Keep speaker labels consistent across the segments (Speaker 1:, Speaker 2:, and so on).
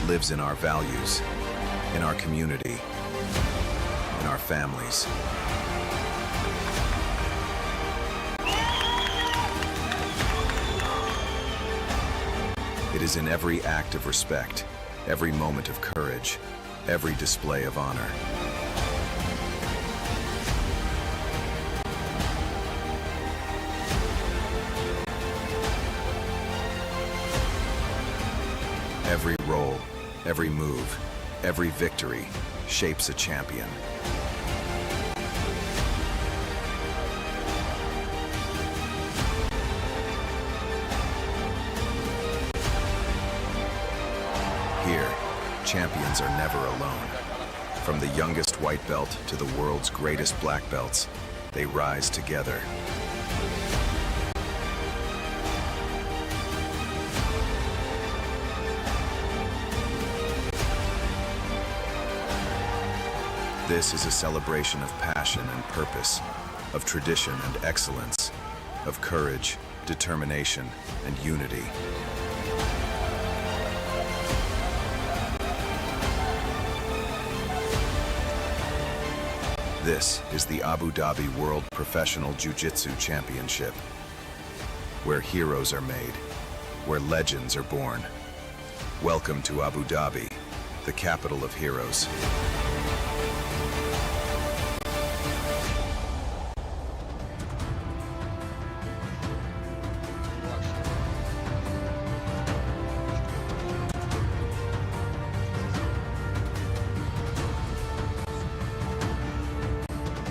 Speaker 1: lives in our values, in our community, in our families. It is in every act of respect, every moment of courage, every display of honor. Every role, every move, every victory shapes a champion. Here, champions are never alone. From the youngest white belt to the world's greatest black belts, they rise together. This is a celebration of passion and purpose, of tradition and excellence, of courage, determination, and unity. This is the Abu Dhabi World Professional Jiu-Jitsu Championship, where heroes are made, where legends are born. Welcome to Abu Dhabi, the capital of heroes.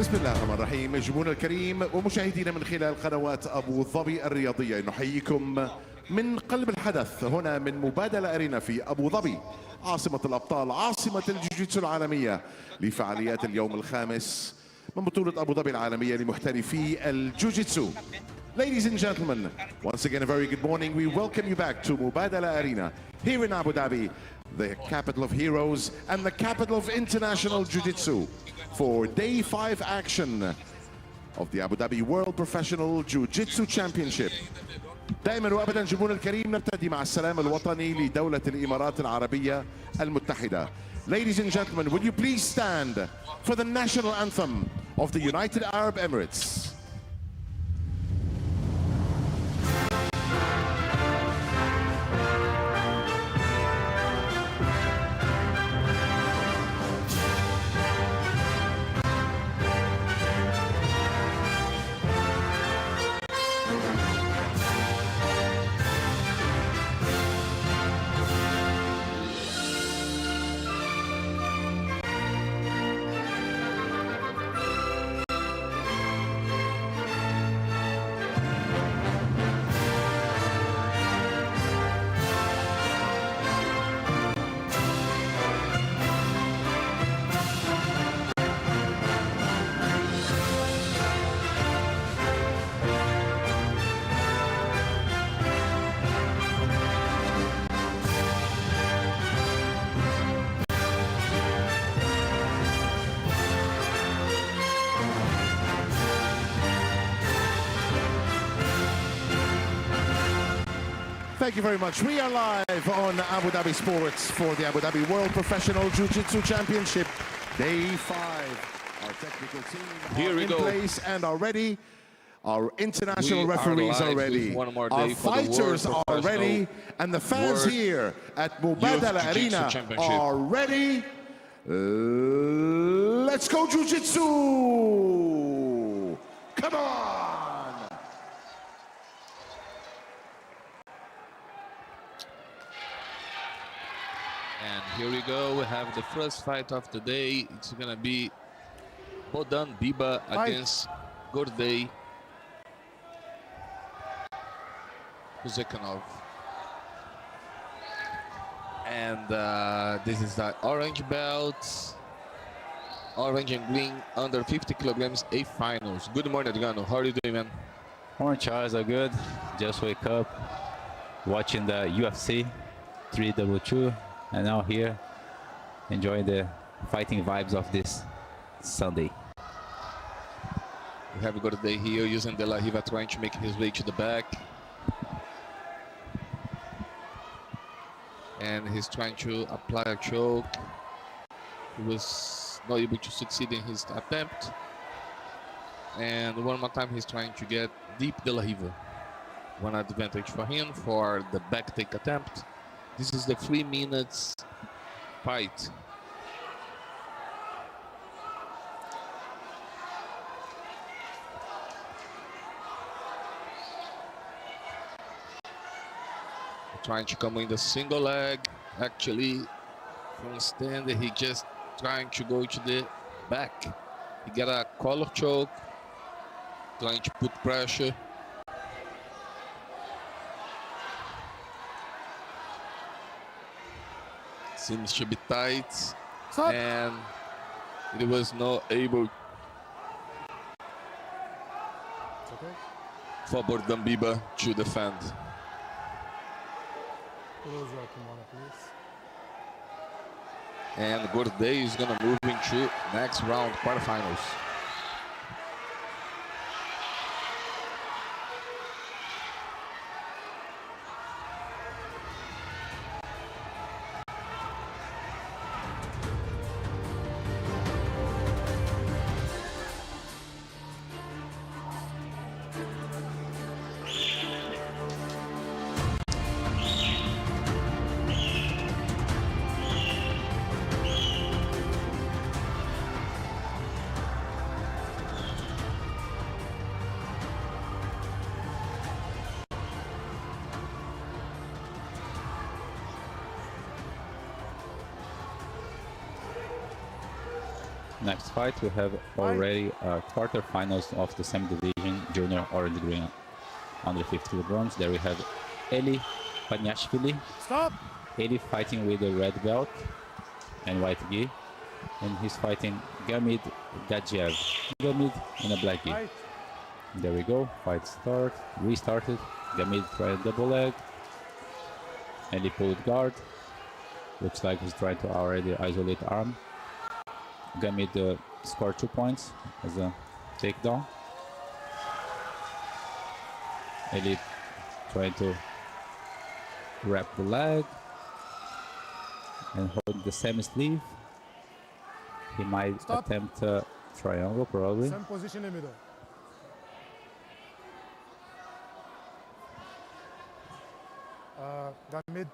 Speaker 2: بسم الله الرحمن الرحيم. جمهورنا الكريم ومشاهدينا من خلال قنوات أبو ظبي الرياضية، نحييكم من قلب الحدث هنا من مبادلة أرينا في أبو ظبي، عاصمة الأبطال، عاصمة الجوجيتسو العالمية، لفعاليات اليوم الخامس من بطولة أبو ظبي العالمية لمحترفي الجوجيتسو. Ladies and gentlemen, once again a very good morning. We welcome you back to Mubadala Arena here in Abu Dhabi, the capital of heroes and the capital of international jiu-jitsu, for day 5 action of the Abu Dhabi World Professional Jiu-Jitsu Championship. دائما وابدا جمهورنا الكريم نبتدي مع السلام الوطني لدولة الإمارات العربية المتحدة. Ladies and gentlemen, would you please stand for the national anthem of the United Arab Emirates? Thank you very much. We are live on Abu Dhabi Sports for the Abu Dhabi World Professional Jiu-Jitsu Championship, Day 5. Our technical team are in place and are ready. Our international referees are ready. Our fighters are ready. And the fans here at Mubadala Arena are ready. Let's go Jiu-Jitsu! Come on!
Speaker 3: And here we go. We have the first fight of the day. It's gonna be Bodan Biba against Gordey Kuzekanov. And this is the orange belt, orange and green under 50 kilograms A finals. Good morning, Adriano. How are you doing, man?
Speaker 4: Morning, Charles. I'm good. Just wake up, watching the UFC 322. And now here, enjoying the fighting vibes of this Sunday.
Speaker 3: We have Gordey here using De La Riva, trying to make his way to the back. and he's trying to apply a choke. He was not able to succeed in his attempt. And one more time, he's trying to get deep de la Riva. One advantage for him for the back take attempt. This is the 3 minutes fight. Trying to come in the single leg. Actually, from stand, he just trying to go to the back. He got a collar choke, trying to put pressure. Seems to be tight.
Speaker 5: Stop.
Speaker 3: And it was not able
Speaker 5: It's okay.
Speaker 3: for Bordambiba to defend.
Speaker 5: Close your kimono, please.
Speaker 3: And Gordei is gonna move into next round quarterfinals.
Speaker 4: Next fight, we have already quarterfinals of the same division, junior orange green under 50 kilograms. There we have Eli Paniashvili.
Speaker 5: Stop.
Speaker 4: Eli fighting with the red belt and white gi, and he's fighting Gamid Gadjev. Gamid in a black gi.
Speaker 5: Fight.
Speaker 4: There we go. Fight start. Restarted. Gamid tried double leg. Eli pulled guard. Looks like he's trying to already isolate arm. Gamid scored 2 points as a takedown. Eli trying to wrap the leg and hold the semi sleeve. He might
Speaker 5: Stop.
Speaker 4: attempt a triangle probably.
Speaker 5: Same position in middle. Gun mid.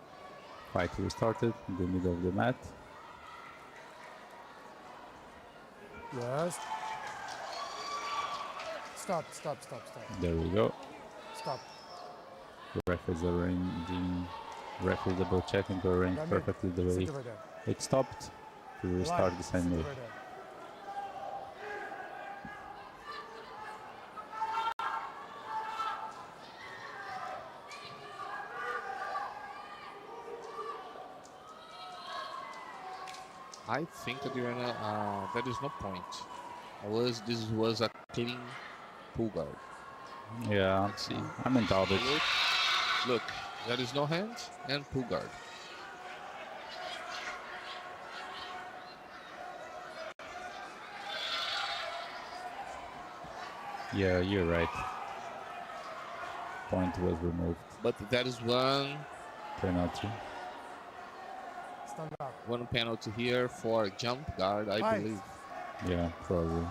Speaker 4: Fight restarted in the middle of the mat.
Speaker 5: Yes. Stop.
Speaker 4: There we go.
Speaker 5: Stop.
Speaker 4: The ref is arranging, ref is double checking to arrange
Speaker 5: Gun mid.
Speaker 4: perfectly the way
Speaker 5: Sit over there.
Speaker 4: it stopped to restart
Speaker 5: Line.
Speaker 4: the same
Speaker 5: Sit
Speaker 4: move.
Speaker 5: over there.
Speaker 3: I think that there is no point. This was a clean pull guard.
Speaker 4: Yeah,
Speaker 3: Let's see.
Speaker 4: I'm in doubt.
Speaker 3: Look, there is no hand and pull guard.
Speaker 4: Yeah, you're right. Point was removed.
Speaker 3: But that is one
Speaker 4: Penalty.
Speaker 5: Stand up.
Speaker 3: penalty here for jump guard, I
Speaker 5: Fight.
Speaker 3: believe.
Speaker 4: Yeah, probably.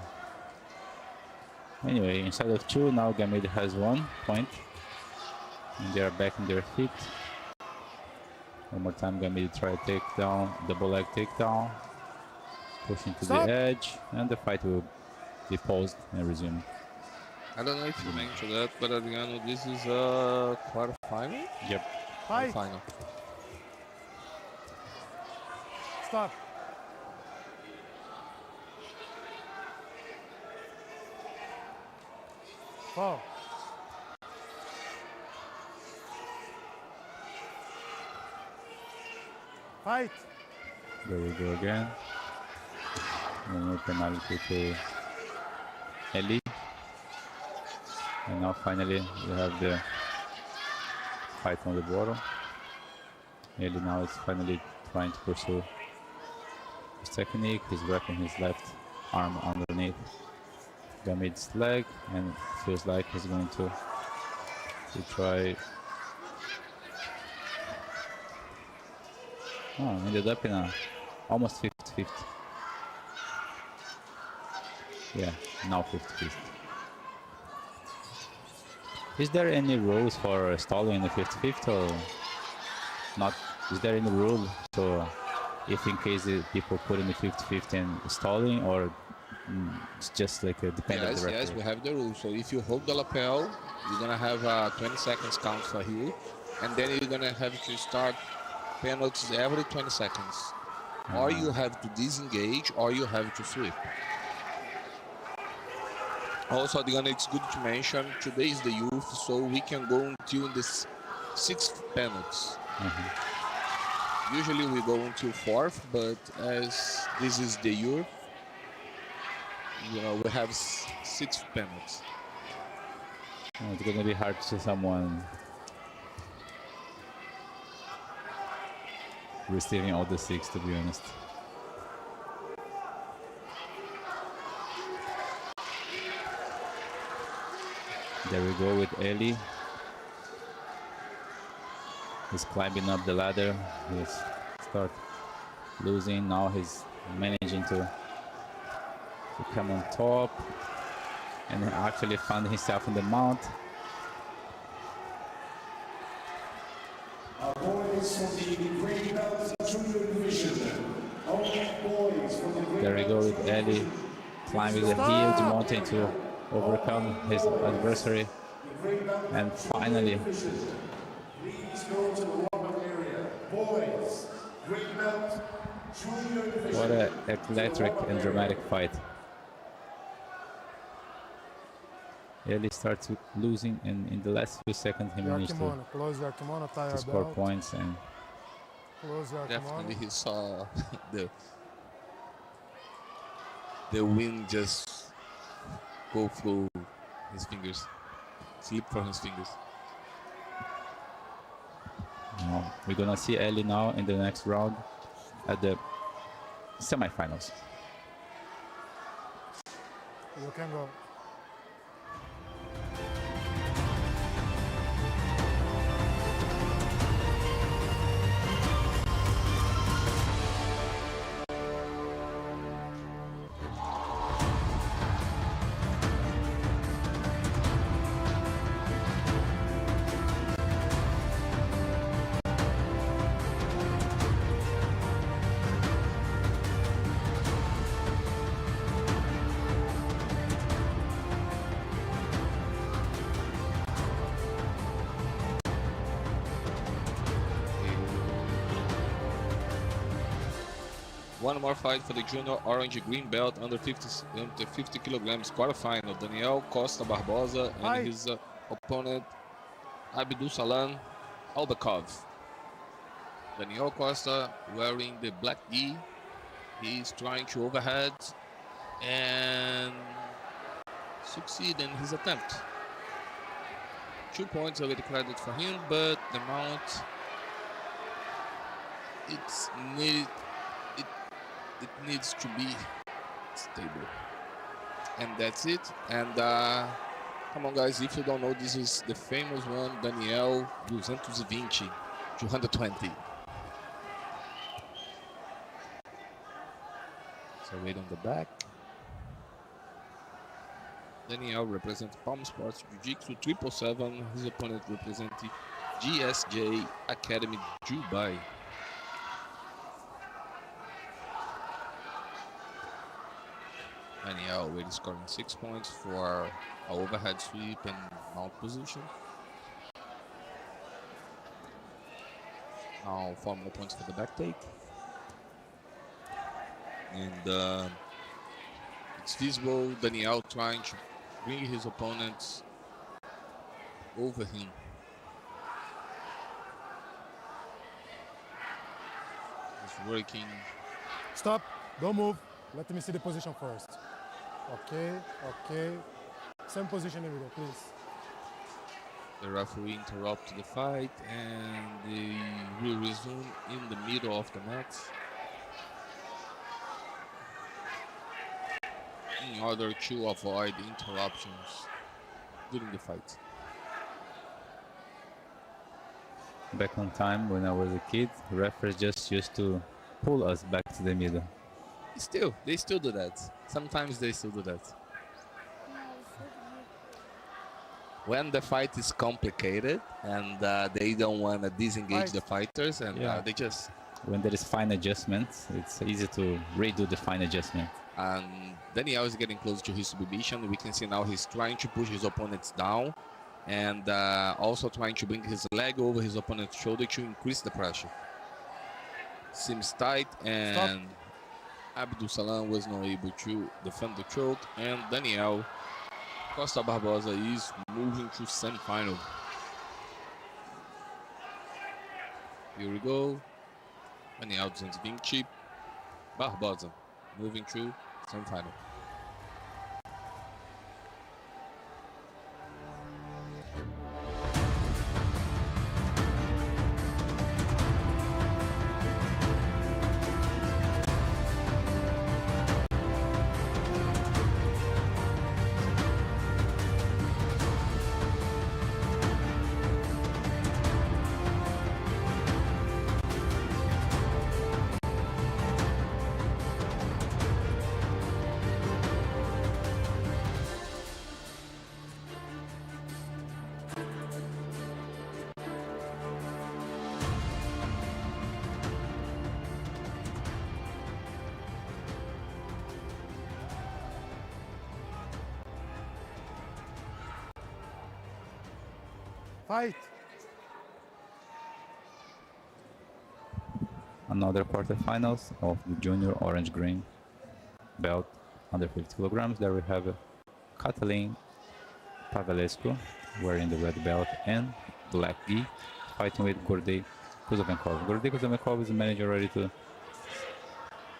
Speaker 4: Anyway, instead of 2, now Gamid has 1 point. And they are back in their feet. One more time, Gamid try to take down, double leg takedown. Pushing to
Speaker 5: Stop.
Speaker 4: the edge, and the fight will be paused and resume.
Speaker 3: I don't know if you mentioned that, but Adriano, this is a quarterfinal?
Speaker 4: Yep.
Speaker 5: Fight.
Speaker 3: Final.
Speaker 5: Stop. Fall. Fight.
Speaker 4: There we go again. One more penalty to Eli. And now finally we have the fight on the bottom. Eli now is finally trying to pursue his technique. He's wrapping his left arm underneath Gamid's leg, and it feels like he's going to Oh, ended up in a almost 50-50. Yeah, now 50-50. Is there any rules for stalling in the 50-50 or not? Is there any rule? So if in case people put in the 50-50 and stalling, or it's just like a dependent
Speaker 3: Yes,
Speaker 4: referee?
Speaker 3: yes, we have the rule. So if you hold the lapel, you're gonna have 20 seconds count for you, and then you're gonna have to start penalties every 20 seconds. Or you have to disengage, or you have to sweep. Also, Adriana, it's good to mention today is the youth, so we can go until the sixth penalties. Usually we go until fourth, but as this is the youth, you know, we have six penalties.
Speaker 4: Oh, it's gonna be hard to see someone receiving all the six, to be honest. There we go with Eli. He's climbing up the ladder. He's start losing. Now he's managing to come on top and actually found himself in the mount. There we go with Eli climbing the huge mountain to overcome his adversary. And finally, what an electric and dramatic fight. Eli starts losing, and in the last few seconds he
Speaker 5: Your
Speaker 4: managed to
Speaker 5: kimono. Close your kimono, tie your
Speaker 4: score
Speaker 5: belt.
Speaker 4: points. And
Speaker 5: Close your
Speaker 3: Definitely
Speaker 5: kimono.
Speaker 3: he saw the wind just go through his fingers, slip from his fingers.
Speaker 4: we're gonna see Eli now in the next round at the semifinals.
Speaker 5: You can go.
Speaker 3: One more fight for the junior orange green belt under 50 kilograms quarterfinal. Daniel Costa Barbosa and his opponent Abdul Salam Albakov. Daniel Costa wearing the black gi. He's trying to overhead and succeed in his attempt. 2 points already credited for him, but the mount it needs to be stable, and that's it. And come on guys, if you don't know, this is the famous one, Daniel 220, 220. So right on the back, Daniel represents Palm Sports Jiu-Jitsu 777. His opponent represents GSJ Academy Dubai. Daniel already scoring 6 points for a overhead sweep and mount position. Now 4 more points for the back take. And it's visible Daniel trying to bring his opponents over him. He's working.
Speaker 5: Stop. Don't move. Let me see the position first. Okay, okay. Same position every day, please.
Speaker 3: The referee interrupts the fight and they will resume in the middle of the mat in order to avoid interruptions during the fight.
Speaker 4: Back on time when I was a kid, referees just used to pull us back to the middle.
Speaker 3: They still do that. Sometimes they still do that. When the fight is complicated and they don't want to disengage the fighters, and they just...
Speaker 4: When there is fine adjustments, it's easy to redo the fine adjustment.
Speaker 3: And Daniel is getting close to his submission. We can see now he's trying to push his opponents down and also trying to bring his leg over his opponent's shoulder to increase the pressure. Seems tight, and Abdul Salam was not able to defend the choke, and Daniel Costa Barbosa is moving to semi-final. Here we go. Daniel 220, Barbosa moving to semi-final.
Speaker 5: Fight.
Speaker 4: Another quarterfinals of the junior orange green belt under 50 kilograms. There we have Katalin Pavelescu wearing the red belt and black gi, fighting with Gordy Kuzovenkov. Gordy Kuzovenkov is managed already to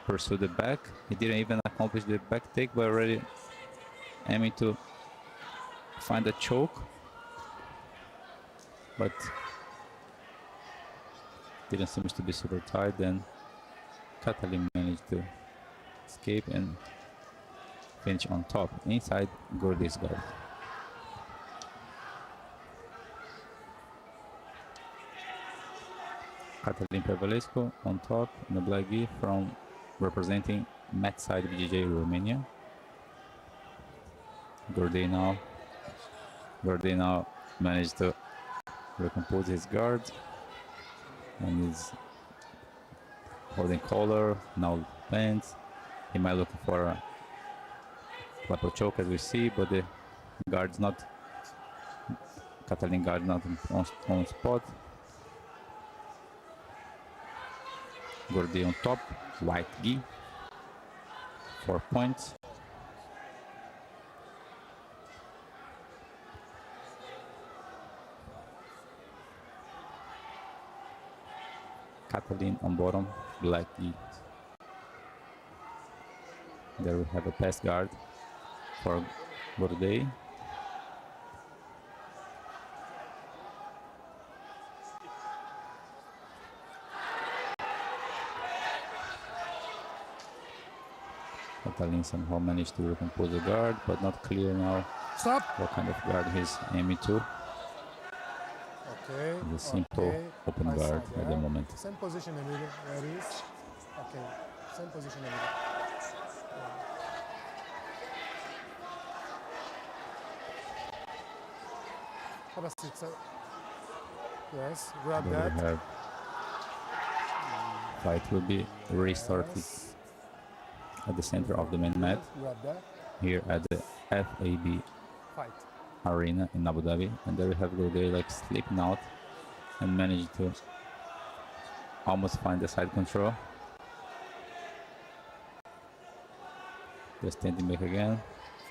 Speaker 4: pursue the back. He didn't even accomplish the back take, but already aiming to find a choke, but didn't seem to be super tight. Then Katalin managed to escape and finish on top inside Gordy's guard. Katalin Pavelescu on top in the black gi from representing match side BJJ Romania. Gordy now managed to recompose his guard and is holding collar, now pants. He might look for a clapper choke as we see, but the guard's not, Katalin guard not on spot. Gordy on top, white gi, 4 points. Katalin on bottom, black gi. There we have a pass guard for Gordy. Katalin somehow managed to recompose the guard, but not clear now what kind of guard he's aiming to.
Speaker 5: Okay.
Speaker 4: The simple open guard at the moment.
Speaker 5: Same position in the middle, where it is. Okay, same position in the middle. Have a seat, sir. Yes, grab
Speaker 4: There we
Speaker 5: that.
Speaker 4: have fight will be restarted at the center of the main mat
Speaker 5: Grab that.
Speaker 4: here at the FAB
Speaker 5: Fight.
Speaker 4: arena in Abu Dhabi, and there we have Gordy like slipping out and managed to almost find the side control. Just standing back again.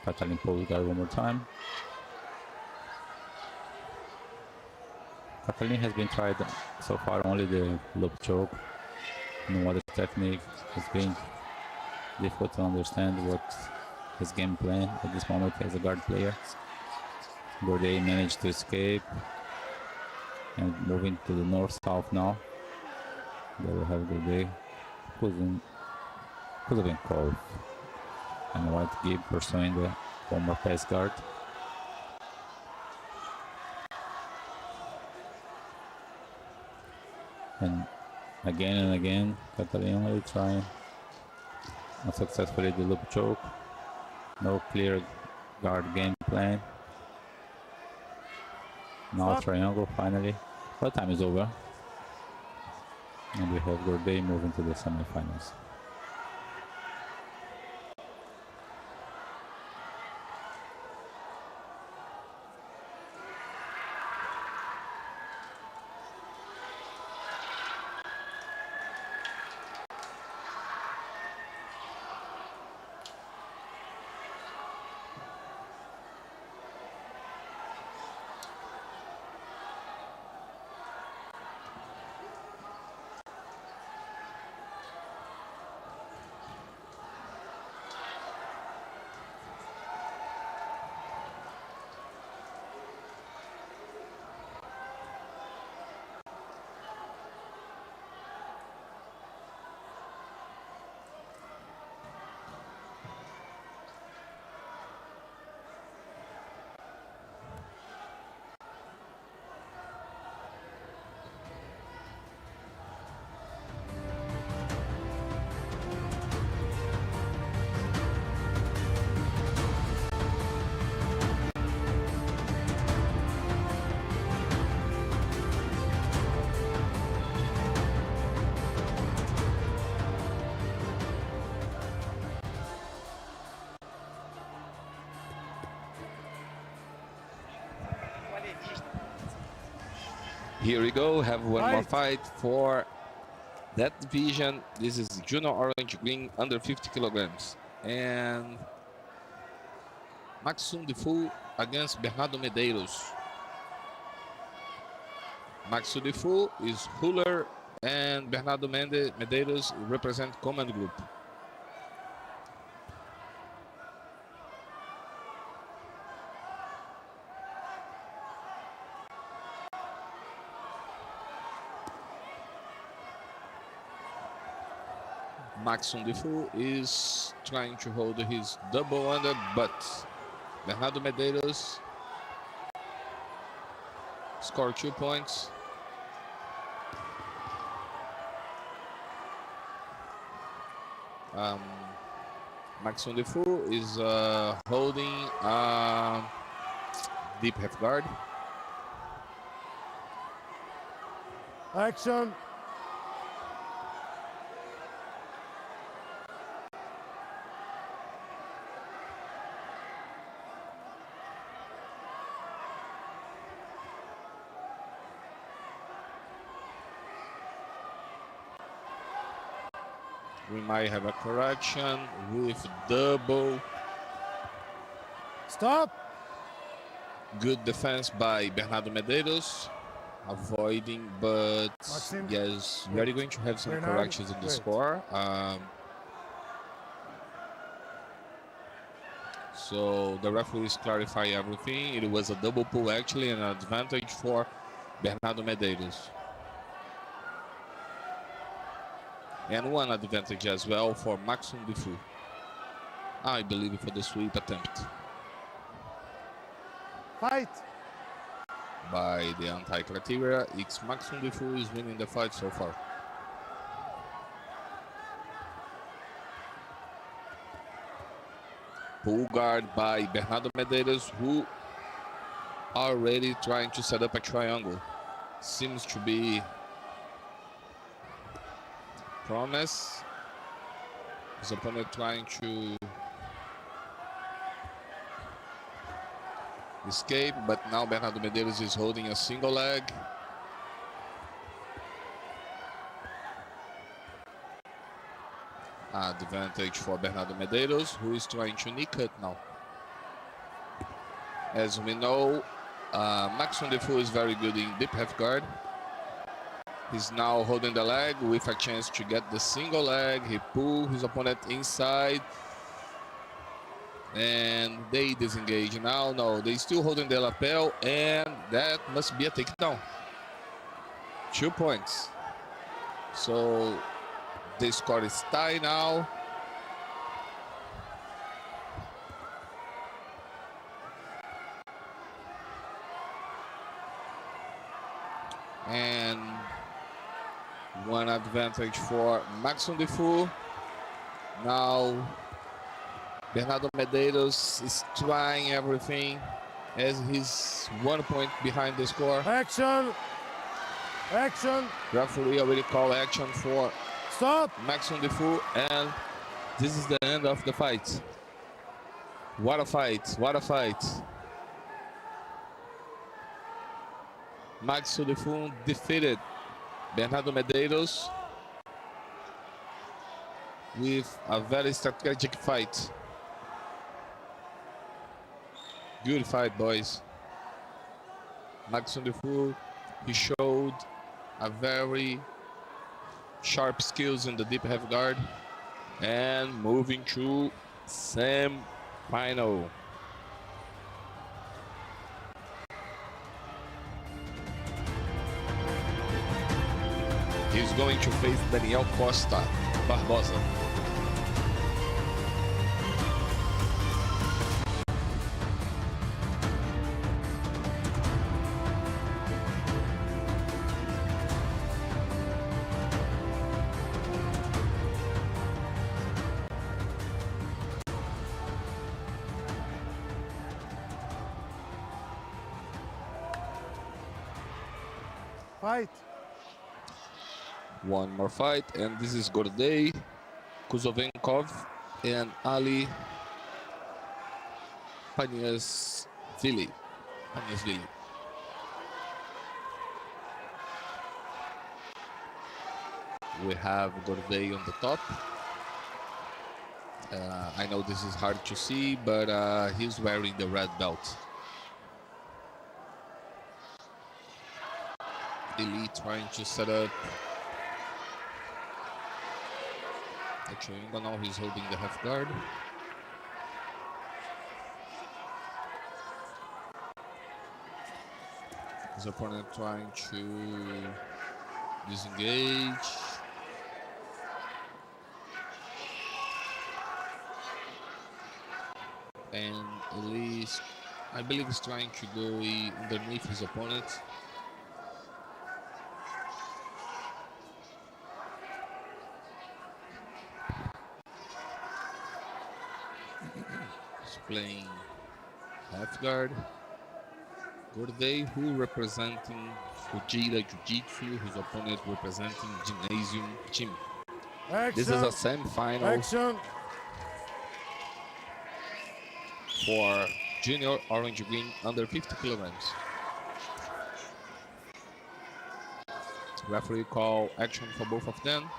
Speaker 4: Katalin pulls guard one more time. Katalin has been tried so far only the loop choke. No other technique. It's been difficult to understand what his game plan at this moment as a guard player. Gordy managed to escape and moving to the north-south now. There we have Gordy Kuzovenkov and white gi pursuing the former pass guard. And again, Catalina trying unsuccessfully the loop choke. No clear guard game plan. Now
Speaker 5: Stop.
Speaker 4: triangle finally. But time is over. And we have Gorbey moving to the semifinals.
Speaker 3: Here we go, have one more fight for that division. This is Junior Orange Green under 50 kilograms. And Maxum Defu against Bernardo Medeiros. Maxum Defu is Huller and Bernardo Medeiros represent Command Group. Maxum Defu is trying to hold his double under, but Bernardo Medeiros scored 2 points. Maxum Defu is holding deep half guard.
Speaker 5: Action.
Speaker 3: We might have a correction with double.
Speaker 5: Stop.
Speaker 3: Good defense by Bernardo Medeiros, avoiding, but
Speaker 5: Maxim.
Speaker 3: yes, we are going to have some
Speaker 5: Bernardo,
Speaker 3: corrections in the
Speaker 5: wait.
Speaker 3: score. So the referees clarify everything. It was a double pull, actually, an advantage for Bernardo Medeiros. And one advantage as well for Maxum Defu, I believe, for the sweep attempt
Speaker 5: Fight.
Speaker 3: by the anti-criteria. It's Maxum Defu is winning the fight so far. Pull guard by Bernardo Medeiros, who already trying to set up a triangle. Seems to be promise. His opponent trying to escape, but now Bernardo Medeiros is holding a single leg. Advantage for Bernardo Medeiros, who is trying to knee cut now. As we know, Maxum Defu is very good in deep half guard. He's now holding the leg with a chance to get the single leg. He pulled his opponent inside. And they disengage now. No, they still holding the lapel, and that must be a takedown. 2 points. So the score is tie now. And advantage for Maxon Defoe. Now Bernardo Medeiros is trying everything as he's 1 point behind the score.
Speaker 5: Action! Action!
Speaker 3: Referee already called action for
Speaker 5: Stop!
Speaker 3: Maxon Defoe, and this is the end of the fight. What a fight, what a fight. Maxon Defoe defeated Bernardo Medeiros with a very strategic fight. Good fight, boys. Maxon Defoe, he showed a very sharp skills in the deep half guard, and moving to semi-final. He's going to face Daniel Costa Barbosa.
Speaker 5: Fight!
Speaker 3: One more fight, and this is Gordey Kuzovenkov and Ali Paniasvili. We have Gordey on the top. I know this is hard to see, but he's wearing the red belt. Elite trying to set up. Actually, now he's holding the half guard. His opponent trying to disengage. And Elise, I believe, is trying to go underneath his opponent. Playing half guard. Gordey, who representing JIU-JITSU, his opponent representing Gymnasium Team.
Speaker 5: Action!
Speaker 3: This is a semi-final
Speaker 5: Action!
Speaker 3: for junior orange green under 50 kilograms. Referee call action for both of them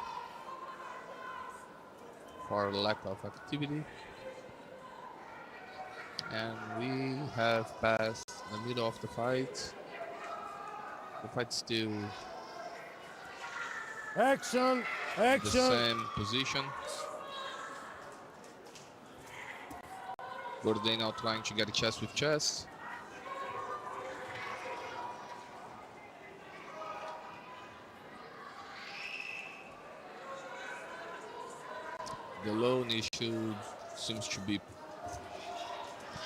Speaker 3: for lack of activity. And we have passed the middle of the fight. The fight still
Speaker 5: Action!
Speaker 3: the
Speaker 5: Action!
Speaker 3: same position. Gordey now trying to get a chest with chest. The low knee shield seems to be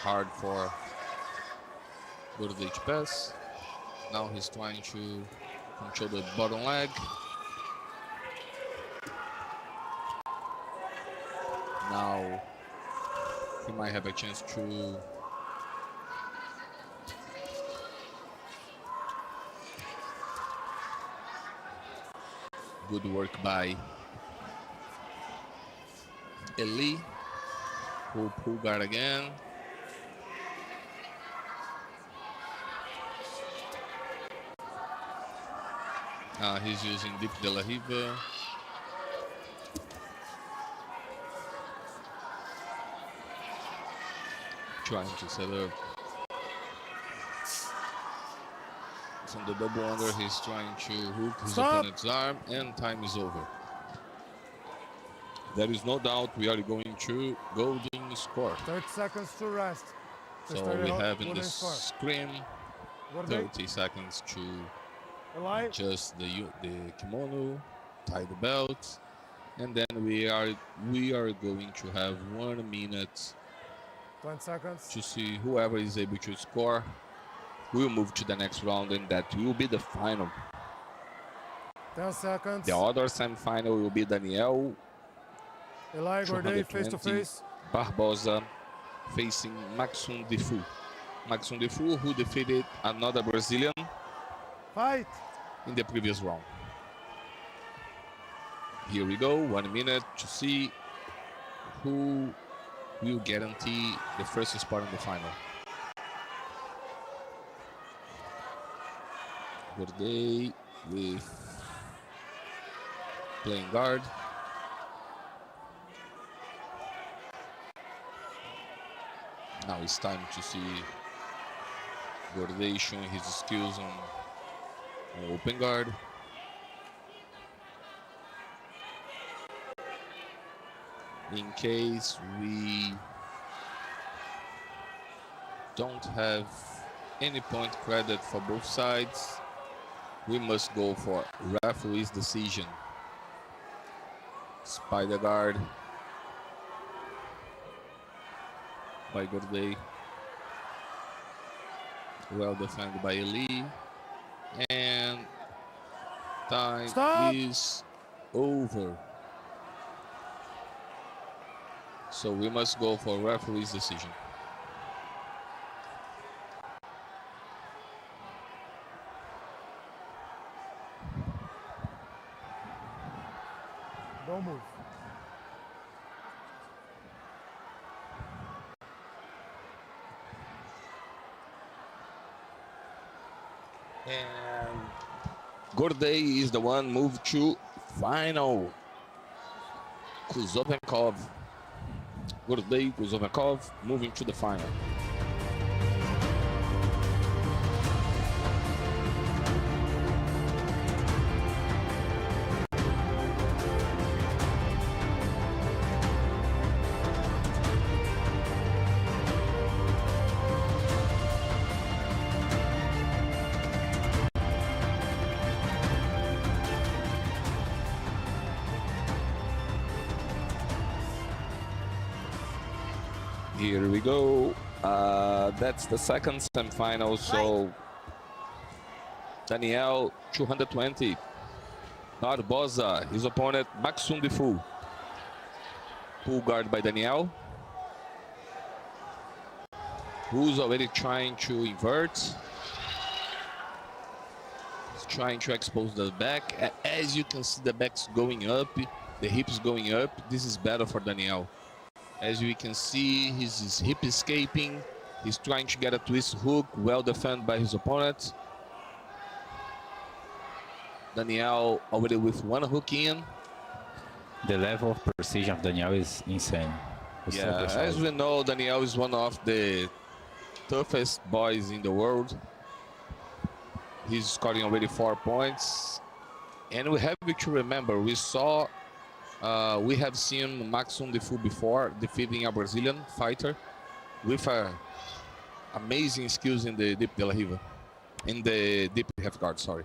Speaker 3: hard for Gordey to pass. Now he's trying to control the bottom leg. Now he might have a chance to good work by Eli, who pull guard again. He's using Deep de la Riva. Trying to set up. It's on the double under. He's trying to hook his opponent's arm, and time is over. There is no doubt we are going to golden score.
Speaker 5: 30 seconds to rest.
Speaker 3: So we have in the screen 30 seconds to adjust the kimono, tie the belt, and then we are going to have 1 minute
Speaker 5: 20 seconds
Speaker 3: to see whoever is able to score will move to the next round, and that will be the final.
Speaker 5: 10 seconds.
Speaker 3: The other semi-final will be Daniel
Speaker 5: Eli Gorday face to
Speaker 3: 220
Speaker 5: face.
Speaker 3: Barbosa facing Maxum Defu. Maxum Defu, who defeated another Brazilian
Speaker 5: Fight.
Speaker 3: in the previous round. Here we go, 1 minute to see who will guarantee the first spot in the final. Gorday with playing guard. Now it's time to see Gorday showing his skills on open guard. In case we don't have any point credit for both sides, we must go for referee's decision. Spider guard by Gorday. Well defended by Eli. And time
Speaker 5: Stop.
Speaker 3: is over. So we must go for referee's decision.
Speaker 5: Don't move.
Speaker 3: And Gorday is the one moved to final. Kuzovenkov. Gorday, Kuzovenkov moving to the final. Here we go. That's the second semifinal. So Daniel 220. Barbosa, his opponent Maxum Defu. Pull guard by Daniel, who's already trying to invert. He's trying to expose the back. As you can see, the back's going up, the hips going up. This is better for Daniel. As we can see, his hip escaping. He's trying to get a twist hook, well defended by his opponent. Daniel already with one hook in.
Speaker 4: The level of precision of Daniel is insane. He's so
Speaker 3: Yeah,
Speaker 4: precise.
Speaker 3: as we know, Daniel is one of the toughest boys in the world. He's scoring already 4 points. And we have to remember, we have seen Maxum Defu before defeating a Brazilian fighter with amazing skills in the deep de la riva, in the deep half guard, sorry.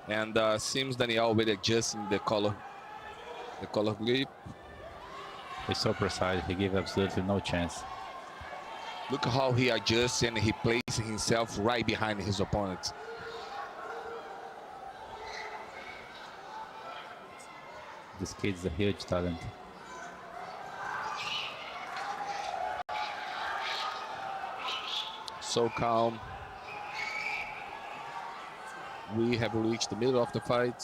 Speaker 3: And seems Daniel already adjusting the color grip.
Speaker 4: He's so precise, he gives absolutely no chance.
Speaker 3: Look how he adjusts and he places himself right behind his opponent.
Speaker 4: This kid's a huge talent.
Speaker 3: So calm. We have reached the middle of the fight.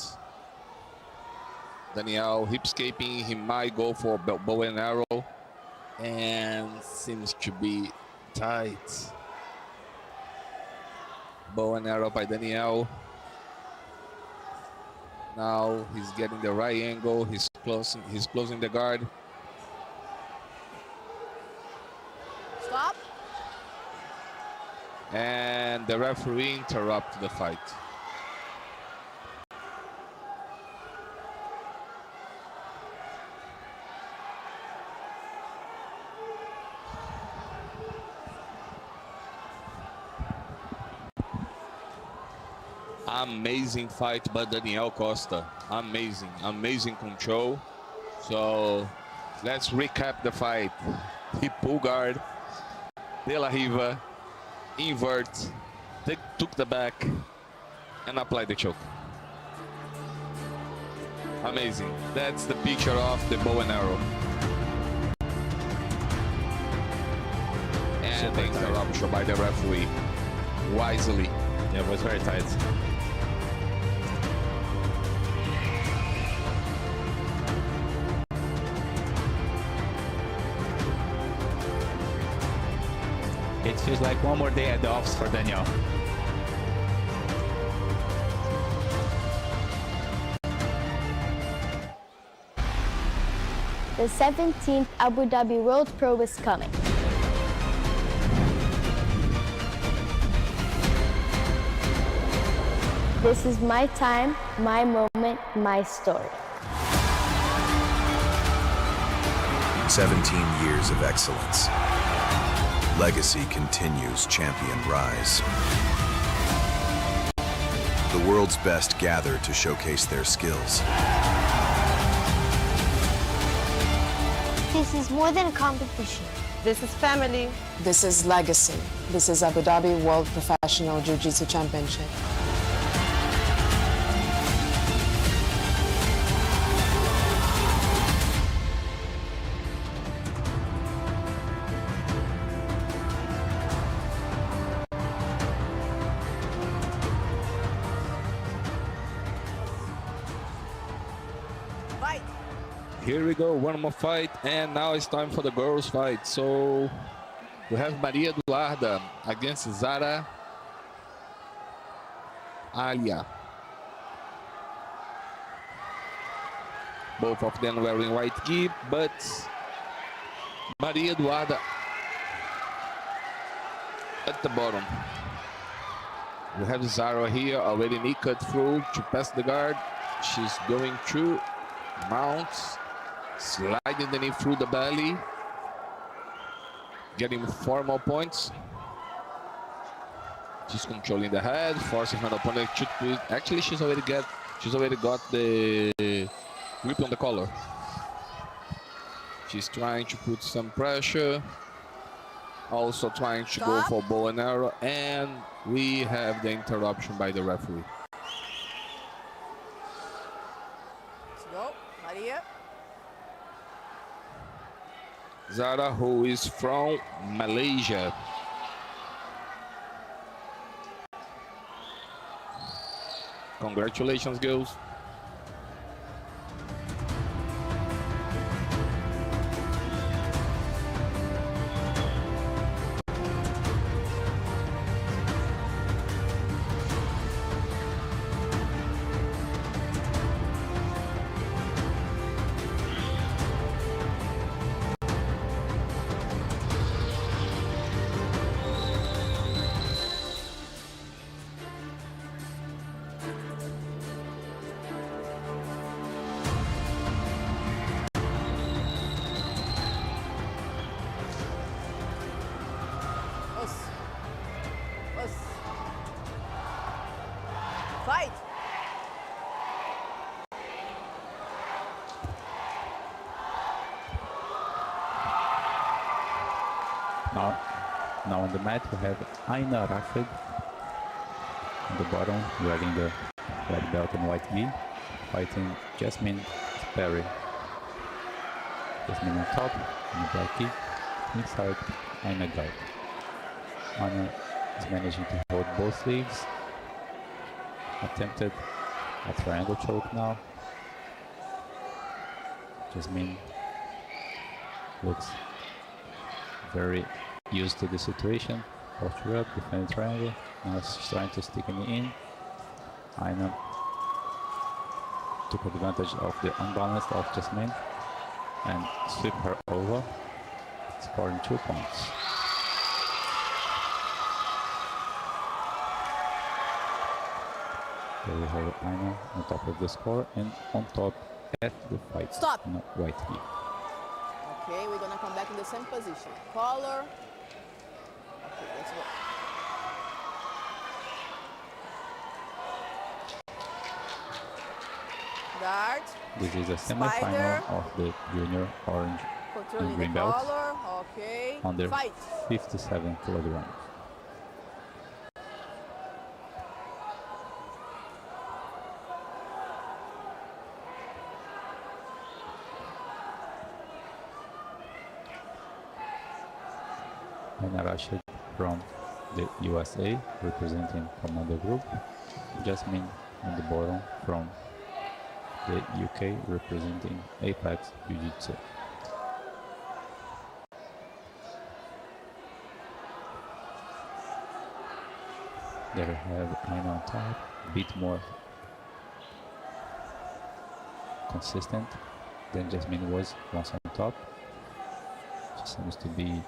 Speaker 3: Daniel hip-scaping, he might go for bow and arrow. And seems to be tight. Bow and arrow by Daniel. Now he's getting the right angle, he's closing the guard.
Speaker 6: Stop.
Speaker 3: And the referee interrupts the fight. Amazing fight by Daniel Costa. Amazing control. So let's recap the fight. He pull guard, de la riva, invert, took the back, and applied the choke. Amazing. That's the picture of the bow and arrow. And the interruption by the referee. Wisely.
Speaker 4: Yeah, it was very tight. It feels like one more day at the office for Daniel.
Speaker 6: The 17th Abu Dhabi World Pro is coming. This is my time, my moment, my story.
Speaker 1: 17 years of excellence. Legacy continues, champion rise. The world's best gather to showcase their skills.
Speaker 6: This is more than a competition.
Speaker 7: This is family.
Speaker 8: This is legacy. This is Abu Dhabi World Professional Jiu-Jitsu Championship.
Speaker 7: Fight.
Speaker 3: Here we go, one more fight, and now it's time for the girls' fight. So we have Maria Eduarda against Zara Alia. Both of them wearing white gi, but Maria Eduarda at the bottom. We have Zara here, already knee cut through to pass the guard. She's going through, mounts, sliding the knee through the belly, getting 4 more points. She's controlling the head, forcing her opponent to put. Actually, she's already got the grip on the collar. She's trying to put some pressure, also trying to go for bow and arrow, and we have the interruption by the referee.
Speaker 7: Let's go. Maria.
Speaker 3: Zara, who is from Malaysia. Congratulations, girls.
Speaker 7: Fight.
Speaker 4: Now on the mat we have Aina Rashid on the bottom, wearing the red belt and white gi, fighting Jasmine Perry. Jasmine on top, on the black gi, inside Aina guard. Aina is managing to hold both sleeves. Attempted a triangle choke now. Jasmine looks very used to the situation. Posture up, defend triangle. Now she's trying to stick it in. Aina took advantage of the unbalance of Jasmine and sweep her over, scoring 2 points. There we have Aina on top of the score and on top at the fight.
Speaker 7: Stop.
Speaker 4: No, white gi.
Speaker 7: Okay, we're gonna come back in the same position. Collar. Okay, let's go. Guard.
Speaker 4: This is a semi-final
Speaker 7: Spider.
Speaker 4: of the junior orange
Speaker 7: Controlling the
Speaker 4: green belt
Speaker 7: collar. Okay.
Speaker 4: under
Speaker 7: Fight.
Speaker 4: 57 kilograms. Aina Rashid from the USA, representing Commander Group. Jasmine on the bottom from the UK, representing Apex Jiu-Jitsu. There we have Aina on top, a bit more consistent than Jasmine was once on top. She seems to be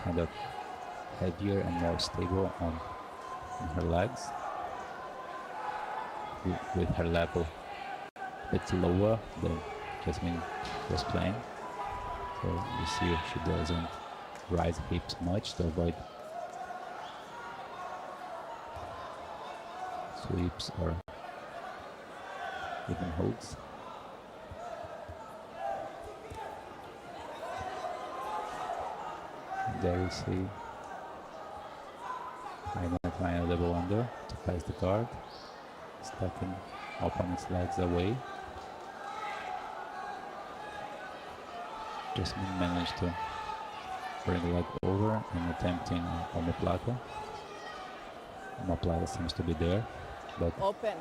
Speaker 4: kind of heavier and more stable on her legs, with her level a bit lower than Jasmine was playing. So you see she doesn't rise hips much to avoid sweeps or even holds. There you see Aina trying a double under to pass the guard, stepping opponent's legs away. Jasmine managed to bring the leg over and attempting omoplata. Omoplata seems to be there, but
Speaker 7: Open.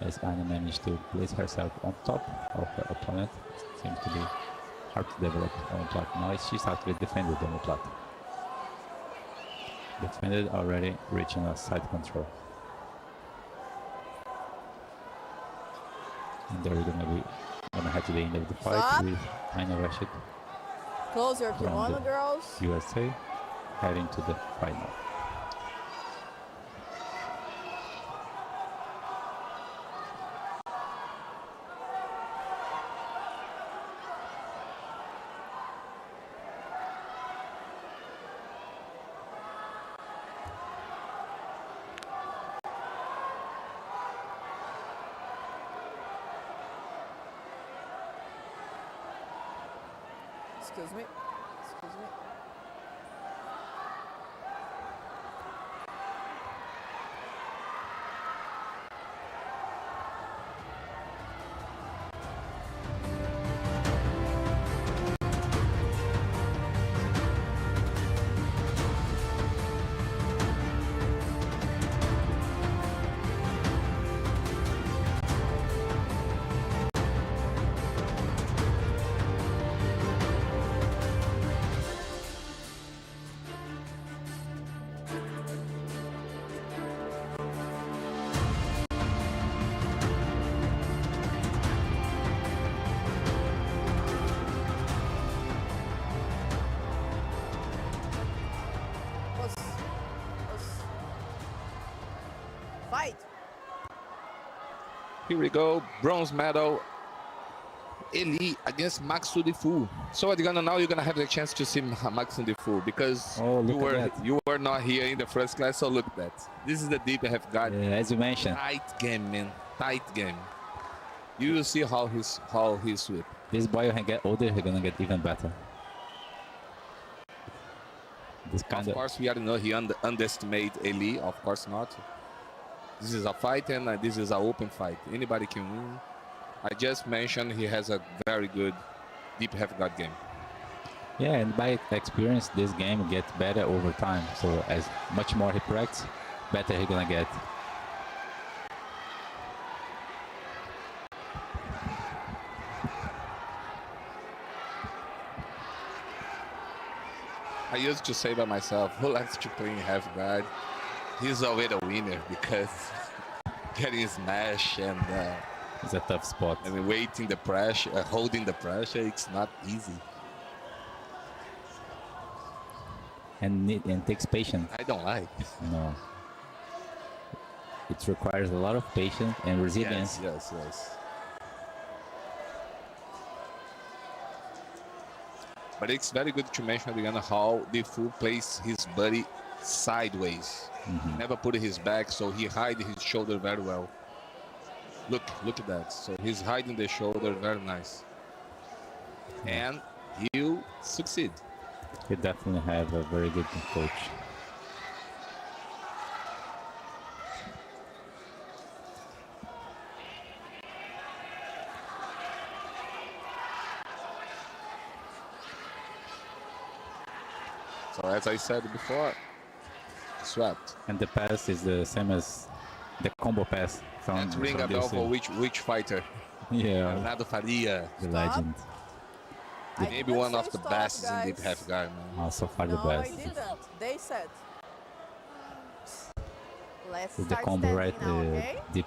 Speaker 4: as Aina managed to place herself on top of her opponent, it seems to be hard to develop omoplata. Now she's actually defended the omoplata. Defended already, reaching a side control. And there we're gonna head to the end of the fight.
Speaker 7: Stop.
Speaker 4: With Aina Rashid
Speaker 7: Close your
Speaker 4: from
Speaker 7: kimono,
Speaker 4: the
Speaker 7: girls.
Speaker 4: USA heading to the final.
Speaker 7: Excuse me. Excuse me. Fight.
Speaker 3: Here we go, bronze medal. Eli against Max Sudifu. So what you're gonna have the chance to see Max Sudifu because you were not here in the first class. So look at that. This is the deep I have got.
Speaker 4: Yeah, as you mentioned,
Speaker 3: Tight game, man. Tight game. You will see how he sweep.
Speaker 4: this boy when he get older, he's gonna get even better. This kind
Speaker 3: Of course, we already know he underestimate Eli. Of course not. This is a fight and this is an open fight. Anybody can win. I just mentioned he has a very good deep half guard game.
Speaker 4: Yeah, and by experience, this game gets better over time. So as much more he practices, better he's gonna get.
Speaker 3: I used to say by myself, who likes to play in half guard? He's already a winner because getting smashed and
Speaker 4: it's a tough spot.
Speaker 3: I mean, waiting the pressure, holding the pressure, it's not easy.
Speaker 4: And takes patience.
Speaker 3: I don't like.
Speaker 4: No. It requires a lot of patience and resilience.
Speaker 3: Yes. But it's very good to mention again how the fool plays his body sideways. Never put his back, so he hide his shoulder very well. Look at that. So he's hiding the shoulder, very nice. And he'll succeed.
Speaker 4: He definitely have a very good coach.
Speaker 3: So as I said before, swept.
Speaker 4: And the pass is the same as the combo pass from,
Speaker 3: Let's ring a
Speaker 4: from
Speaker 3: bell
Speaker 4: DLC.
Speaker 3: for which fighter?
Speaker 4: Yeah,
Speaker 3: Leonardo Faria.
Speaker 4: the legend.
Speaker 7: I
Speaker 3: Maybe
Speaker 7: didn't
Speaker 3: one
Speaker 7: say
Speaker 3: of the
Speaker 7: stop,
Speaker 3: best in
Speaker 7: guys.
Speaker 3: deep half guard, man.
Speaker 4: Oh, so far the
Speaker 7: No, I
Speaker 4: best.
Speaker 7: didn't. They said. Let's
Speaker 4: With the
Speaker 7: start
Speaker 4: combo
Speaker 7: standing
Speaker 4: right,
Speaker 7: now, okay?
Speaker 4: deep,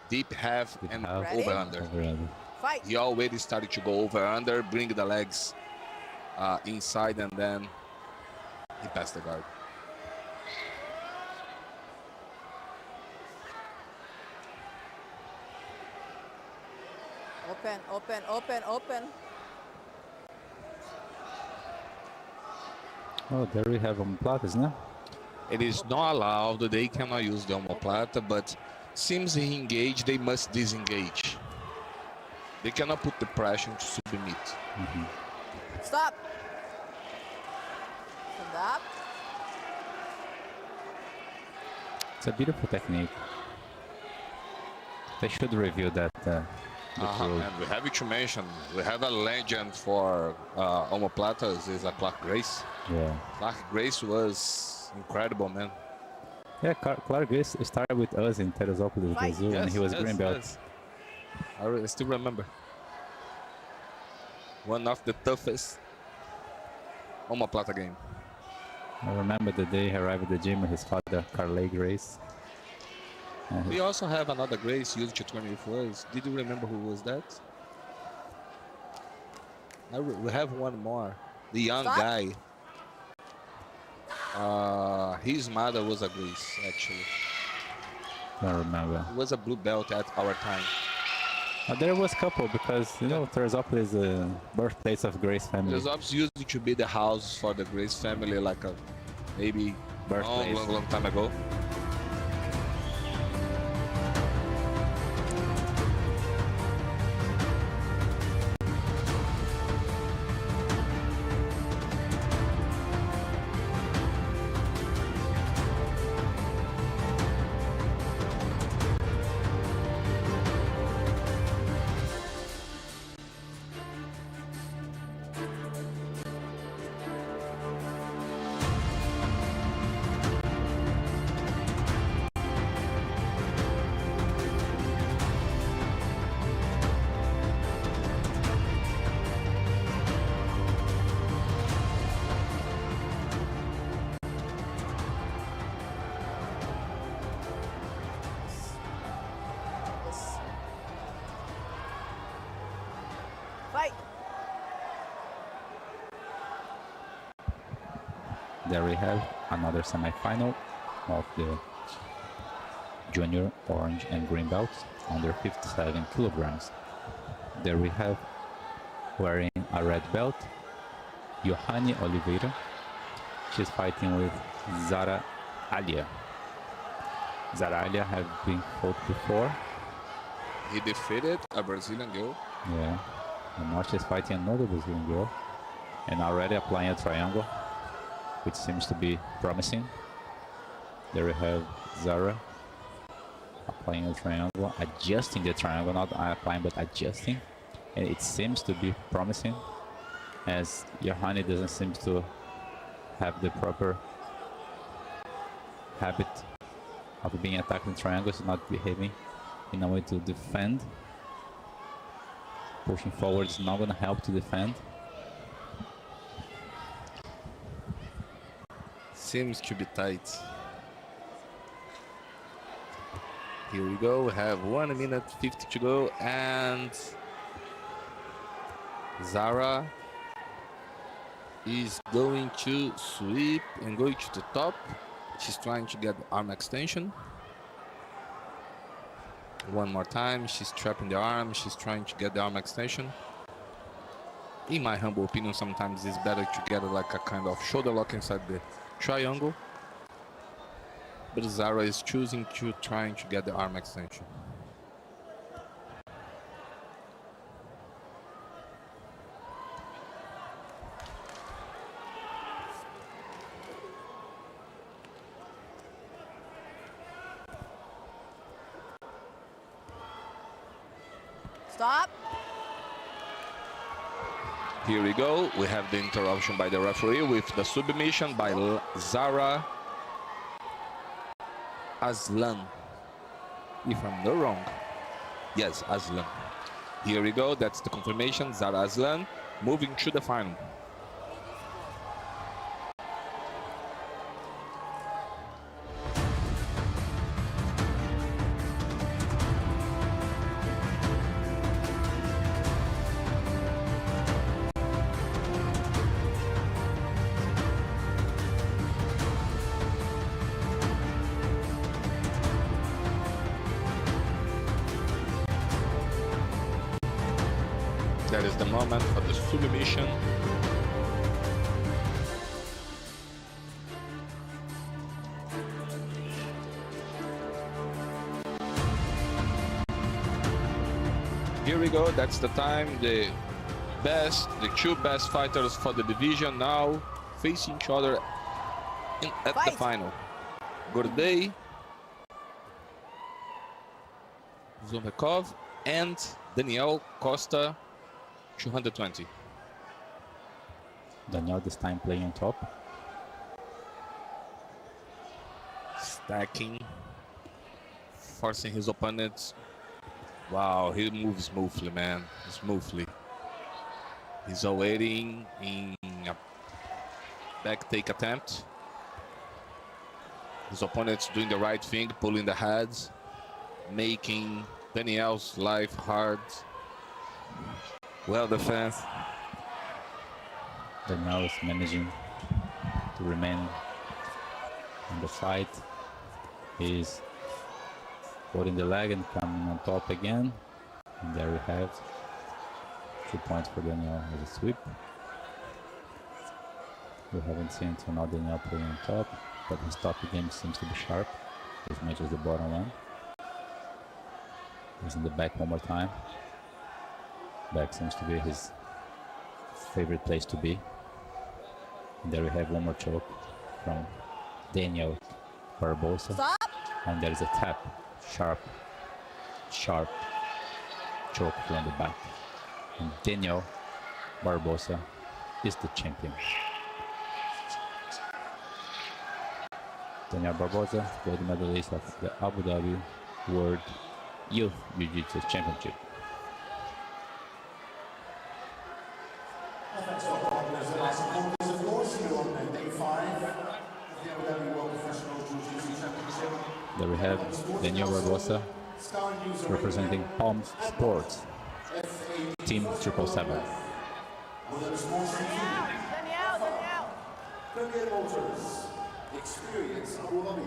Speaker 3: Deep half
Speaker 4: deep
Speaker 3: and
Speaker 4: half,
Speaker 7: Ready?
Speaker 3: over under.
Speaker 4: over under.
Speaker 7: Fight.
Speaker 3: He already started to go over under, bring the legs inside, and then he passed the guard.
Speaker 7: Open, open, open, open.
Speaker 4: Oh, there we have omoplatas, no?
Speaker 3: It is not allowed, they cannot use the omoplata, but seems he engaged, they must disengage. They cannot put the pressure to submit.
Speaker 7: Stop. Stand up.
Speaker 4: It's a beautiful technique. They should review that. The rule.
Speaker 3: And we have to mention, we have a legend for omoplatas, is a Clark Grace.
Speaker 4: Yeah.
Speaker 3: Clark Grace was incredible, man.
Speaker 4: Yeah, Clark Grace started with us in Teresópolis,
Speaker 7: Fight.
Speaker 4: Brazil, and he was green belt.
Speaker 3: yes. I still remember. One of the toughest omoplata game.
Speaker 4: I remember the day he arrived at the gym with his father, Carley Grace. And
Speaker 3: We also have another Grace used to train with us. Did you remember who was that? We have one more. The young
Speaker 7: Stop.
Speaker 3: guy. His mother was a Grace, actually.
Speaker 4: I don't remember.
Speaker 3: He was a blue belt at our time.
Speaker 4: There was a couple because, you know, Teresópolis is the birthplace of Grace family.
Speaker 3: Results used to be the house for the Grace family, like a maybe
Speaker 4: Birthplace.
Speaker 3: long time ago.
Speaker 7: Yes. Fight.
Speaker 4: There we have another semi-final of the junior orange and green belts under 57 kilograms. There we have, wearing a red belt, Johanny Oliveira. She's fighting with Zara Alia. Zara Alia have been fought before.
Speaker 3: He defeated a Brazilian girl.
Speaker 4: Yeah. And now she's fighting another Brazilian girl and already applying a triangle, which seems to be promising. There we have Zara applying a triangle, adjusting the triangle, not applying but adjusting. And it seems to be promising, as Johanny doesn't seem to have the proper habit of being attacked in triangles, not behaving in a way to defend. Pushing forward is not going to help to defend.
Speaker 3: Seems to be tight. Here we go. We have 1 minute 50 to go, and Zara is going to sweep and go to the top. She's trying to get the arm extension. One more time. She's trapping the arm. She's trying to get the arm extension. In my humble opinion, sometimes it's better to get like a kind of shoulder lock inside the triangle. But Zara is choosing to trying to get the arm extension.
Speaker 7: Stop.
Speaker 3: Here we go. We have the interruption by the referee with the submission by Zara Aslan. If I'm not wrong. Yes, Aslan. Here we go. That's the confirmation. Zara Aslan moving to the final. That is the moment for the submission. Here we go, that's the time. The two best fighters for the division now facing each other at the final. Gordey, Zomekov, and Daniel Costa, 220.
Speaker 4: Daniel this time playing on top.
Speaker 3: Stacking, forcing his opponents. Wow, he moves smoothly, man. Smoothly. He's awaiting in a back take attempt. His opponent's doing the right thing, pulling the heads, making Daniel's life hard. Well defense.
Speaker 4: Daniel is managing to remain in the fight. He's holding the leg and coming on top again. And there we have 2 points for Daniel as a sweep. We haven't seen until now Daniel playing on top, but his top game seems to be sharp as much as the bottom one. He's in the back one more time. Back seems to be his favorite place to be. And there we have one more choke from Daniel Barbosa.
Speaker 7: Stop.
Speaker 4: And there is a tap, sharp choke from the back. And Daniel Barbosa is the champion. Daniel Barbosa, gold medalist of the Abu Dhabi World Youth Jiu-Jitsu Championship. There we have Daniel Barbosa representing Palm Sports, Team 777.
Speaker 7: Daniel.
Speaker 2: Experience Abu Dhabi.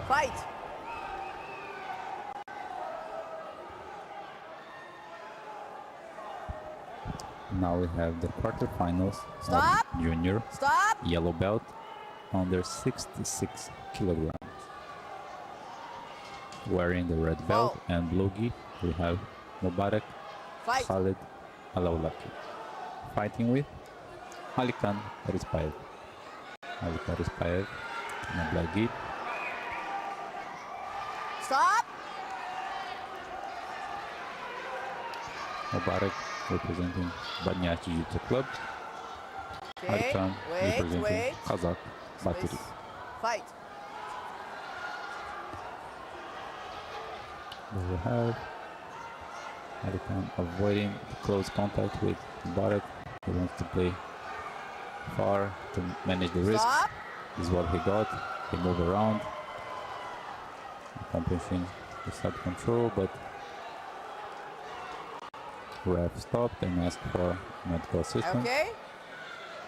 Speaker 7: Fight.
Speaker 4: Now we have the quarterfinals
Speaker 7: Stop.
Speaker 4: of junior
Speaker 7: Stop.
Speaker 4: yellow belt under 66 kilograms. Wearing the red belt and blue gi, we have Mubarak
Speaker 7: Fight.
Speaker 4: Khalid Alaulaki. Fighting with Alikan Parispaev. Ali Parispaev in a black gi.
Speaker 7: Stop.
Speaker 4: Mubarak representing Banyas Jiu-Jitsu Club.
Speaker 7: Okay.
Speaker 4: Alikan representing
Speaker 7: Wait.
Speaker 4: Kazakh Baturi.
Speaker 7: Fight.
Speaker 4: There we have Alikan avoiding close contact with Mubarak. He wants to play far to manage the risk.
Speaker 7: Stop.
Speaker 4: This is what he got. He moved around accomplishing the side control, but ref stopped and asked for medical assistance.
Speaker 7: Okay.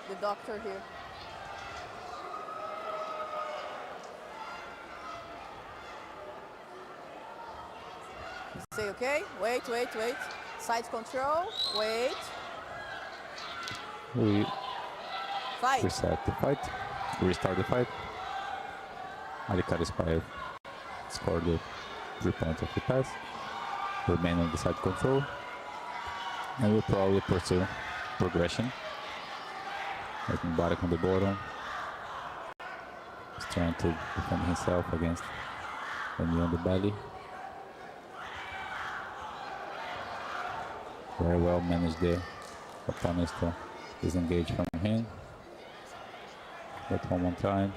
Speaker 7: The doctor here. Say okay. Wait. Side control. Wait.
Speaker 4: We
Speaker 7: Fight.
Speaker 4: restart the fight. Ali Karispaev scored the 3 points of the pass, remain on the side control, and will probably pursue progression. Like Mubarak on the bottom. He's trying to defend himself against the knee on the belly. Very well managed the opponents to disengage from him. But one more time.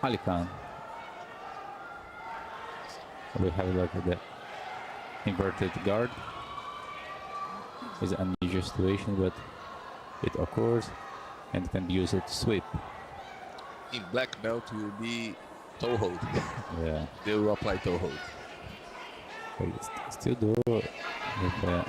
Speaker 4: Ali Khan. We have like the inverted guard. It's an unusual situation, but it occurs and can be used to sweep.
Speaker 3: In black belt, you will be toe hold.
Speaker 4: Yeah.
Speaker 3: They will apply toe hold.
Speaker 4: But still do,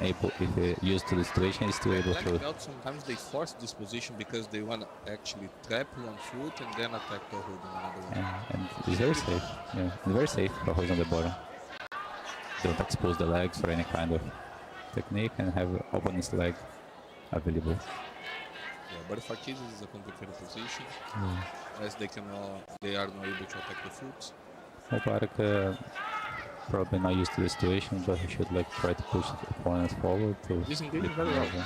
Speaker 4: if used to the situation, he's still able
Speaker 3: Black
Speaker 4: to.
Speaker 3: belt, sometimes they force this position because they want to actually trap one foot and then attack toe hold on another one.
Speaker 4: And it's very safe. Yeah, and very safe for who's on the bottom. Don't expose the legs for any kind of technique and have opponent's leg available.
Speaker 3: Yeah, but for kids, it's a complicated position as they are not able to attack the foot.
Speaker 4: Mubarak probably not used to the situation, but he should like try to push the opponents forward to
Speaker 3: Disengage
Speaker 4: get
Speaker 3: very well.
Speaker 4: over.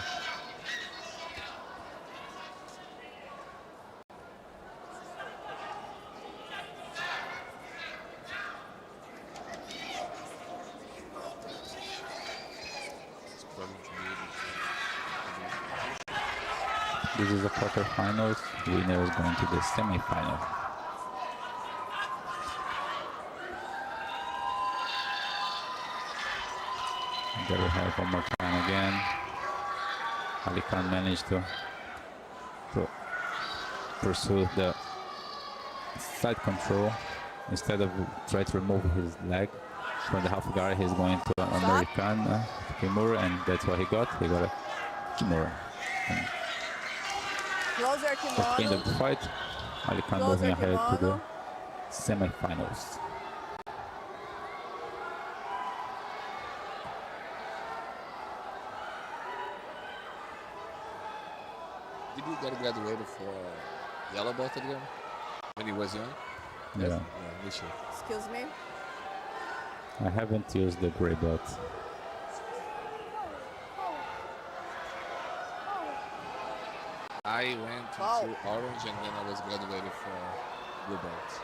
Speaker 4: This is the quarterfinals. Winner is going to the semi-final. There we have one more time again. Ali Khan managed to pursue the side control. Instead of try to remove his leg from the half guard, he's going to an American Kimura, and that's what he got. He got a Kimura.
Speaker 7: Close your
Speaker 4: At the end of
Speaker 7: kimono.
Speaker 4: the fight, Ali Khan
Speaker 7: Close
Speaker 4: moving
Speaker 7: your
Speaker 4: ahead to the
Speaker 7: kimono.
Speaker 4: semi-finals.
Speaker 3: Did you get graduated for yellow belt again when he was young?
Speaker 4: Yeah.
Speaker 3: Yeah, me too.
Speaker 7: Excuse me.
Speaker 4: I haven't used the gray belt.
Speaker 3: I went into orange and then I was graduated for blue belt.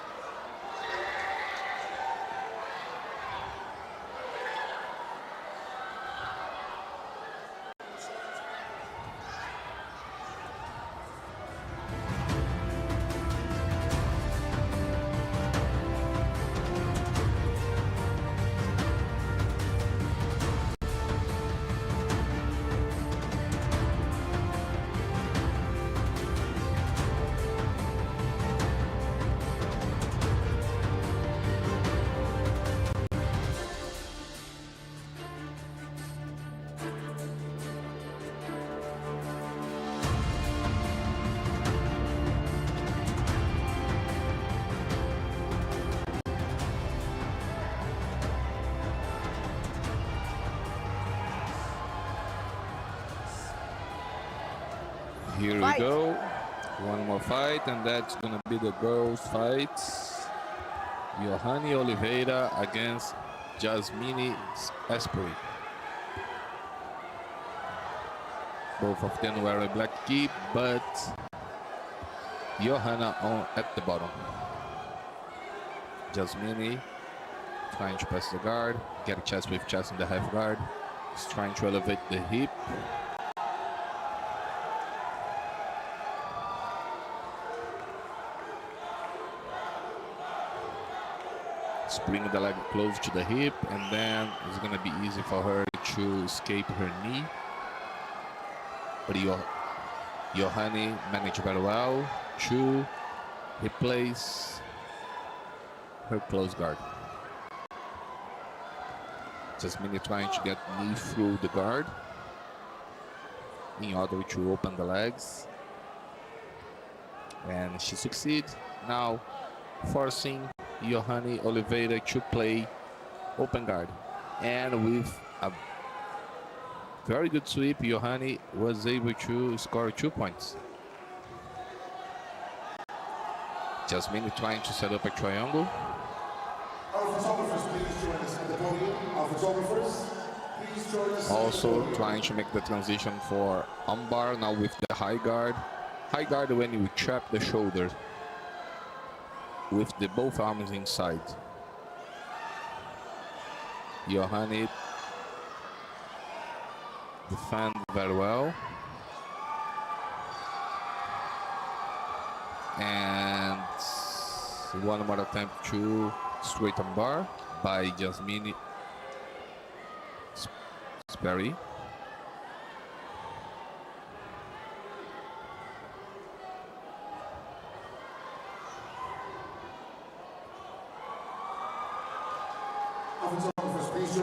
Speaker 3: Here we go. One more fight, and that's gonna be the girls' fight. Johanny Oliveira against Jasmine Esprit. Both of them wear a black key, but Johanna at the bottom. Jasmine trying to pass the guard, get a chest with chest in the half guard. He's trying to elevate the hip. Bring the leg close to the hip, and then it's gonna be easy for her to escape her knee. But Johanny managed very well to replace her close guard. Jasmine trying to get knee through the guard in order to open the legs. And she succeeds. Now forcing Johanny Oliveira to play open guard. And with a very good sweep, Johanny was able to score 2 points. Jasmine trying to set up a triangle.
Speaker 2: Our photographers, please join us at the podium. Our photographers, please join us.
Speaker 3: Also trying to make the transition for armbar now with the high guard. High guard when you trap the shoulder with the both arms inside. Johanny defend very well. And one more attempt to straight armbar by Jasmine Sperry.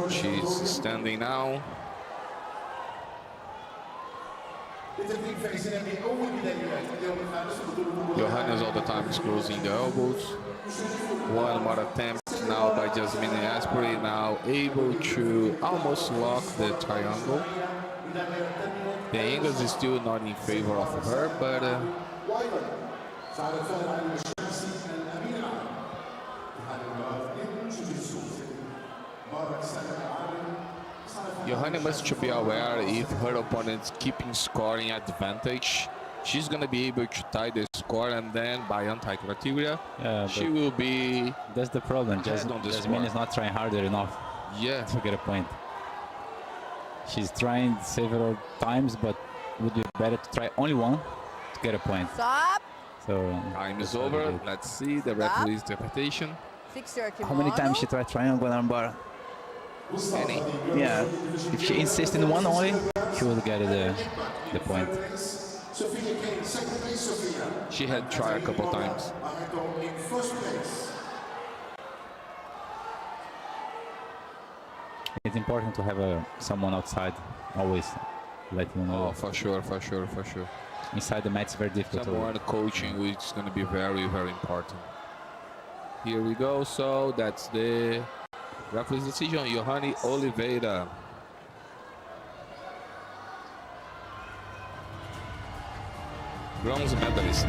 Speaker 3: She's standing now. Johannes all the time is closing the elbows. One more attempt now by Jasmine Asprey, now able to almost lock the triangle. The angles is still not in favor of her, but Johanny must be aware if her opponent's keeping scoring advantage, she's gonna be able to tie the score, and then by anti-criteria, she will be.
Speaker 4: That's the problem.
Speaker 3: Jasmine
Speaker 4: is not trying harder enough.
Speaker 3: Yeah,
Speaker 4: to get a point. She's trying several times, but it would be better to try only one to get a point.
Speaker 7: Stop.
Speaker 4: So
Speaker 3: time is over. Let's see the referee's interpretation.
Speaker 7: Fix your kimono.
Speaker 4: how many times she tried triangle and armbar?
Speaker 3: Any?
Speaker 4: Yeah, if she insists in one only, she will get the point.
Speaker 3: She had tried a couple times.
Speaker 4: It's important to have someone outside, always let you know.
Speaker 3: Oh, for sure.
Speaker 4: Inside the mat, it's very difficult.
Speaker 3: Someone coaching, which is going to be very, very important. Here we go. So that's the referee's decision. Johanny Oliveira. Bronze medalist.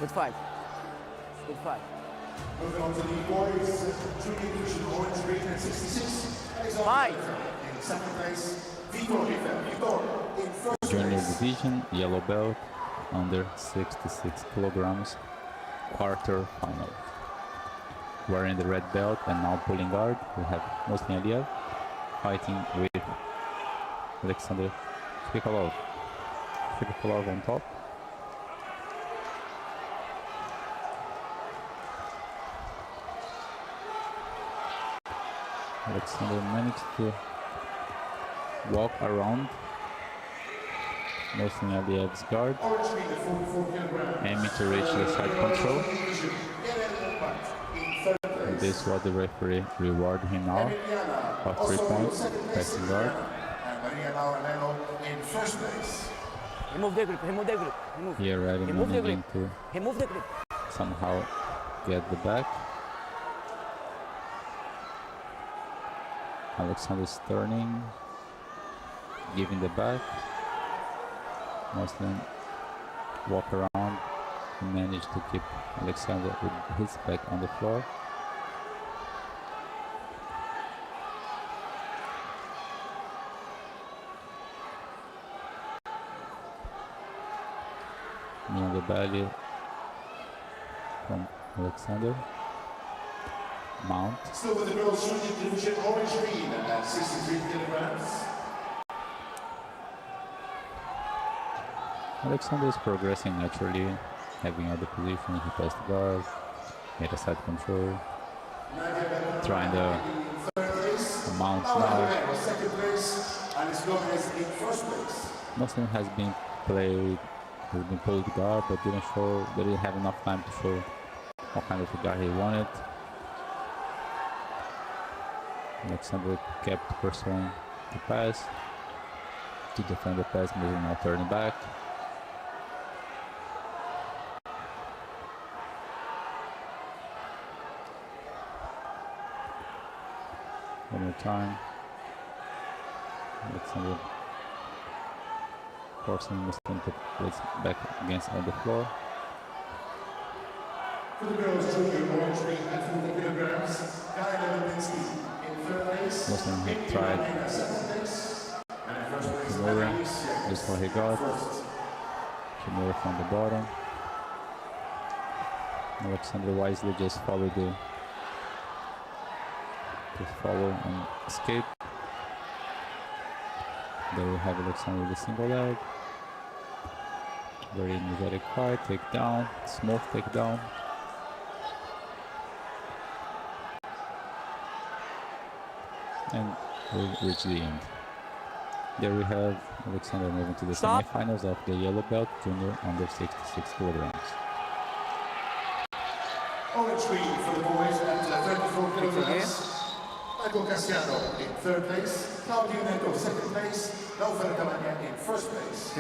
Speaker 7: Good fight. Good fight.
Speaker 2: Moving on to the boys, junior division, orange green and 66.
Speaker 7: Fight.
Speaker 2: In second place, Vitor Vitor in first
Speaker 4: Junior
Speaker 2: place.
Speaker 4: division, yellow belt, under 66 kilograms, quarter final. Wearing the red belt and now pulling guard, we have Muslim Aliyev fighting with Alexander Spikalov. Spikalov on top. Alexander managed to walk around Muslim Aliyev's guard, aiming to reach the side control. And this is what the referee rewarded him now of 3 points, passing guard.
Speaker 2: And Maria Laureleno in first place.
Speaker 7: Remove the grip. Remove the grip. Remove.
Speaker 4: Here, Ravi
Speaker 7: Remove the grip.
Speaker 4: managing to
Speaker 7: Remove the grip.
Speaker 4: somehow get the back. Alexander's turning, giving the back. Muslim walk around and managed to keep Alexander with his back on the floor. Knee on the belly from Alexander. Mount.
Speaker 2: Still with the girls shooting division, orange green at 63 kilograms.
Speaker 4: Alexander is progressing naturally, having other positions. He passed the guard, made a side control, trying the mounts now.
Speaker 2: Second place, and it's known as in first place.
Speaker 4: Muslim has been pulled guard, but they didn't have enough time to show what kind of a guard he wanted. Alexander kept pursuing the pass to defend the pass, moving now turning back. One more time. Alexander forcing Muslim to place back against on the floor.
Speaker 2: For the girls, junior orange green at 40 kilograms, Kyle Levinsky in third place.
Speaker 4: Muslim had tried Kimura, just what he got. Kimura from the bottom. Alexander wisely just followed follow and escape. There we have Alexander with a single leg. Very energetic fight, takedown, smooth takedown. And we'll reach the end. There we have Alexander moving to the semifinals of the yellow belt junior under 66 kilograms.
Speaker 2: Orange green for the boys at 34 kilograms. Michael Cassiano in third place, Claudio Neto second place, Nover Damania in first place.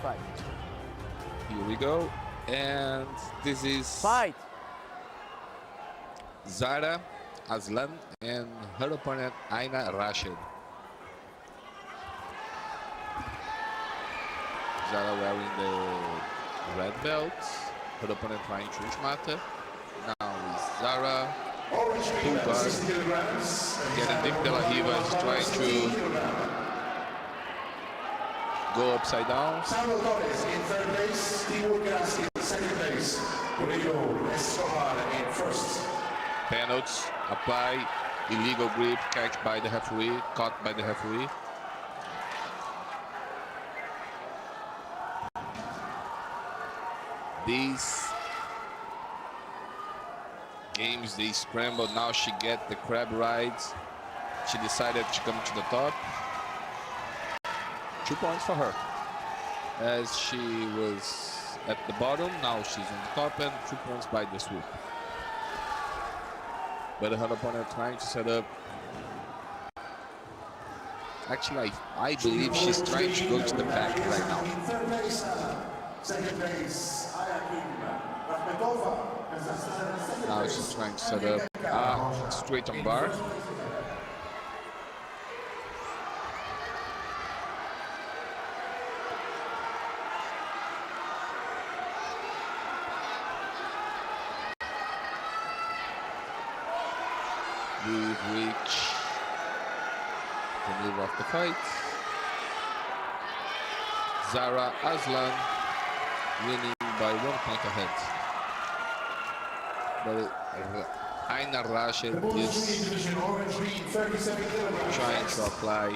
Speaker 9: Fight.
Speaker 3: Here we go. And this is
Speaker 9: Fight.
Speaker 3: Zara Aslan and her opponent Aina Rashid. Zara wearing the red belt. Her opponent trying to mata. Now is Zara. Full guard. Getting Deep De La Riva is trying to go upside down.
Speaker 2: Samuel Torres in third place, Timur Gas in second place, Rodrigo Escobar in first.
Speaker 3: Penalties apply, illegal grip, catch by the referee, caught by the referee. These games, they scramble. Now she get the crab rides. She decided to come to the top. 2 points for her. As she was at the bottom, now she's on the top and 2 points by the swoop. But her opponent trying to set up. Actually, I believe she's trying to go to the back right now.
Speaker 2: In third place, second place,
Speaker 3: Now she's trying to set up a straight on bar. We've reached the middle of the fight. Zara Aslan winning by 1 point ahead. But Aina Rashid is trying to apply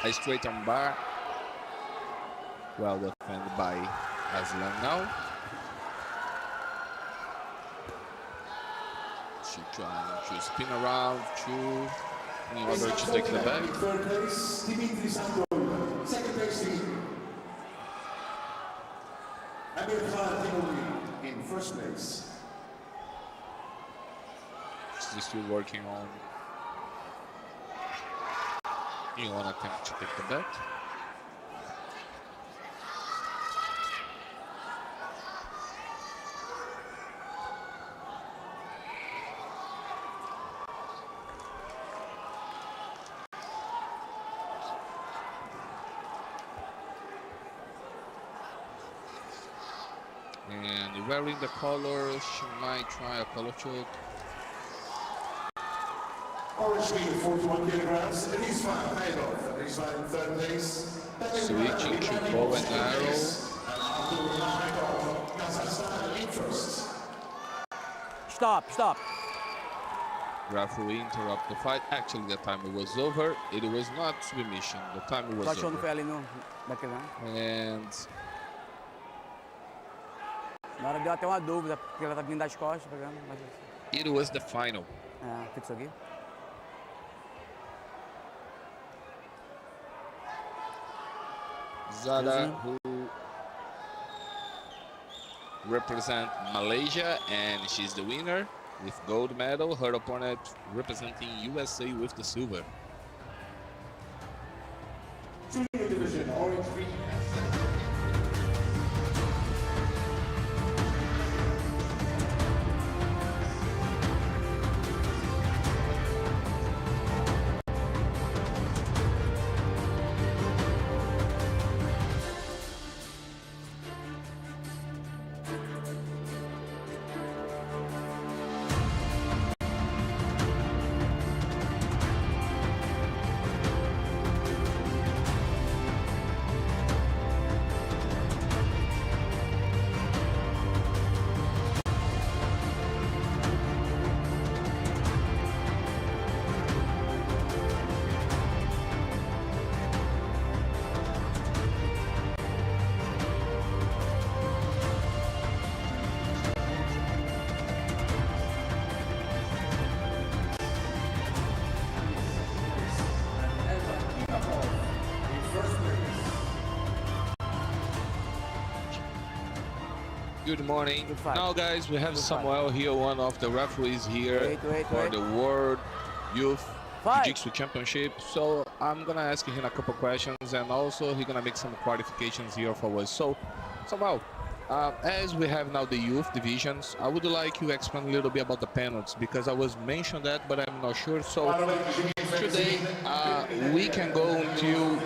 Speaker 3: a straight arm bar. Well defended by Aslan now. She trying to spin around in order to take the back.
Speaker 2: Third place, Dimitri Sandro. Second place, Amir Khan Timuri in first place.
Speaker 3: She's still working on one attempt to take the back. And wearing the collar, she might try a collar choke.
Speaker 2: Orange lead 41 kilograms. Rizvan Haidov. Rizvan in third place.
Speaker 3: Switching to bow and arrow.
Speaker 2: Kazakhstan in first.
Speaker 9: Stop.
Speaker 3: Referee interrupt the fight. Actually, the time was over. It was not submission. The time was
Speaker 9: Só não foi
Speaker 3: over.
Speaker 9: ali no daquele lá.
Speaker 3: And
Speaker 9: Na hora deu até uma dúvida, porque ela tá vindo das costas, pegando. Mas...
Speaker 3: it was the final.
Speaker 9: fixou aqui.
Speaker 3: Zara, who represent Malaysia, and she's the winner with gold medal. Her opponent representing USA with the silver.
Speaker 2: Junior division, orange lead.
Speaker 3: Good morning.
Speaker 9: Good fight.
Speaker 3: Now, guys, we have
Speaker 9: Good
Speaker 3: Samuel here, one of the referees here
Speaker 9: Wait.
Speaker 3: for the World Youth
Speaker 9: Fight.
Speaker 3: Jiu-Jitsu Championship. So I'm gonna ask him a couple questions, and also he's gonna make some qualifications here for us. So, Samuel, as we have now the youth divisions, I would like you to explain a little bit about the penalties, because I was mentioned that, but I'm not sure. So today we can go into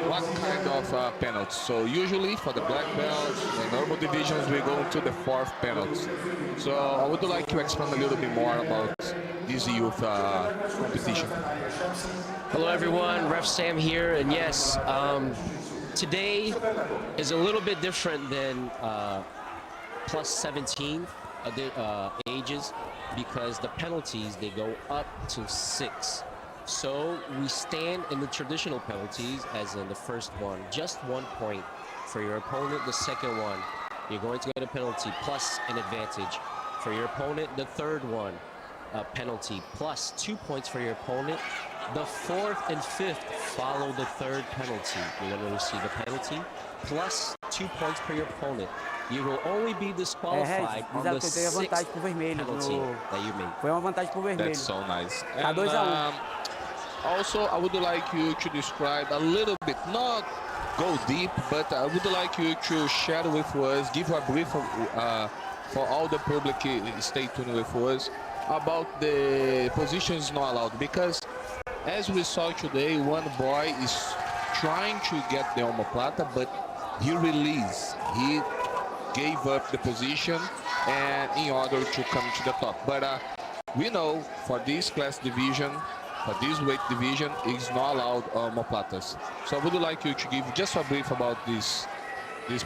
Speaker 3: what kind of penalties. So usually for the black belts and normal divisions, we go into the fourth penalty. So I would like you to explain a little bit more about this youth competition.
Speaker 10: Hello everyone, Ref Sam here, and yes, today is a little bit different than plus 17 ages, because the penalties, they go up to 6. So we stand in the traditional penalties, as in the first one, just 1 point for your opponent. The second one, you're going to get a penalty plus an advantage. For your opponent, the third one, a penalty plus 2 points for your opponent. The fourth and fifth follow the third penalty. You're going to receive a penalty plus 2 points per your opponent. You will only be disqualified on the sixth penalty that you made.
Speaker 9: Foi uma vantagem pro vermelho.
Speaker 3: That's so nice.
Speaker 9: Tá 2-1.
Speaker 3: Also, I would like you to describe a little bit, not go deep, but I would like you to share with us, give a brief for all the public, stay tuned with us, about the positions not allowed, because as we saw today, one boy is trying to get the omoplata, but he released. He gave up the position and in order to come to the top. But we know for this class division, for this weight division, it's not allowed omoplatas. So I would like you to give just a brief about this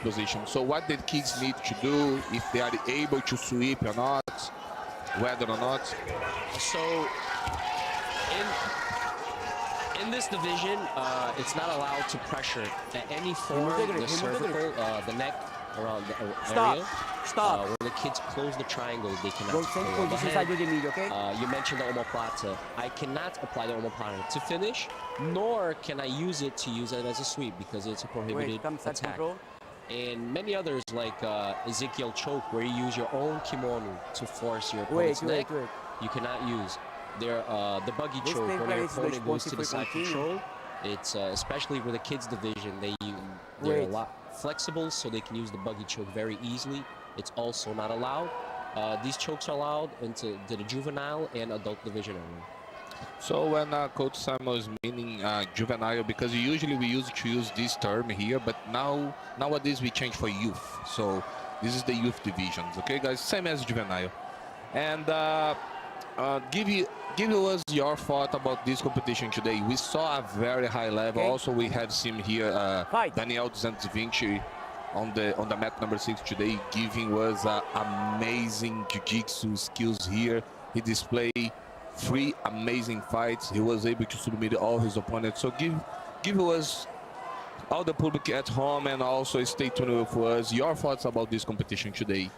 Speaker 3: position. So what the kids need to do, if they are able to sweep or not, whether or not.
Speaker 10: So in this division, it's not allowed to pressure at any form the cervical, the neck around the area.
Speaker 9: Stop.
Speaker 10: Where the kids close the triangle, they cannot
Speaker 9: Don't same
Speaker 10: pull the
Speaker 9: position
Speaker 10: head.
Speaker 9: side with the knee, okay?
Speaker 10: You mentioned the omoplata. I cannot apply the omoplata to finish, nor can I use it to use it as a sweep because it's a prohibited
Speaker 9: side
Speaker 10: attack.
Speaker 9: control.
Speaker 10: And many others like Ezekiel choke, where you use your own kimono to force your opponent's neck, you cannot use. The buggy choke, when your opponent goes to the side control, it's especially with the kids division, they're a lot flexible, so they can use the buggy choke very easily. It's also not allowed. These chokes are allowed into the juvenile and adult division only.
Speaker 3: So when Coach Samuel is meaning juvenile, because usually we used to use this term here, but nowadays we change for youth. So this is the youth divisions, okay, guys? Same as juvenile. And give us your thought about this competition today. We saw a very high level.
Speaker 9: Okay.
Speaker 3: Also, we have seen here Daniel dos Santos Vinci on the mat number 6 today, giving us amazing jiu-jitsu skills here. He displayed 3 amazing fights. He was able to submit all his opponents. So give us, all the public at home, and also stay tuned with us, your thoughts about this competition today.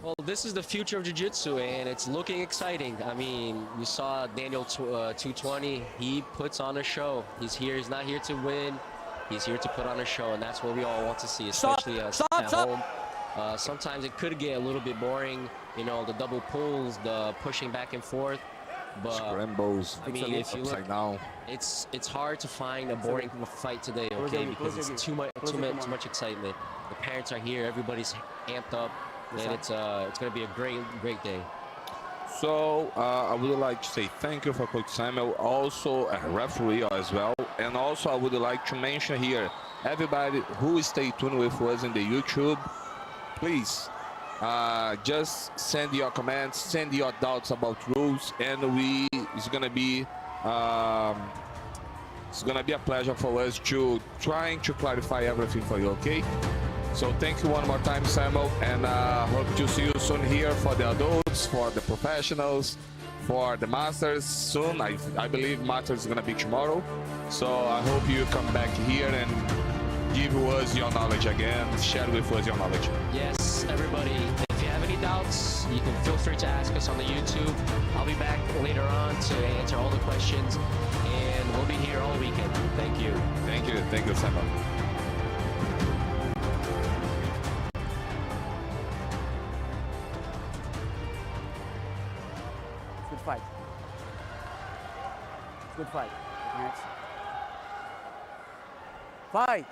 Speaker 10: Well, this is the future of jiu-jitsu, and it's looking exciting. I mean, you saw Daniel 220. He puts on a show. He's here. He's not here to win. He's here to put on a show, and that's what we all want to see, especially at home. Sometimes it could get a little bit boring, you know, the double pulls, the pushing back and forth. But
Speaker 3: Scrambles,
Speaker 10: I mean, if you look,
Speaker 3: down.
Speaker 10: it's hard to find a boring fight today, okay? Because it's too much excitement. The parents are here. Everybody's amped up. And it's going to be a great day.
Speaker 3: So I would like to say thank you for Coach Samuel, also a referee as well. And also I would like to mention here, everybody who stay tuned with us in the YouTube, please just send your comments, send your doubts about rules, and it's gonna be a pleasure for us to trying to clarify everything for you, okay? So thank you one more time, Samuel, and hope to see you soon here for the adults, for the professionals, for the masters soon. I believe masters is gonna be tomorrow. So I hope you come back here and give us your knowledge again, share with us your knowledge.
Speaker 10: Yes, everybody, if you have any doubts, you can feel free to ask us on the YouTube. I'll be back later on to answer all the questions, and we'll be here all weekend. Thank you.
Speaker 3: Thank you, Samuel.
Speaker 9: Good fight. Good fight. Next. Fight.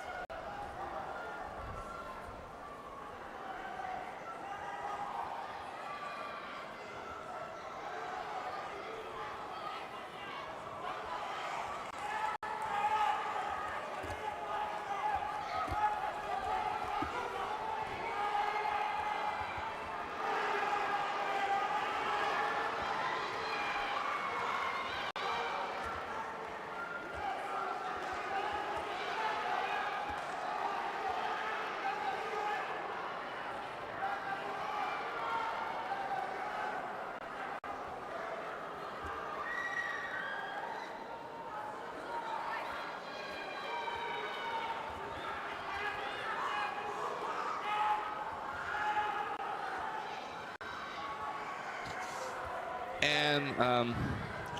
Speaker 3: And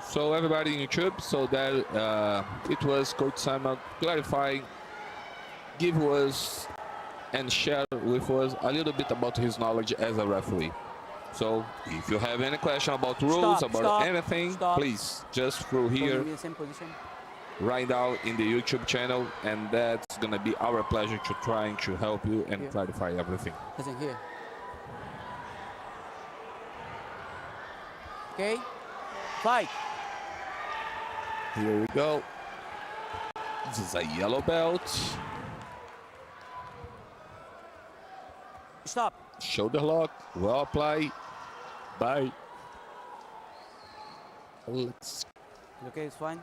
Speaker 3: so everybody in YouTube, so that it was Coach Simon clarifying, give us and share with us a little bit about his knowledge as a referee. So if you have any question about rules, anything, please just through here right now in the YouTube channel, and that's gonna be our pleasure to trying to help you and clarify everything.
Speaker 9: Listen here. Okay, fight.
Speaker 3: Here we go. This is a yellow belt.
Speaker 9: Stop.
Speaker 3: Shoulder lock, well applied. Bye. Let's
Speaker 9: You okay, it's fine.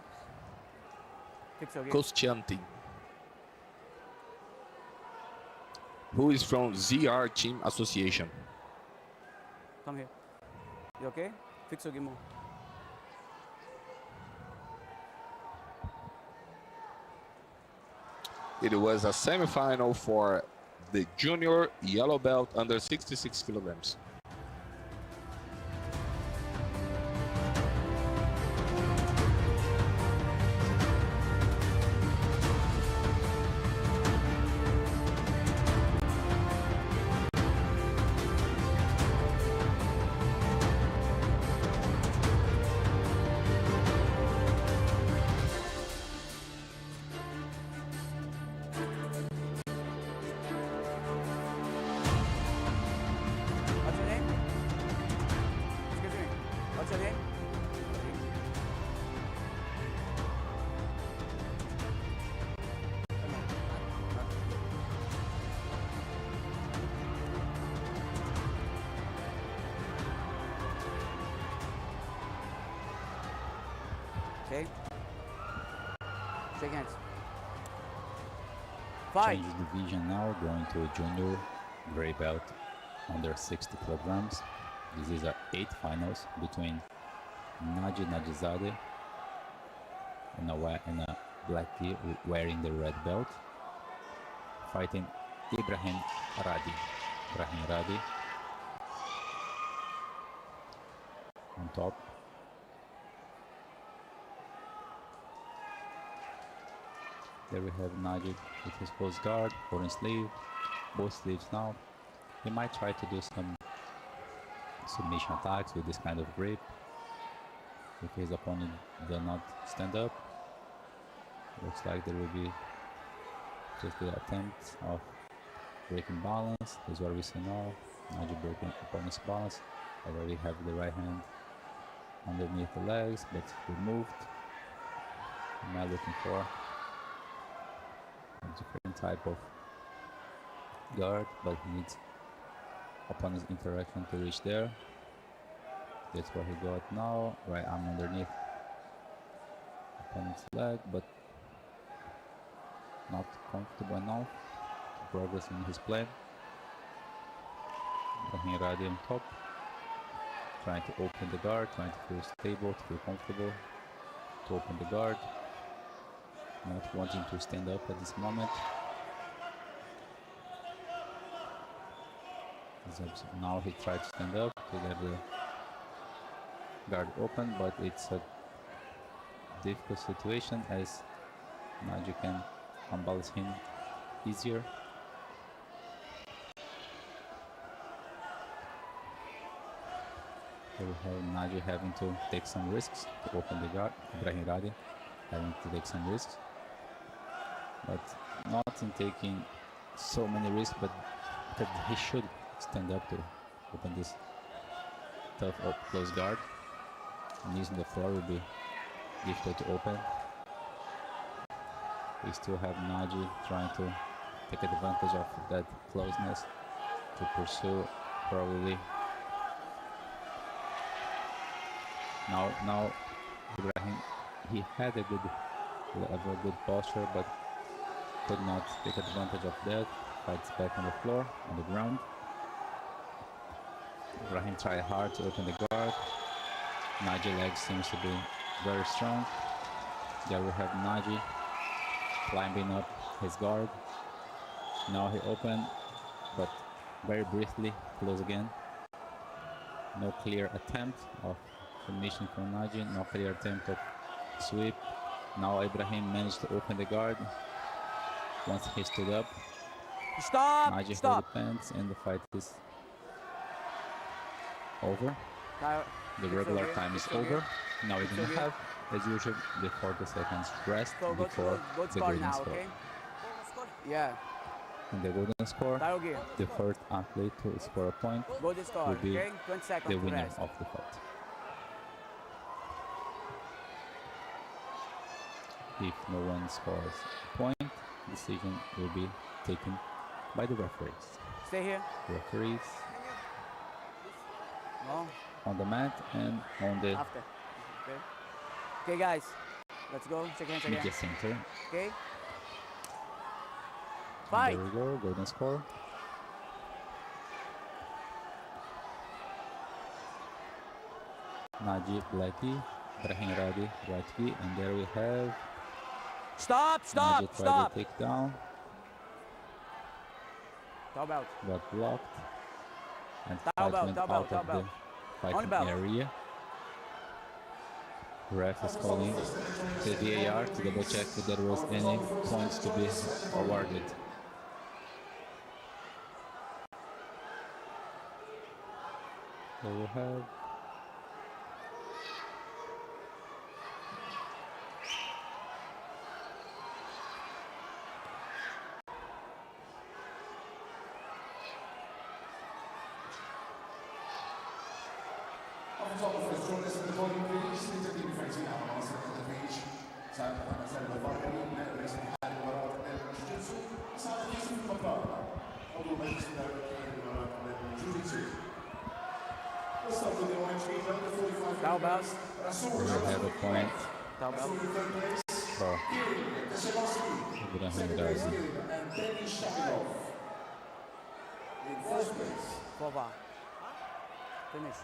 Speaker 9: Fix your game.
Speaker 3: Kostianti, who is from ZR Team Association.
Speaker 9: Come here. You okay? Fix your game more.
Speaker 3: It was a semi-final for the junior yellow belt under 66 kilograms.
Speaker 9: What's your name? Excuse me. What's your name? Okay. Shake hands. Fight.
Speaker 4: Change division now, going to a junior gray belt under 60 kilograms. This is our 8th finals between Naji Najizadeh and a black tee wearing the red belt, fighting Ibrahim Radi. Ibrahim Radi on top. There we have Najib with his post guard, orange sleeve, both sleeves now. He might try to do some submission attacks with this kind of grip if his opponent does not stand up. Looks like there will be just the attempt of breaking balance. This is what we see now. Najib breaking opponent's balance. Already have the right hand underneath the legs, but removed. Now looking for a different type of guard, but he needs opponent's interaction to reach there. That's what he got now. Right arm underneath opponent's leg, but not comfortable enough to progress in his plan. Ibrahim Radi on top, trying to open the guard, trying to feel stable, to feel comfortable, to open the guard. Not wanting to stand up at this moment. Now he tried to stand up to get the guard open, but it's a difficult situation as Naji can unbalance him easier. Here we have Naji having to take some risks to open the guard. Ibrahim Radi having to take some risks, but not in taking so many risks, but that he should stand up to open this tough close guard. And using the floor will be difficult to open. We still have Naji trying to take advantage of that closeness to pursue probably. Now Ibrahim, he had a very good posture, but could not take advantage of that. Fights back on the floor, on the ground. Ibrahim tried hard to open the guard. Naji leg seems to be very strong. There we have Naji climbing up his guard. Now he opened, but very briefly close again. No clear attempt of submission from Naji, no clear attempt of sweep. Now Ibrahim managed to open the guard. Once he stood up,
Speaker 9: Stop!
Speaker 4: Naji
Speaker 9: Stop!
Speaker 4: held the pants and the fight is over. The regular time is over. Now we're gonna have, as usual, the 40 seconds rest
Speaker 9: So go
Speaker 4: before
Speaker 9: to
Speaker 4: the
Speaker 9: score
Speaker 4: golden
Speaker 9: now,
Speaker 4: score.
Speaker 9: okay? Yeah.
Speaker 4: In the golden score,
Speaker 9: Dial gear.
Speaker 4: the first athlete to score a point
Speaker 9: Golden score,
Speaker 4: will be
Speaker 9: okay? 20 seconds
Speaker 4: the
Speaker 9: to
Speaker 4: winner
Speaker 9: rest.
Speaker 4: of the fight. If no one scores a point, decision will be taken by the referees.
Speaker 9: Stay here.
Speaker 4: Referees
Speaker 9: No.
Speaker 4: on the mat and on the
Speaker 9: After. Okay. Okay, guys. Let's go. Shake hands again.
Speaker 4: Media center.
Speaker 9: Okay.
Speaker 4: And
Speaker 9: Fight.
Speaker 4: there we go. Golden score. Najib Blackie, Brahim Radi right key, and there we have
Speaker 9: Stop. Stop.
Speaker 4: Najib tried
Speaker 9: Stop.
Speaker 4: to take down,
Speaker 9: Top out.
Speaker 4: got blocked, and
Speaker 9: Towel
Speaker 4: fight
Speaker 9: belt,
Speaker 4: went
Speaker 9: towel
Speaker 4: out
Speaker 9: belt,
Speaker 4: of
Speaker 9: towel
Speaker 4: the
Speaker 9: belt.
Speaker 4: fighting
Speaker 9: belt.
Speaker 4: area. Ref is calling the VAR to double check if there was any points to be awarded. So we have
Speaker 9: Towel belt.
Speaker 4: we have a point
Speaker 9: Towel belt.
Speaker 4: for Ibrahim Razi.
Speaker 9: Over. Finish.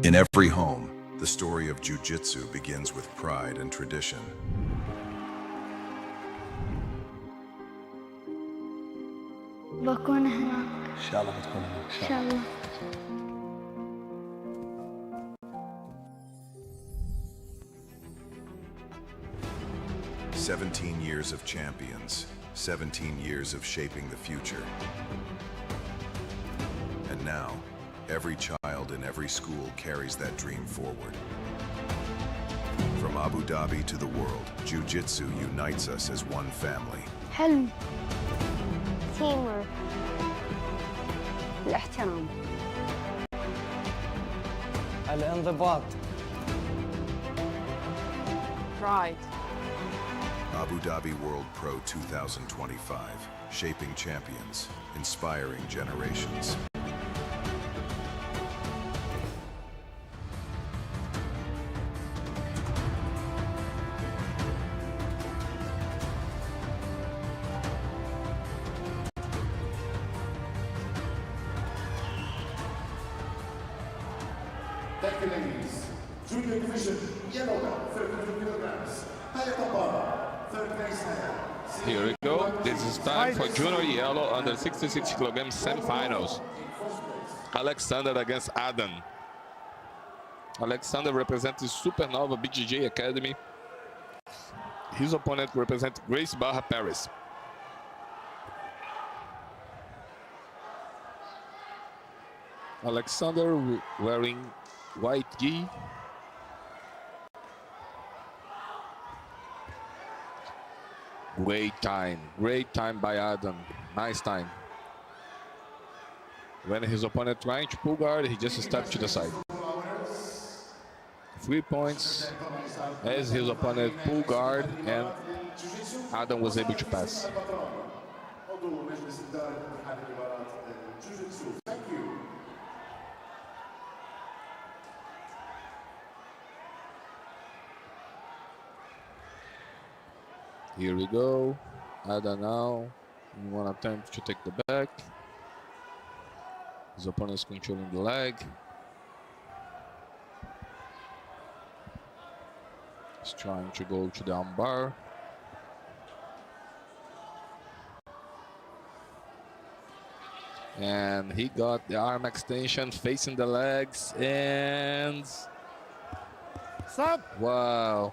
Speaker 1: In every home, the story of Jiu-Jitsu begins with pride and tradition.
Speaker 6: بكون هناك إن شاء الله بتكون هناك إن شاء الله
Speaker 1: 17 years of champions, 17 years of shaping the future. And now, every child in every school carries that dream forward. From Abu Dhabi to the world, Jiu-Jitsu unites us as one family.
Speaker 6: حلم teamwork الاحترام
Speaker 9: الانضباط. Pride.
Speaker 1: Abu Dhabi World Pro 2025, shaping champions, inspiring generations.
Speaker 2: Thank you, ladies. Junior division, yellow belt, 32 kilograms. Haya Tabara, third place higher,
Speaker 3: Here we go. This is time for Junior Yellow under 66 kilograms semifinals. Alexander against Adam. Alexander represents Supernova BJJ Academy. His opponent represents Grace Barra Paris. Alexander wearing white gi. Great time by Adam. Nice time. When his opponent trying to pull guard, he just stepped to the side. 3 points as his opponent pull guard, and Adam was able to pass. Here we go. Adam now in one attempt to take the back. His opponent is controlling the leg. He's trying to go to the armbar. And he got the arm extension facing the legs and...
Speaker 5: Stop!
Speaker 3: Wow.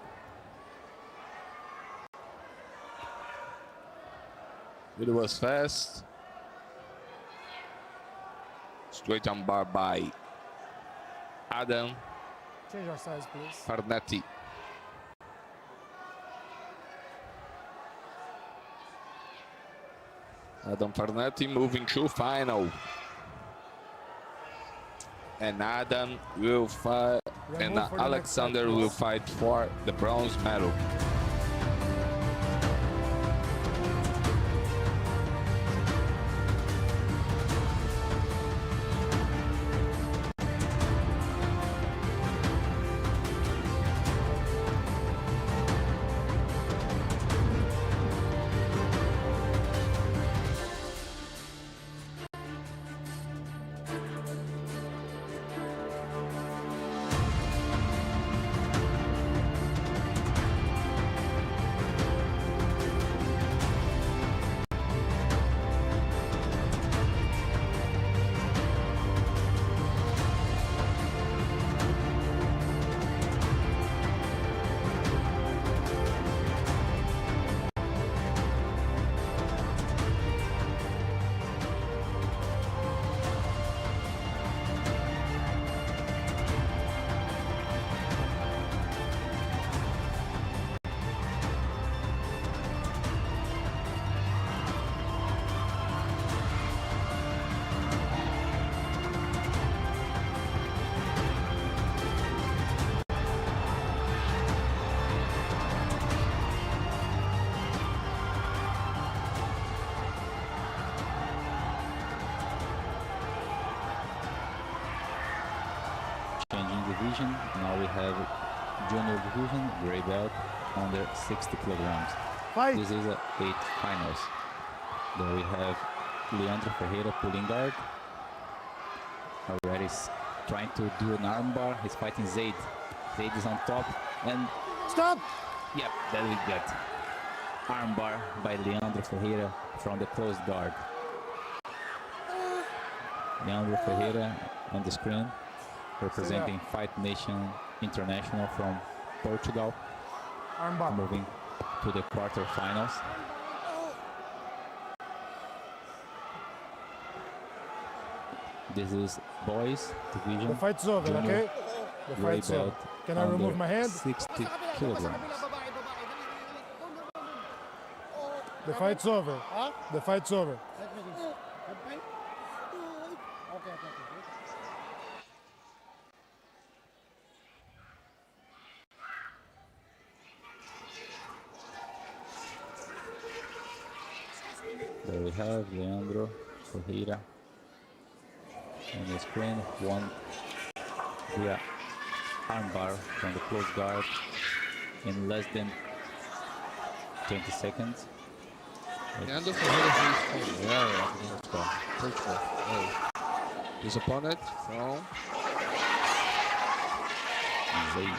Speaker 3: It was fast. Straight armbar by Adam
Speaker 5: Change your size, please.
Speaker 3: Farnetti. Adam Farnetti moving to final. And Adam will fight, and Alexander will fight for the bronze medal.
Speaker 4: Division. Now we have junior division, gray belt, under 60 kilograms.
Speaker 5: Fight.
Speaker 4: This is 8 finals. Then we have Leandro Ferreira pulling guard. Already trying to do an armbar. He's fighting Zaid. Zaid is on top and
Speaker 5: stop.
Speaker 4: Yep, then we get armbar by Leandro Ferreira from the closed guard. Leandro Ferreira on the screen, representing Fight Nation International from Portugal,
Speaker 5: armbar.
Speaker 4: Moving to the quarterfinals. This is boys division.
Speaker 5: The fight's over, okay? The fight's over. Can I remove my hand?
Speaker 4: 60 kilograms.
Speaker 5: The fight's over. The fight's over.
Speaker 4: There we have Leandro Ferreira on the screen, one via armbar from the close guard in less than 20 seconds.
Speaker 3: Leandro Ferreira is Portugal. His opponent from
Speaker 4: Zaid.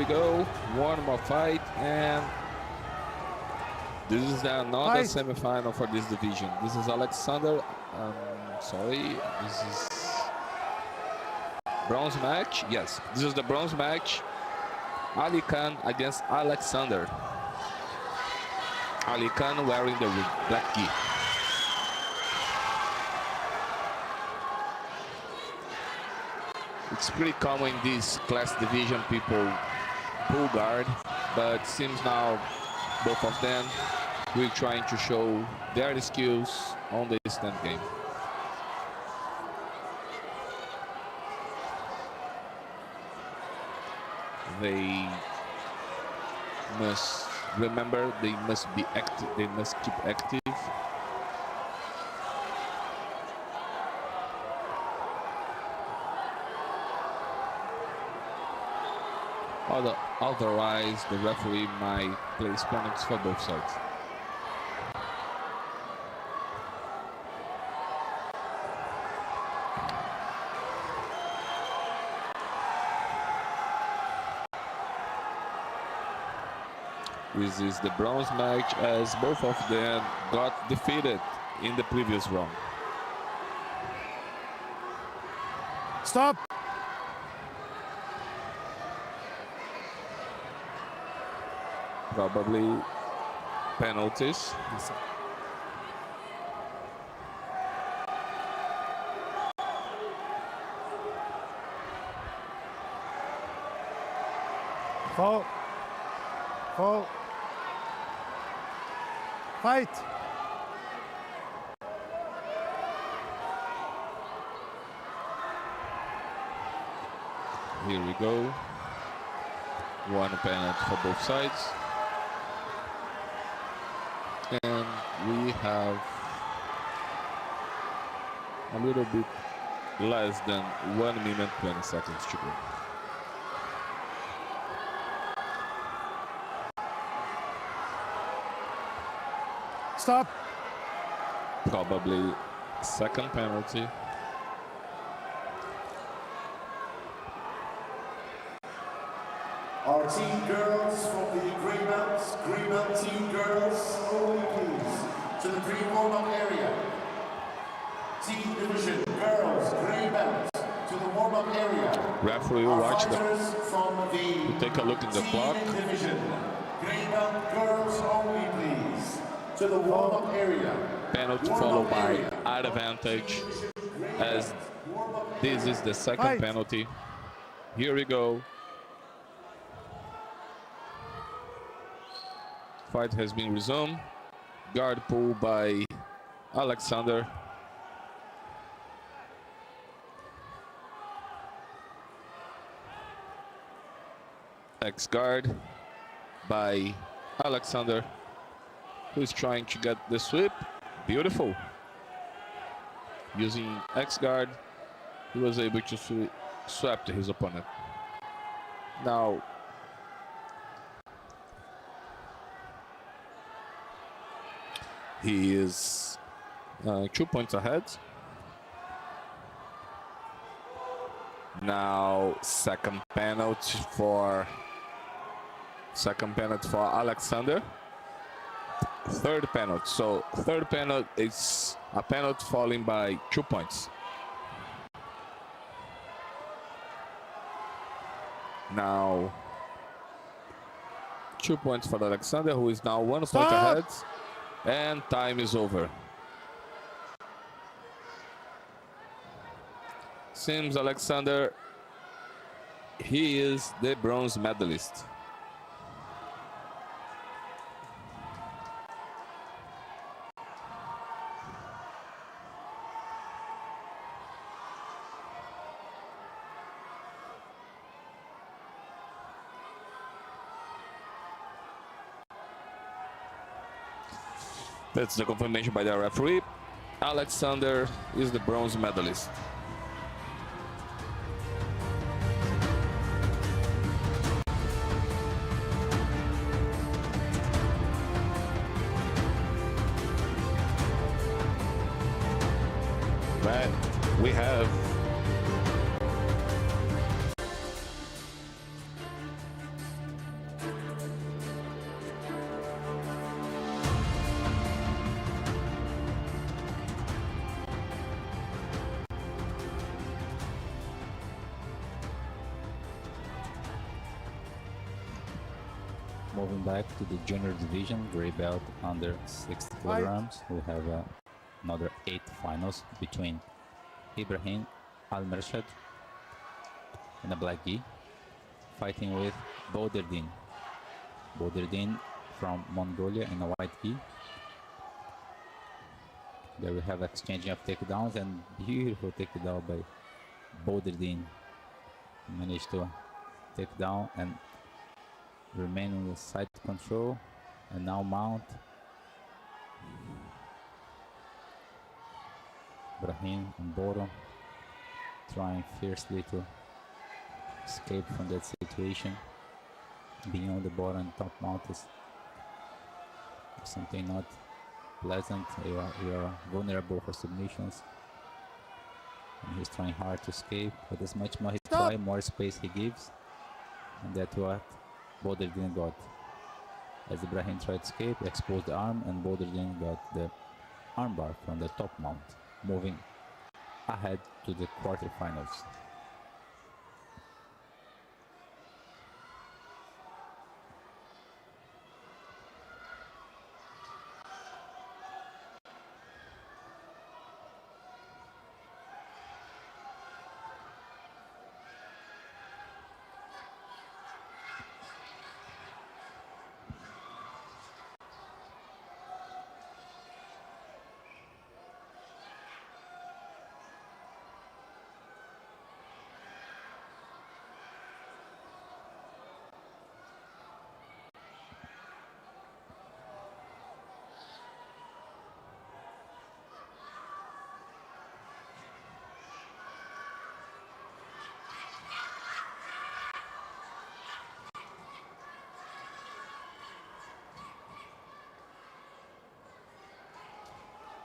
Speaker 3: go. One more fight, and this is another semifinal for this division. This is Alexander. Sorry, this is bronze match. Yes, this is the bronze match. Ali Khan against Alexander. Ali Khan wearing the black gi. It's pretty common in this class division, people pull guard, but seems now both of them will trying to show their skills on the stand game. They must remember, they must be active, they must keep active. Otherwise, the referee might place penalties for both sides. This is the bronze match, as both of them got defeated in the previous round.
Speaker 5: Stop.
Speaker 3: Probably penalties.
Speaker 5: Yes, sir. Foul. Foul. Fight.
Speaker 3: Here we go. One penalty for both sides. And we have a little bit less than 1 minute 20 seconds to go.
Speaker 5: Stop.
Speaker 3: Probably second penalty.
Speaker 2: Our team girls from the grey belt team girls, only please, to the pre-warm-up area. Team division girls, grey belt, to the warm-up area.
Speaker 3: Referee will watch the,
Speaker 2: from the
Speaker 3: we'll take a look at the clock.
Speaker 2: division, grey belt girls only please, to the warm-up area.
Speaker 3: Penalty followed by advantage, as this is the second penalty. Here we go. Fight has been resumed. Guard pull by Alexander. X guard by Alexander, who is trying to get the sweep. Beautiful. Using X guard, he was able to swap his opponent. Now, he is 2 points ahead. Now, second penalty for Alexander. Third penalty. So third penalty is a penalty falling by 2 points. Now, 2 points for Alexander, who is now 1 point ahead. And time is over. Seems Alexander, he is the bronze medalist. That's the confirmation by the referee. Alexander is the bronze medalist. But we have
Speaker 4: Moving back to the junior division, gray belt under 60 kilograms. We have another 8 finals between Ibrahim Al-Mershad in a black gi, fighting with Boderdin. Boderdin from Mongolia in a white gi. There we have exchanging of takedowns, and beautiful takedown by Boderdin. Managed to take down and remain on the side control, and now mount. Brahim and Boro trying fiercely to escape from that situation. Being on the bottom and top mount is something not pleasant. You are vulnerable for submissions. And he's trying hard to escape, but as much more he tries, more space he gives. And that's what Boderdin got. As Ibrahim tried to escape, exposed the arm, and Boderdin got the armbar from the top mount, moving ahead to the quarterfinals.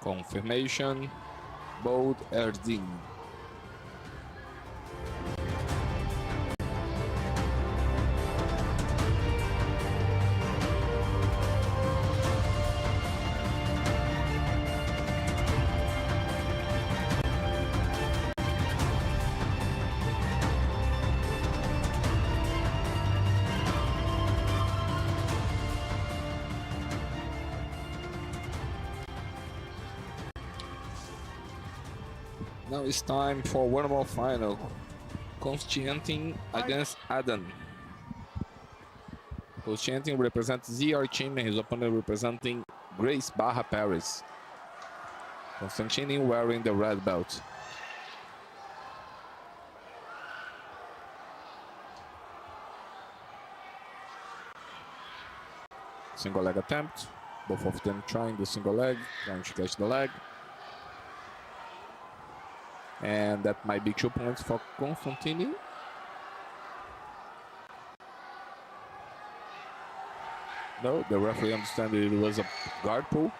Speaker 3: Confirmation, Bold Erdin. Now it's time for one more final. Konstantin against Adam. Konstantin represents ZR Team and his opponent representing Grace Barra Paris. Konstantin wearing the red belt. Single leg attempt. Both of them trying the single leg, trying to catch the leg. And that might be 2 points for Konstantin. No, the referee understands it was a guard pull.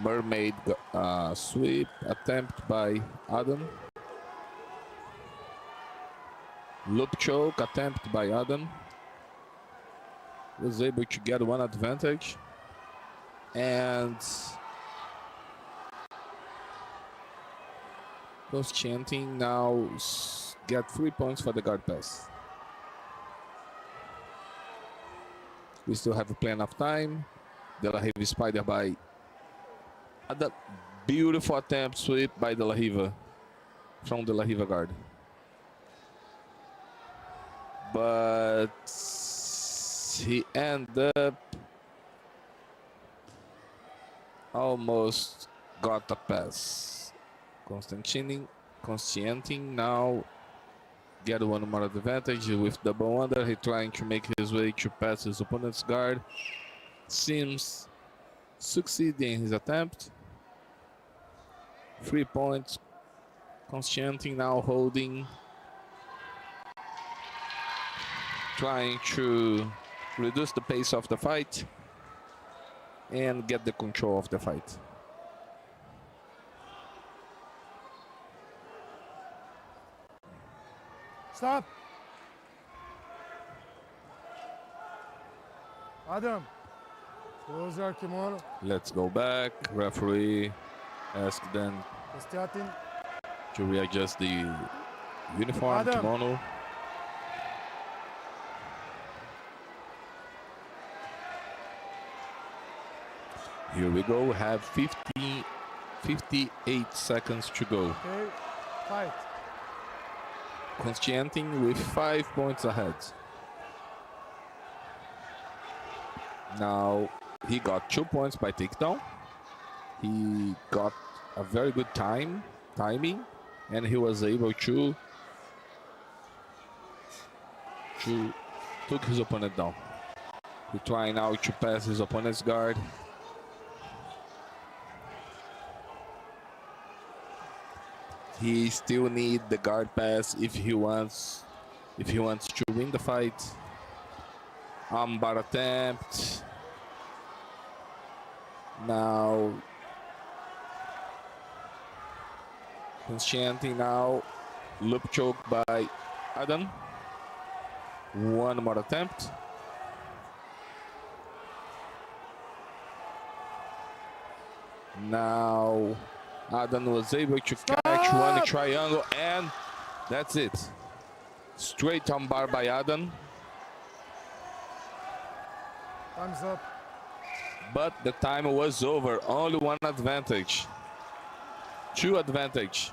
Speaker 3: Mermaid sweep attempt by Adam. Loop choke attempt by Adam. Was able to get one advantage. And Konstantin now get 3 points for the guard pass. We still have plenty of time. De La Riva spider by Adam. Beautiful attempt sweep by De La Riva from De La Riva guard. But he ended up almost got a pass. Konstantin now get one more advantage with double under. He trying to make his way to pass his opponent's guard. Seems succeeding in his attempt. 3 points. Konstantin now holding. Trying to reduce the pace of the fight and get the control of the fight.
Speaker 5: Stop. Adam, close your kimono.
Speaker 3: Let's go back. Referee asked them
Speaker 5: Konstantin.
Speaker 3: to readjust the uniform
Speaker 5: Adam.
Speaker 3: kimono. Here we go. We have 58 seconds to go.
Speaker 5: Okay, fight.
Speaker 3: Constantin with 5 points ahead. Now he got 2 points by takedown. He got a very good timing, and he was able to took his opponent down. He trying now to pass his opponent's guard. He still need the guard pass if he wants to win the fight. Armbar attempt. Now Constantin now loop choke by Adam. One more attempt. Now Adam was able to catch one triangle, and that's it. Straight armbar by Adam.
Speaker 5: Time's up.
Speaker 3: But the time was over. Only one advantage. 2 advantage.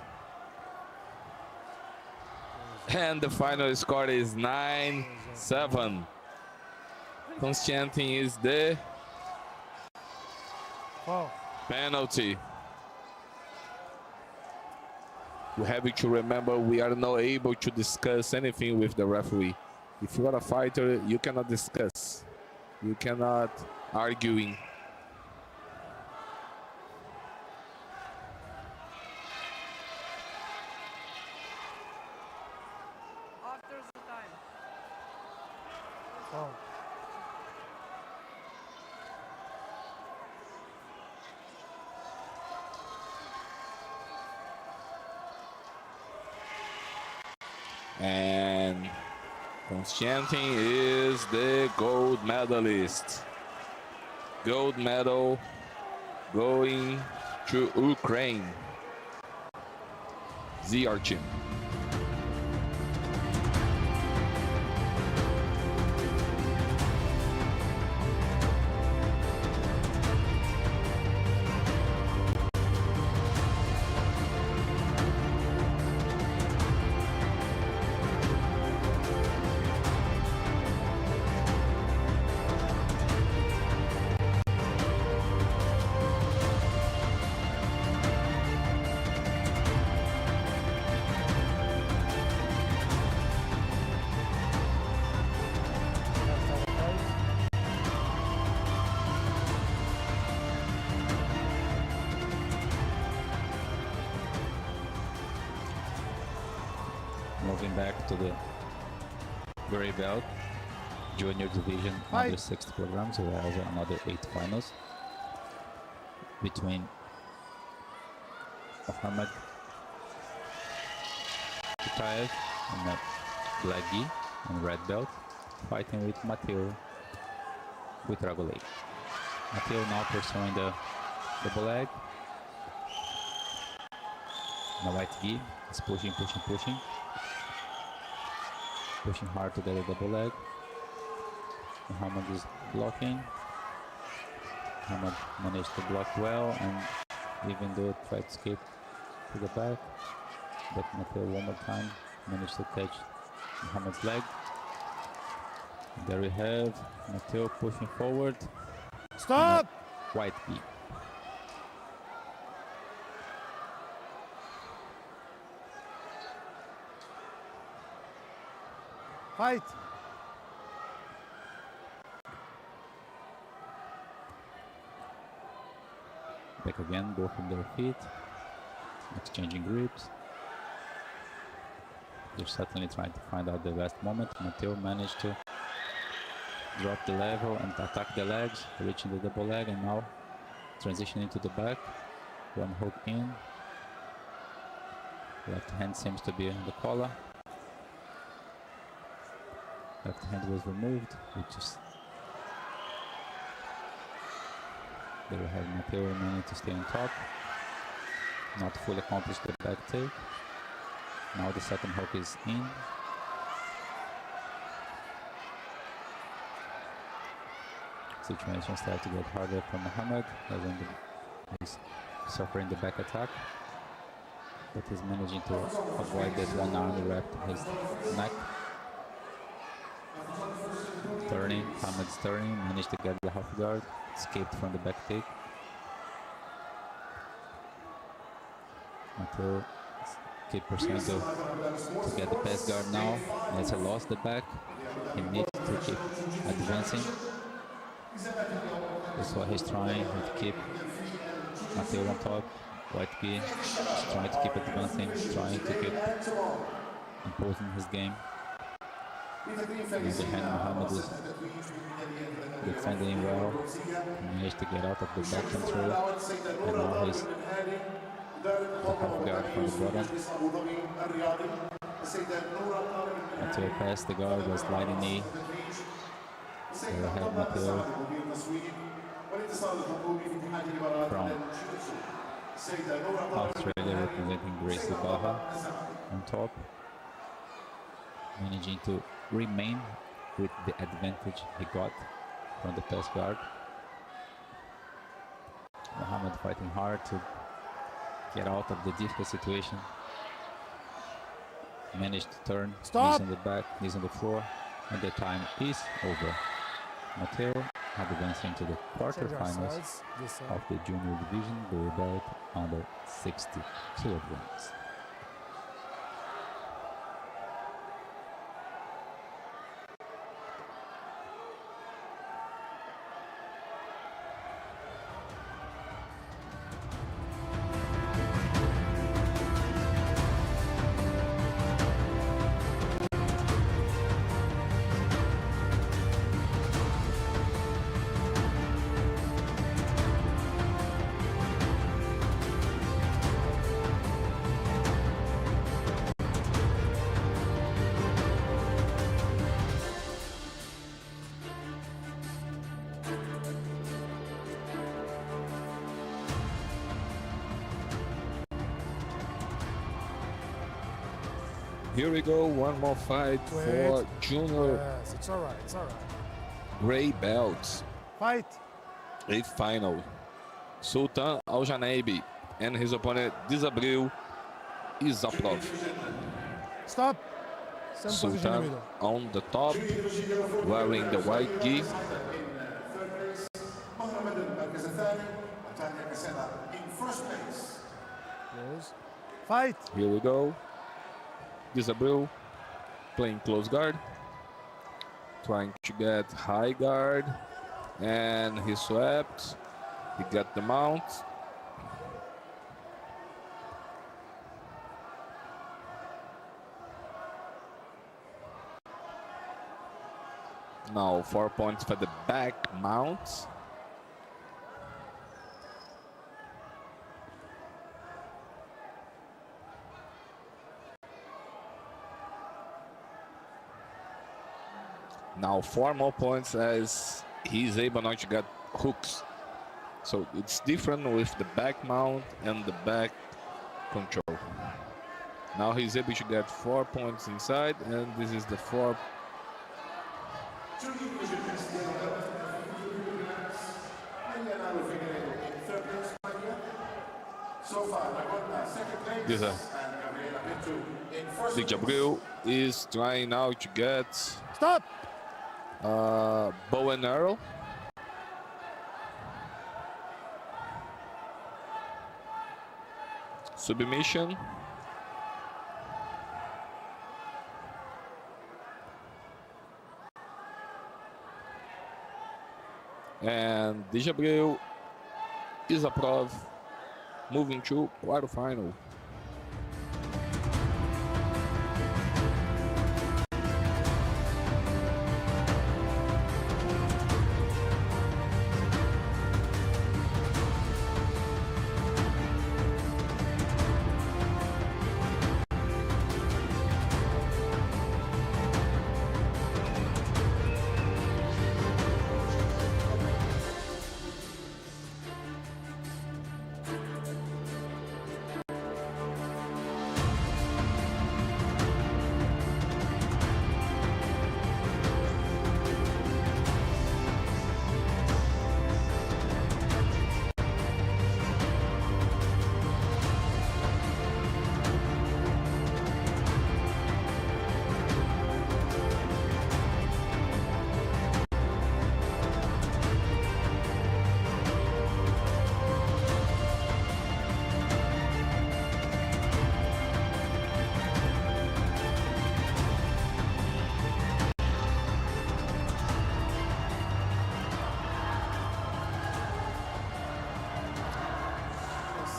Speaker 3: And the final score is 9-7. Constantin is the penalty. We have to remember we are not able to discuss anything with the referee. If you are a fighter, you cannot discuss. You cannot arguing.
Speaker 9: After the time.
Speaker 5: Oh.
Speaker 3: And Constantin is the gold medalist. Gold medal going to Ukraine. Ziarchin.
Speaker 4: Moving back to the gray belt junior division under 60 programs, we have another 8 finals between Mohamed Kitaev and black gi and red belt, fighting with Mateo with Ragolay. Mateo now pursuing the double leg. The white gi is pushing. Pushing hard to get a double leg. Mohamed is blocking. Mohamed managed to block well, and even though tried to escape to the back, but Mateo one more time managed to catch Mohamed's leg. There we have Mateo pushing forward.
Speaker 5: Stop!
Speaker 4: White gi.
Speaker 5: Fight!
Speaker 4: Back again, both on their feet, exchanging grips. They're certainly trying to find out the best moment. Mateo managed to drop the level and attack the legs, reaching the double leg, and now transitioning to the back. One hook in. Left hand seems to be on the collar. Left hand was removed, which is there we have Mateo remaining to stay on top. Not fully accomplished the back take. Now the second hook is in. Situation starts to get harder for Muhammad as he's suffering the back attack, but he's managing to avoid that one arm wrapped his neck. Turning, Muhammad's turning, managed to get the half guard, escaped from the back take. Mateo keep pursuing to get the pass guard now. As he lost the back, he needs to keep advancing. That's what he's trying to keep Mateo on top. White key, trying to keep advancing, trying to keep imposing his game. On the other hand, Muhammad is defending well, managed to get out of the back control, and now he's the half guard from the bottom. Mateo passed the guard, was sliding knee. There ahead Mateo from Australia, representing Gracie Baja on top, managing to remain with the advantage he got from the pass guard. Muhammad fighting hard to get out of the difficult situation. Managed to turn, knees on the back, knees on the floor, and the time is over. Mateo advancing to the quarterfinals of the junior division, the belt under 60 kilograms.
Speaker 3: Here we go, one more fight for junior
Speaker 5: Yes, it's all right, it's all right.
Speaker 3: gray belts.
Speaker 5: Fight.
Speaker 3: Eighth final. Sultan Al-Janaibi and his opponent Dizabril Izaprov.
Speaker 5: Stop. Same position in the
Speaker 3: Sultan
Speaker 5: middle.
Speaker 3: on the top, wearing the white gi.
Speaker 5: Yes. Fight.
Speaker 3: Here we go. Dizabril playing close guard, trying to get high guard, and he swept. He got the mount. Now 4 points for the back mount. Now 4 more points as he's able now to get hooks. So it's different with the back mount and the back control. Now he's able to get 4 points inside, and this is the 4. Dizabril is trying now to get
Speaker 5: Stop.
Speaker 3: bow and arrow. Submission. And Dizabril Izaprov moving to quarterfinal.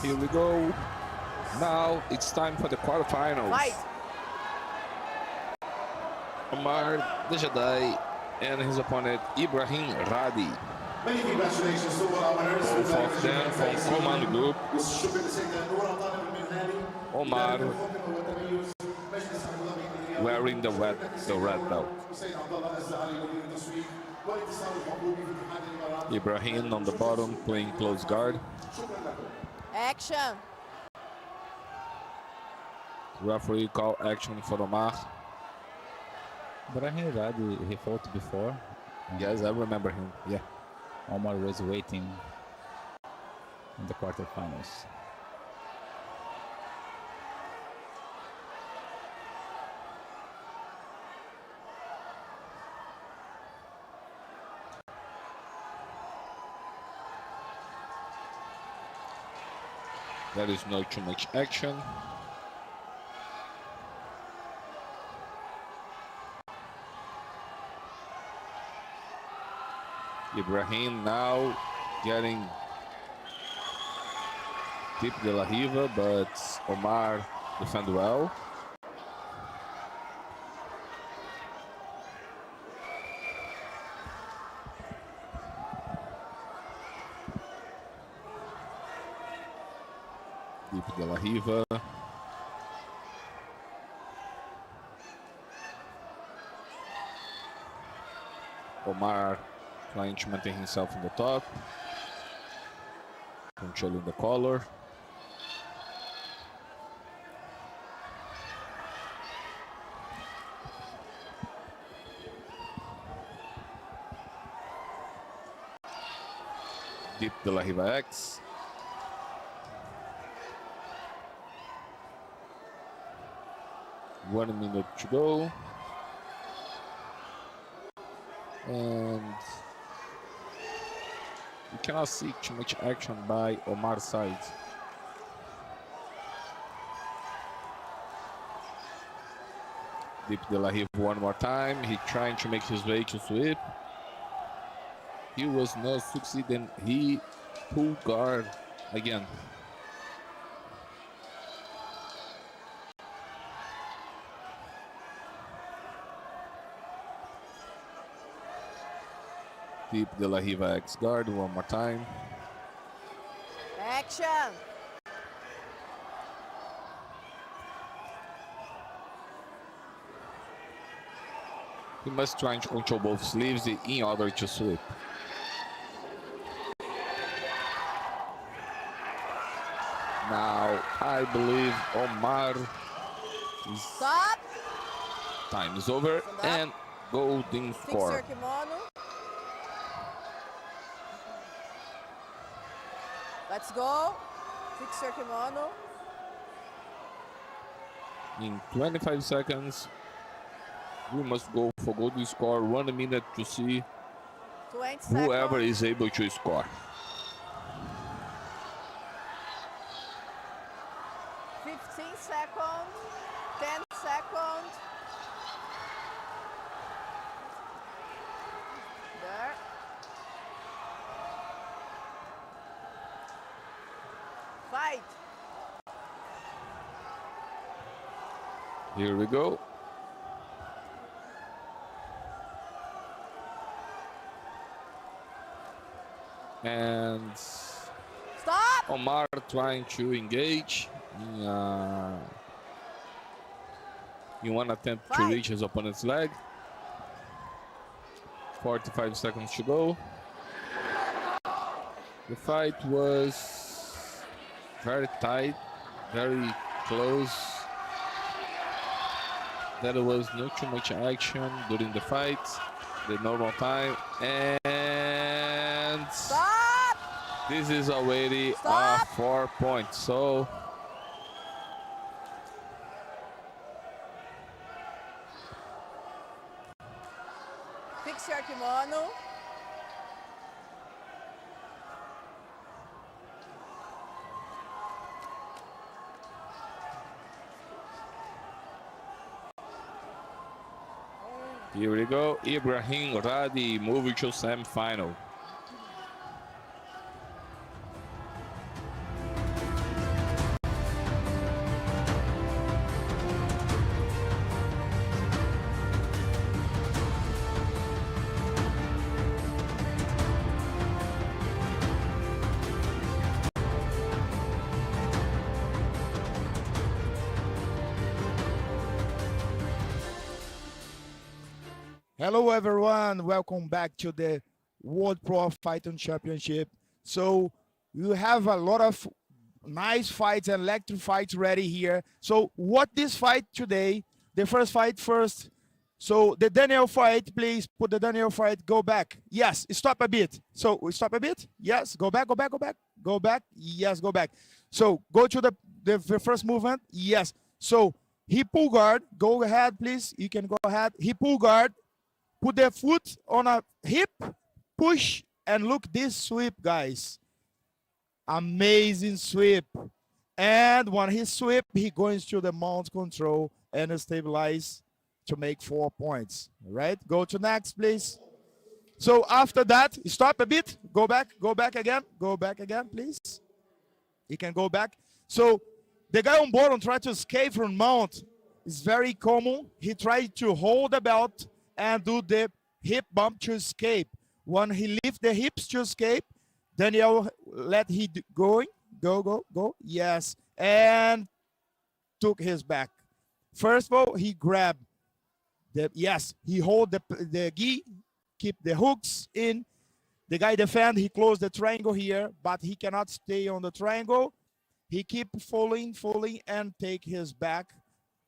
Speaker 3: Here we go. Now it's time for the quarterfinals.
Speaker 7: Fight.
Speaker 3: Omar Dejadai and his opponent Ibrahim Radi.
Speaker 2: Many congratulations to all our winners.
Speaker 3: Both of them from Command Group. Omar wearing the red belt. Ibrahim on the bottom playing close guard.
Speaker 7: Action.
Speaker 3: Referee call action for Omar.
Speaker 4: Brahim Radi, he fought before.
Speaker 3: Yes, I remember him. Yeah.
Speaker 4: Omar was waiting in the quarterfinals.
Speaker 3: There is no too much action. Ibrahim now getting deep de la Riva, but Omar defend well. Deep de la Riva. Omar trying to maintain himself in the top. Controlling the collar. Deep de la Riva X. One minute to go. And you cannot see too much action by Omar's side. Deep de la Riva one more time. He trying to make his way to sweep. He was not succeeding. He pulled guard again. Deep de la Riva X guard one more time.
Speaker 7: Action.
Speaker 3: He must try to control both sleeves in order to sweep. Now I believe Omar is
Speaker 7: Stop.
Speaker 3: time is over and golden
Speaker 7: Fix
Speaker 3: score.
Speaker 7: your kimono. Let's go. Fix your kimono.
Speaker 3: In 25 seconds, we must go for golden score. 1 minute to see
Speaker 7: 20
Speaker 3: whoever
Speaker 7: seconds.
Speaker 3: is able to score.
Speaker 7: 15 seconds. 10 seconds. There. Fight.
Speaker 3: Here we go. And
Speaker 7: Stop.
Speaker 3: Omar trying to engage in one attempt to
Speaker 7: Fight.
Speaker 3: reach his opponent's leg. 45 seconds to go. The fight was very tight, very close. There was not too much action during the fight, the normal time, and
Speaker 7: Stop.
Speaker 3: this is already
Speaker 7: Stop.
Speaker 3: 4 points. So
Speaker 7: Fix your kimono.
Speaker 3: here we go. Ibrahim Radi moving to semi-final.
Speaker 11: Hello, everyone. Welcome back to the World Pro Fighting Championship. So you have a lot of nice fights and electric fights ready here. So what this fight today, the first fight first. So the Daniel fight, please put the Daniel fight, go back. Yes, stop a bit. So we stop a bit. Yes, go back, go back, go back. Go back. Yes, go back. So go to the first movement. Yes. So he pull guard. Go ahead, please. You can go ahead. He pull guard. Put the foot on a hip, push, and look this sweep, guys. Amazing sweep. And when he sweep, he goes to the mount control and stabilize to make 4 points. All right, go to next, please. So after that, stop a bit, go back again, please. You can go back. So the guy on bottom tried to escape from mount. It's very common. He tried to hold the belt and do the hip bump to escape. When he lift the hips to escape, Daniel let he go. Yes, and took his back. First of all, he grabbed he hold the gi, keep the hooks in. The guy defend, he closed the triangle here, but he cannot stay on the triangle. He keep falling, and take his back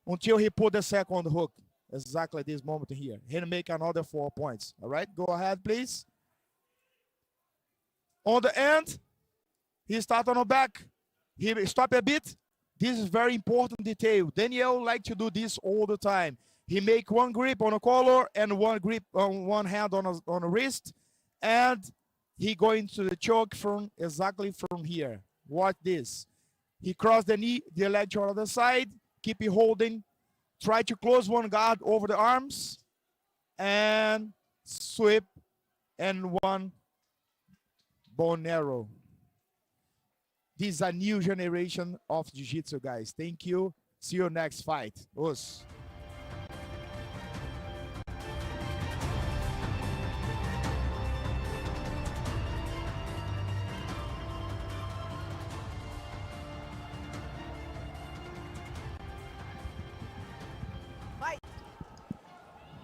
Speaker 11: until he put the second hook. Exactly this moment here. He'll make another 4 points. All right, go ahead, please. On the end, he start on the back. He stop a bit. This is very important detail. Daniel like to do this all the time. He make one grip on a collar and one grip on one hand on a wrist, and he going to the choke from exactly from here. Watch this. He cross the knee, the leg to the other side, keep it holding, try to close one guard over the arms, and sweep, and one bone arrow. This is a new generation of Jiu-Jitsu, guys. Thank you. See you next fight. Us.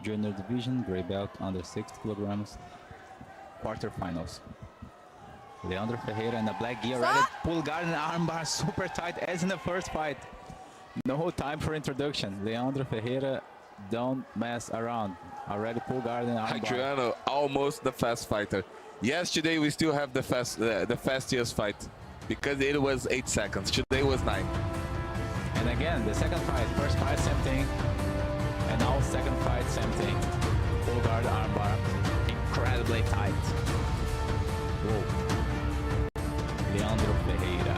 Speaker 4: Junior division, gray belt, under 60 kilograms, quarterfinals. Leandro Ferreira in the black gear, ready to pull guard and armbar super tight as in the first fight. No time for introduction. Leandro Ferreira, don't mess around. Already pull guard and armbar.
Speaker 3: Adriano, almost the fast fighter. Yesterday we still have the fastest fight because it was 8 seconds. Today was 9.
Speaker 4: And again, the second fight, first fight, same thing. And now second fight, same thing. Full guard armbar, incredibly tight. Whoa. Leandro Ferreira.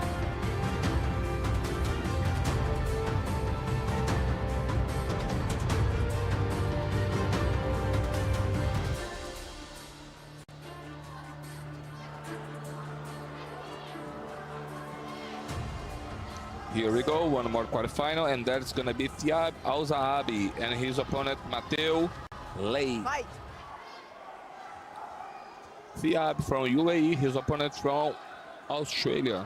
Speaker 3: Here we go, one more quarterfinal, and that's gonna be Thiab Al-Zahabi and his opponent Mateo Lei.
Speaker 7: Fight.
Speaker 3: Thiab from UAE, his opponent from Australia.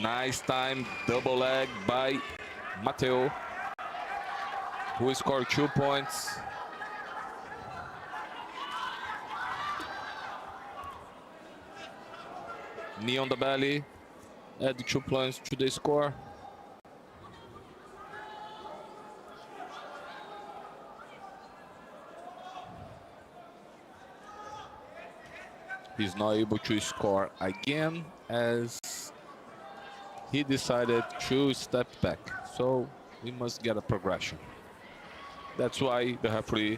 Speaker 3: Nice time, double leg by Mateo, who scored 2 points. Knee on the belly. Add 2 points to the score. He's not able to score again as he decided to step back. So we must get a progression. That's why the referee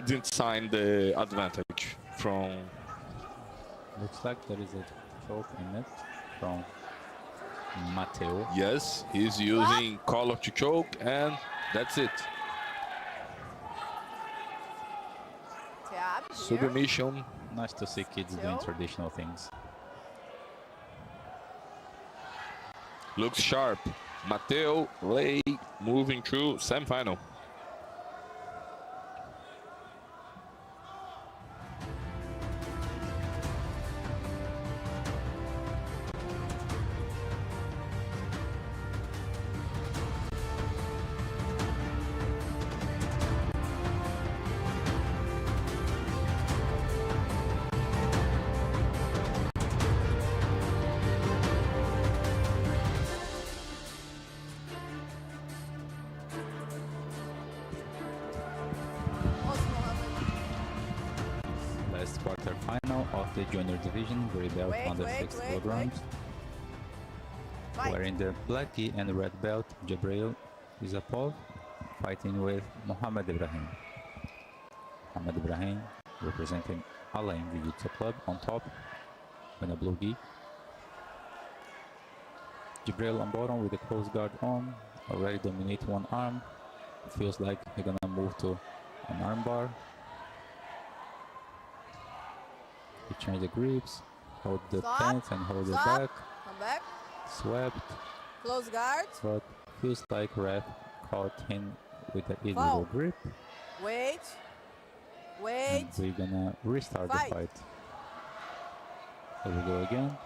Speaker 3: didn't sign the advantage from.
Speaker 4: Looks like there is a choke in it from Mateo.
Speaker 3: Yes, he's using collar to choke, and that's it. Submission.
Speaker 4: Nice to see kids doing traditional things.
Speaker 3: Looks sharp. Mateo Lei moving through semifinal.
Speaker 4: last quarterfinal of the junior division, gray belt under 60 kilograms. Wearing the black gi and red belt, Jabril Isapov fighting with Mohamed Ibrahim. Mohamed Ibrahim representing Alain Jiu-Jitsu Club on top in a blue gi. Jabril on bottom with the close guard on, already dominate one arm. Feels like he's gonna move to an arm bar. He changed the grips, hold the pants and hold it back.
Speaker 7: Come back.
Speaker 4: Swept.
Speaker 7: Close guard.
Speaker 4: But feels like ref caught him with an illegal grip.
Speaker 7: Wait. Wait.
Speaker 4: And we're gonna restart the fight. Here we go again.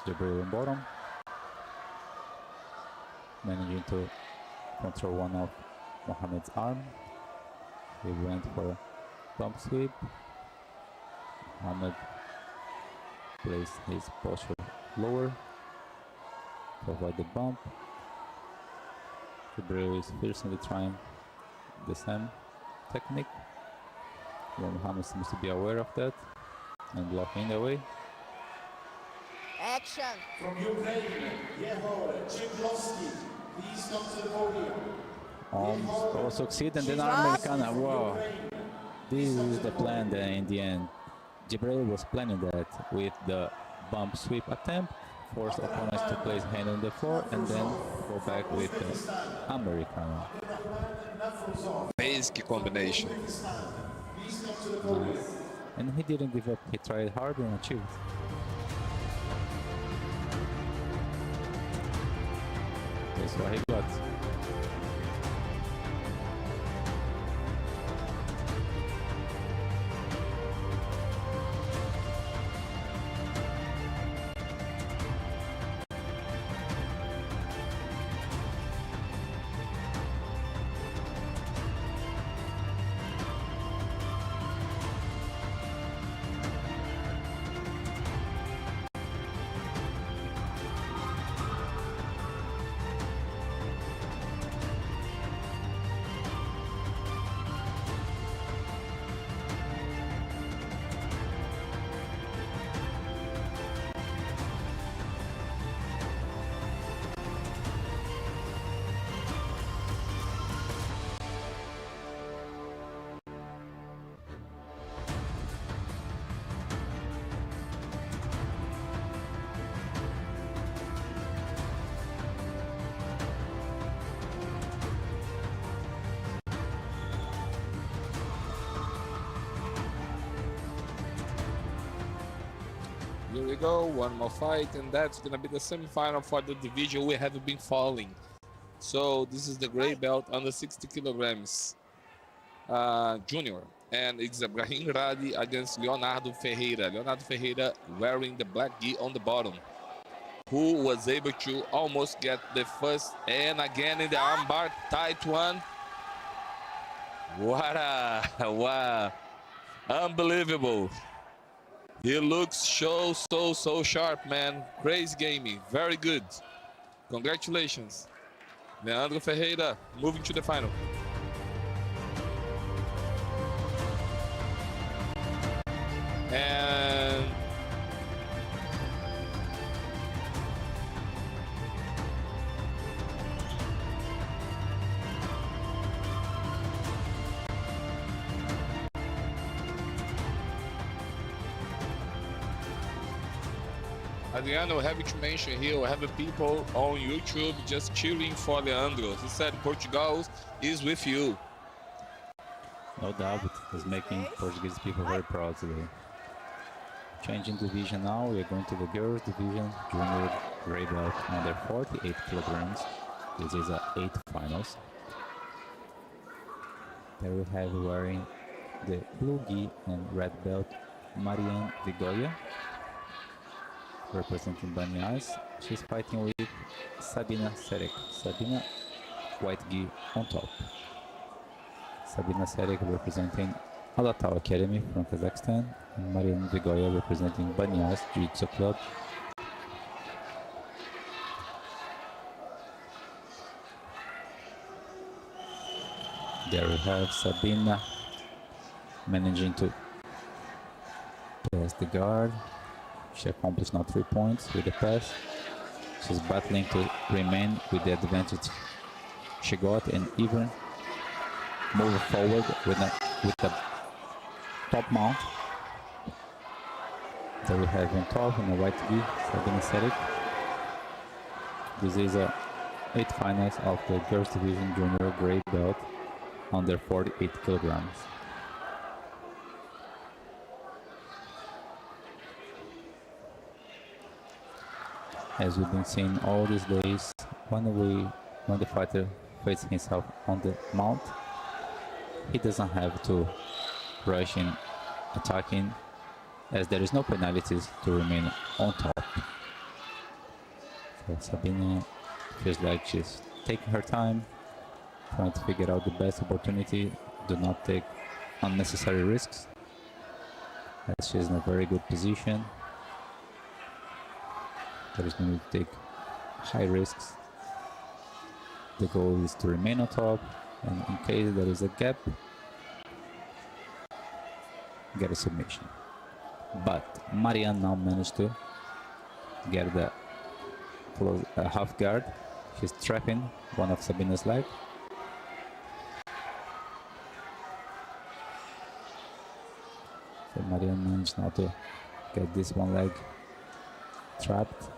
Speaker 4: Jabril on bottom. Managing to control one of Mohamed's arm. He went for a bump sweep. Mohamed placed his posture lower to avoid the bump. Jabril is fiercely trying the same technique. Mohamed seems to be aware of that and blocking the way.
Speaker 7: Action.
Speaker 12: From Ukraine, JIU-JITSU, please come to the podium.
Speaker 4: Succeed and then Americana. Wow. This is the plan then in the end. Jabril was planning that with the bump sweep attempt, force opponents to place hand on the floor and then go back with the Americana.
Speaker 3: Basic combination.
Speaker 4: And he didn't give up. He tried hard and achieved. That's what he got.
Speaker 3: Here we go, one more fight, and that's gonna be the semi-final for the division we have been following. So this is the gray belt under 60 kilograms junior, and it's Ibrahim Radi against Leonardo Ferreira. Leonardo Ferreira wearing the black gi on the bottom, who was able to almost get the first, and again in the armbar, tight one. What a, wow, unbelievable. He looks so sharp, man. Crazy gaming, very good. Congratulations. Leandro Ferreira moving to the final. And Adriano, happy to mention here, we have people on YouTube just cheering for Leandro. He said Portugal is with you.
Speaker 4: No doubt, he's making Portuguese people very proud today. Changing division now, we are going to the girls division, junior gray belt under 48 kilograms. This is a 8 finals. There we have wearing the blue gi and red belt Marianne Vigoya, representing Banyas. She's fighting with Sabina Serek. Sabina, white gi on top. Sabina Serek representing Alatau Academy from Kazakhstan, and Marianne Vigoya representing Banyas Jiu-Jitsu Club. There we have Sabina managing to Pass the guard. She accomplished now 3 points with the pass. She's battling to remain with the advantage she got and even move forward with the top mount. That we have on top in the right B, Sabina Serik. This is a 8th finals of the Girls Division Junior Gray Belt under 48 kilograms. As we've been seeing all these days, when the fighter faces himself on the mount, he doesn't have to rush in attacking, as there is no penalties to remain on top. So Sabina feels like she's taking her time, trying to figure out the best opportunity, do not take unnecessary risks, as she's in a very good position. There is no need to take high risks. The goal is to remain on top, and in case there is a gap, get a submission. But Marianne now managed to get the half guard. She's trapping one of Sabina's leg. So Marianne managed now to get this one leg trapped.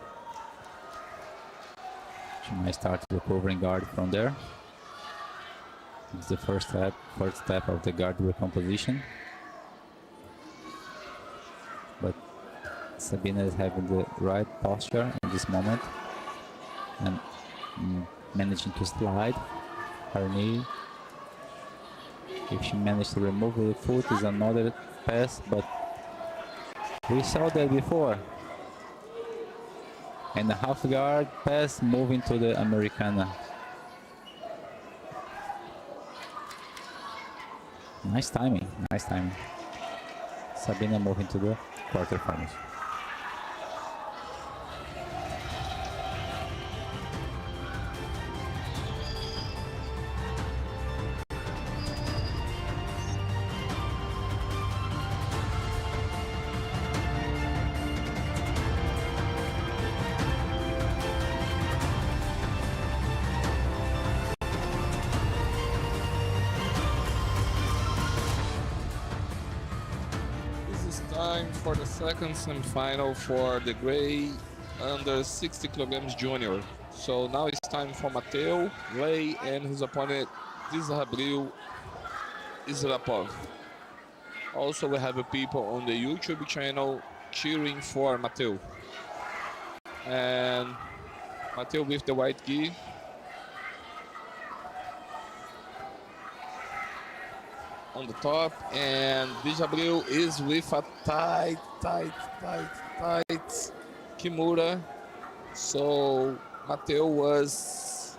Speaker 4: She might start recovering guard from there. It's the first step of the guard recomposition. But Sabina is having the right posture in this moment and managing to slide her knee. If she managed to remove the foot, is another pass, but we saw that before. And the half guard pass moving to the Americana. Nice timing, nice timing. Sabina moving to the quarterfinals.
Speaker 3: Time for the second semifinal for the gray under 60 kilograms junior. So now it's time for Mateo, Lei, and his opponent DHABI Izrapov. Also, we have people on the YouTube channel cheering for Mateo. And Mateo with the white gi. On the top, and DHABI is with a tight Kimura. So Mateo was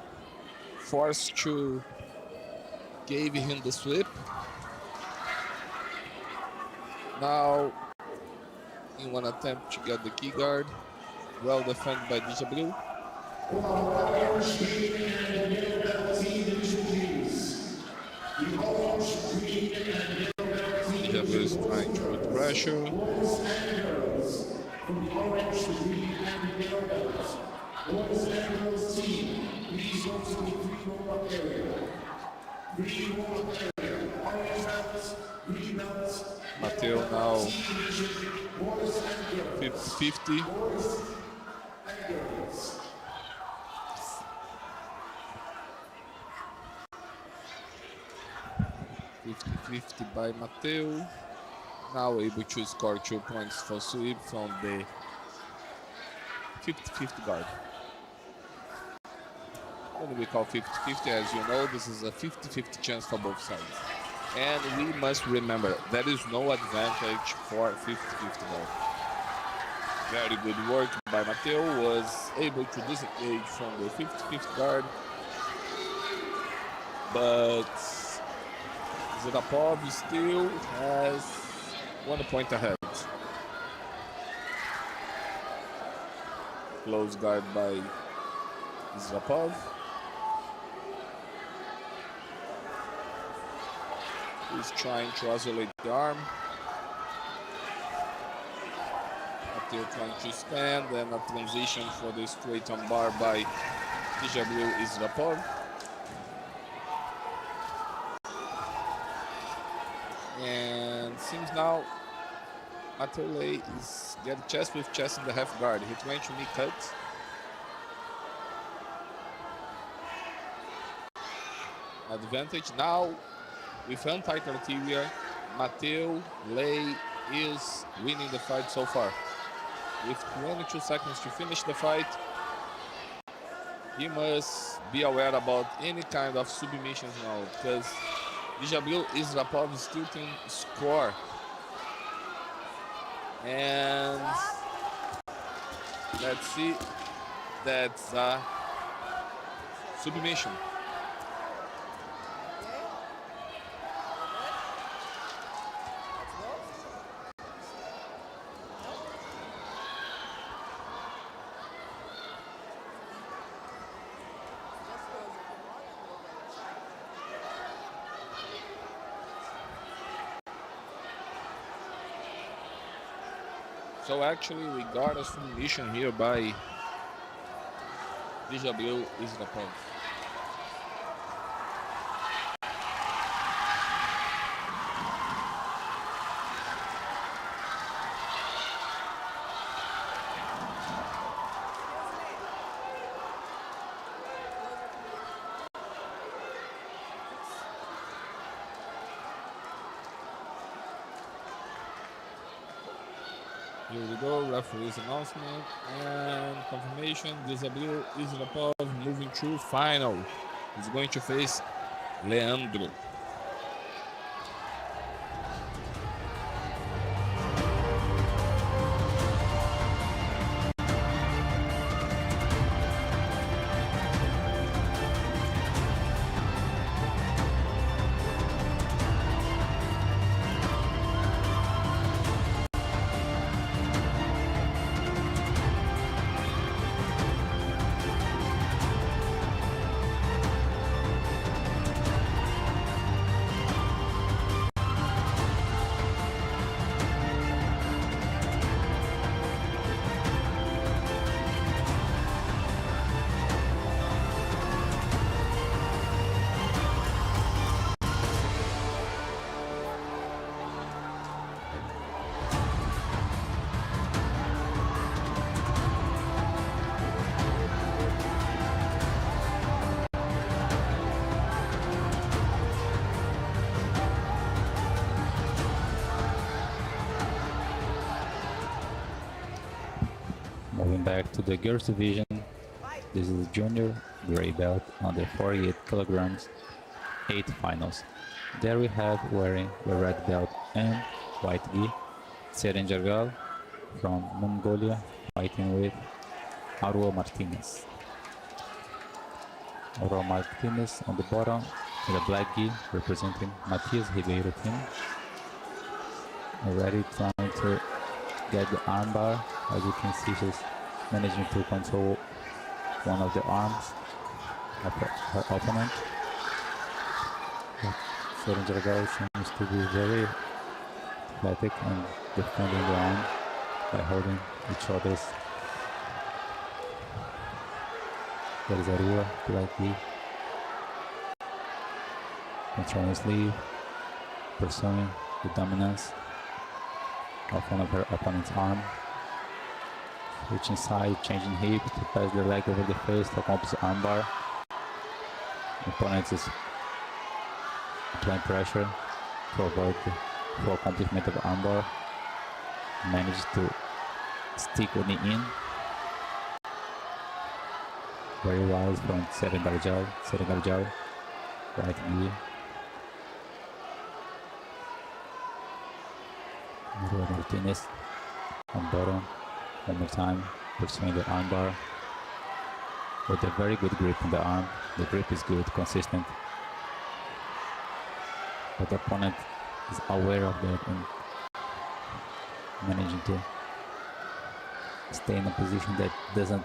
Speaker 3: forced to give him the sweep. Now, in one attempt to get the key guard, well defended by DHABI. DHABI is trying to put pressure. Mateo now 50-50. 50-50 by Mateo. Now able to score 2 points for sweep from the 50-50 guard. When we call 50-50, as you know, this is a 50-50 chance for both sides. And we must remember, there is no advantage for 50-50 guard. Very good work by Mateo, was able to disengage from the 50-50 guard. But Izrapov still has 1 point ahead. Close guard by Izrapov. He's trying to isolate the arm. Mateo trying to stand, and a transition for the straight on bar by DHABI And seems now Mateo Lei is getting chest with chest in the half guard. He trying to knee cut. Advantage now with anti-criteria. Mateo Lei is winning the fight so far. With 22 seconds to finish the fight, he must be aware about any kind of submissions now, because DHABI Israpov still can score. And let's see, that's a submission. So actually we got a submission here by DHABI Israpov. Here we go, referee's announcement and confirmation. DHABI Israpov moving to final. He's going to face Leandro.
Speaker 4: Moving back to the girls division, this is the junior gray belt under 48 kilograms, 8 finals. There we have wearing the red belt and white gi, Seren Jargal from Mongolia, fighting with Arua Martinez. Arua Martinez on the bottom with a black gi representing Matias Ribeiro team. Already trying to get the armbar. As you can see, she's managing to control one of the arms of her opponent. Seren Jargal seems to be very athletic and defending the arm by holding each other's. There is Arua, black gi, controlling sleeve, pursuing the dominance of one of her opponent's arm. Reaching side, changing hip to pass the leg over the face to accomplish armbar. Opponent is applying pressure to avoid the full accomplishment of armbar. Managed to stick the knee in. Very wise from Seren Jargal, right knee. Arua Martinez on bottom. One more time, pursuing the armbar with a very good grip on the arm. The grip is good, consistent. But the opponent is aware of that and managing to stay in a position that doesn't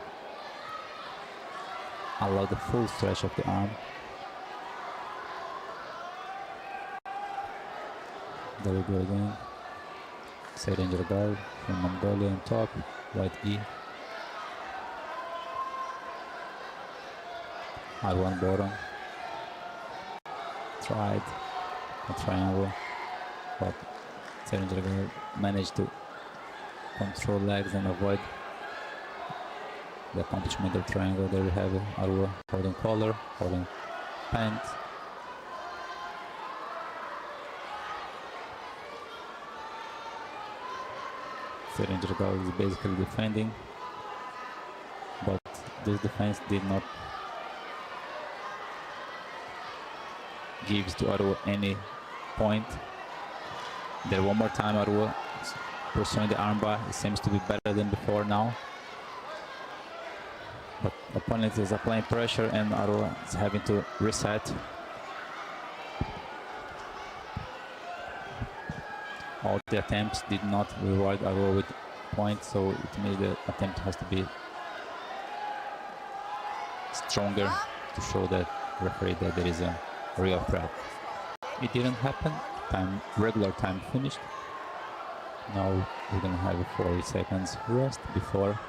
Speaker 4: allow the full stretch of the arm. There we go again. Challenger guard from Mongolia on top, white gi. R1 bottom. Tried a triangle, but Challenger guard managed to control legs and avoid the accomplishment of triangle. There we have it. Arua holding collar, holding pants. Challenger guard is basically defending, but this defense did not give to Arua any point. There one more time, Arua pursuing the armbar. It seems to be better than before now. But opponent is applying pressure and Arua is having to reset. All the attempts did not reward Arua with points, so it means the attempt has to be stronger to show the referee that there is a real threat. It didn't happen. Regular time finished. Now we're gonna have a 40 seconds rest before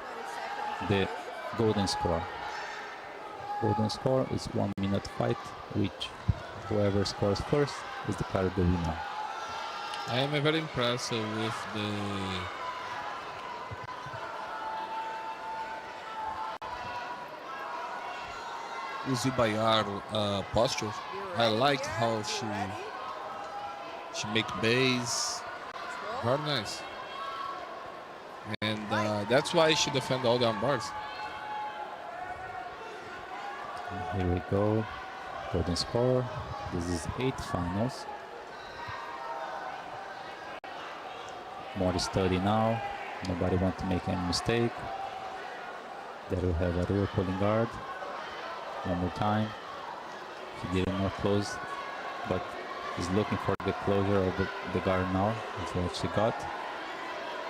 Speaker 4: the golden score. Golden score is 1 minute fight, which whoever scores first is declared the winner.
Speaker 3: I am very impressed with the Uzibayar posture. I like how she make base. Very nice. And that's why she defend all the armbars.
Speaker 4: Here we go. Golden score. This is 8 finals. More study now. Nobody wants to make any mistake. There we have Arua pulling guard. One more time. He did not close, but he's looking for the closure of the guard now. That's what she got.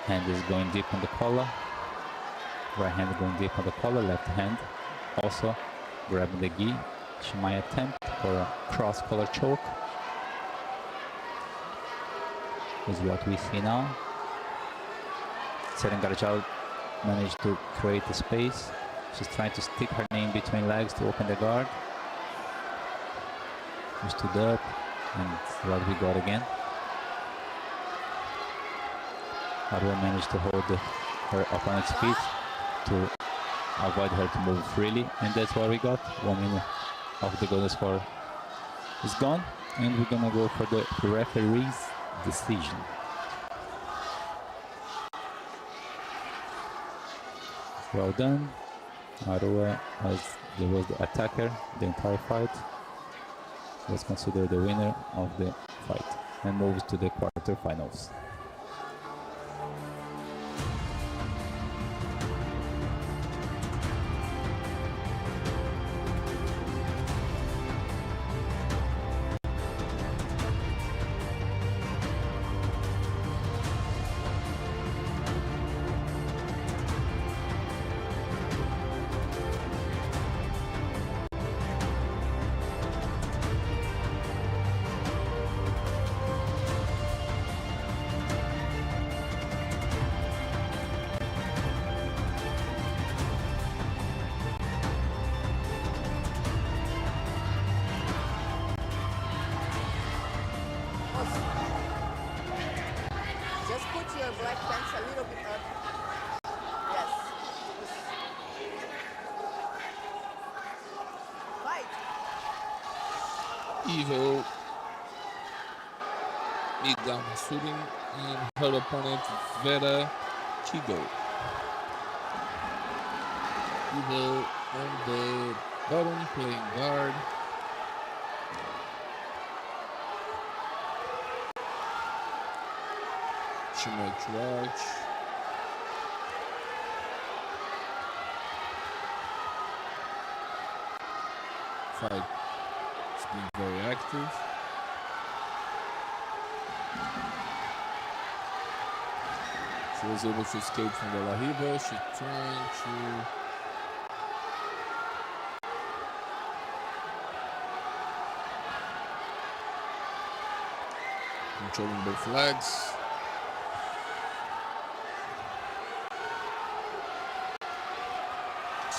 Speaker 4: Hand is going deep on the collar. Right hand going deep on the collar. Left hand also grabbing the gi. She might attempt for a cross collar choke. Is what we see now. Seren Garjal managed to create a space. She's trying to stick her knee in between legs to open the guard. She stood up, and what we got again. Arua managed to hold her opponent's feet to avoid her to move freely, and that's what we got. 1 minute of the golden score is gone, and we're gonna go for the referee's decision. Well done. Arua, as there was the attacker the entire fight, was considered the winner of the fight and moves to the quarterfinals.
Speaker 7: Just put your black pants a little bit up. Yes. Fight.
Speaker 3: Evil Migdal shooting and her opponent Vera Kigo. Evil on the bottom playing guard. She might watch. Fight. It's been very active. She was able to escape from the La Riva. She's trying to controlling both legs.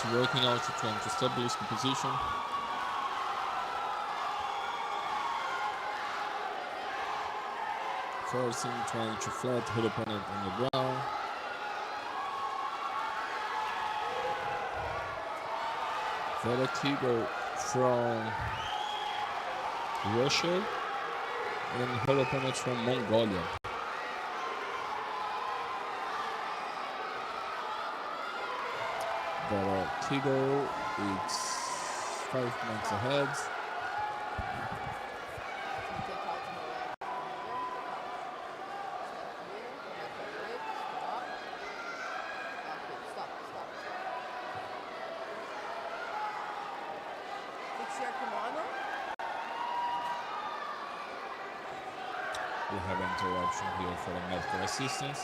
Speaker 3: It's working out to trying to establish the position. Forcing, trying to flat her opponent on the ground. Vertigo from Russia and her opponent from Mongolia. Vertigo is 5 points ahead. We have an interruption here for the medical assistance.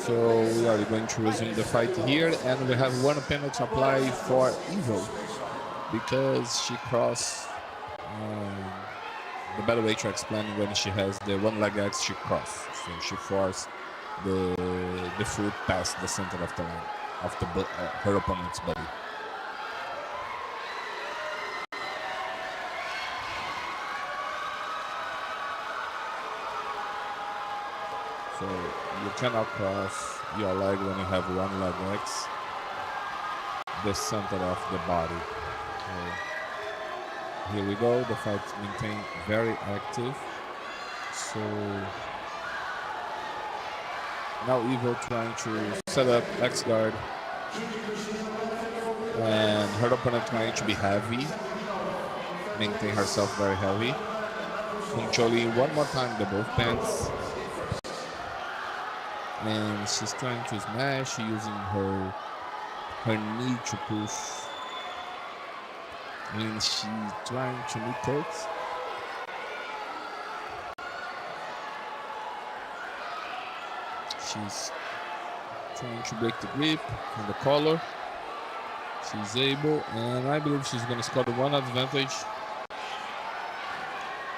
Speaker 3: So we are going to resume the fight here, and we have one penalty applied for Evo because she crossed the better way to explain when she has the one leg X she crossed. So she forced the foot past the center of the line of her opponent's body. So you cannot cross your leg when you have one leg X, the center of the body. So here we go, the fight maintained very active. So now Evo trying to set up X guard, and her opponent trying to be heavy, maintain herself very heavy, controlling one more time the both pants. And she's trying to smash using her knee to push. And she's trying to knee takes. She's trying to break the grip from the collar. She's able, and I believe she's going to score the one advantage.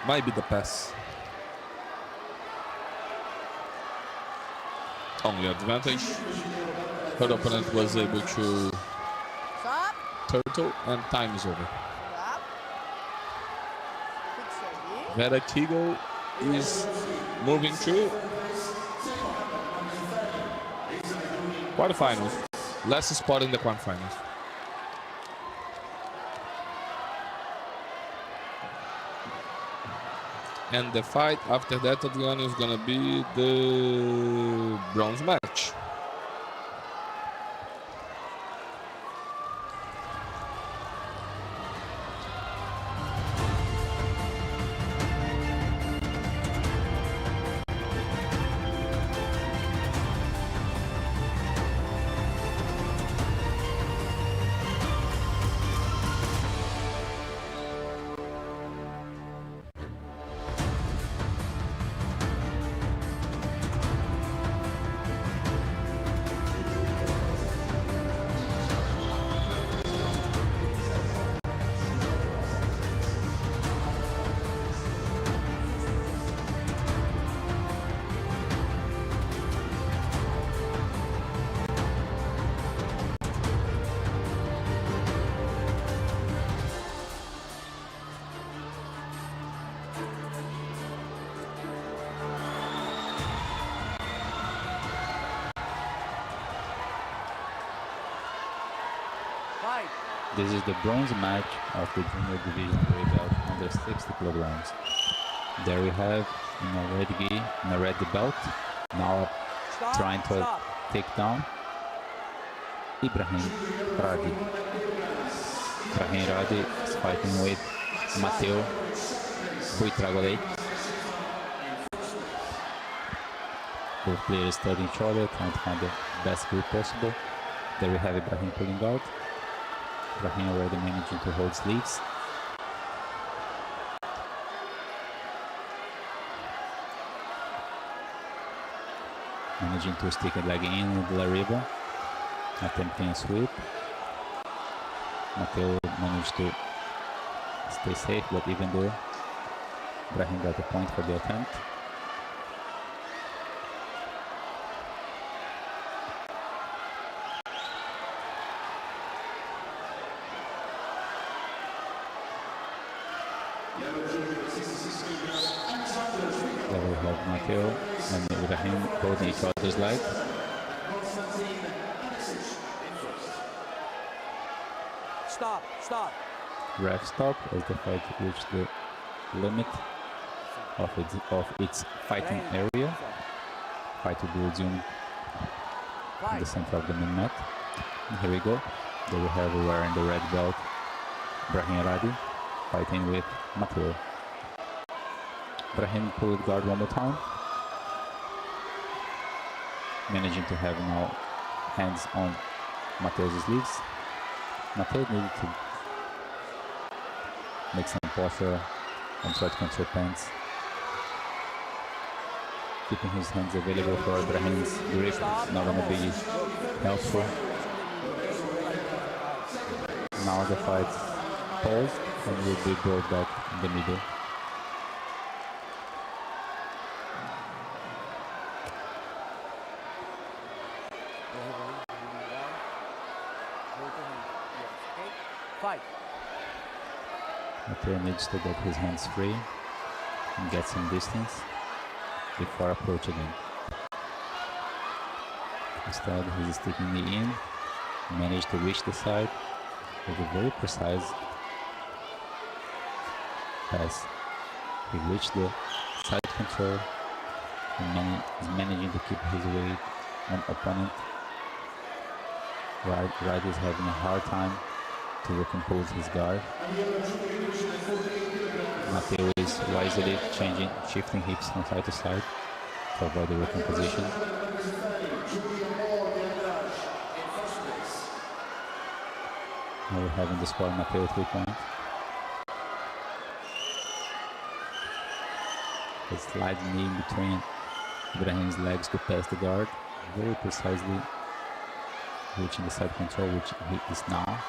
Speaker 3: Might be the pass. Only advantage. Her opponent was able to
Speaker 7: Stop.
Speaker 3: turtle, and time is over.
Speaker 7: Stop. Fix your knee.
Speaker 3: Vera Kigo is moving through quarterfinals. Last spot in the quarterfinals. And the fight after that, Adriano, is gonna be the bronze match.
Speaker 4: This is the bronze match of the junior division weight belt under 60 kilograms. There we have in a red belt, now trying to take down Ibrahim Radi. Ibrahim Radi is fighting with Mateo Buitrago. Both players studying each other, trying to find the best grip possible. There we have Ibrahim pulling out. Ibrahim already managing to hold sleeves. Managing to stick a leg in with La Riba, attempting a sweep. Mateo managed to stay safe, but even though Ibrahim got a point for the attempt. There we have Mateo and Ibrahim holding each other's leg.
Speaker 9: Stop.
Speaker 4: Ref stop as the fight reached the limit of its fighting area. Fight will be resumed in the center of the main mat. And here we go. There we have wearing the red belt, Ibrahim Radi fighting with Mateo. Ibrahim pulled guard one more time. Managing to have now hands on Mateo's sleeves. Mateo needed to make some posture and try to control pants. Keeping his hands available for Ibrahim's grip is not going to be helpful. Now the fight paused and will be brought back in the middle. Mateo needs to get his hands free and get some distance before approaching him. Instead, he's sticking me in, managed to reach the side with a very precise pass. He reached the side control and is managing to keep his weight on opponent. Right is having a hard time to recompose his guard. Mateo is wisely shifting hips from side to side to avoid the recomposition. Now we're having the score Mateo 3 points. He slides knee in between Ibrahim's legs to pass the guard, very precisely reaching the side control, which he is now.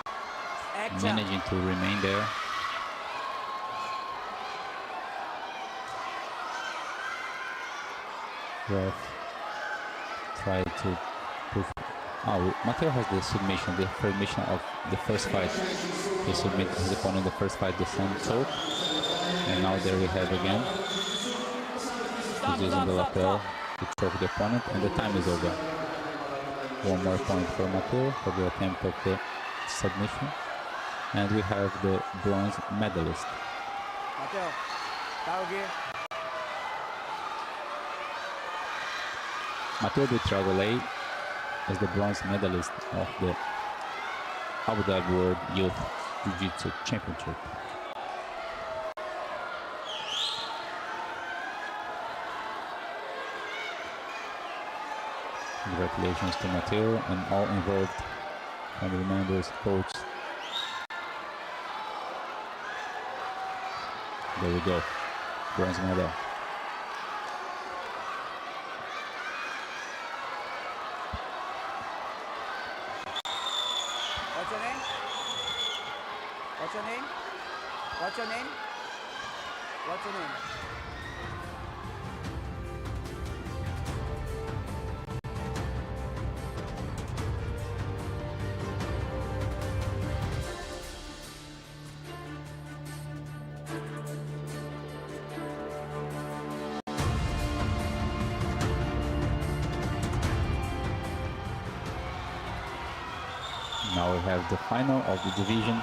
Speaker 4: Managing to remain there. Ref try to push. Oh, Mateo has the submission of the first fight. He submitted his opponent in the first fight, the same choke. And now there we have again. He's using the lapel to choke the opponent, and the time is over. One more point for Mateo for the attempt of the submission. And we have the bronze medalist.
Speaker 9: Mateo, tao here.
Speaker 4: Mateo Buitrago is the bronze medalist of the Abu Dhabi World Youth Jiu-Jitsu Championship. Congratulations to Mateo and all involved, family members, coach. There we go, bronze medal.
Speaker 9: What's your name? What's your name? What's your name? What's your name?
Speaker 4: Now we have the final of the division.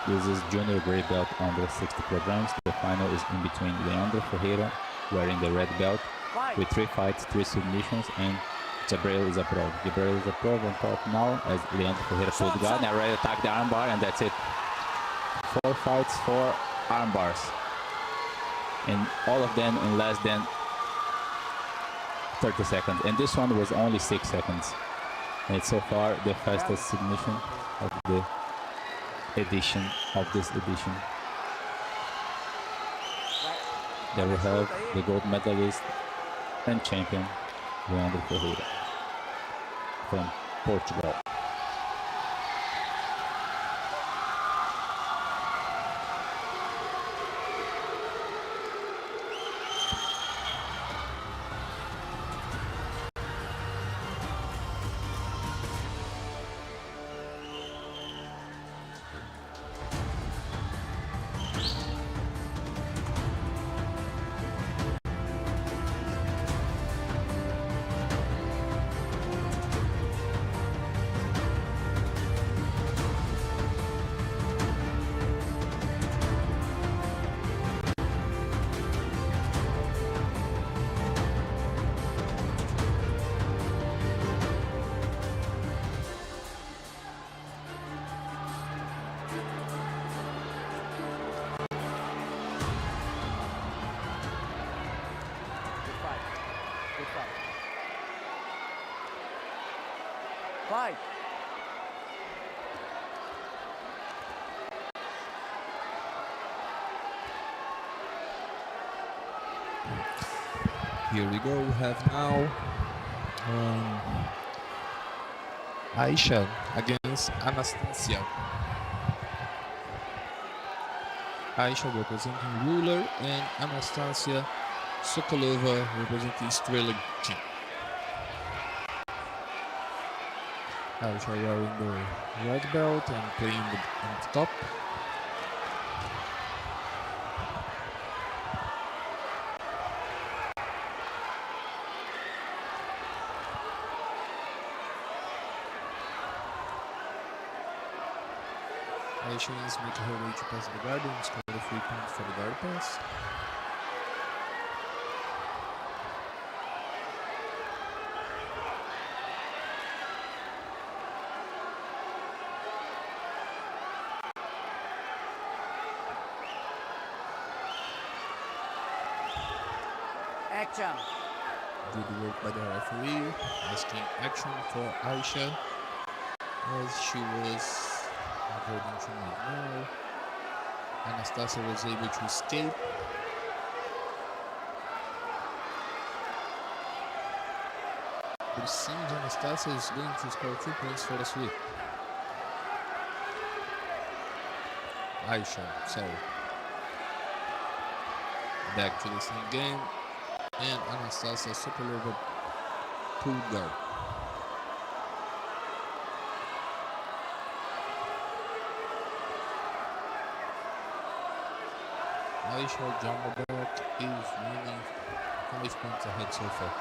Speaker 4: This is junior gray belt under 60 kilograms. The final is in between Leandro Ferreira, wearing the red belt, with 3 fights, 3 submissions, and Jabril Zaprov. Jabril Zaprov on top now as Leandro Ferreira pulled guard and ready to attack the armbar, and that's it. 4 fights, 4 armbars. And all of them in less than 30 seconds. And this one was only 6 seconds. And it's so far the fastest submission of the edition, of this edition. There we have the gold medalist and champion, Leandro Ferreira from Portugal.
Speaker 9: Fight.
Speaker 3: Here we go. We have now Aisha against Anastasia. Aisha representing Ruler and Anastasia Sokolova representing Strela Gym. Aisha wearing the red belt and playing on the top. Aisha is making her way to pass the guard and score the 3 points for the guard pass.
Speaker 9: Action.
Speaker 3: Good work by the referee, asking action for Aisha as she was avoiding from right now. Anastasia was able to escape. But it seems Anastasia is going to score 2 points for the sweep. Aisha, sorry. Back to the same game. and Anastasia Sokolova pulled guard. Aisha Jamalberg is winning 5 points ahead so far.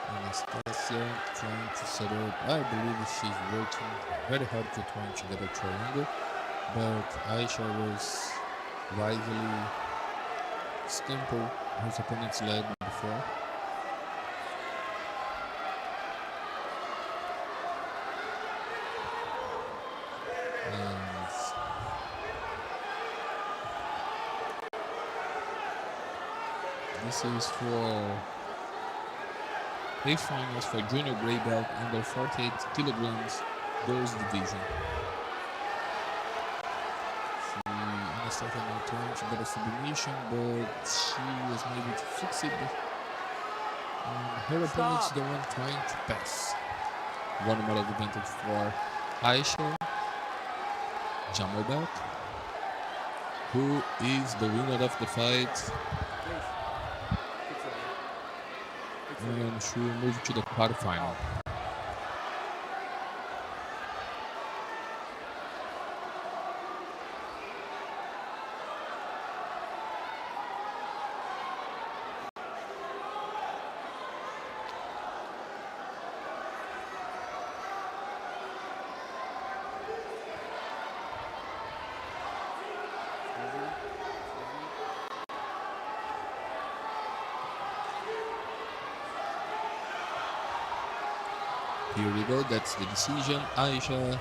Speaker 3: Anastasia trying to set up. I believe she's working very hard to trying to get a triangle, but Aisha was wisely stumbled his opponent's leg before. And this is for finals for junior gray belt under 48 kilograms girls division. Anastasia now trying to get a submission, but she was unable to succeed. Her opponent's the one trying to pass. One more advantage for Aisha Jamalberg, who is the winner of the fight. And she will move to the quarterfinal. Here we go, that's the decision. Aisha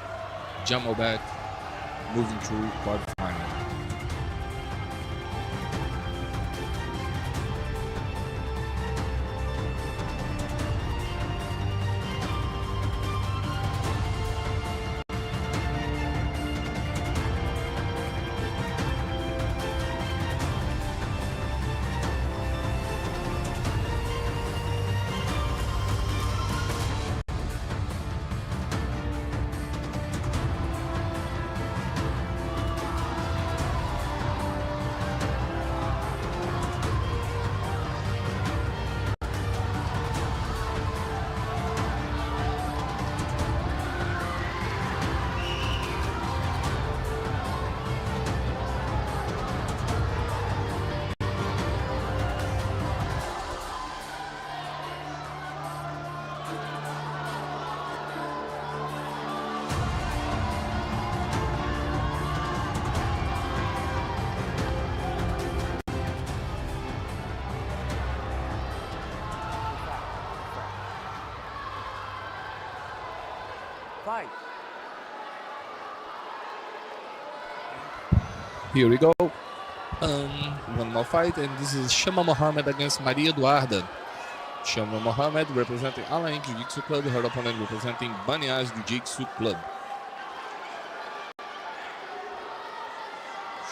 Speaker 3: Jamalberg moving through quarterfinal.
Speaker 9: Fight.
Speaker 3: Here we go. One more fight, and this is Shama Mohammed against Maria Eduarda. Shama Mohammed representing Alain Jiu-Jitsu Club, her opponent representing Banyas Jiu-Jitsu Club.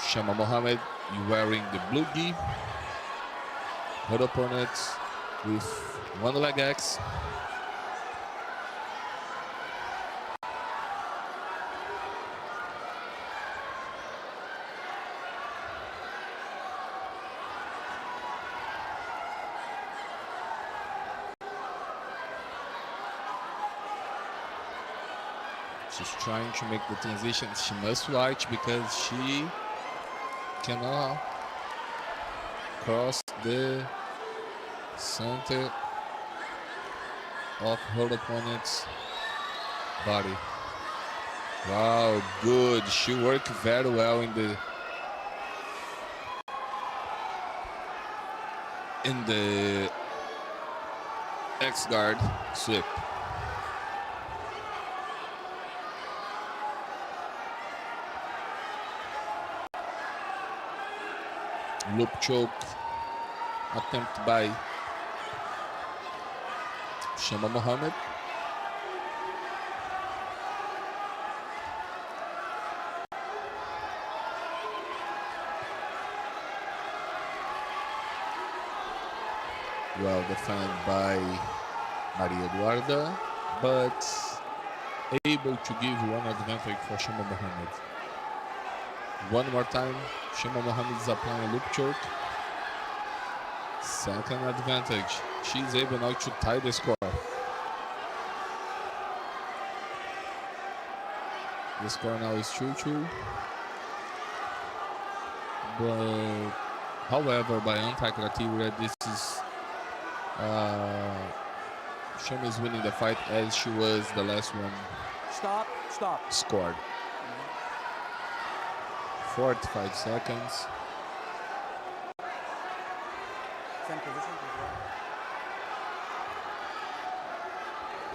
Speaker 3: Shama Mohammed wearing the blue gi. Her opponent with one leg X. She's trying to make the transition. She must watch because she cannot cross the center of her opponent's body. Wow, good. She worked very well in the X guard sweep. Loop choke attempt by Shama Mohammed. Well defended by Maria Eduarda, but able to give one advantage for Shama Mohammed. One more time, Shama Mohammed is applying a loop choke. Second advantage. She's able now to tie the score. The score now is 2-2. But, however, by anti-criteria, this is Shama is winning the fight as she was the last one.
Speaker 9: Stop.
Speaker 3: Scored. 45 seconds.
Speaker 9: Same position.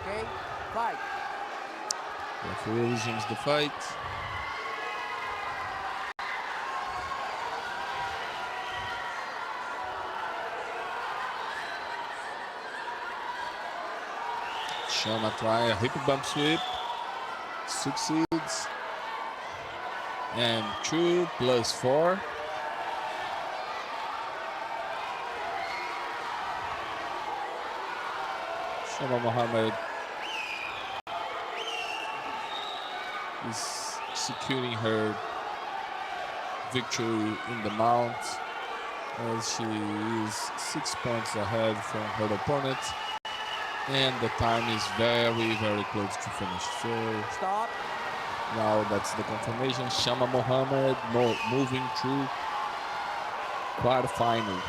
Speaker 9: Okay, fight.
Speaker 3: Referee resumes the fight. Shama try a hip bump sweep. Succeeds. And 2 + 4. Shama Mohammed is securing her victory in the mount as she is 6 points ahead from her opponent, and the time is very, very close to finish. So
Speaker 9: Stop.
Speaker 3: now that's the confirmation. Shama Mohammed moving through quarterfinals.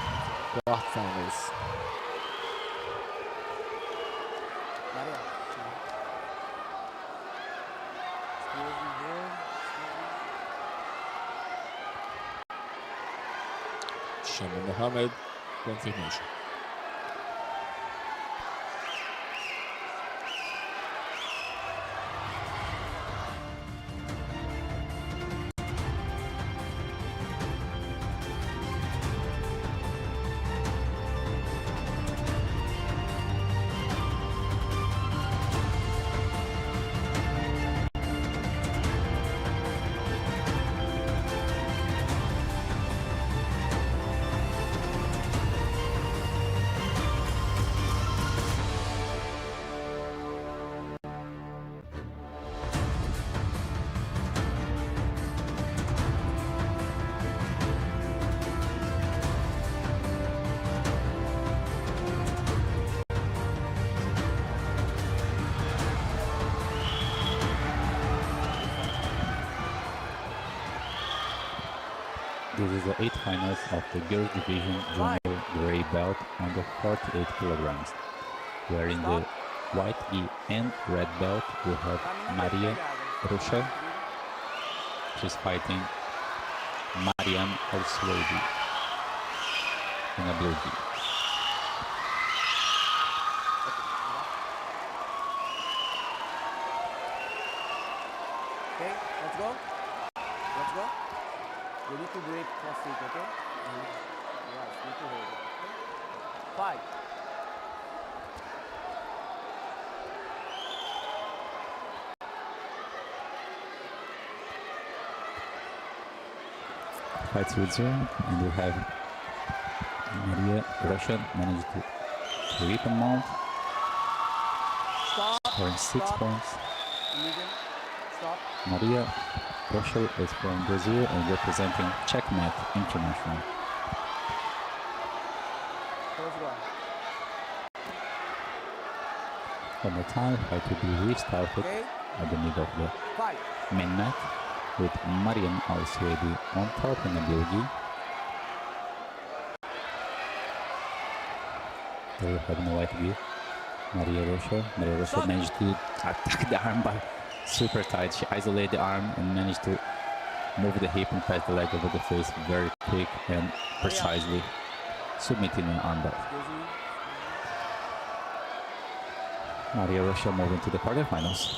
Speaker 9: Maria. Excuse me here.
Speaker 3: Shama Mohammed, confirmation.
Speaker 4: This is the 8th finals of the girls division junior gray belt under 48 kilograms. Where in the white gi and red belt we have Maria Rocha. She's fighting Mariam Al-Swadi in a blue gi.
Speaker 9: Okay, let's go. Let's go. You need to break cross feet, okay? Yes, need to hold it. Okay? Fight.
Speaker 4: Fights with 0, and we have Maria Rocha managed to whip and mount, scoring 6 points.
Speaker 9: Illegal. Stop.
Speaker 4: Maria Rocha is from Brazil and representing Checkmate International.
Speaker 9: Close guard.
Speaker 4: One more time, fight will be restarted at the middle of the
Speaker 9: Fight.
Speaker 4: main mat with Mariam Al-Swadi on top in the blue gi. There we have in the white gi. Maria Rocha managed to attack the arm by super tight. She isolated the arm and managed to move the hip and pass the leg over the face very quick and precisely, submitting an armbar. Maria Rocha moving to the quarterfinals.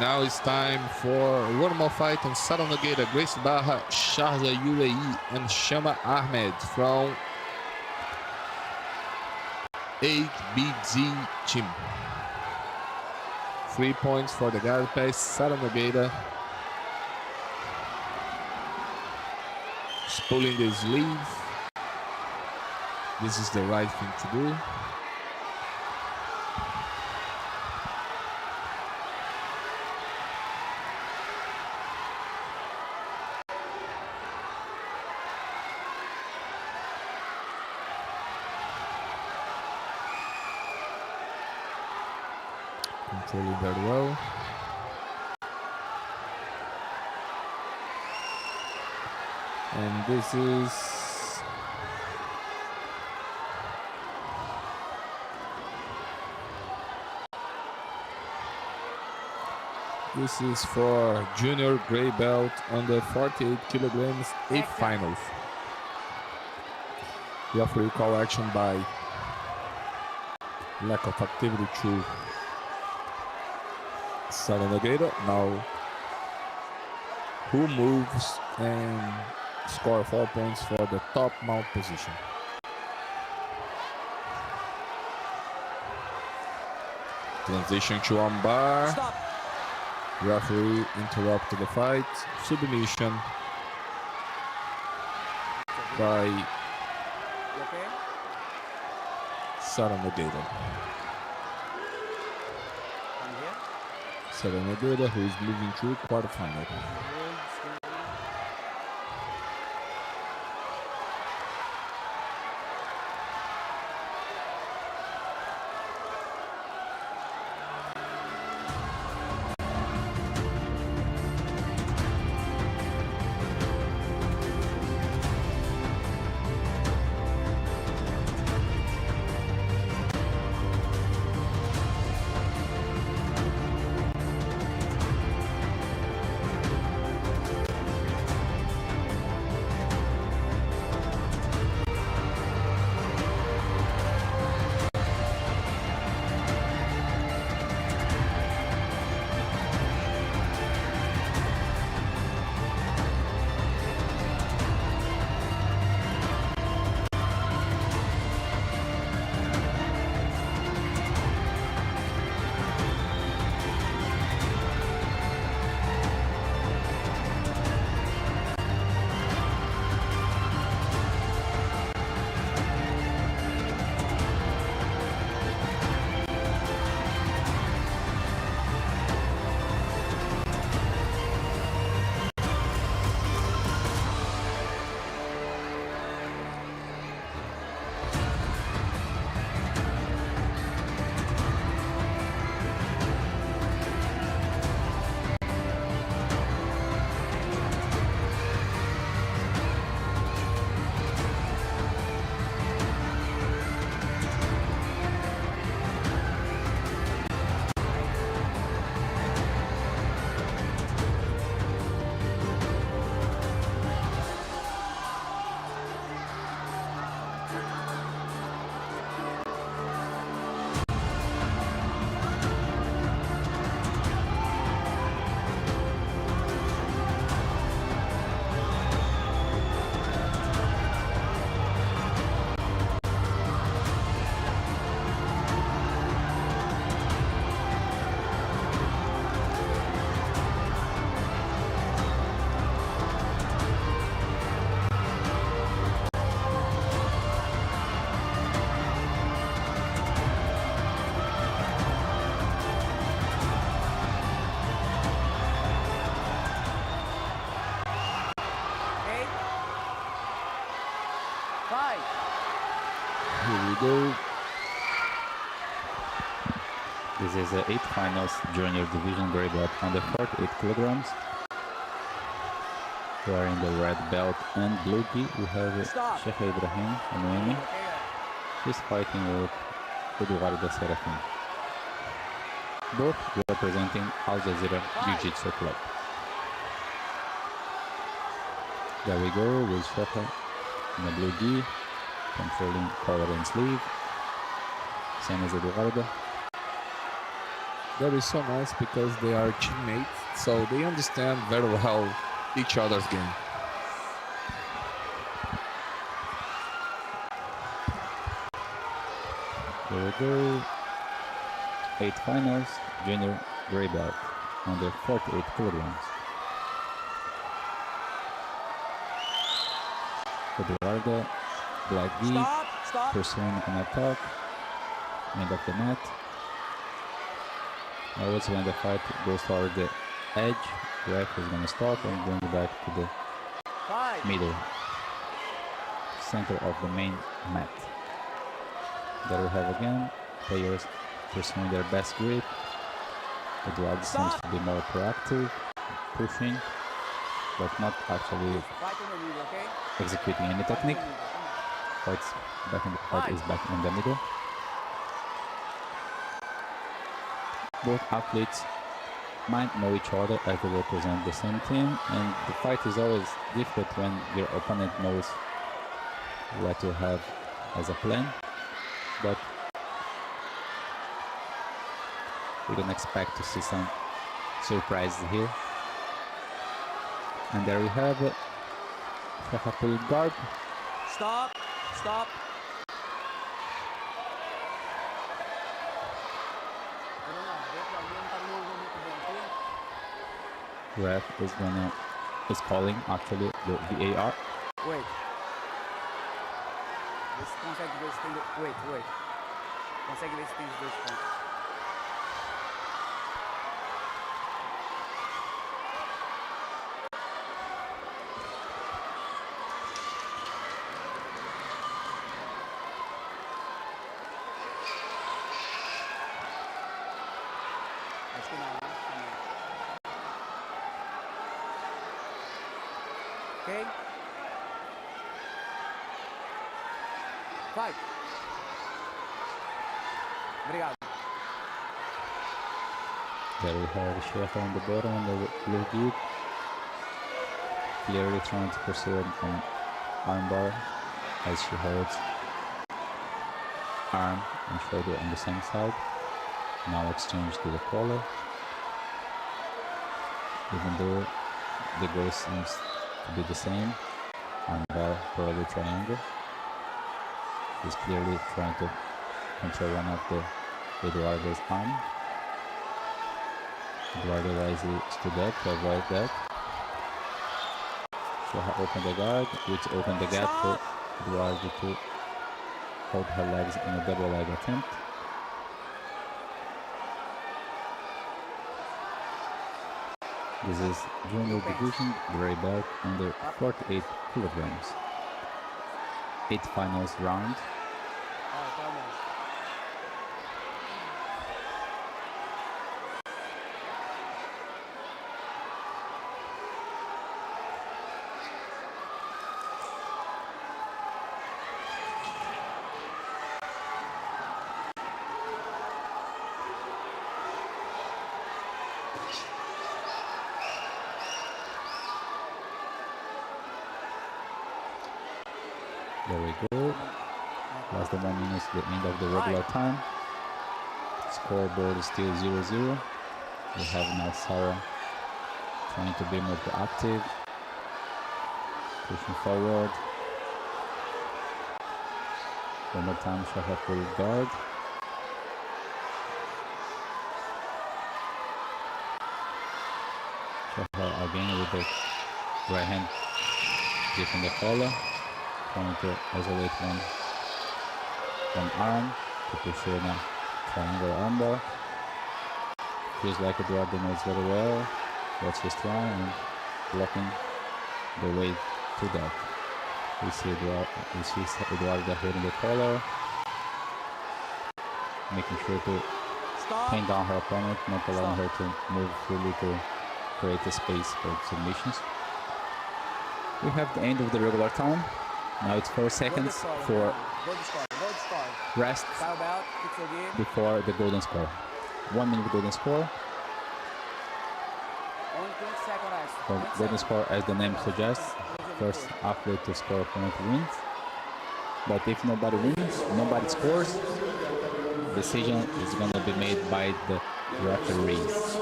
Speaker 3: Now it's time for one more fight on Sara Nogueira, Grace Barra, Sharjah UAE, and Shama Ahmed from HBZ team. 3 points for the guard pass. Sara Nogueira is pulling the sleeve. This is the right thing to do. Controlling very well. And this is for junior gray belt under 48 kilograms, 8 finals. Referee call action by lack of activity to Sara Nogueira. Now who moves and score 4 points for the top mount position. Transition to armbar.
Speaker 9: Stop.
Speaker 3: Referee interrupted the fight. Submission by
Speaker 9: You okay?
Speaker 3: Sara Nogueira.
Speaker 9: Come here.
Speaker 3: Sara Nogueira, who is moving to quarterfinal. Here we go.
Speaker 4: This is the 8th finals junior division gray belt under 48 kilograms. Wearing the red belt and blue gi, we have Sheikh Ibrahim Anoemi. She's fighting with Eduardo Serafim. Both representing Al Jazeera Jiu-Jitsu Club. There we go with Sheikh in the blue gi, controlling collar and sleeve. Same as Eduardo.
Speaker 3: That is so nice because they are teammates, so they understand very well each other's game.
Speaker 4: There we go. 8 finals, junior gray belt, under 48 kilograms. Eduardo, black D, pursuing an attack, end of the mat. Always when the fight goes toward the edge, ref is going to stop and bring it back to the middle, center of the main mat. There we have again, players pursuing their best grip. Eduardo seems to be more proactive, pushing, but not actually executing any technique. Fight is back in the middle. Both athletes might know each other as they represent the same team, and the fight is always difficult when your opponent knows what you have as a plan. But we don't expect to see some surprises here. And there we have Shahapul guard.
Speaker 9: Stop. Stop.
Speaker 4: Ref is calling actually the VAR.
Speaker 9: Wait. Consegue ver se tem... Wait. Consegue ver se tem os 2 pontos. Acho que não, né? Ok? Vai! Obrigado.
Speaker 4: There we have Sheikha on the bottom and the blue deep. Clearly trying to pursue an armbar as she holds arm and shoulder on the same side. Now exchange to the collar. Even though the goal seems to be the same, armbar, probably triangle. He's clearly trying to control one of the Eduardo's arm. Eduardo wisely stood up to avoid that. Sheikha opened the guard, which opened the gap for Eduardo to hold her legs in a double leg attempt. This is junior division gray belt under 48 kilograms. 8 finals round. There we go. Less than 1 minute to the end of the regular time. Scoreboard is still 0-0. We have now Sarah trying to be more proactive, pushing forward. One more time, Sheikha full guard. Sheikha again with the right hand gripping the collar, trying to isolate one arm to pursue a triangle armbar. Feels like Eduardo knows very well what she's trying and blocking the way to that. We see Eduardo holding the collar, making sure to pin down her opponent, not allowing her to move freely to create a space for submissions. We have the end of the regular time. Now it's 4 seconds for rest before the golden score. 1 minute golden score. Golden score, as the name suggests, first athlete to score opponent wins. But if nobody wins, nobody scores, decision is going to be made by the referees.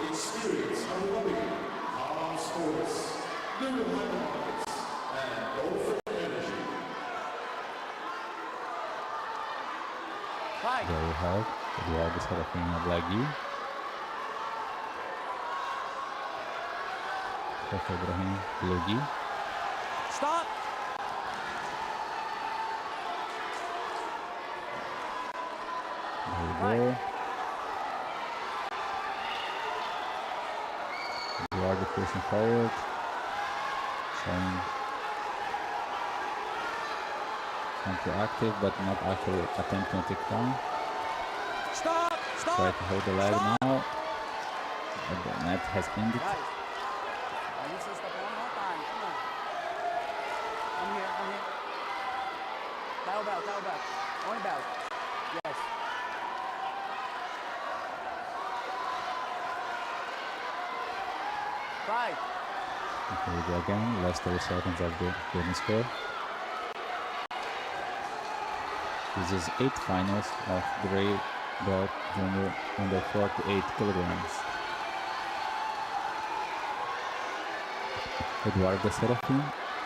Speaker 12: Experience Abu Dhabi, Calm Sports, New Hypermarkets, and Dolphin Energy.
Speaker 4: There you have Eduardo Serafim Ablagui. Sheikh Ibrahim Blogi.
Speaker 9: Stop.
Speaker 4: There you go. Eduardo pushing forward, showing something active but not actually attempting to take down.
Speaker 9: Stop. Stop.
Speaker 4: Try to hold the leg now. But the net has pinned it.
Speaker 9: Guys, I need to stop one more time. Come on. I'm here. I'm here. Towel belt. Towel belt. Only belt. Yes. Right.
Speaker 4: Here we go again. Last 30 seconds of the golden score. This is 8 finals of gray belt junior under 48 kilograms. Eduardo Serafim,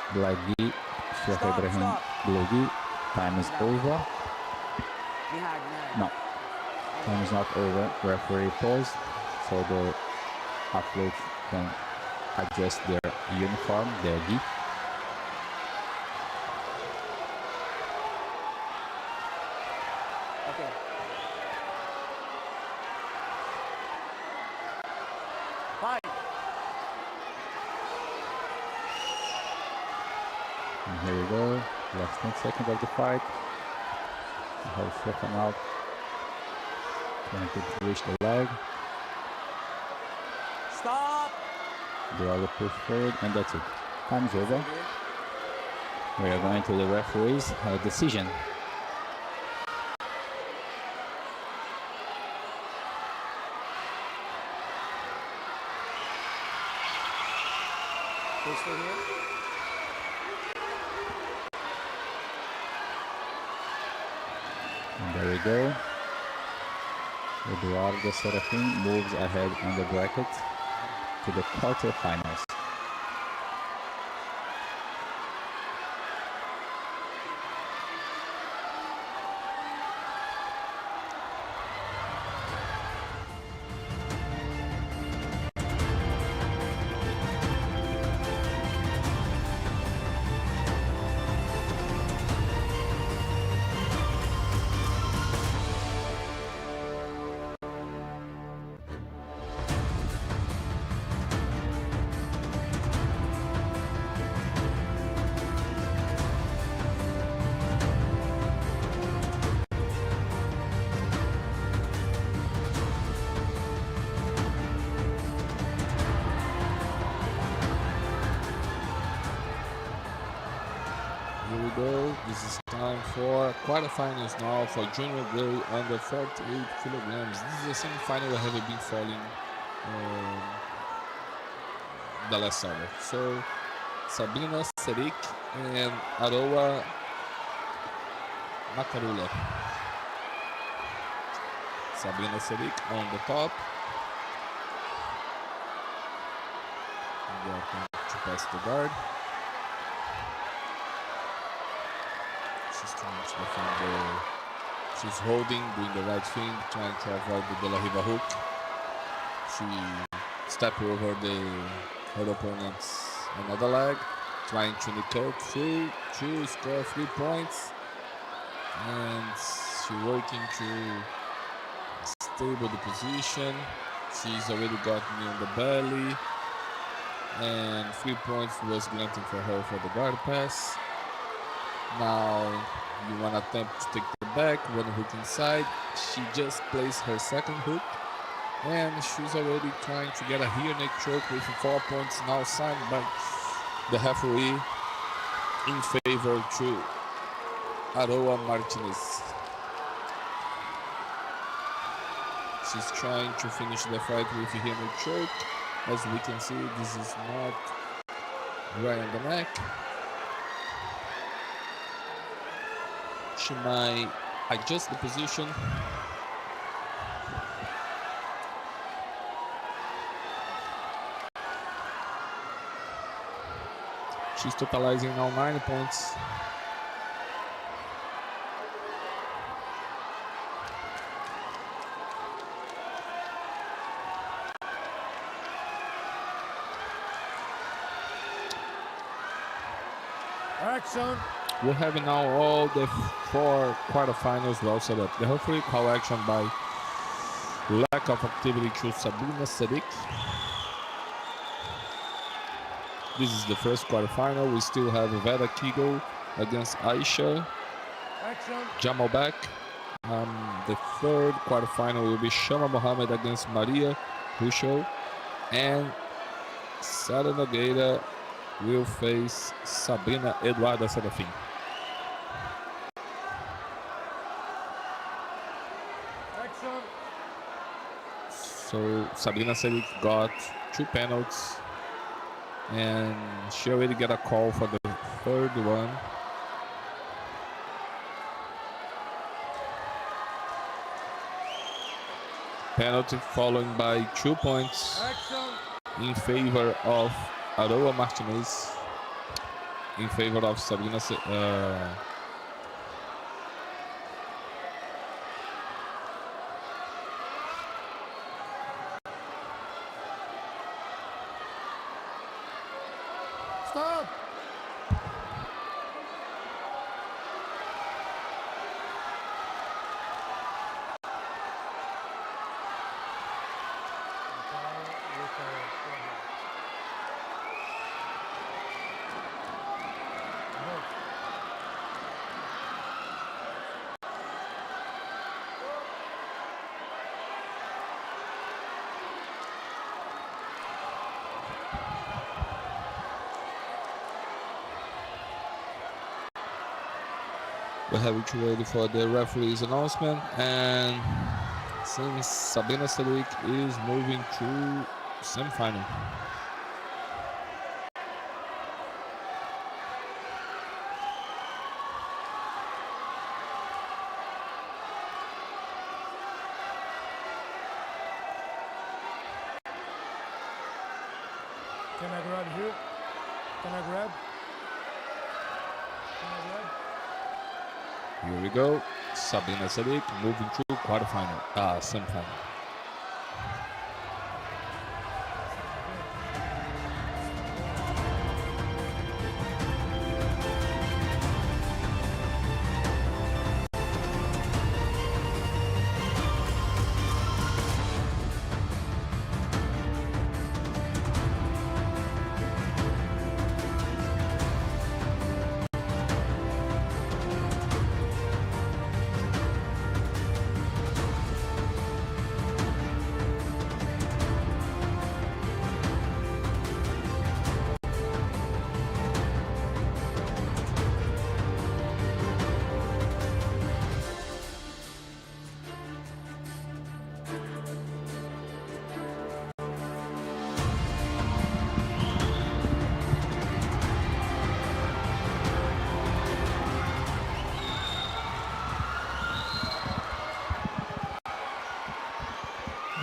Speaker 4: Blagui, Sheikh Ibrahim Blogi. Time is over. No, time is not over. Referee paused so the athlete can adjust their uniform, their gi.
Speaker 9: Okay. Fight.
Speaker 4: And here we go. Last 10 seconds of the fight. The whole second out. Trying to reach the leg.
Speaker 9: Stop.
Speaker 4: The other push forward, and that's it. Time's over. We are going to the referee's decision.
Speaker 9: Stay still here.
Speaker 4: And there we go. Eduardo Serafim moves ahead on the bracket to the quarterfinals.
Speaker 3: Here we go. This is time for quarterfinals now for junior gray under 48 kilograms. This is the semi-final we have been following the last hour. So Sabina Serik and Aroa Makarula. Sabina Serik on the top. And they are going to pass the guard. She's trying to defend she's holding, doing the right thing, trying to avoid the De La Riva hook. She stepped over her opponent's another leg, trying to nick out through to score 3 points. And she's working to stable the position. She's already got me on the belly. And 3 points was granted for her for the guard pass. Now you want to attempt to take the back, one hook inside. She just placed her second hook and she's already trying to get a rear neck choke with 4 points now signed by the referee in favor to Aroa Martinez. She's trying to finish the fight with a rear neck choke. As we can see, this is not right on the neck. She might adjust the position. She's totalizing now 9 points.
Speaker 5: Action.
Speaker 3: We're having now all the 4 quarterfinals well set up. The referee call action by lack of activity to Sabrina Sadiq. This is the first quarterfinal. We still have Vera Kigo against Aisha
Speaker 5: Action.
Speaker 3: Jamalbek. The third quarterfinal will be Shama Mohammed against Maria Russo. And Sara Nogueira will face Sabrina Eduarda Serafim.
Speaker 5: Action.
Speaker 3: So Sabrina Sadiq got 2 penalties, and she already got a call for the third one. Penalty following by 2 points in favor of Aroa Martinez, in favor of Sabrina.
Speaker 5: Stop.
Speaker 3: We're having to wait for the referee's announcement, and since Sabrina Sadiq is moving to semi-final.
Speaker 5: Can I grab here? Can I grab? Can I grab?
Speaker 3: Here we go. Sabrina Sadiq moving to quarterfinal, semi-final.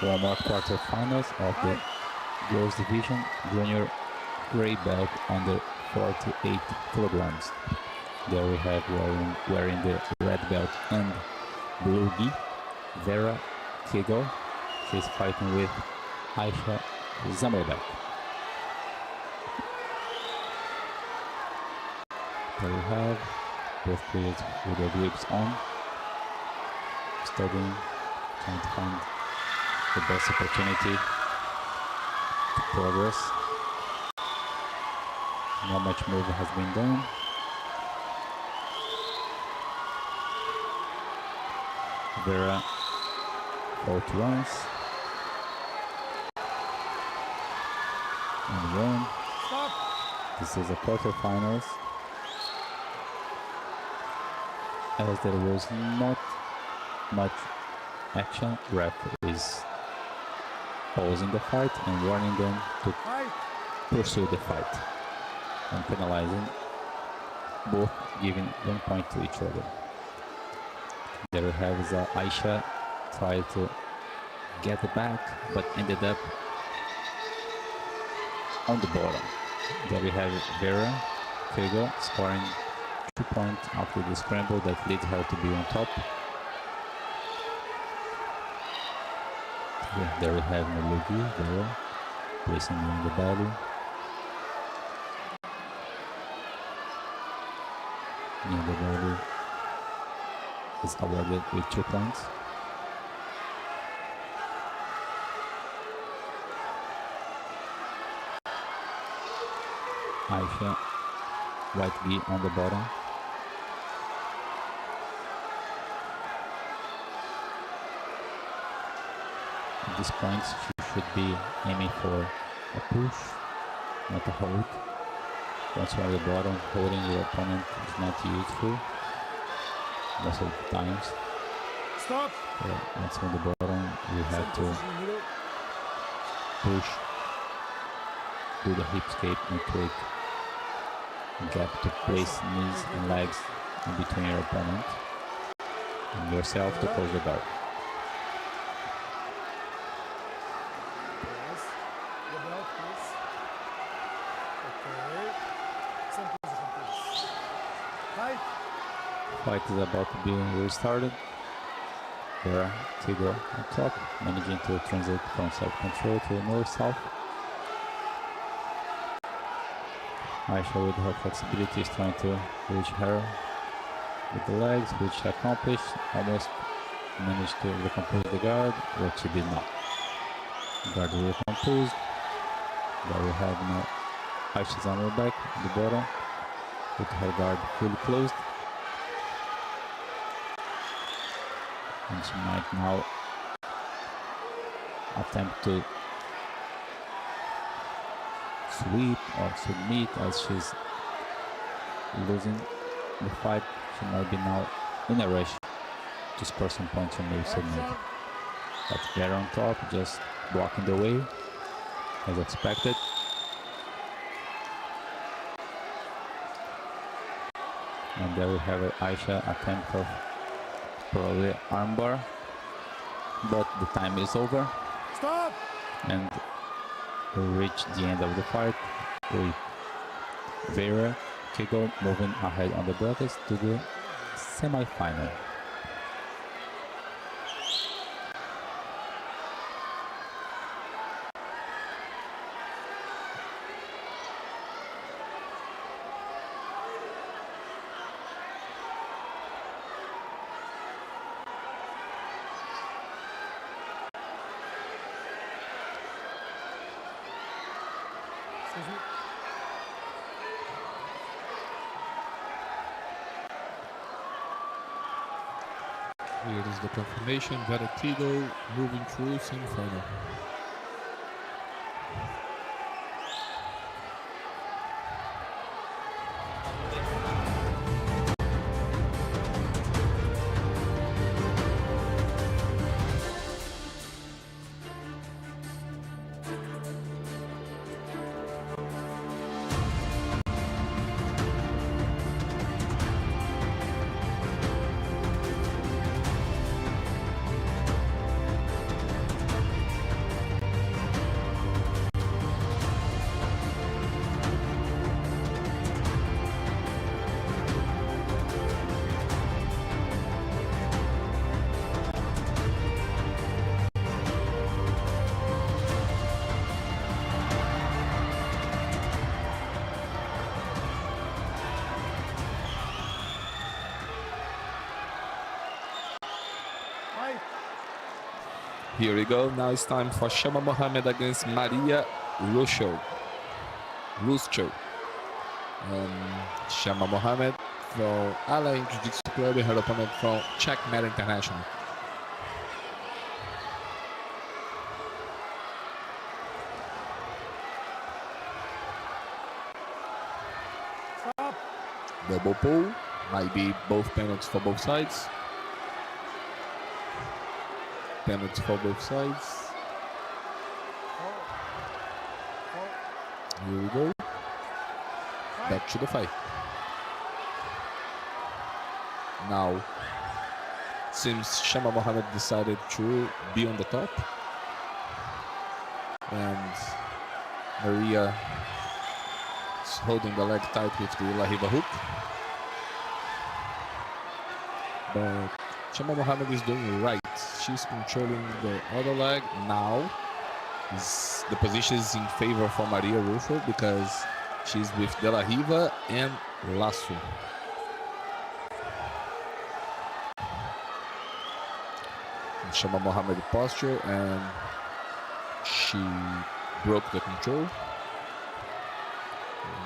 Speaker 4: One more quarterfinals of the girls division, junior gray belt under 48 kilograms. There we have wearing the red belt and blue gi, Vera Kigo. She's fighting with Aisha Zamelbek. There we have both players with their grips on, studying, trying to find the best opportunity to progress. Not much move has been done. Vera 4 runs and one.
Speaker 5: Stop.
Speaker 4: This is a quarterfinals, as there was not much action. Ref is pausing the fight and warning them to pursue the fight. and penalizing, both giving 1 point to each other. There we have is Aisha tried to get it back, but ended up on the bottom. There we have Vera Figo scoring 2 points after the scramble that leads her to be on top. There we have Melugi, Vera, placing in the belly. In the belly is awarded with 2 points. Aisha, white gi on the bottom. At this point, she should be aiming for a push, not a hold. Once you're on the bottom, holding your opponent is not useful most of the times.
Speaker 5: Stop!
Speaker 4: Once on the bottom, you have to push, do the hip escape and create a gap to place knees and legs in between your opponent and yourself to close the guard.
Speaker 5: Yes. Your belt, please. Okay. Same position, please. Fight.
Speaker 4: Fight is about to be restarted. Vera Tigo on top, managing to transit from self-control to north-south. Aisha with her flexibility is trying to reach her with the legs, which she accomplished. Almost managed to recompose the guard, but she did not. Guard recomposed. There we have now Aisha's on her back at the bottom, with her guard fully closed. And she might now attempt to sweep or submit as she's losing the fight. She might be now in a rush to score some points and maybe submit. But they're on top, just blocking the way as expected. And there we have Aisha attempt of probably armbar, but the time is over.
Speaker 5: Stop!
Speaker 4: And we reach the end of the fight with Vera Kigo moving ahead on the brackets to the semi-final.
Speaker 5: Excuse me.
Speaker 3: Here is the confirmation. Vertigo moving through semi-final. Here we go. Now it's time for Shama Mohammed against Maria Ruscho. Shama Mohammed from Allied Jiu-Jitsu Club, her opponent from Checkmate International.
Speaker 5: Stop!
Speaker 3: Double pull. Might be both penalties for both sides. Penalty for both sides. Here we go. back to the fight. Now, seems Shama Mohammed decided to be on the top. And Maria is holding the leg tight with the Lahiba hook. But Shama Mohammed is doing right. She's controlling the other leg. Now, the position is in favor for Maria Russo because she's with De La Riva and Lasso. Shama Mohammed posture, and she broke the control.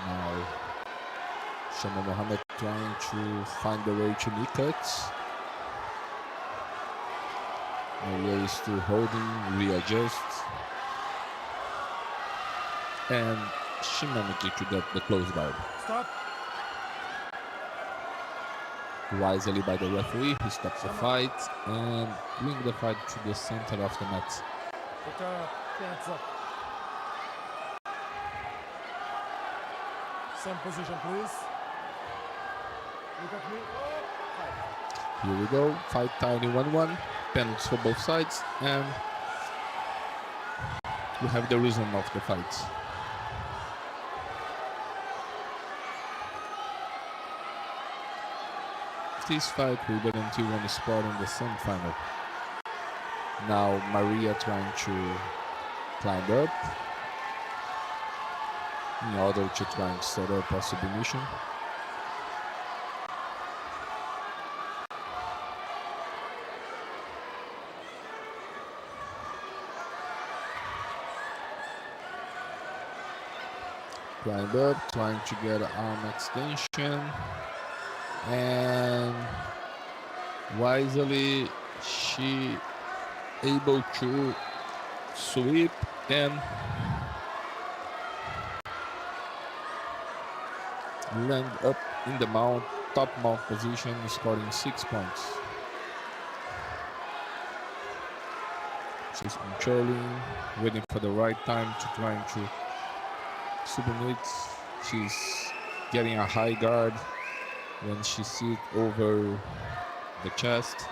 Speaker 3: Now Shama Mohammed trying to find the way to knee cuts. Maria is still holding, readjusts. And she managed to get the close guard.
Speaker 5: Stop.
Speaker 3: Wisely by the referee, he stops the fight and bring the fight to the center of the mat.
Speaker 5: Put your hands up. Same position, please. Look at me. Fight.
Speaker 3: Here we go, fight tiny 1-1, penalties for both sides, and we have the reason of the fight. This fight will guarantee one spot in the semi-final. Now Maria trying to climb up in order to try and set up a submission. Climb up, trying to get an arm extension. And wisely she able to sweep and land up in the mount, top mount position, scoring 6 points. She's controlling, waiting for the right time to trying to submit. She's getting a high guard when she sits over the chest.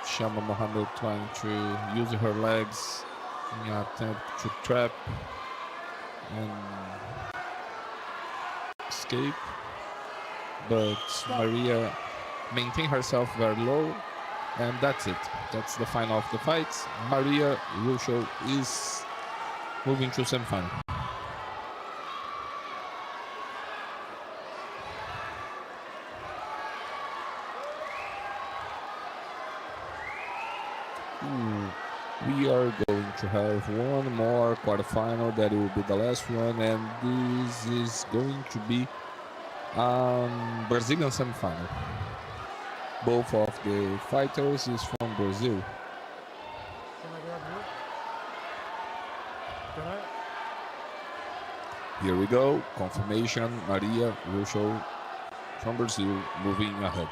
Speaker 3: Shama Mohammed trying to use her legs in an attempt to trap and escape, but Maria maintained herself very low, and that's it. That's the final of the fight. Maria Russo is moving to semi-final. We are going to have one more quarterfinal that will be the last one, and this is going to be Brazilian semi-final. Both of the fighters is from Brazil. Here we go, confirmation, Maria Russo from Brazil moving ahead.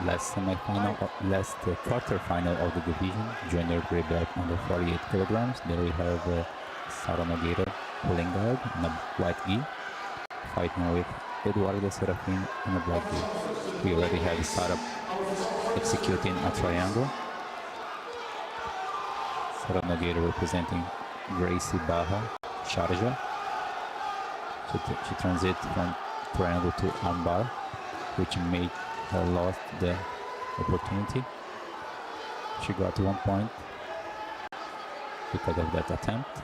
Speaker 4: last semi-final, last quarter-final of the division, junior gray belt under 48 kilograms. There we have Sara Nogueira pulling guard in a white gi, fighting with Eduardo Serafin in a black gi. We already have Sara executing a triangle. Sara Nogueira representing Gracie Barra, Sharjah. She transits from triangle to armbar, which made her lost the opportunity. She got 1 point because of that attempt.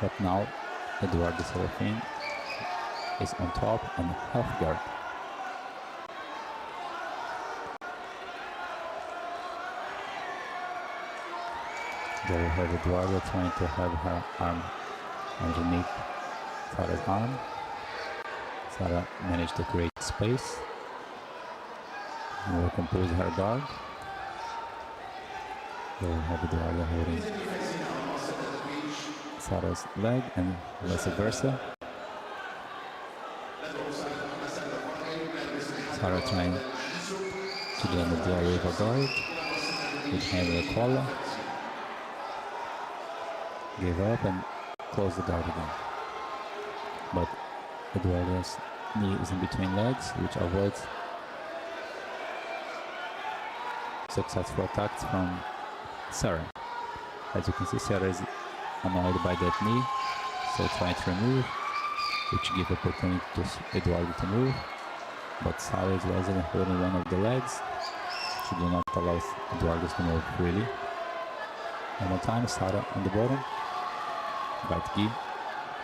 Speaker 4: But now Eduardo Serafin is on top and half guard. There we have Eduardo trying to have her arm underneath Sara's arm. Sara managed to create space and will compose her guard. There we have Eduardo holding Sara's leg and vice versa. Sara trying to get the dual river guard with hand collar. Gave up and closed the guard again. But Eduardo's knee is in between legs, which avoids successful attacks from Sara. As you can see, Sara is annoyed by that knee, so trying to remove, which gives opportunity to Eduardo to move. But Sara is resident holding one of the legs. She do not allow Eduardo to move freely. One more time, Sara on the bottom. White gi,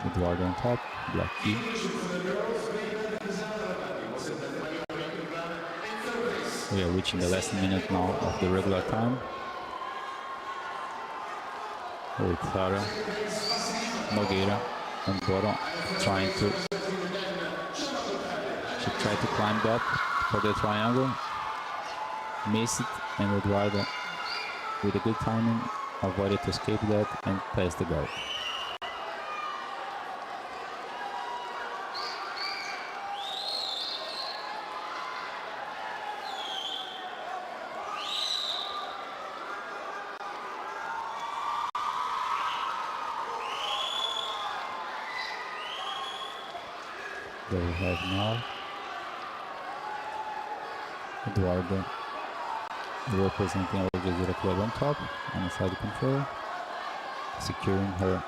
Speaker 4: Eduardo on top, black gi. We are reaching the last minute now of the regular time. With Sara Nogueira on bottom, trying to... She tried to climb up for the triangle, missed it, and Eduardo, with a good timing, avoided to escape that and passed the guard. There we have now Eduardo representing Al Jazeera Club on top, on the side control, securing her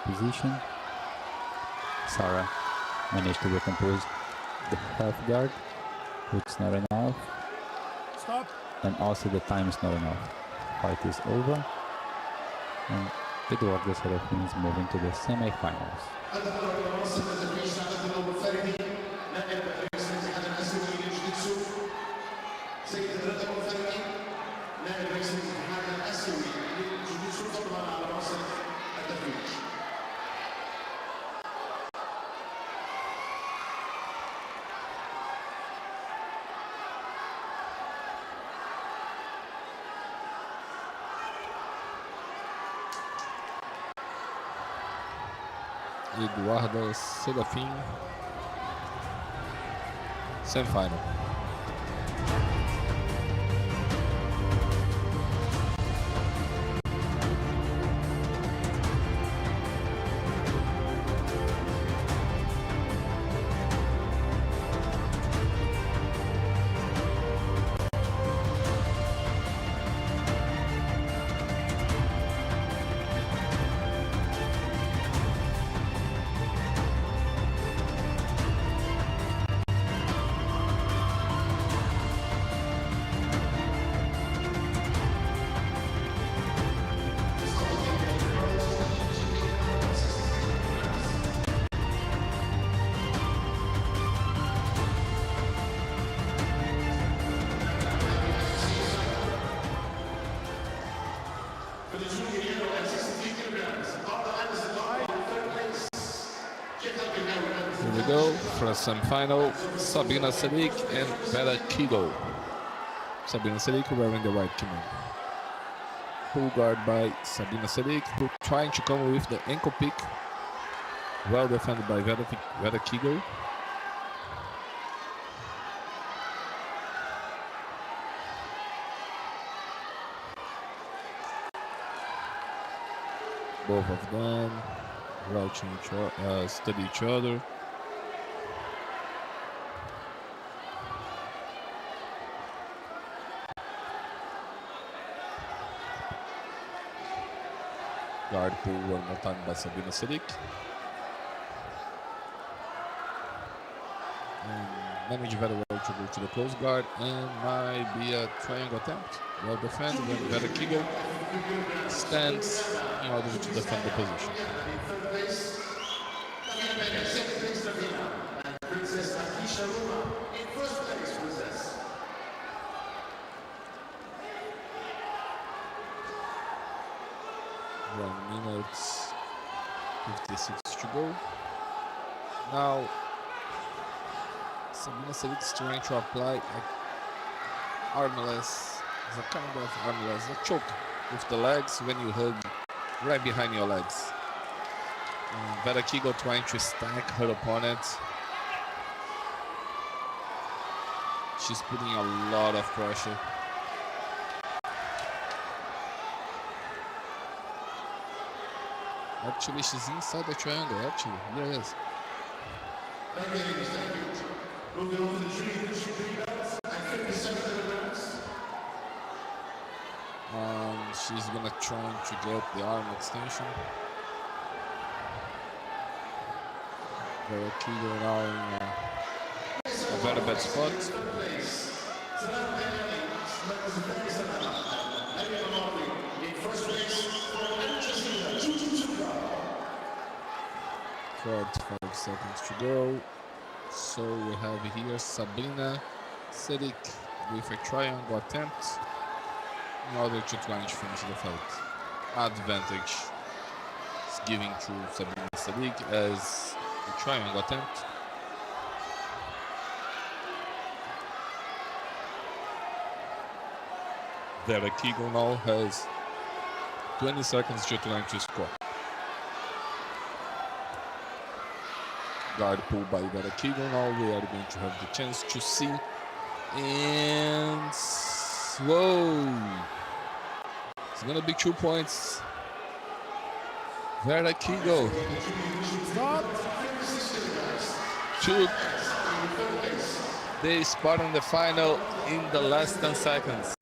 Speaker 4: position. Sara managed to recompose the half guard, which is not enough.
Speaker 5: Stop.
Speaker 4: And also the time is not enough. Fight is over, and Eduardo Serafin is moving to the semi-finals.
Speaker 3: Eduardo Serafin, semi-final. Here we go for a semi-final. Sabina Sadiq and Vera Kigo. Sabina Sadiq wearing the white kimono. Pull guard by Sabina Sadiq, who trying to come with the ankle pick. Well defended by Vera Kigo. Both of them crouching study each other. Guard pull one more time by Sabina Sadiq. And manage very well to go to the close guard, and might be a triangle attempt. Well defended, and Verakigo stands in order to defend the position. One minute, 56 to go. Now, Sabina Sadiq is trying to apply an armless, a kind of armless, a choke with the legs when you hug right behind your legs. Verakigo trying to stack her opponent. She's putting a lot of pressure. Actually, she's inside the triangle, actually. Yes.
Speaker 12: Moving on to the three belts at 57 kilograms.
Speaker 3: She's gonna try to get the arm extension. Verakigo now in a very bad spot. Five seconds to go. So we have here Sabina Sadiq with a triangle attempt in order to try to finish the fight. Advantage is giving to Sabina Sadiq as a triangle attempt. Verakigo now has 20 seconds to try to score. Guard pull by Verakigo. Now we are going to have the chance to see. And whoa! It's gonna be 2 points. Verakigo took the spot in the final in the last 10 seconds.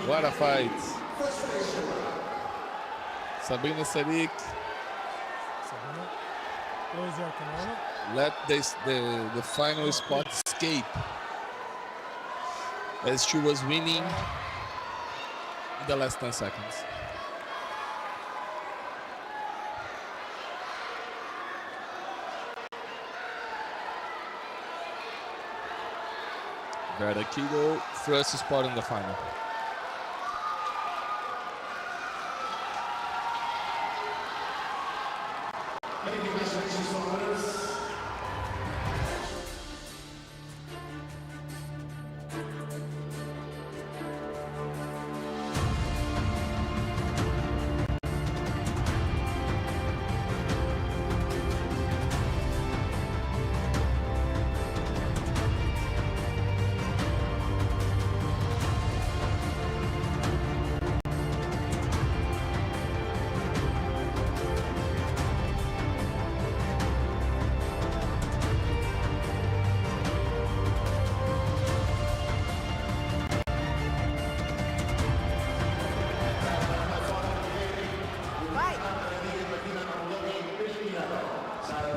Speaker 3: What a fight! Sabina Sadiq let the final spot escape as she was winning in the last 10 seconds. Verakigo first spot in the final.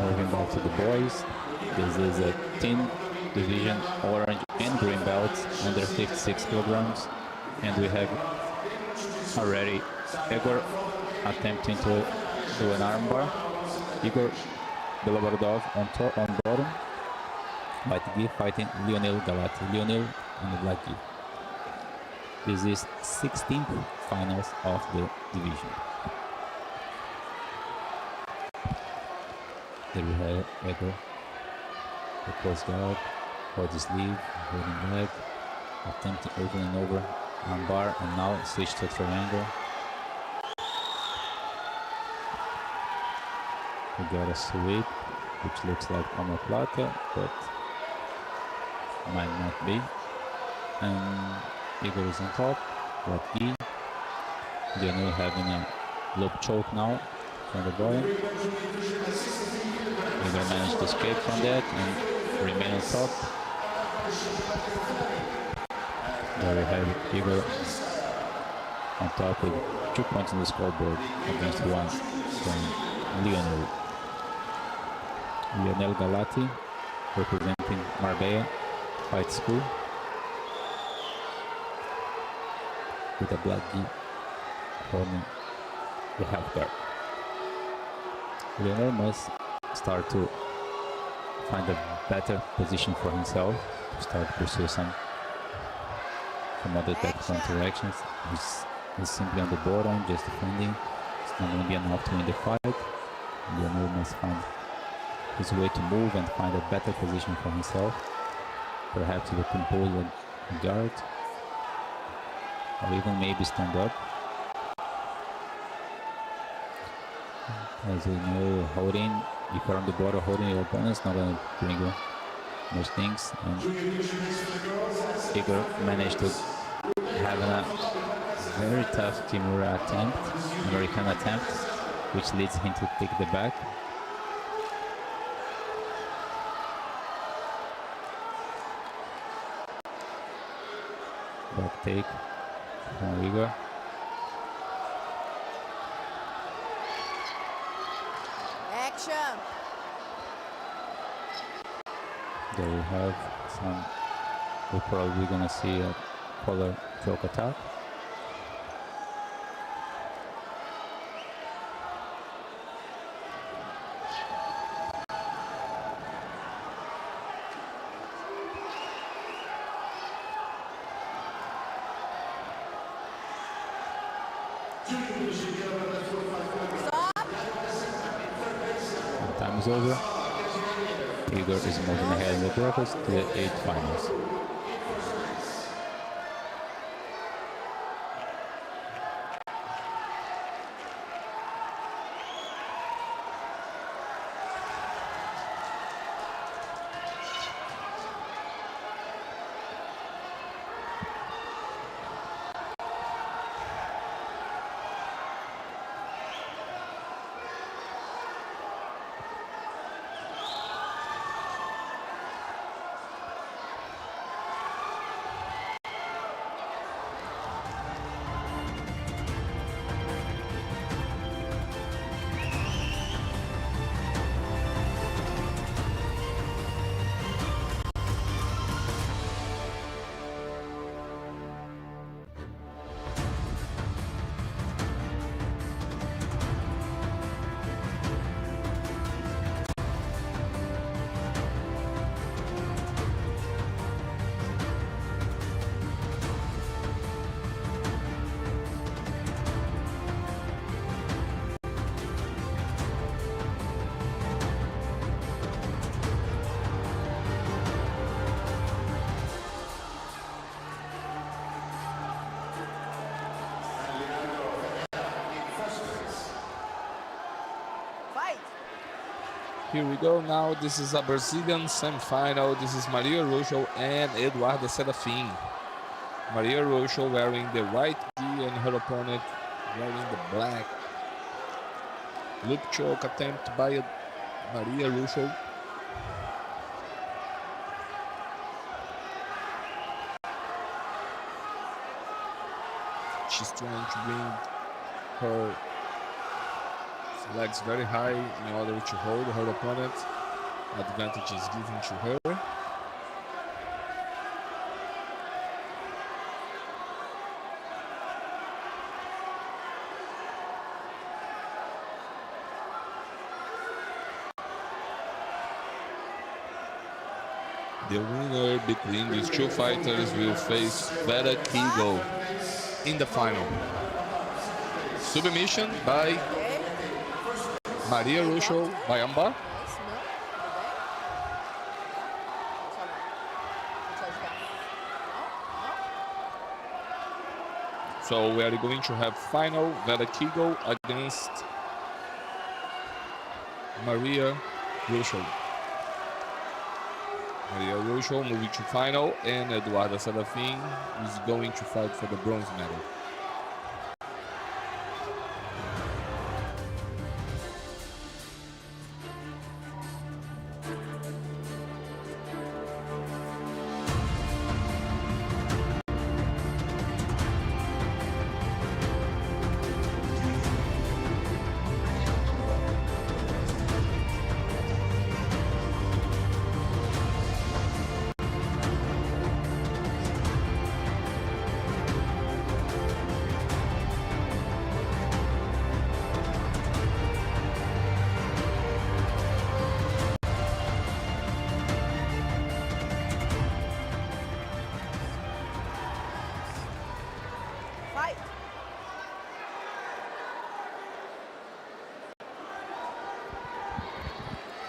Speaker 4: Moving back to the boys, this is a team division orange and green belts under 56 kilograms, and we have already Igor attempting to do an armbar, Igor Belobardov on bottom, white gi fighting Lionel Galati, Lionel on the black gi. This is 16th finals of the division. There we have Igor, the close guard, hold the sleeve, holding leg, attempting over and over arm bar, and now switch to triangle. We got a sweep, which looks like omoplata, but might not be. And Igor is on top, black gi. Lionel having a Loop choke now from the bottom. Igor managed to escape from that and remain on top. There we have Igor on top with 2 points on the scoreboard against 1 from Lionel. Lionel Galati, representing Marbella Fight School, with a black gi holding the half guard. Lionel must start to find a better position for himself, to start to pursue some other tactical interactions. He's simply on the bottom, just defending. It's not going to be enough to win the fight. Lionel must find his way to move and find a better position for himself. Perhaps he will compose a guard, or even maybe stand up. As we know, holding, if you're on the border, holding your opponent's not going to bring you much things. And Igor managed to have a very tough Kimura attempt, American attempt, which leads him to take the back. Back take from Igor.
Speaker 7: Action.
Speaker 4: There we have some. We're probably gonna see a collar choke attack. Time is over. Igor is moving ahead in the brackets to the 8 finals.
Speaker 3: Here we go now. This is a Brazilian semi-final. This is Maria Rojo and Eduarda Serafim. Maria Rojo wearing the white gi and her opponent wearing the black. Loop choke attempt by Maria Rojo. She's trying to bring her legs very high in order to hold her opponent. Advantage is given to her. The winner between these two fighters will face Vera Kigo in the final. Submission by Maria Rojo by Ambar. So we are going to have final Vera Kigo against Maria Rojo. Maria Rojo moving to final, and Eduarda Serafim is going to fight for the bronze medal.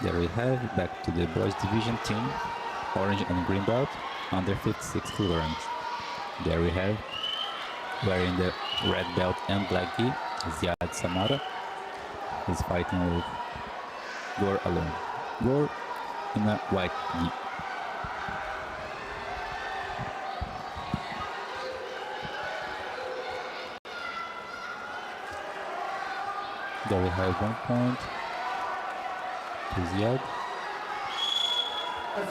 Speaker 4: There we have back to the boys division team, orange and green belt, under 56 kilograms. There we have, wearing the red belt and black gi, Ziad Samara. He's fighting with Gor alone. Gor in a white gi. There we have 1 point to Ziad.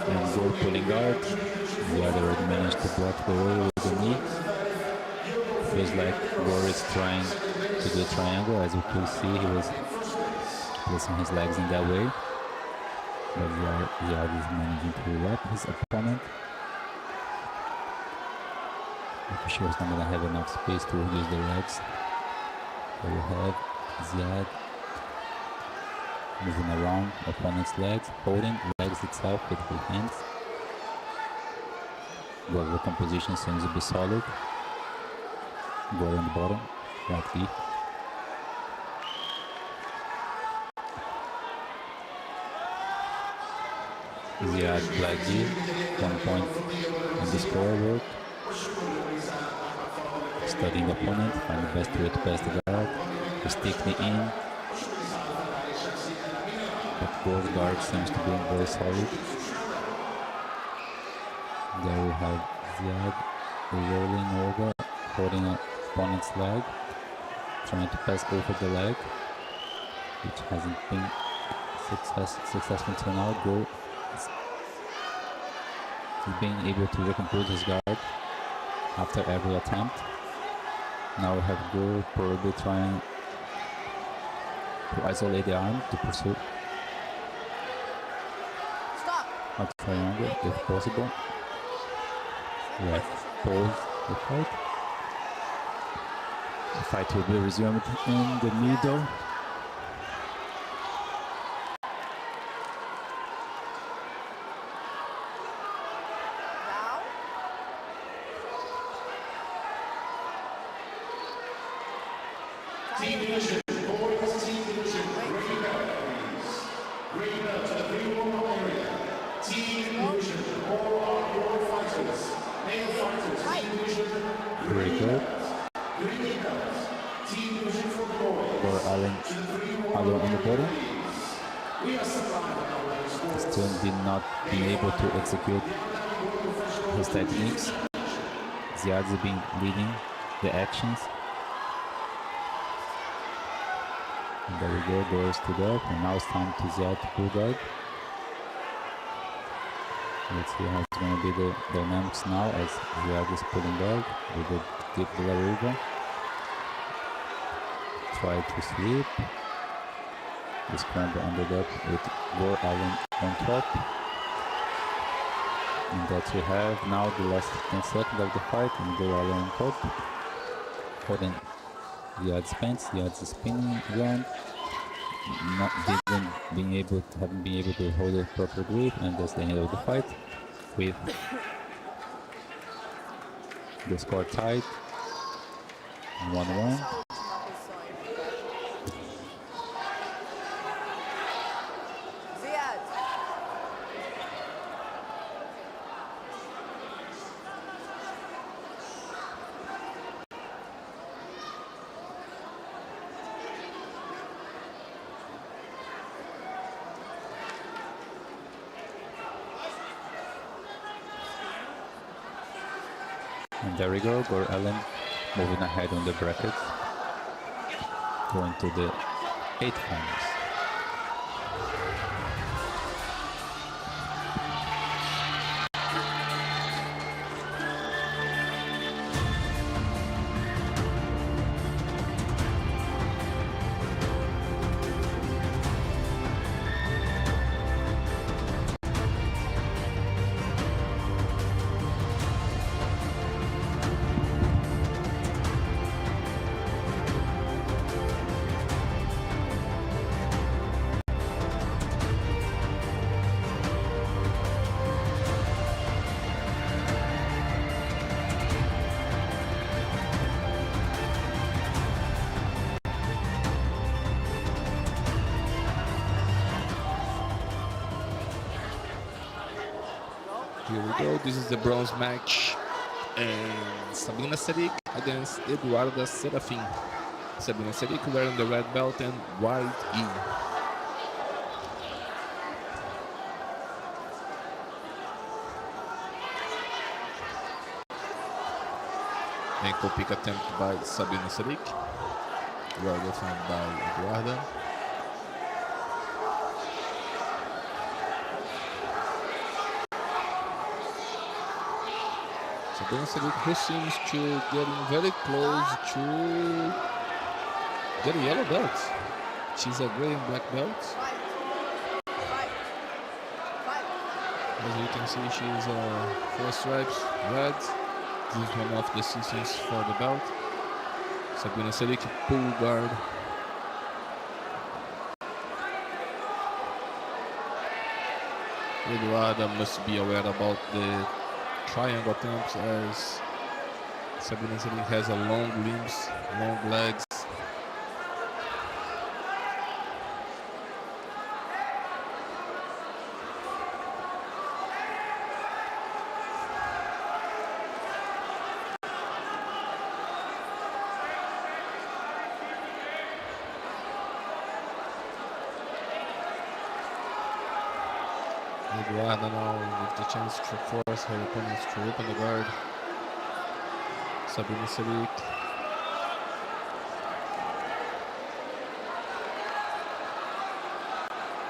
Speaker 4: And Gor pulling guard. Ziad already managed to block the way with the knee. Feels like Gor is trying to do a triangle. As you can see, he was placing his legs in that way. But Ziad is managing to wrap his opponent. For sure he's not going to have enough space to use the legs. There we have Ziad moving around opponent's legs, holding legs itself with his hands. But the composition seems to be solid. Goal on the bottom, right knee. Ziad black gi, 1 point on the scoreboard. Studying the opponent, find the best way to pass the guard. The stick knee in. But Gor's guard seems to be very solid. There we have Ziad rolling over, holding an opponent's leg, trying to pass over the leg, which hasn't been successful until now. Gor is being able to recompose his guard after every attempt. Now we have Gor probably trying to isolate the arm to pursue a triangle if possible. Right, pause the fight. The fight will be resumed in the middle.
Speaker 12: Team division, boys, team division, green belt, please. Green belt to the 3-1 area. Team division, all are your fighters. Male fighters, team division,
Speaker 4: Very good.
Speaker 12: green belt. Team division for the boys.
Speaker 4: For Allen on the bottom.
Speaker 12: We are supplying
Speaker 4: Still did not be able to execute his techniques. Ziad's been leading the actions. And there we go, Gor stood up, and now it's time to Ziad to pull guard. Let's see how it's going to be the dynamics now as Ziad is pulling guard with the deep de la Riva. Try to sweep. The scramble ended up with Gor Allen on top. And that we have now the last 10 seconds of the fight, and Gor Allen on top. Holding Ziad's pants, Ziad's spinning around. Haven't been able to hold a proper grip, and that's the end of the fight with the score tied 1-1. And there we go, Gor Allen moving ahead on the bracket, going to the 8th finals.
Speaker 3: Here we go. This is the bronze match. And Sabrina Sadiq against Eduarda Serafim. Sabrina Sadiq wearing the red belt and white gi. Ankle pick attempt by Sabrina Sadiq. Well defended by Eduarda. Sabrina Sadiq, who seems to getting very close to get a yellow belt. She's a gray and black belt. As you can see, she's 4 stripes, red. This is one of the seasons for the belt. Sabrina Sadiq, pull guard. Eduarda must be aware about the triangle attempts as Sabrina Sadiq has a long limbs, long legs. Eduarda now with the chance to force her opponents to open the guard. Sabrina Sadiq.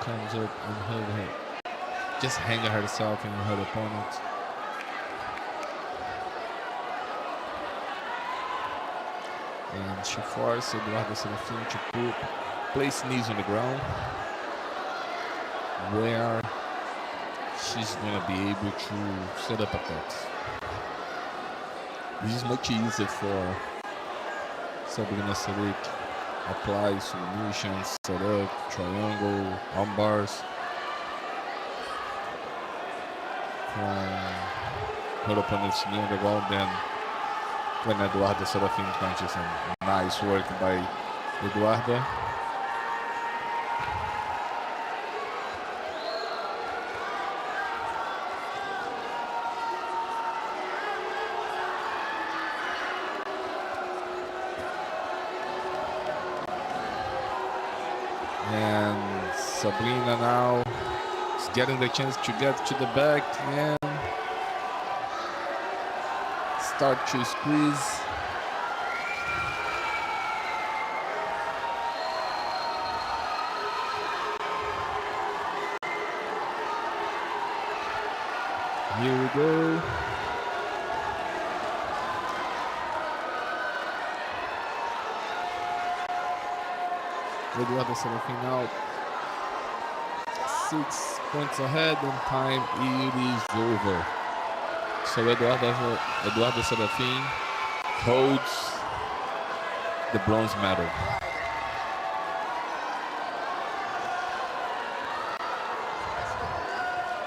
Speaker 3: Comes up and her just hanging herself and her opponent. And she forced Eduarda Serafim to place knees on the ground where she's going to be able to set up attacks. This is much easier for Sabrina Sadiq. Apply submissions, set up, triangle, arm bars. From her opponent's knee on the ground, then when Eduarda Serafim punches, and nice work by Eduarda. And Sabrina now is getting the chance to get to the back and start to squeeze. Here we go. Eduarda Serafim out 6 points ahead, and time it is over. So Eduarda Serafim holds the bronze medal.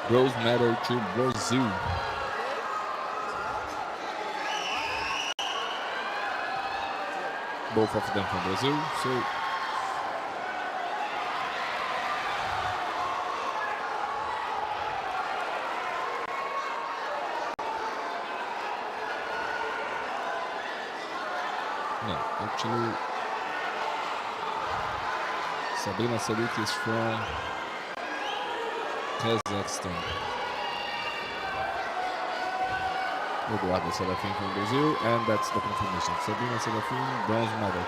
Speaker 3: Bronze medal to Brazil. Both of them from Brazil. So no, actually, Sabrina Sadiq is from Kazakhstan. Eduarda Serafim from Brazil, and that's the confirmation. Sabrina Serafim, bronze medal.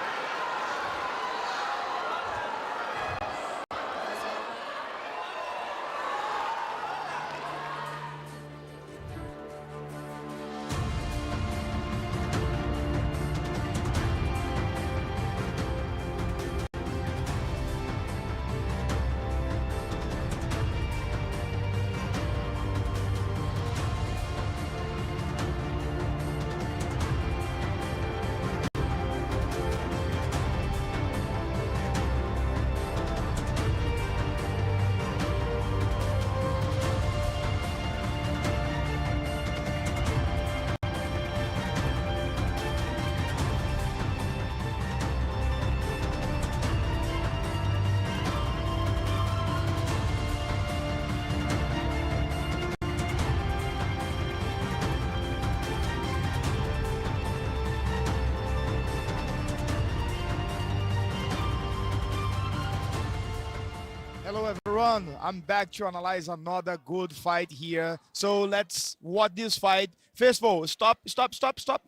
Speaker 11: Hello everyone, I'm back to analyze another good fight here. So let's watch this fight. First of all, stop.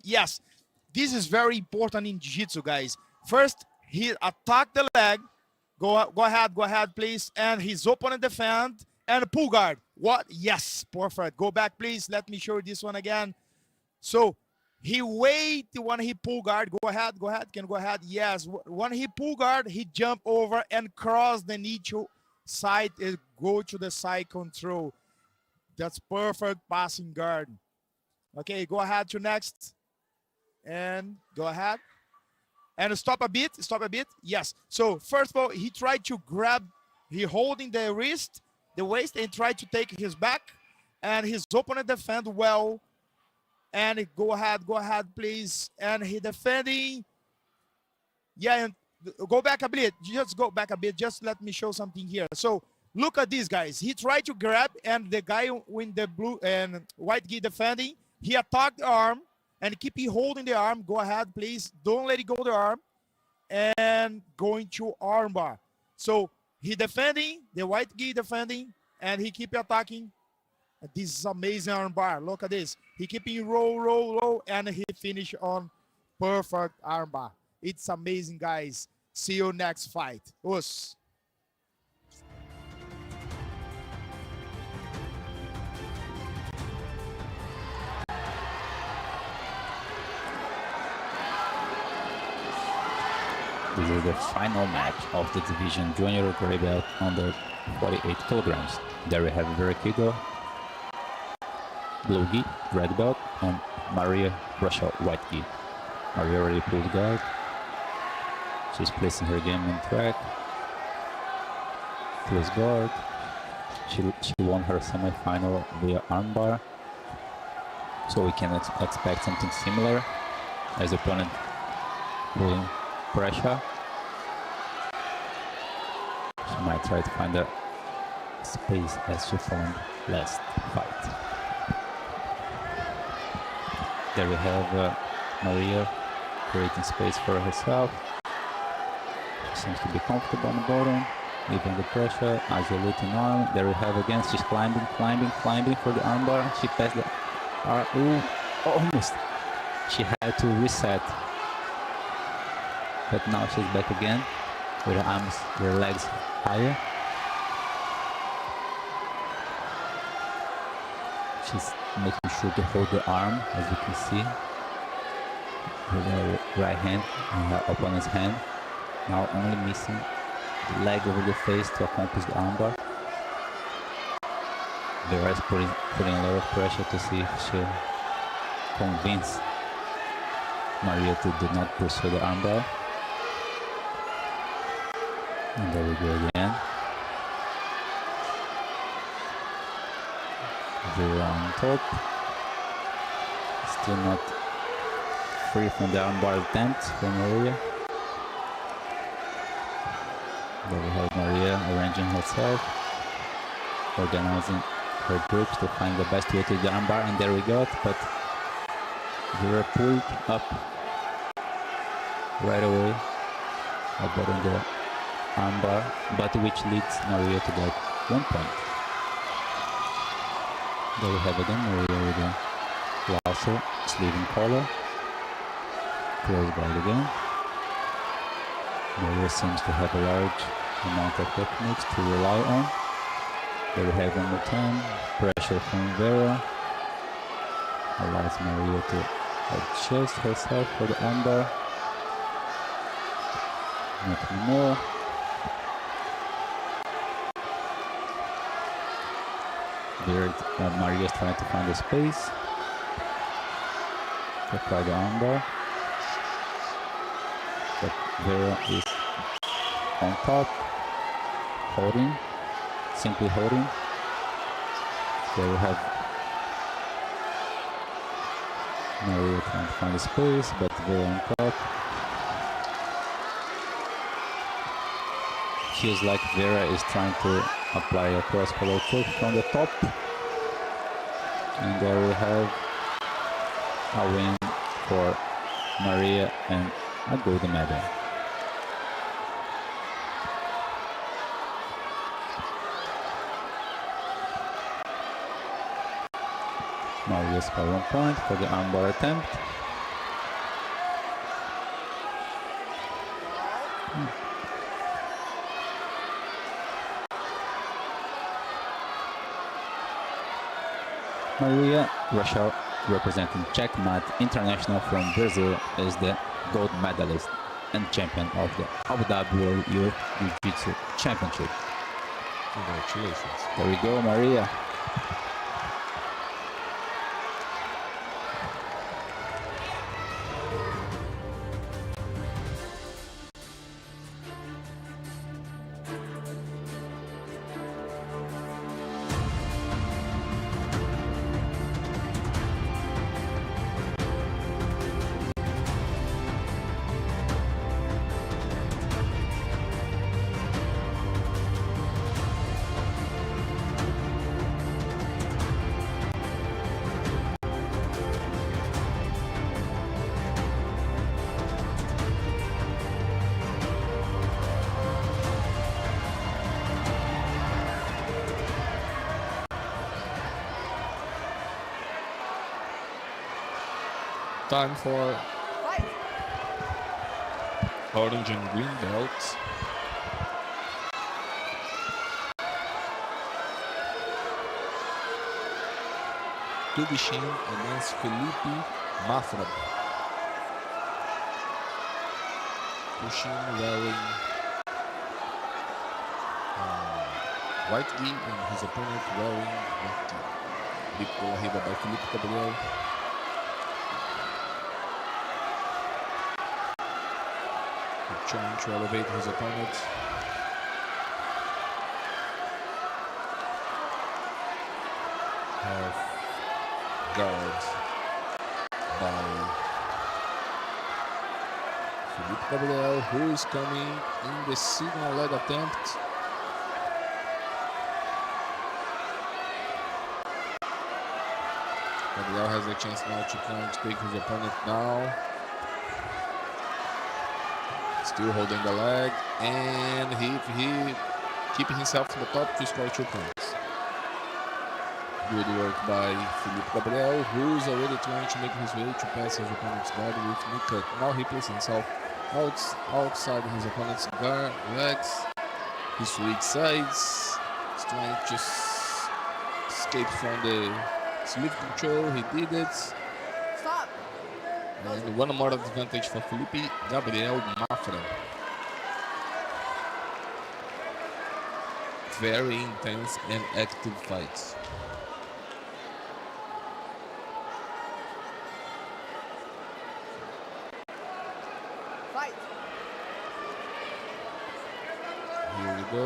Speaker 11: Yes, this is very important in Jiu-Jitsu, guys. First, he attacked the leg. Go ahead, please. And his opponent defend and pull guard. What? Yes, perfect. Go back, please. Let me show you this one again. So he wait when he pull guard. Go ahead. Can go ahead. Yes, when he pull guard, he jump over and cross the knee to side, go to the side control. That's perfect passing guard. Okay, go ahead to next. And go ahead. And stop a bit. Yes. So first of all, he tried to grab, he holding the wrist, the waist, and tried to take his back. And his opponent defend well. And go ahead, please. And he defending. Yeah, and go back a bit. Just go back a bit. Just let me show something here. So look at these guys. He tried to grab, and the guy with the blue and white gi defending, he attacked the arm and keep holding the arm. Go ahead, please. Don't let it go the arm. And going to armbar. So he defending, the white gi defending, and he keep attacking. This is amazing armbar. Look at this. He keeping roll, and he finish on perfect armbar. It's amazing, guys. See you next fight. Us.
Speaker 4: This is the final match of the division junior gray belt under 48 kilograms. There we have Verikido, blue gi, red belt, and Maria Russia, white gi. Maria already pulled guard. She's placing her game in track. Close guard. She won her semi-final via armbar. So we can expect something similar as opponent pulling pressure. She might try to find a space as she found last fight. There we have Maria creating space for herself. She seems to be comfortable on the bottom, leaving the pressure, isolating arm. There we have again, she's climbing for the armbar. She passed the arm, almost. She had to reset. But now she's back again, with her arms, her legs higher. She's making sure to hold the arm, as you can see, with her right hand and her opponent's hand. Now only missing the leg over the face to accomplish the armbar. Vera is putting a lot of pressure to see if she'll convince Maria to do not pursue the armbar. And there we go again. Vera on top. Still not free from the armbar attempt from Maria. There we have Maria arranging herself, organizing her grips to find the best way to the armbar, and there we go. But Vera pulled up right away, avoiding the armbar, but which leads Maria to that 1 point. There we have again Maria with a lasso, sleeve and collar. Close guard again. Maria seems to have a large amount of techniques to rely on. There we have one more time. Pressure from Vera. Allows Maria to adjust herself for the armbar. Nothing more. Maria is trying to find a space to apply the armbar. But Vera is on top, holding, simply holding. There we have Maria trying to find a space, but Vera on top. Feels like Vera is trying to apply a cross-collar choke from the top. And there we have a win for Maria and a gold medal. Maria score 1 point for the armbar attempt. Maria, Russia, representing Checkmat International from Brazil, is the gold medalist and champion of the Abu Dhabi World Youth Jiu-Jitsu Championship.
Speaker 3: Congratulations.
Speaker 4: There we go, Maria.
Speaker 3: Time for orange and green belts. Tubishin against Felipe Mafra. Tubishin wearing white gi and his opponent wearing black gi. Big corrida by Felipe Gabriel. Trying to elevate his opponent. Half guard by Felipe Gabriel, who is coming in the signal leg attempt. Gabriel has a chance now to come to take his opponent now. Still holding the leg, and he keeping himself on the top to score 2 points. Good work by Felipe Gabriel, who is already trying to make his way to pass his opponent's guard with knee cut. Now he places himself outside his opponent's guard legs. He switches sides. He's trying to escape from the sleeve control. He did it.
Speaker 7: Stop.
Speaker 3: And one more advantage for Felipe Gabriel Mafra. Very intense and active fights.
Speaker 7: Fight.
Speaker 3: Here we go.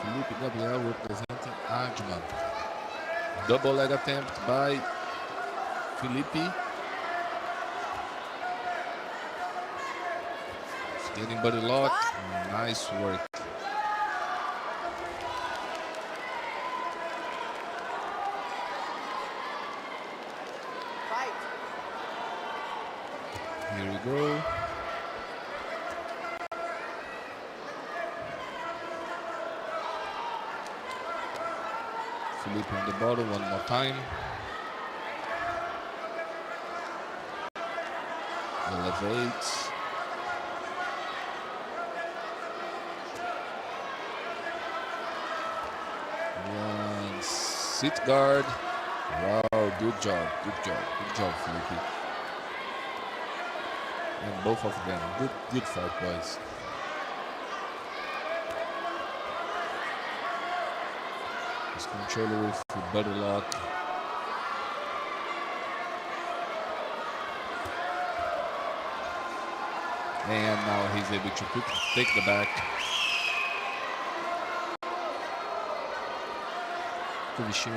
Speaker 3: Felipe Gabriel representing Ajman. Double leg attempt by Felipe. Getting body lock. Nice work.
Speaker 7: Fight.
Speaker 3: Here we go. Felipe on the bottom one more time. Elevate. One sit guard. Wow, good job, Felipe. And both of them, good fight, boys. His controller with the body lock. And now he's able to take the back. Position.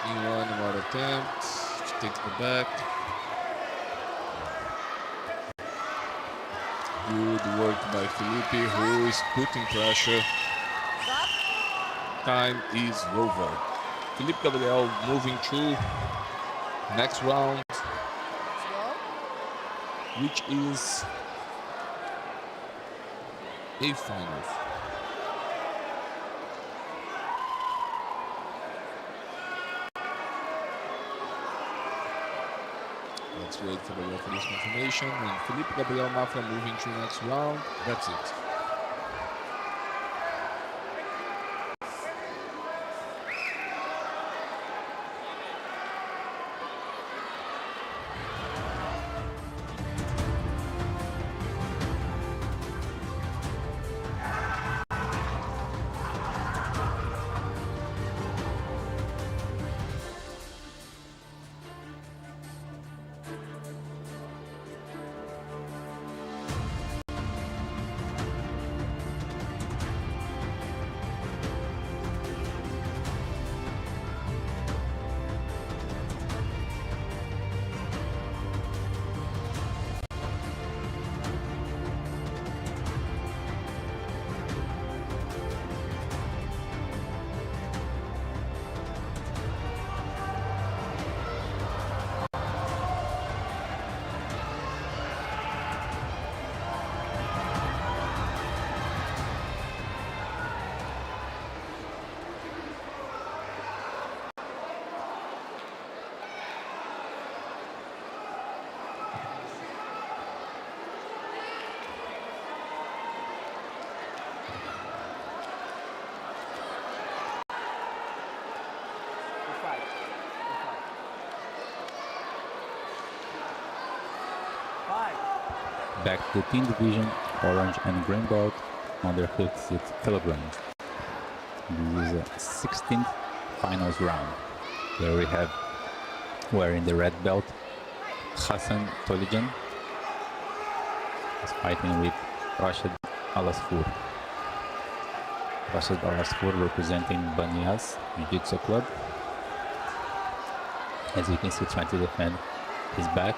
Speaker 3: In one more attempt to take the back. Good work by Felipe, who is putting pressure. Time is over. Felipe Gabriel moving through next round, which is A finals. Let's wait for the referee's confirmation. And Felipe Gabriel Mafra moving to next round. That's it.
Speaker 4: Back to the team division, orange and green belt, under 56 kilograms. This is a 16th finals round. There we have, wearing the red belt, Hassan Tolijan is fighting with Rashid Alasfour. Rashid Alasfour representing Banias Jiu-Jitsu Club. As you can see, trying to defend his back.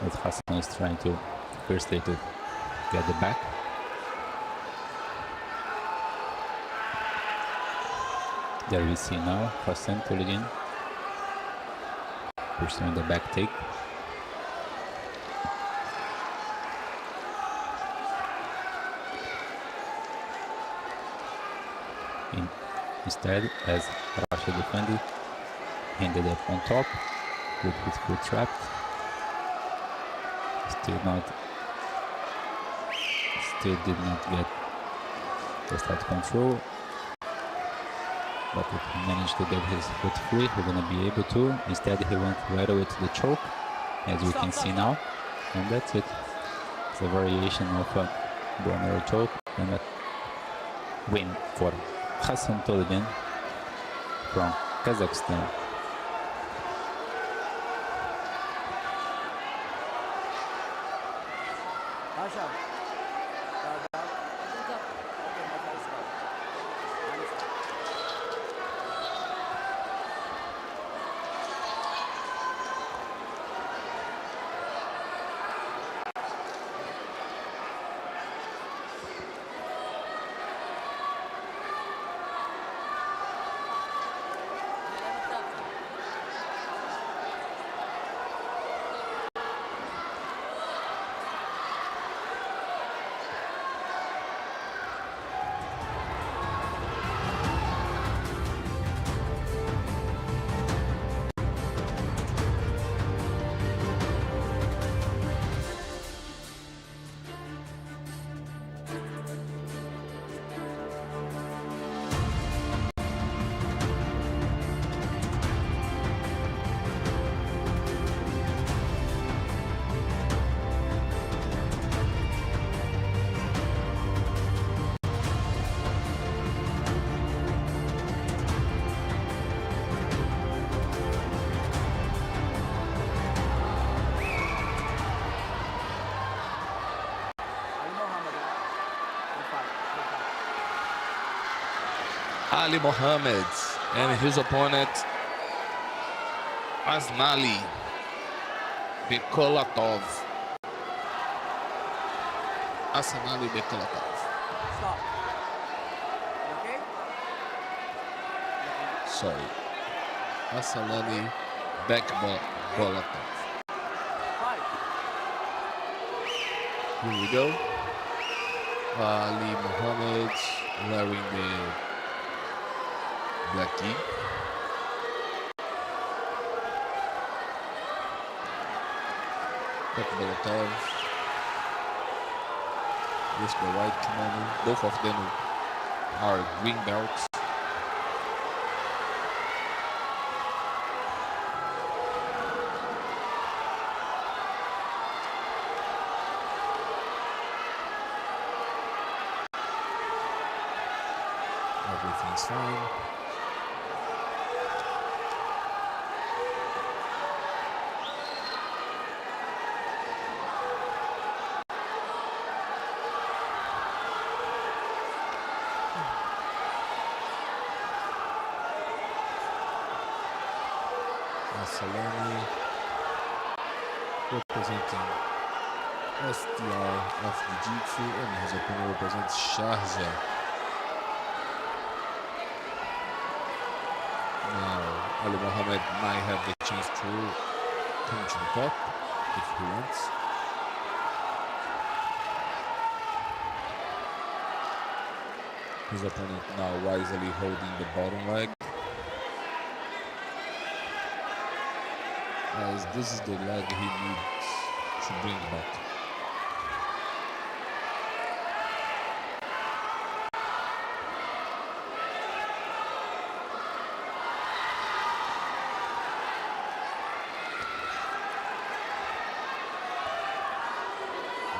Speaker 4: As Hassan is trying to firstly to get the back. There we see now Hassan Tolijan pursuing the back take. Instead, as Rashid defended, ended up on top with his foot trapped. Still did not get the start control, but if he managed to get his foot free, he's gonna be able to. Instead, he went right away to the choke, as we can see now, and that's it. It's a variation of a Bromero choke and a win for Hassan Tolijan from Kazakhstan. Ali Mohammed and his opponent Aznali Bikolatov. Aznali Bikolatov.
Speaker 9: Stop. Okay?
Speaker 3: Sorry. Aznali Bikolatov. Here we go. Ali Mohammed wearing the black key. Bolotov with the white kimono. Both of them are green belts. Everything's fine. Salami representing STR of Jiu-Jitsu, and his opponent represents Sharjah. Now, Ali Mohammed might have the chance to come to the top if he wants. His opponent now wisely holding the bottom leg. As this is the leg he needs to bring back.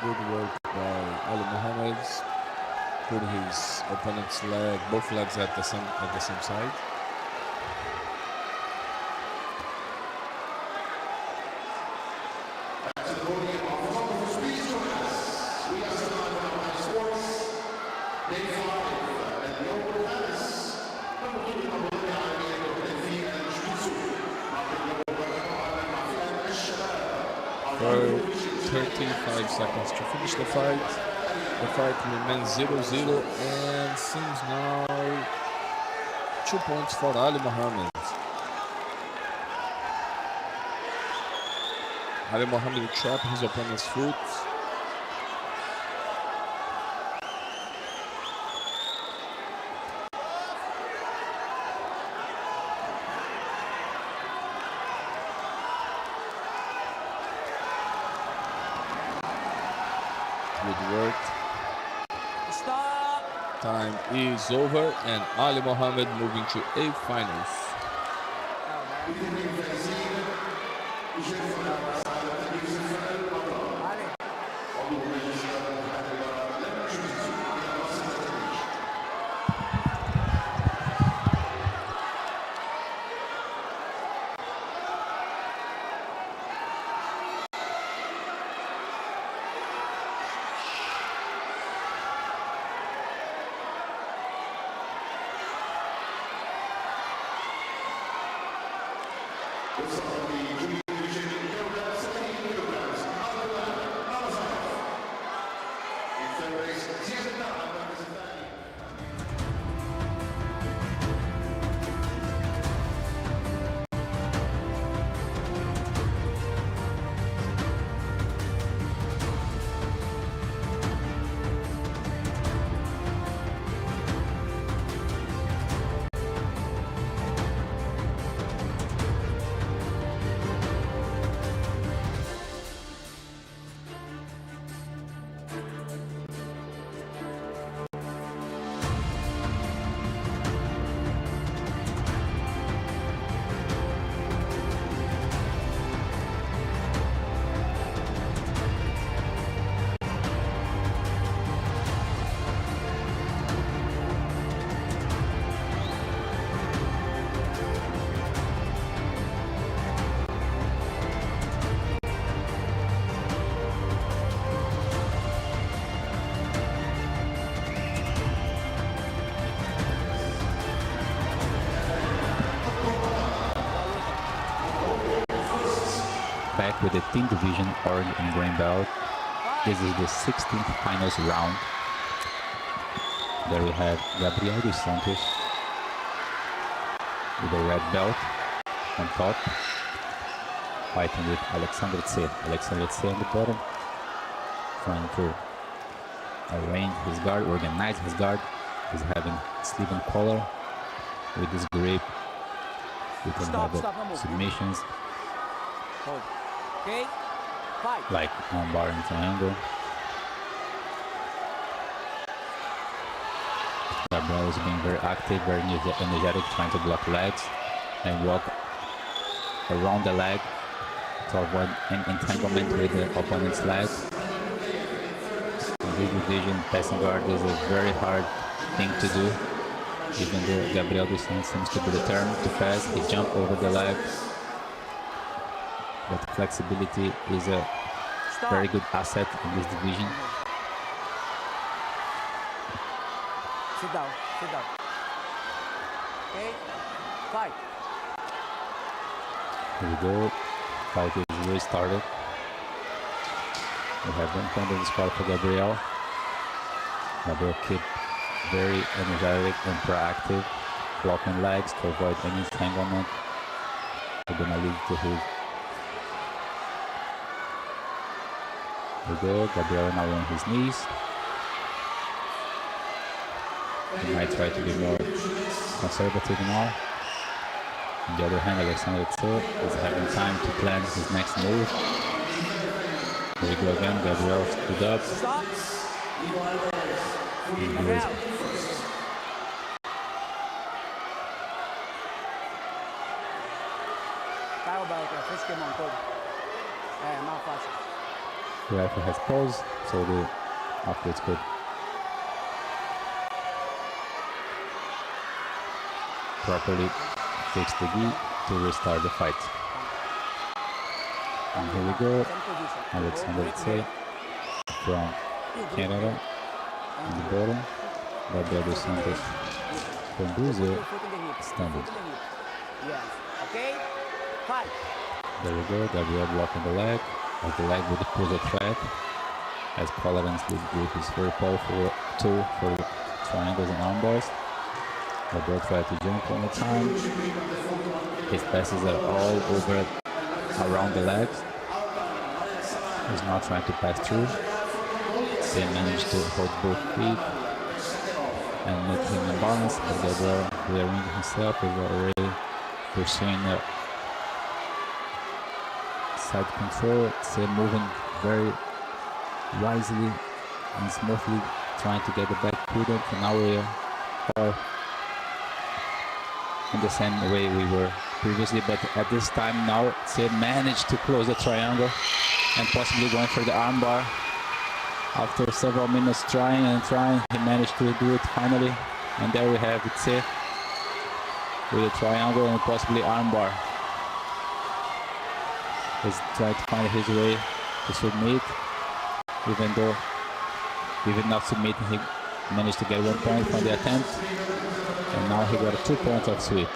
Speaker 3: Good work by Ali Mohammed, putting his opponent's leg, both legs at the same side. For 35 seconds to finish the fight. The fight remains 0-0 and seems now 2 points for Ali Mohammed. Ali Mohammed trapped his opponent's foot. Good work.
Speaker 9: Stop.
Speaker 3: Time is over and Ali Mohammed moving to A finals.
Speaker 4: Back with the team division orange and green belt. This is the 16th finals round. There we have Gabriel dos Santos with the red belt on top, fighting with Alexandre Tse. Alexandre Tse on the bottom, trying to arrange his guard, organize his guard. He's having sleeve and collar with this grip. We can have the submissions
Speaker 9: Hold. Okay. Fight.
Speaker 4: like on bar and triangle. Gabriel is being very active, very energetic, trying to block legs and walk around the leg to avoid any entanglement with the opponent's leg. In this division, passing guard is a very hard thing to do. Even though Gabriel dos Santos seems to be determined to pass, he jumped over the leg. But flexibility is a very good asset in this division.
Speaker 9: Sit down. Sit down. Okay. Fight.
Speaker 4: Here we go. Fight is restarted. We have 1 point of the squad for Gabriel. Gabriel keep very energetic and proactive, blocking legs to avoid any entanglement. We're gonna lead to his. Here we go. Gabriel now on his knees. He might try to be more conservative now. On the other hand, Alexander is having time to plan his next move. Here we go again. Gabriel stood up.
Speaker 9: Caiu o belt, fez esquemão todo. É, mais fácil.
Speaker 4: The referee has paused, so the athletes could properly fix the gi to restart the fight. And here we go. Alexander from Canada in the bottom. Gabriel dos Santos from Brazil, standard.
Speaker 9: Yes. Okay. Fight.
Speaker 4: There we go. Gabriel blocking the leg. As the leg with the push threat. As collar and sleeve grip is very powerful tool for triangles and arm bars. Gabriel tried to jump all the time. His passes are all over around the legs. He's not trying to pass through. They managed to hold both feet and make him in balance. But Gabriel, clearing himself, is already pursuing a side control. So moving very wisely and smoothly, trying to get the back prudent. And now we are in the same way we were previously, but at this time now Sid managed to close the triangle and possibly going for the armbar. After several minutes trying, he managed to do it finally. And there we have it, Sid with a triangle and possibly armbar. He's trying to find his way to submit, even not submitting, he managed to get 1 point from the attempt. And now he got a 2 points of sweep.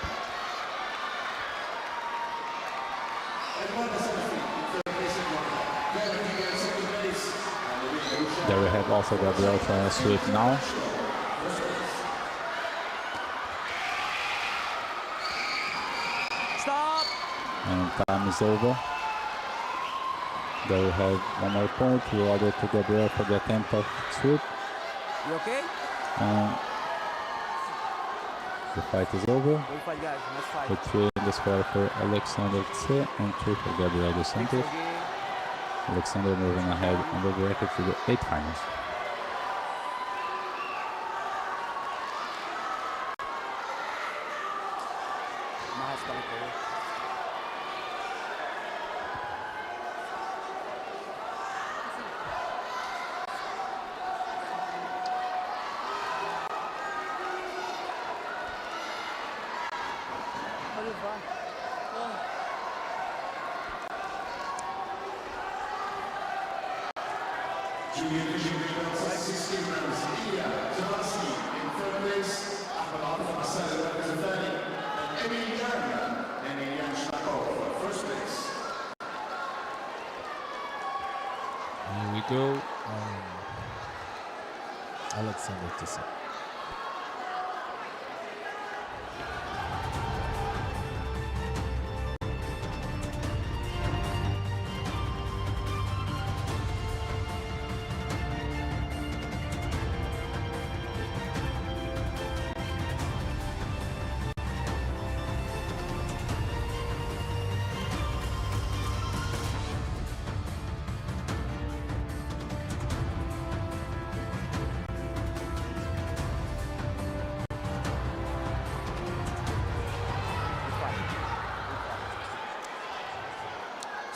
Speaker 4: There we have also Gabriel trying to sweep now.
Speaker 9: Stop.
Speaker 4: And time is over. There we have 1 more point rewarded to Gabriel for the attempt of sweep.
Speaker 9: You okay?
Speaker 4: And the fight is over.
Speaker 9: Good fight, guys. Nice fight.
Speaker 4: With 3 in the squad for Alexander Tse and 3 for Gabriel dos Santos. Alexander moving ahead on the bracket to the 8 finals.
Speaker 12: Junior division grade 16 rounds. JIU-JITSU in third place. Ahmed Hassan in third. And Emil Jan and Yan Shlakov for first place.
Speaker 3: Here we go. Alexander Tse.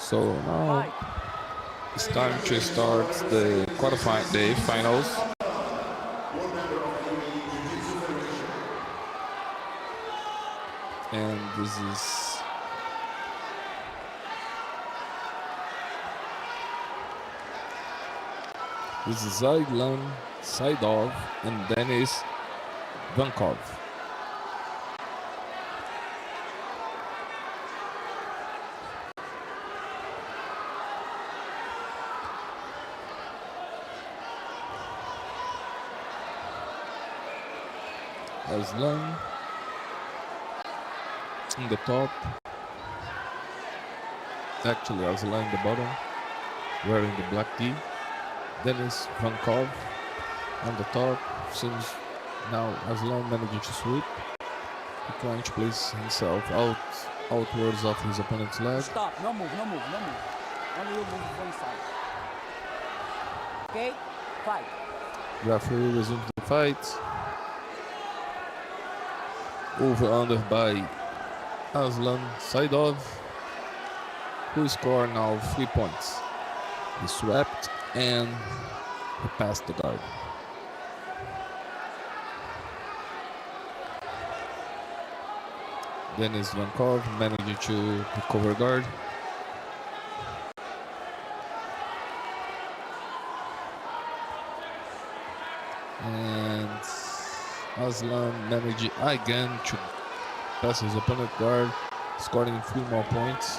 Speaker 3: So now it's time to start the finals. And this is Aslan Saidov and Denis Vankov. Aslan in the top. Actually, Aslan in the bottom, wearing the black tee. Denis Vankov on the top. Seems now Aslan managing to sweep. He's trying to place himself outwards of his opponent's leg.
Speaker 9: Stop. No move. Only you move one side. Okay? Fight.
Speaker 3: Referee resumes the fight. Over under by Aslan Saidov, who scored now 3 points. He swept and he passed the guard. Denis Vankov managing to recover guard. And Aslan managed again to pass his opponent guard, scoring 3 more points.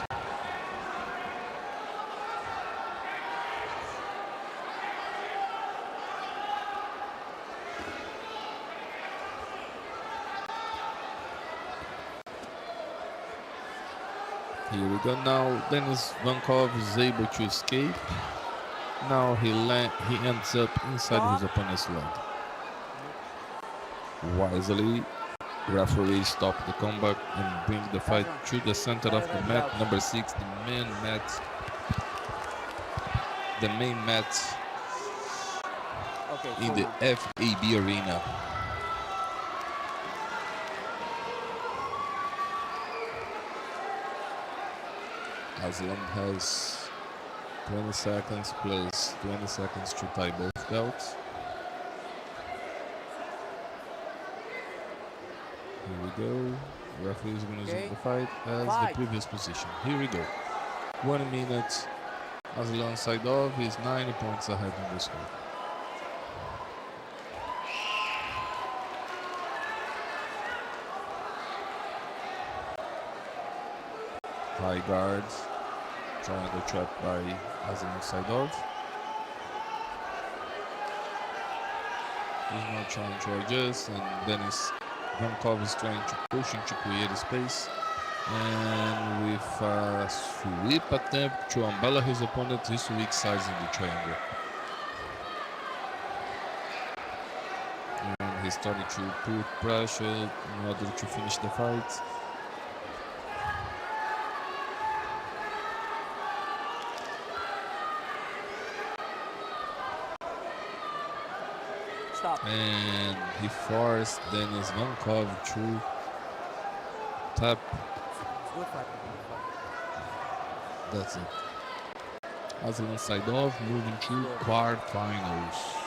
Speaker 3: Here we go now. Denis Vankov is able to escape. Now he ends up inside his opponent's leg. Wisely, referee stopped the comeback and bring the fight to the center of the mat. Number 6, the main mat. The main mat in the FAB arena. Aslan has 20 seconds plus 20 seconds to tie both belts. Here we go. Referee is going to resume the fight as the previous position. Here we go. 1 minute. Aslan Saidov is 90 points ahead in this score. High guards. Triangle trap by Aslan Saidov. He's now trying to adjust, and Denis Vankov is trying to push him to create a space. And with a sweep attempt to umbrella his opponent, his weak sides in the triangle. And he started to put pressure in order to finish the fight. And he forced Denis Vankov to tap. That's it. Aslan Saidov moving to quarterfinals.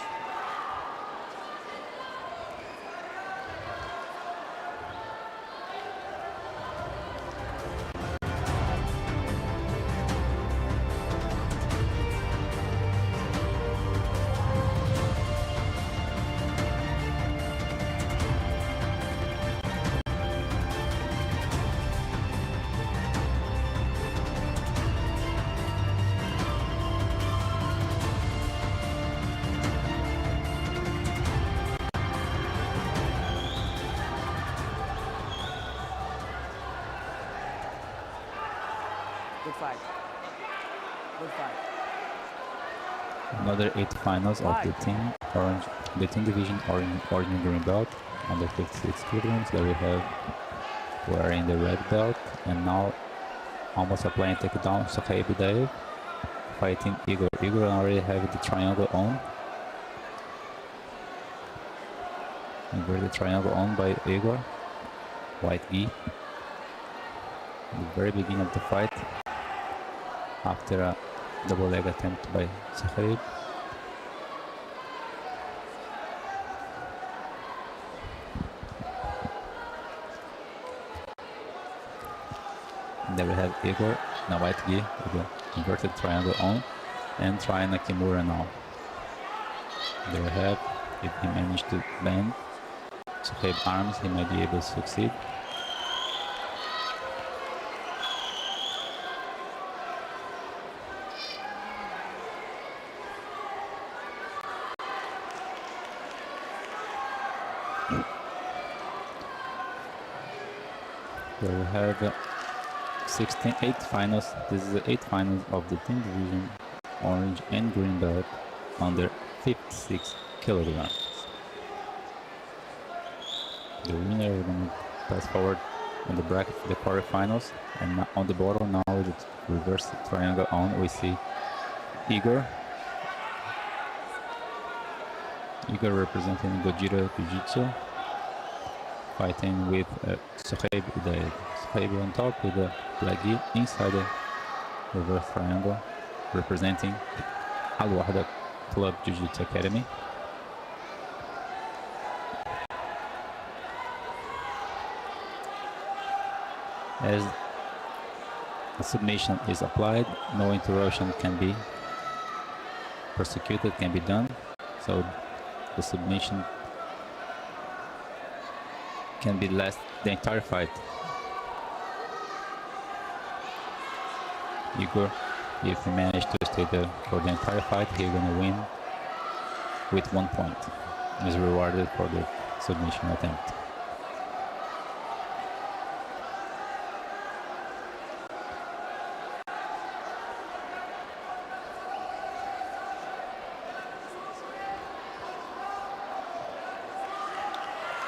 Speaker 4: Another 8 finals of the team orange, the team division orange and green belt on the 56 kilograms that we have wearing the red belt, and now almost applying takedown Sakai Budaev fighting Igor. Igor already have the triangle on. Inverted triangle on by Igor. White gi. At the very beginning of the fight. after a double leg attempt by Sahib. There we have Igor, now white gi with the inverted triangle on, and try Nakimura now. There we have, if he managed to bend Sahib's arms, he might be able to succeed. There we have 8 finals. This is the 8th finals of the team division, orange and green belt, under 56 kilograms. The winner is going to pass forward in the bracket for the quarterfinals, and now on the bottom now with the reverse triangle on, we see Igor. Igor representing Gojira Jiu-Jitsu, fighting with Sahib Udaid. Sahib on top with the black gi inside the reverse triangle, representing Al Wahda Club Jiu-Jitsu Academy. As a submission is applied, no interruption can be prosecuted, can be done. So the submission can be last the entire fight. Igor, if he managed to stay there for the entire fight, he's gonna win with 1 point. He's rewarded for the submission attempt.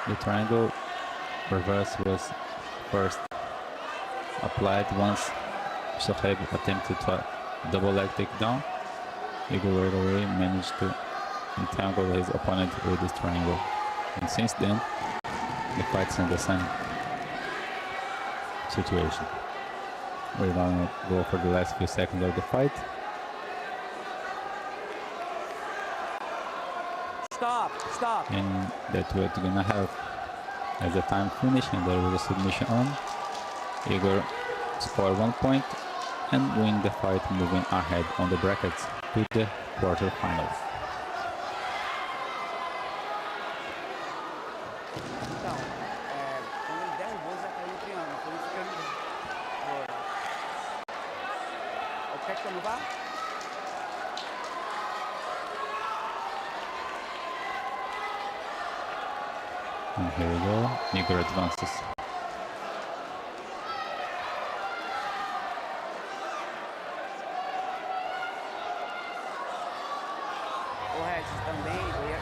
Speaker 4: The triangle reverse was first applied once Sahib attempted to double leg takedown. Igor right away managed to entangle his opponent with this triangle. And since then, the fight's in the same situation. We're gonna go for the last few seconds of the fight.
Speaker 9: Stop.
Speaker 4: And that's what we're gonna have as the time finish, and there was a submission on. Igor scored 1 point and win the fight, moving ahead on the brackets to the quarterfinals.
Speaker 9: Então, quando ele der o voo, já caiu o triângulo, por isso que eu não... Quer que eu não vá?
Speaker 4: And here we go, Igor advances.
Speaker 9: O Regis também, eu ia...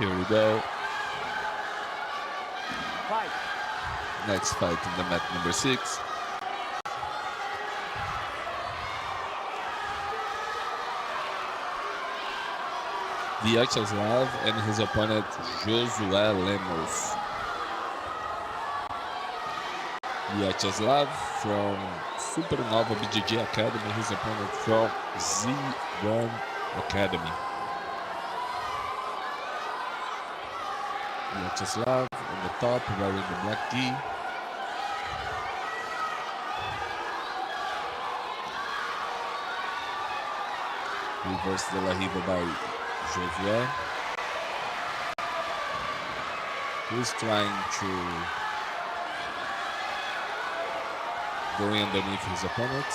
Speaker 3: Here we go.
Speaker 9: Fight.
Speaker 3: Next fight in the mat number 6. Vyacheslav and his opponent Josué Lemos. Vyacheslav from Supernova BJJ Academy, his opponent from Z1 Academy. Vyacheslav on the top wearing the black gi. Reverse de la Riva by Josué. Who's trying to go underneath his opponent.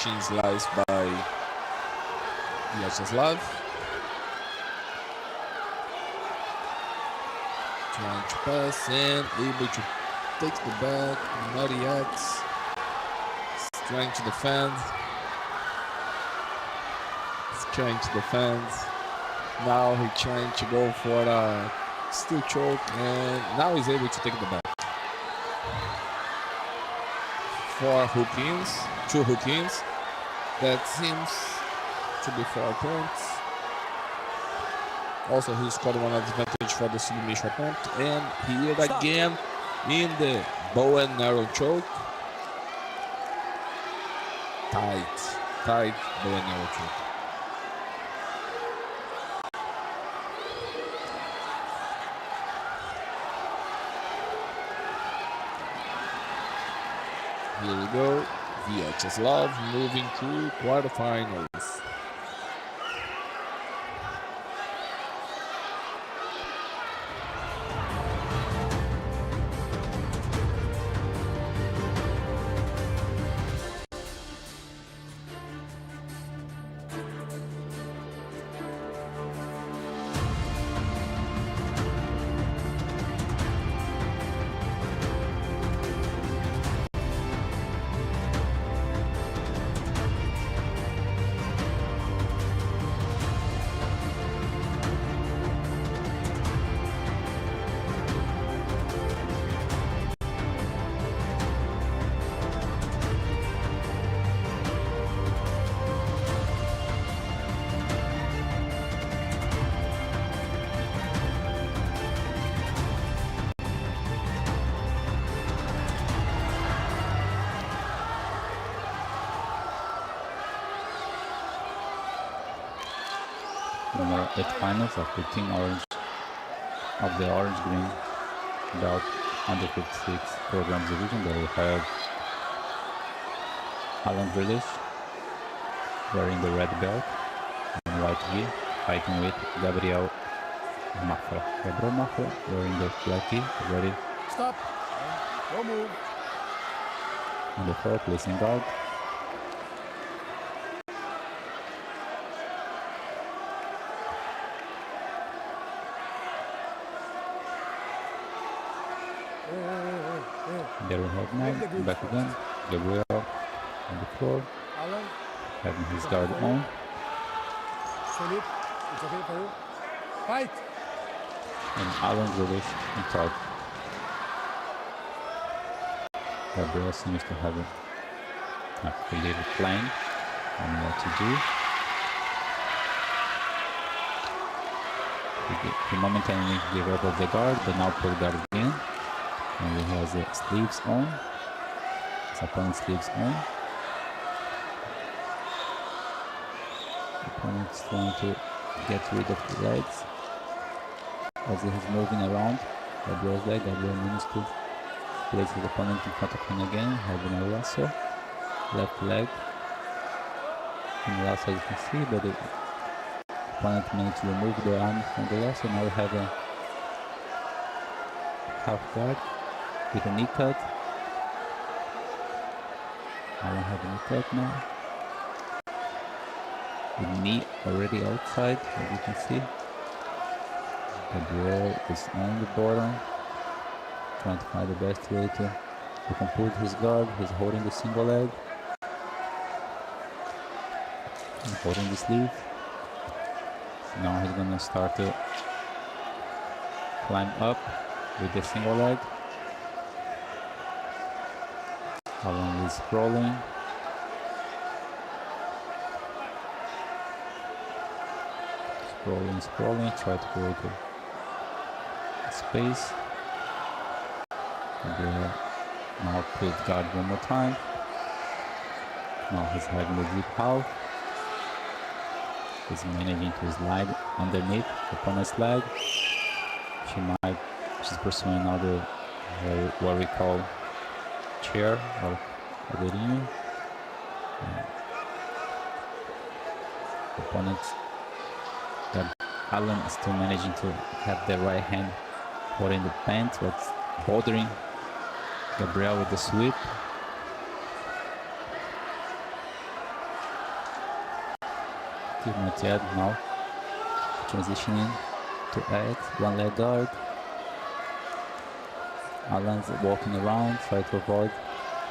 Speaker 3: Shin slice by Vyacheslav. Trying to pass and able to take the back. Mariax trying to defend. He's trying to defend. Now he's trying to go for a steel choke, and now he's able to take the back. 4 hook-ins, 2 hook-ins. That seems to be 4 points. Also, he scored one advantage for the submission attempt, and here again in the bow and arrow choke. Tight bow and arrow choke. Here we go. Vyacheslav moving to quarterfinals.
Speaker 4: Number 8 finals of the team orange of the orange-green belt under 56 kilograms division. They will have Alan Grealish wearing the red belt and white gi, fighting with Gabriel Mafra. Gabriel Mafra wearing the black gi, ready.
Speaker 5: Stop. Don't move.
Speaker 4: On the floor, placing guard. There we have now, back again, Gabriel on the floor,
Speaker 5: Alan.
Speaker 4: having his guard on.
Speaker 5: Philip, it's okay for you. Fight.
Speaker 4: And Alan Grealish on top. Gabriel seems to have a little plan on what to do. He momentarily gave up of the guard, but now put guard again. And he has the sleeves on. His opponent's sleeves on. Opponent's trying to get rid of the legs. As he is moving around Gabriel's leg, Gabriel managed to place his opponent in front of him again, having a lasso. Left leg. And the lasso, as you can see, but the opponent managed to remove the arm from the lasso. Now we have a half guard with a knee cut. I don't have a knee cut now. The knee already outside, as you can see. Gabriel is on the bottom, trying to find the best way to compose his guard. He's holding the single leg, and holding the sleeve. So now he's gonna start to climb up with the single leg. Alan is rolling. Scrolling, try to create a space. And now put guard one more time. Now he's having the deep half. He's managing to slide underneath the opponent's leg. She's pursuing another what we call chair or cadeirinha. The opponent's Alan is still managing to have the right hand holding the pants, but bothering Gabriel with the sweep. Not yet now. Transitioning to X, one leg guard. Alan's walking around, trying to avoid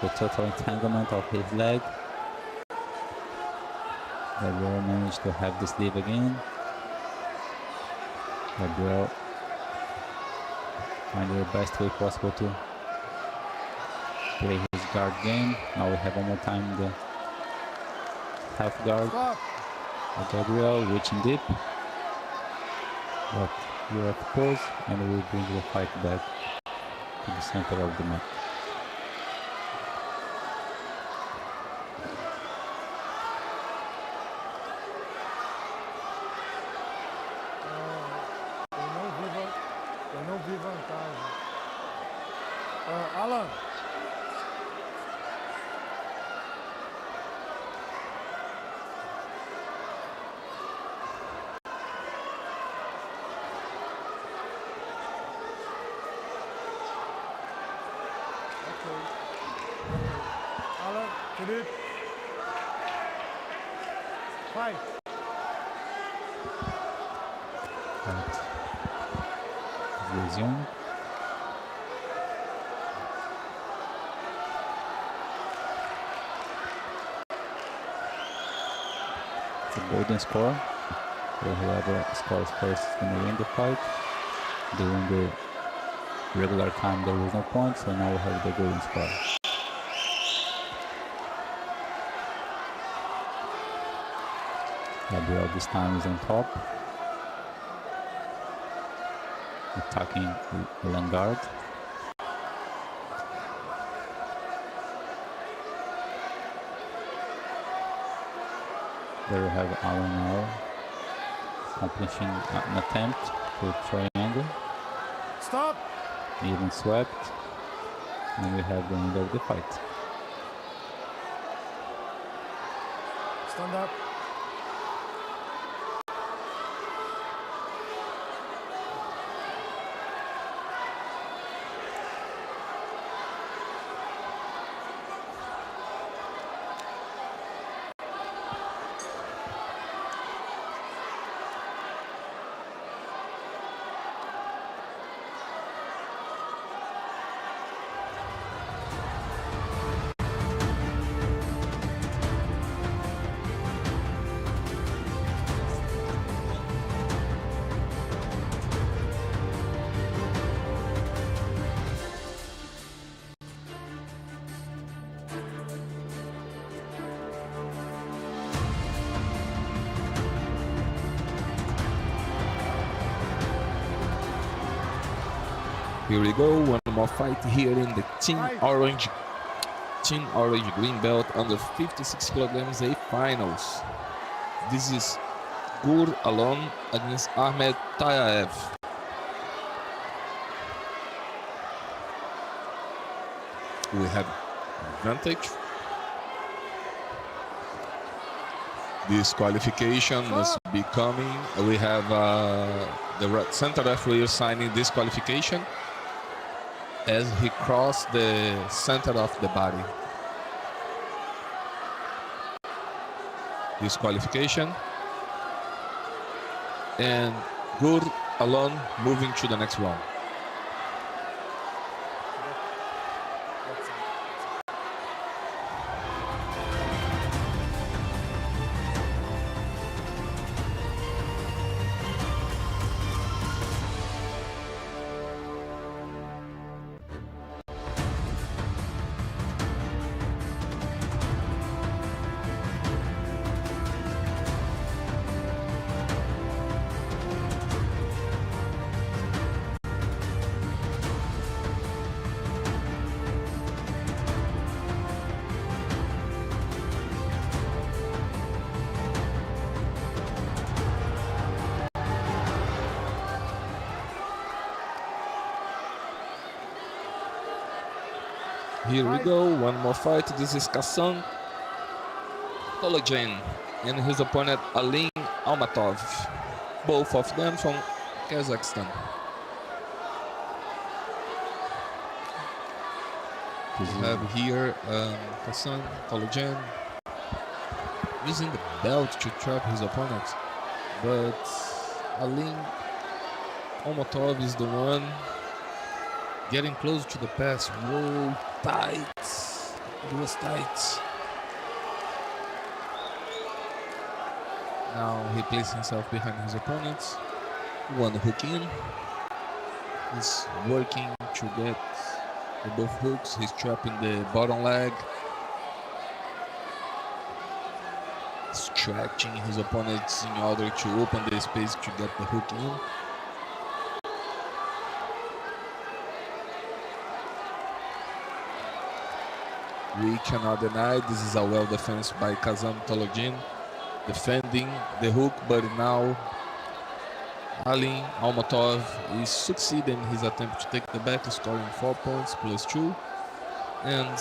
Speaker 4: the total entanglement of his leg. Gabriel managed to have the sleeve again. Gabriel finding the best way possible to play his guard game. Now we have one more time the half guard. Gabriel reaching deep. But we have to pause and we will bring the fight back to the center of the mat.
Speaker 5: Eu não vi vantagem. Alan. Alan, Felipe. Vai.
Speaker 4: Resume. It's a golden score. So whoever scores first is going to win the fight. During the regular time there was no point, so now we have the golden score. Gabriel this time is on top, attacking Langard. There we have Alan now accomplishing an attempt to triangle.
Speaker 5: Stop!
Speaker 4: Even swept, and we have the end of the fight.
Speaker 5: Stand up.
Speaker 3: Here we go, one more fight here in the Team Orange Green Belt under 56 kilograms A finals. This is Gur Alon against Ahmed Tayaev. We have advantage. This qualification must be coming. We have the center referee signing this qualification as he crossed the center of the body. Disqualification. And Gur Alon moving to the next round. Here we go, one more fight. This is Kassan Tologin and his opponent Alin Almatov, both of them from Kazakhstan. We have here Kassan Tologin using the belt to trap his opponent, but Alin Almatov is the one getting close to the pass. Whoa, tight. It was tight. Now he placed himself behind his opponents. One hook in. He's working to get the both hooks. He's trapping the bottom leg. Stretching his opponents in order to open the space to get the hook in. We cannot deny this is a well defense by Kassan Tologin, defending the hook, but now Alin Almatov is succeeding in his attempt to take the back, scoring 4 points +2, and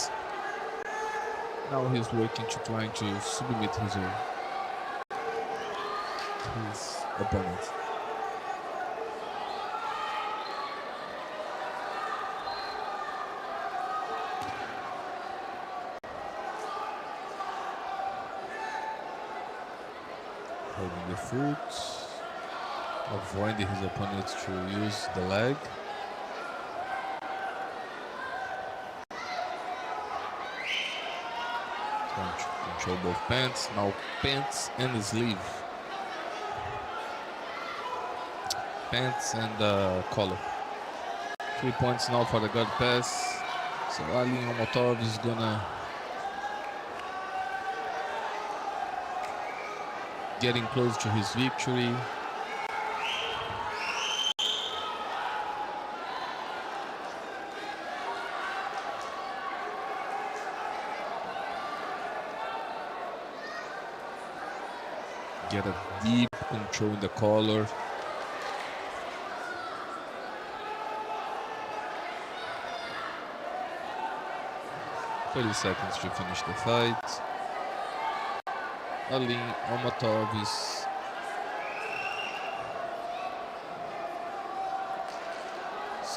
Speaker 3: now he's working to trying to submit his opponent. Holding the foot, avoiding his opponent to use the leg. Trying to control both pants. Now pants and sleeve. Pants and collar. 3 points now for the guard pass. So Alin Almatov is gonna getting close to his victory. Get a deep control in the collar. "30 seconds to finish the fight." Alin Almatov is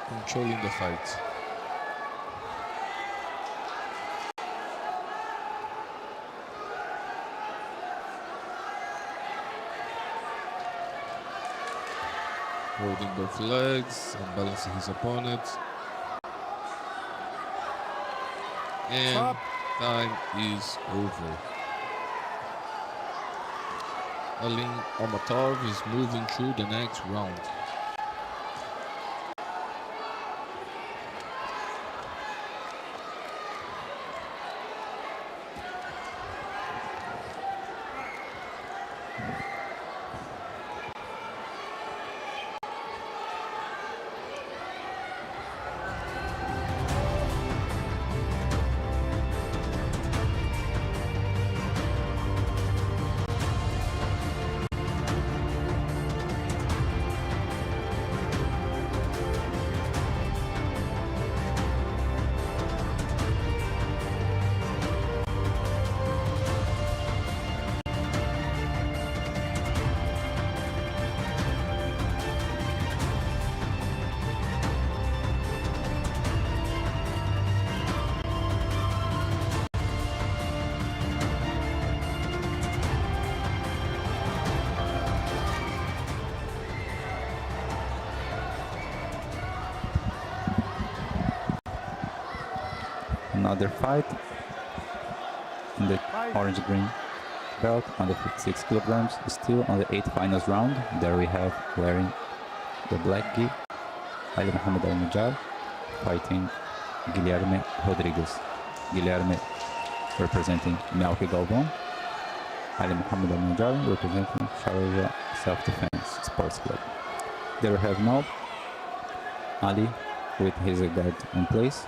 Speaker 3: controlling the fight. Holding both legs and balancing his opponent. And time is over. Alin Almatov is moving through the next round.
Speaker 4: another fight in the orange-green belt on the 56 kilograms, still on the 8th finals round. There we have wearing the black gi, Ali Mohamed Al-Najjar fighting Guilherme Rodrigues. Guilherme representing Melky Galvão, Ali Mohamed Al-Najjar representing Sharjah Self-Defense Sports Club. There we have now Ali with his guard in place.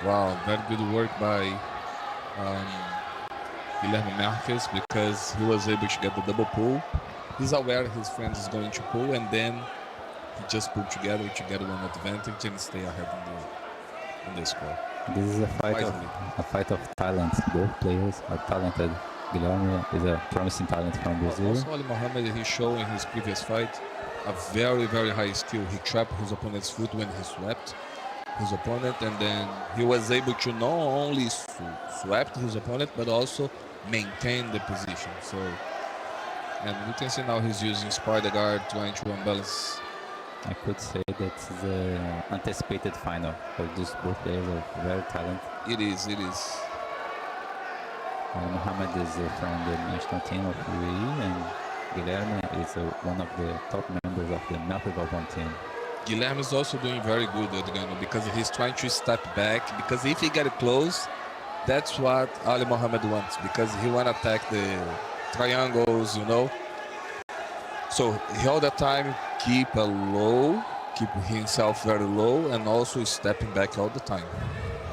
Speaker 3: Wow, very good work by Guilherme Marques, because he was able to get the double pull. He's aware his friend is going to pull, and then he just pulled together to get one advantage and stay ahead in the score.
Speaker 4: This is a fight of talent. Both players are talented. Guilherme is a promising talent from Brazil.
Speaker 3: Also, Ali Mohamed, he showed in his previous fight a very, very high skill. He trapped his opponent's foot when he swept his opponent, and then he was able to not only swept his opponent but also maintain the position. So, and we can see now he's using spider guard, trying to unbalance.
Speaker 4: I could say that's the anticipated final, because these both players are very talented.
Speaker 3: It is.
Speaker 4: Mohamed is from the national team of UAE, and Guilherme is one of the top members of the Melky Galvão team.
Speaker 3: Guilherme is also doing very good at Gano because he's trying to step back, because if he get close, that's what Ali Mohamed wants, because he want to attack the triangles, you know. So he all the time keep himself very low, and also stepping back all the time.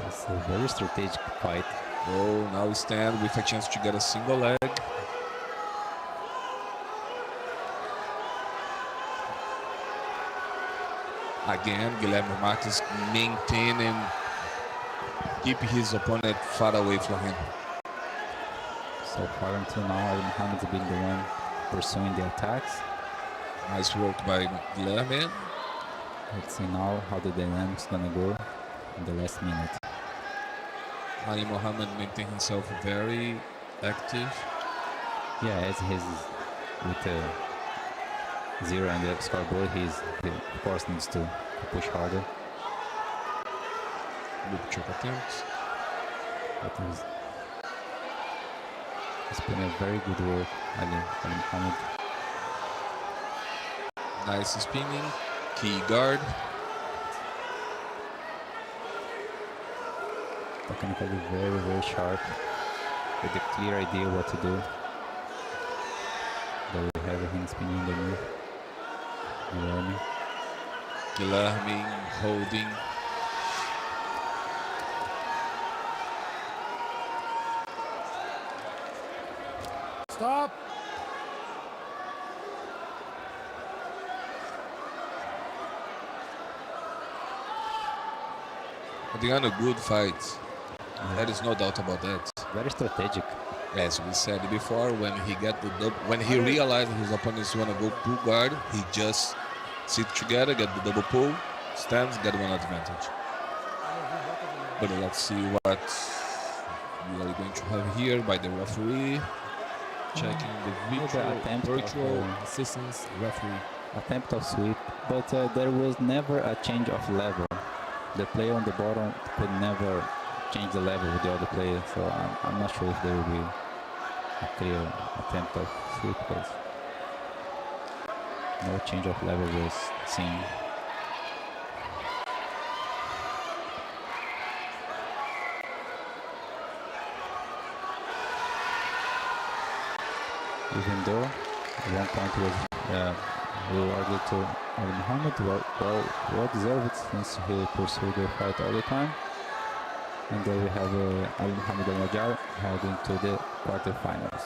Speaker 4: It's a very strategic fight.
Speaker 3: Oh, now stand with a chance to get a single leg. Again, Guilherme Marques maintain and keep his opponent far away from him.
Speaker 4: So far until now, Ali Mohamed's been the one pursuing the attacks.
Speaker 3: Nice work by Guilherme.
Speaker 4: Let's see now how the dynamics gonna go in the last minute.
Speaker 3: Ali Mohamed maintain himself very active.
Speaker 4: Yeah, as he's with a 0 on the scoreboard, he of course needs to push harder.
Speaker 3: Loop choke attempts.
Speaker 4: But he's been a very good work, Ali Mohamed.
Speaker 3: Nice spinning, key guard.
Speaker 4: Technically very, very sharp, with a clear idea what to do. There we have him spinning underneath.
Speaker 3: Guilherme holding.
Speaker 5: Stop.
Speaker 3: Adriano, good fight. There is no doubt about that.
Speaker 4: Very strategic.
Speaker 3: As we said before, when he realized his opponents want to go pull guard, he just sit together, get the double pull, stands, get one advantage. But let's see what we are going to have here by the referee. Checking the virtual assistance referee.
Speaker 4: Attempt of sweep, but there was never a change of level. The player on the bottom could never change the level with the other player, so I'm not sure if there will be a clear attempt of sweep, because no change of level was seen. Even though one point was rewarded to Ali Mohamed, well deserved, since he pursued the fight all the time. And there we have Ali Mohamed Al-Najjar heading to the quarterfinals.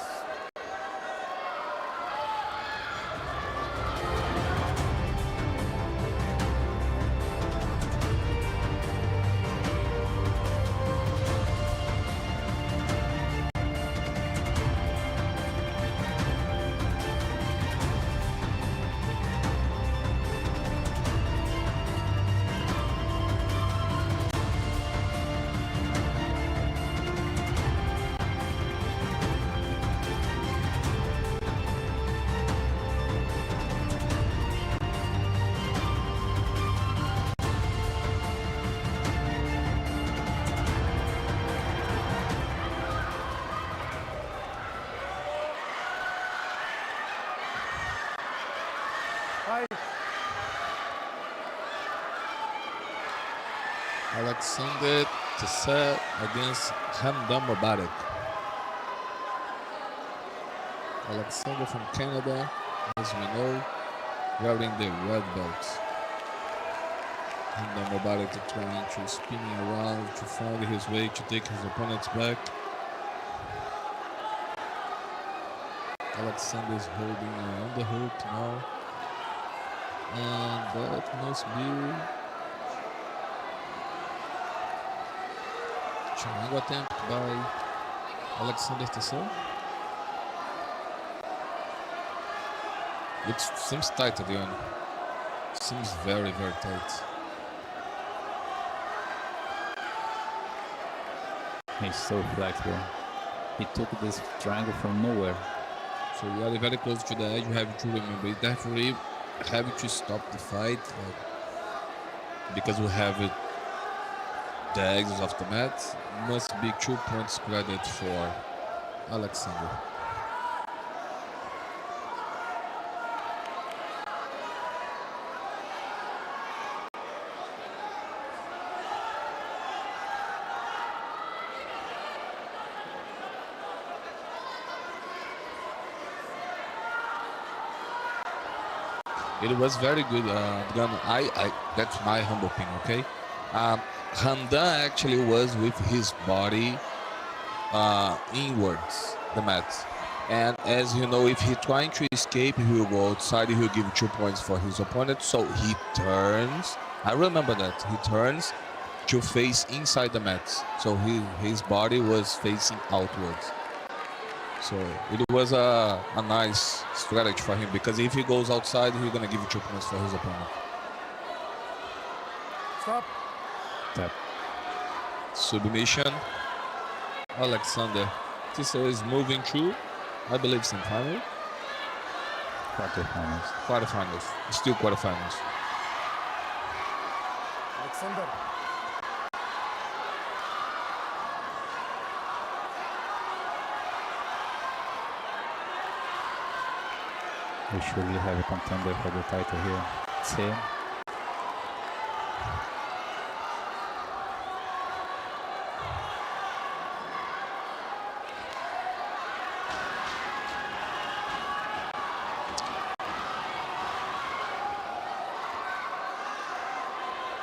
Speaker 3: Alexander to set against Hamdan Mubarak. Alexander from Canada, as we know, wearing the red belt. Hamdan Mubarak trying to spinning around to find his way to take his opponent's back. Alexander is holding on the hook now. And that must be triangle attempt by Alexander Tessel. It seems tight at the end. Seems very, very tight.
Speaker 4: He's so flexible. He took this triangle from nowhere.
Speaker 3: So we are very close to the edge. You have to remember, it definitely have to stop the fight because we have it, the exits of the mat. Must be 2 points credit for Alexander. It was very good. That's my humble opinion. Okay, Hamdan actually was with his body inwards the mat, and as you know, if he trying to escape, he will go outside. He will give 2 points for his opponent. So he turns. I remember that he turns to face inside the mat. So his body was facing outwards. So it was a nice strategy for him, because if he goes outside, he's gonna give 2 points for his opponent.
Speaker 5: Stop.
Speaker 4: Tap.
Speaker 3: Submission. Alexander Tissot is moving through, I believe, semifinal.
Speaker 4: Quarterfinals.
Speaker 3: Quarterfinals. Still quarterfinals.
Speaker 5: Alexander.
Speaker 4: We surely have a contender for the title here. Same.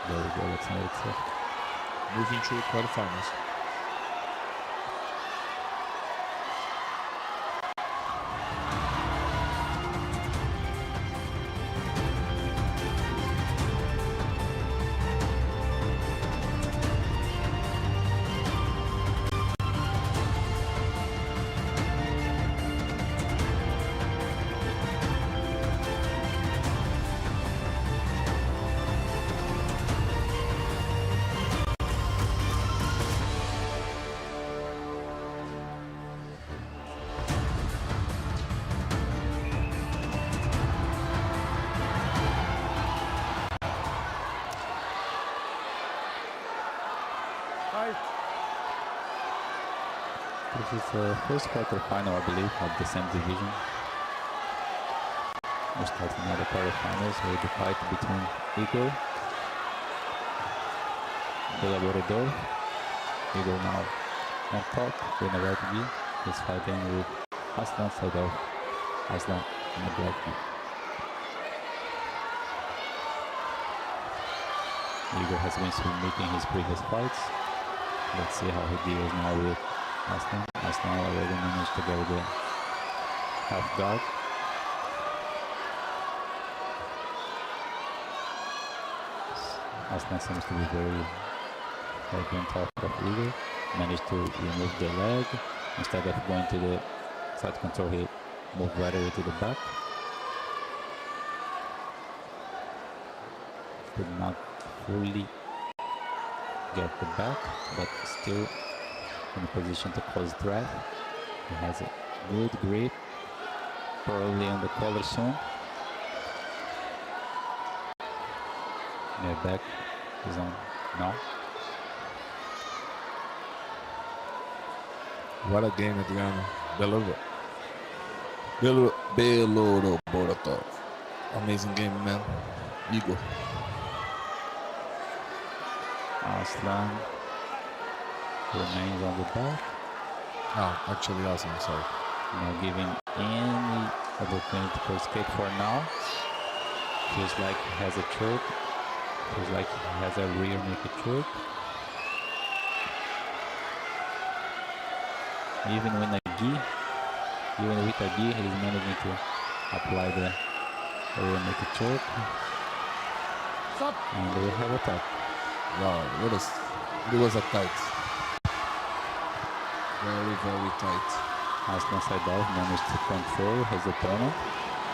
Speaker 4: There we go, Alexander.
Speaker 3: Moving through quarterfinals.
Speaker 4: This is the first quarterfinal, I believe, of the same division. We're starting now the quarterfinals with the fight between Igor Colaborador. Igor now on top with the right knee. He's fighting with Aslan Sadov. Aslan in the black knee. Igor has been submitting his previous fights. Let's see how he deals now with Aslan. Aslan already managed to go the half guard. Aslan seems to be very heavy on top of Igor. Managed to remove the leg. Instead of going to the side control, he moved right away to the back. Could not fully get the back, but still in a position to cause threat. He has a good grip, probably on the collar soon. The back is on now.
Speaker 3: What a game at the end. Beloro Boratov. Amazing game, man. Igor.
Speaker 4: Aslan remains on the back.
Speaker 3: Oh, actually, Aslan, sorry.
Speaker 4: Not giving any opportunity for escape for now. Feels like he has a choke. Feels like he has a rear naked choke. Even with a gi, he's managing to apply the rear naked choke.
Speaker 5: Stop.
Speaker 4: And we have a tap.
Speaker 3: Wow, it was a tight. Very, very tight.
Speaker 4: Aslan Saidov managed to control his opponent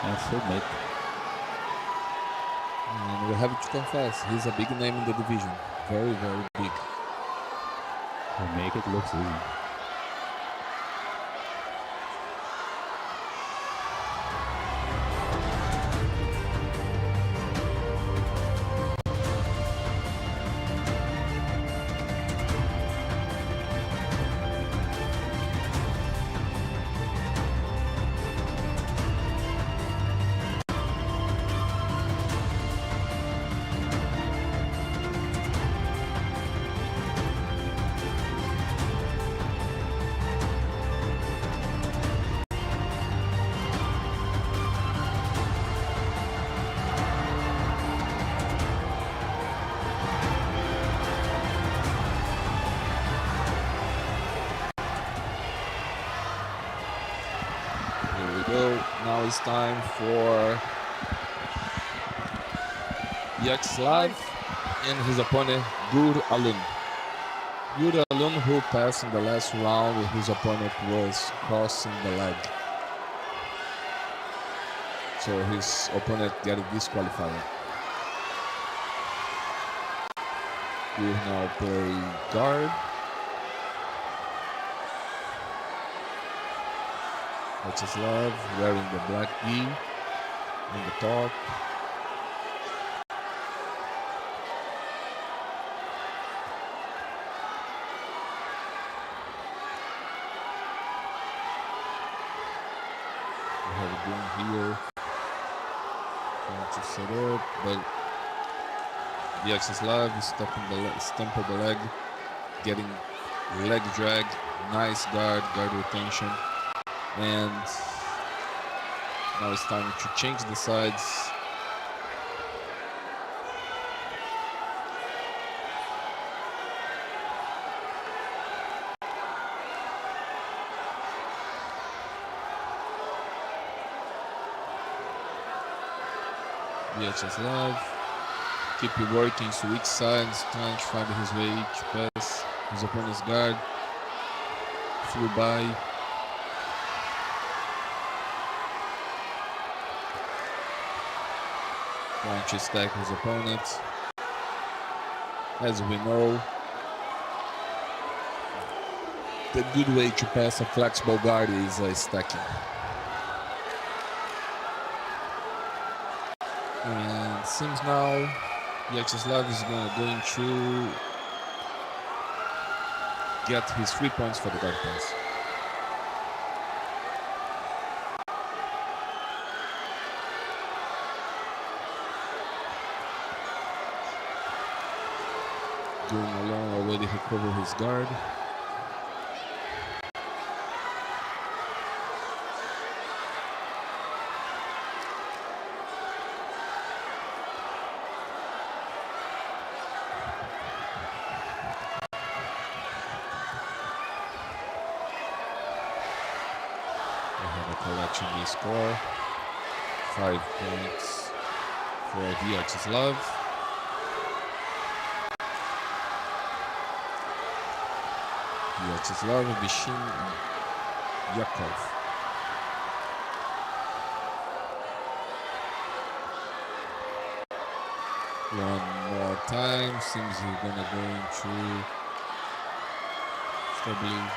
Speaker 4: and submit.
Speaker 3: And we have to confess, he's a big name in the division. Very, very big.
Speaker 4: To make it look easy.
Speaker 3: Now it's time for Vyacheslav and his opponent Gur Alun. Gur Alun, who passed in the last round, his opponent was crossing the leg. So his opponent got disqualified. Gur now play guard. Vyacheslav wearing the black gi on the top. We have a game here. Trying to set up, but Vyacheslav is stumping the leg, getting leg drag, nice guard retention. And now it's time to change the sides. Vyacheslav keep working to each side, trying to find his way to pass his opponent's guard. Flew by. Trying to stack his opponent. As we know, the good way to pass a flexible guard is stacking. And seems now Vyacheslav is going to get his 3 points for the guard pass. Going along, already recovered his guard. We have a collection B score. 5 points for Vyacheslav. Vyacheslav Vishin Yakov. One more time. Seems he's gonna go into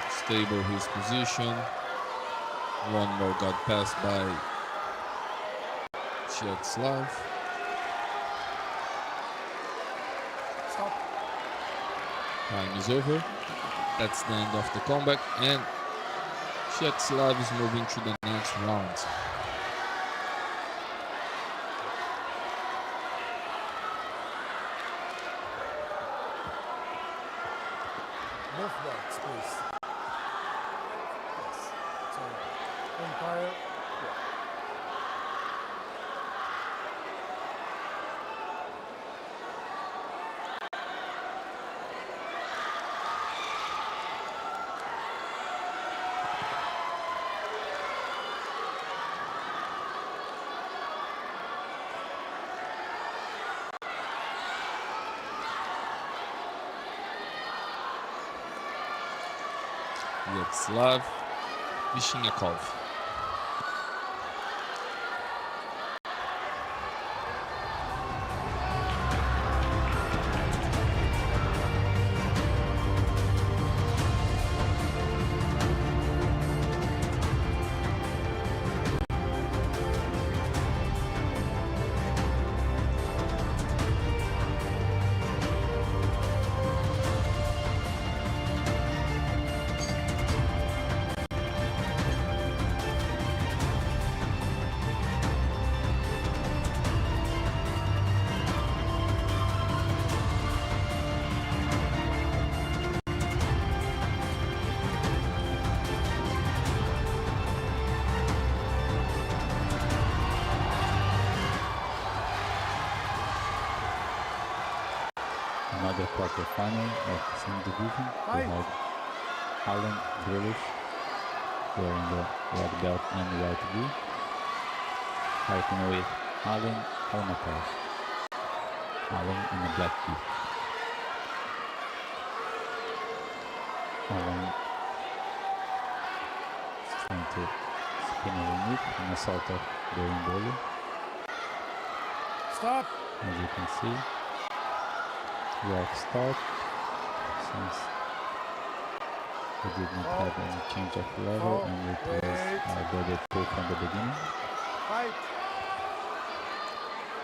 Speaker 3: stable his position. One more got passed by Vyacheslav.
Speaker 5: Stop.
Speaker 3: Time is over. That's the end of the combat, and Vyacheslav is moving to the next round.
Speaker 5: Both belts, please. Yes. So, umpire.
Speaker 3: Vyacheslav Vishinyakov.
Speaker 4: Another quarterfinal of the same division. We have Alan Grealish wearing the red belt and white blue, fighting with Alan Almatov. Alan in the black blue. Alan is trying to spin a remove and assault of Darren Bowler.
Speaker 5: Stop!
Speaker 4: As you can see, work start since we did not have any change of level and it was double pull from the beginning.
Speaker 5: Fight!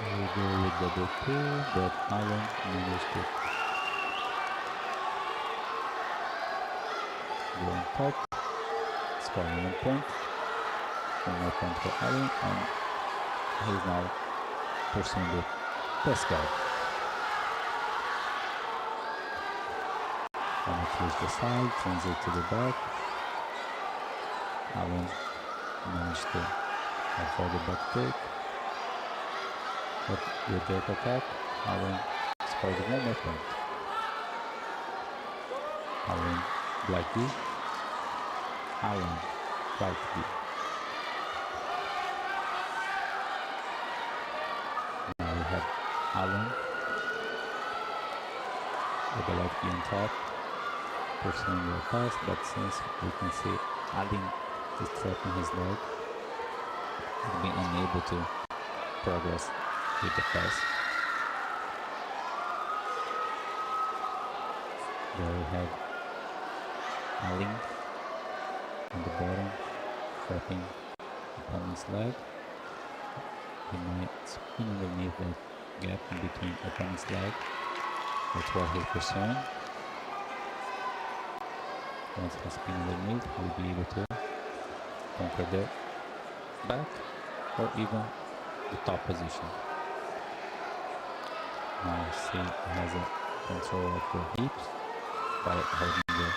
Speaker 4: We go with double pull, but Alan managed to go on top, scoring 1 point. 1 more point for Alan, and he's now pursuing the press guard. When it reaches the side, transit to the back. Alan managed to avoid the back take. But with that attack, Alan scored 1 more point. Alan black B. Alan white B. Now we have Alan with the left B on top, pursuing the pass, but since we can see Alan is trapping his leg, he's been unable to progress with the pass. There we have Alan on the bottom, trapping opponent's leg. He might spin underneath that gap in between opponent's leg. That's what he's pursuing. Once he spins underneath, he'll be able to conquer the back or even the top position. Now see he has a control of the hips by holding the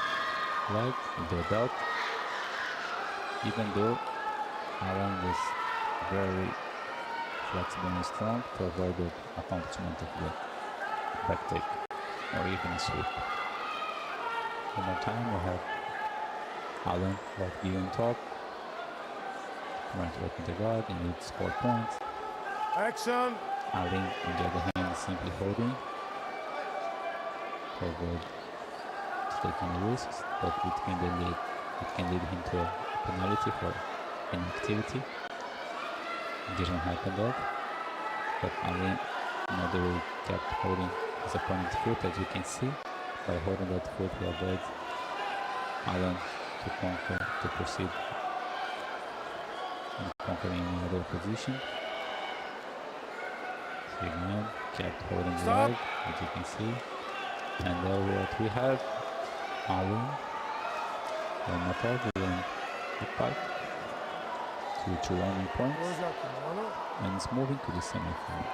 Speaker 4: leg with the belt. Even though Alan is very flexible and strong to avoid the accomplishment of the back take or even a sweep. One more time we have Alan right B on top, trying to open the guard and need to score points.
Speaker 5: Action!
Speaker 4: Alan on the other hand is simply holding to avoid taking risks, but it can lead him to a penalty for inactivity. It didn't happen that, but Alan another way kept holding his opponent's foot, as you can see. By holding that foot, he avoids Alan to conquer, to proceed and conquering another position. So again, kept holding the leg, as you can see. And there what we have, Alan Almatov in the fight. 2-1 points, and it's moving to the semi-final.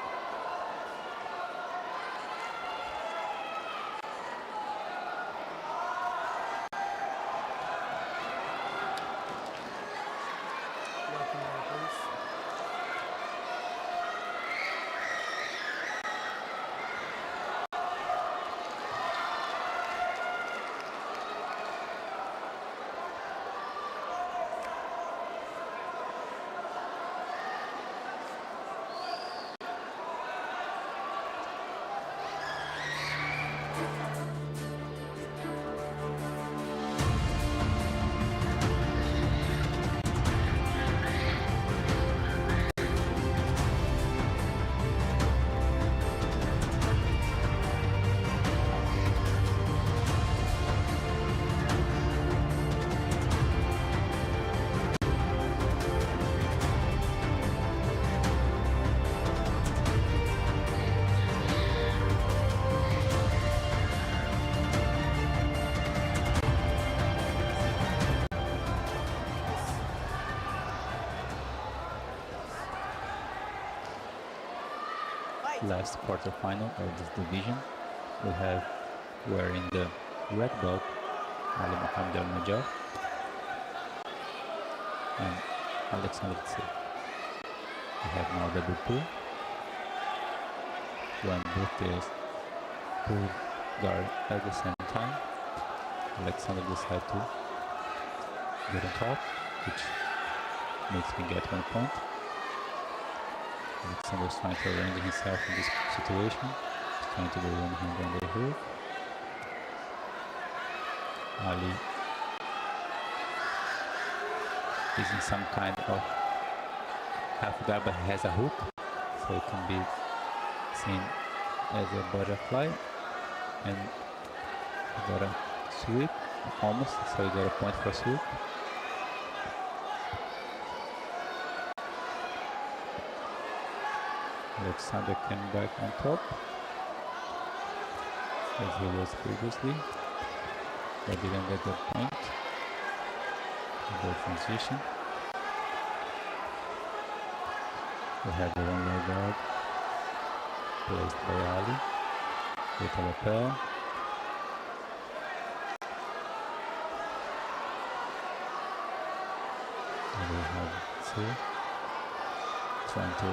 Speaker 4: last quarterfinal of this division. We're in the red belt, Ali Mohamed Al Najjar and Alexander Tse. We have now double pull, when both players pull guard at the same time. Alexander decides to get on top, which makes me get 1 point. Alexander is trying to arrange himself in this situation. He's trying to go one hand on the hook. Ali is in some kind of half guard, but he has a hook, so it can be seen as a butterfly. And he got a sweep, almost, so he got a point for sweep. Alexander came back on top, as he was previously, but didn't get the point. Good transition. We have the one-leg guard placed by Ali with a lapel. And we have Tse trying to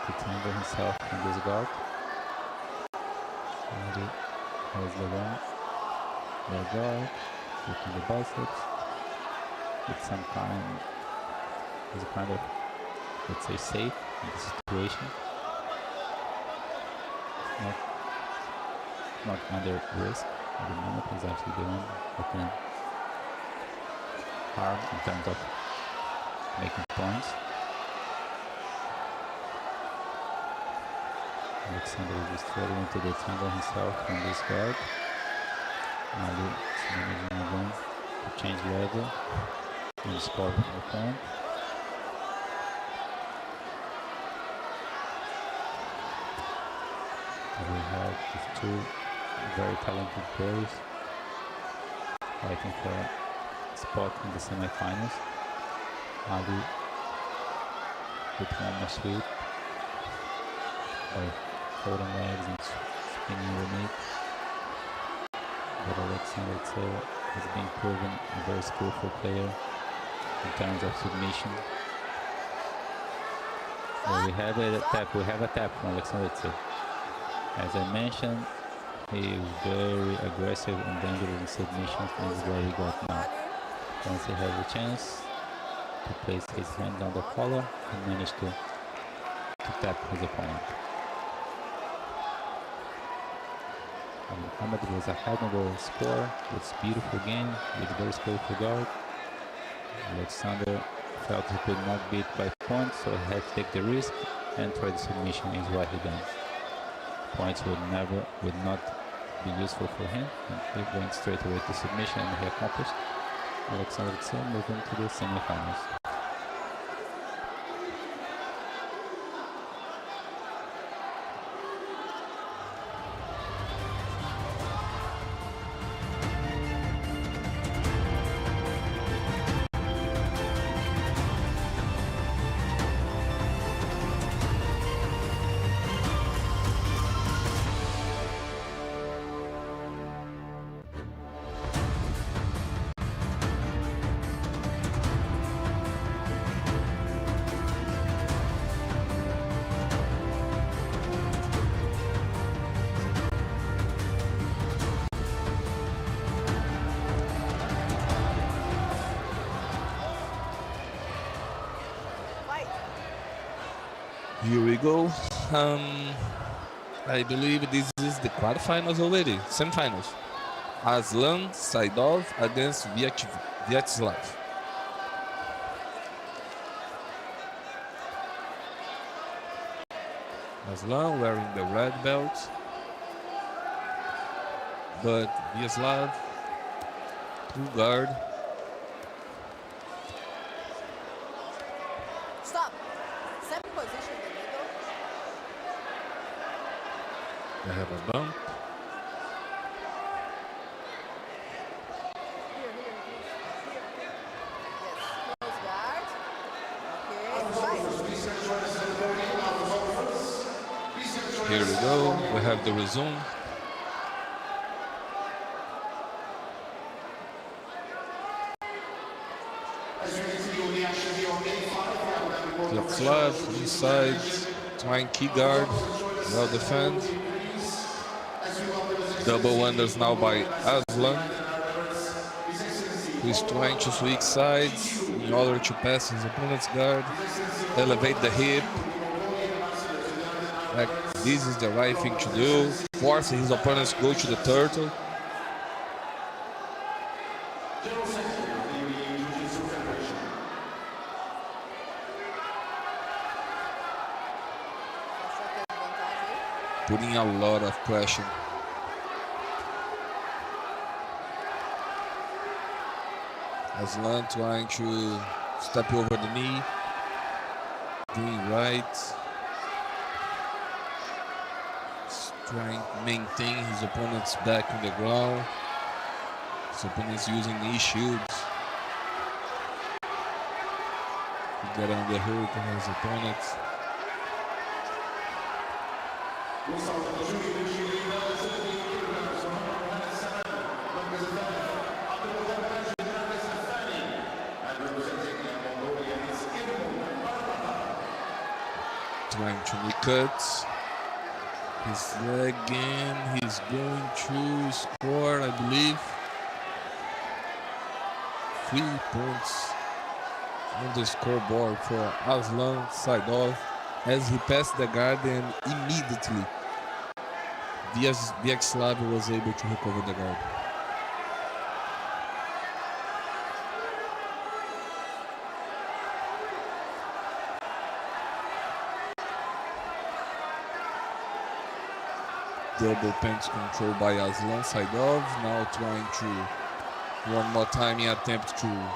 Speaker 4: detangle himself from this guard. Ali has the one leg guard, looking the biceps. It's some kind of, let's say, safe in the situation. Not under risk at the moment. He's actually doing what can harm in terms of making points. Alexander is struggling to detangle himself from this guard. Ali is managing again to change level and score on the point. We have these two very talented players fighting for a spot in the semi-finals. Ali with one more sweep by holding legs and spinning underneath. But Alexander Tse has been proven a very skillful player in terms of submission. So we have a tap from Alexander Tse. As I mentioned, he is very aggressive and dangerous in submissions, and this is what he got now. Once he has a chance to place his hand on the collar, he managed to tap his opponent. And Muhammad was ahead on the score. It's a beautiful game with very skillful guard. Alexander felt he could not beat by points, so he had to take the risk and try the submission, is what he done. Points would not be useful for him, and he went straight away to submission, and he accomplished. Alexander Tse moving to the semi-finals.
Speaker 3: Here we go. I believe this is the quarterfinals already, semifinals. Aslan Saidov against Vyacheslav. Aslan wearing the red belt, but Vyacheslav two guard.
Speaker 7: Stop. Same position in the middle.
Speaker 3: They have a bump.
Speaker 7: Close guard. Okay, right.
Speaker 3: have the resume. Slav inside, trying key guard, well defend. Double wonders now by Aslan, who is trying to switch sides in order to pass his opponent's guard, elevate the hip. Like, this is the right thing to do, forcing his opponents to go to the turtle. Putting a lot of pressure. Aslan trying to step over the knee, doing right. Trying to maintain his opponent's back on the ground. His opponent's using knee shields to get on the hook on his opponents. Trying to knee cuts. His leg in, he's going to score, I believe. 3 points on the scoreboard for Aslan Saidov as he passed the guard and immediately Vyacheslav was able to recover the guard. Double punch control by Aslan Saidov, now trying to one more time in attempt to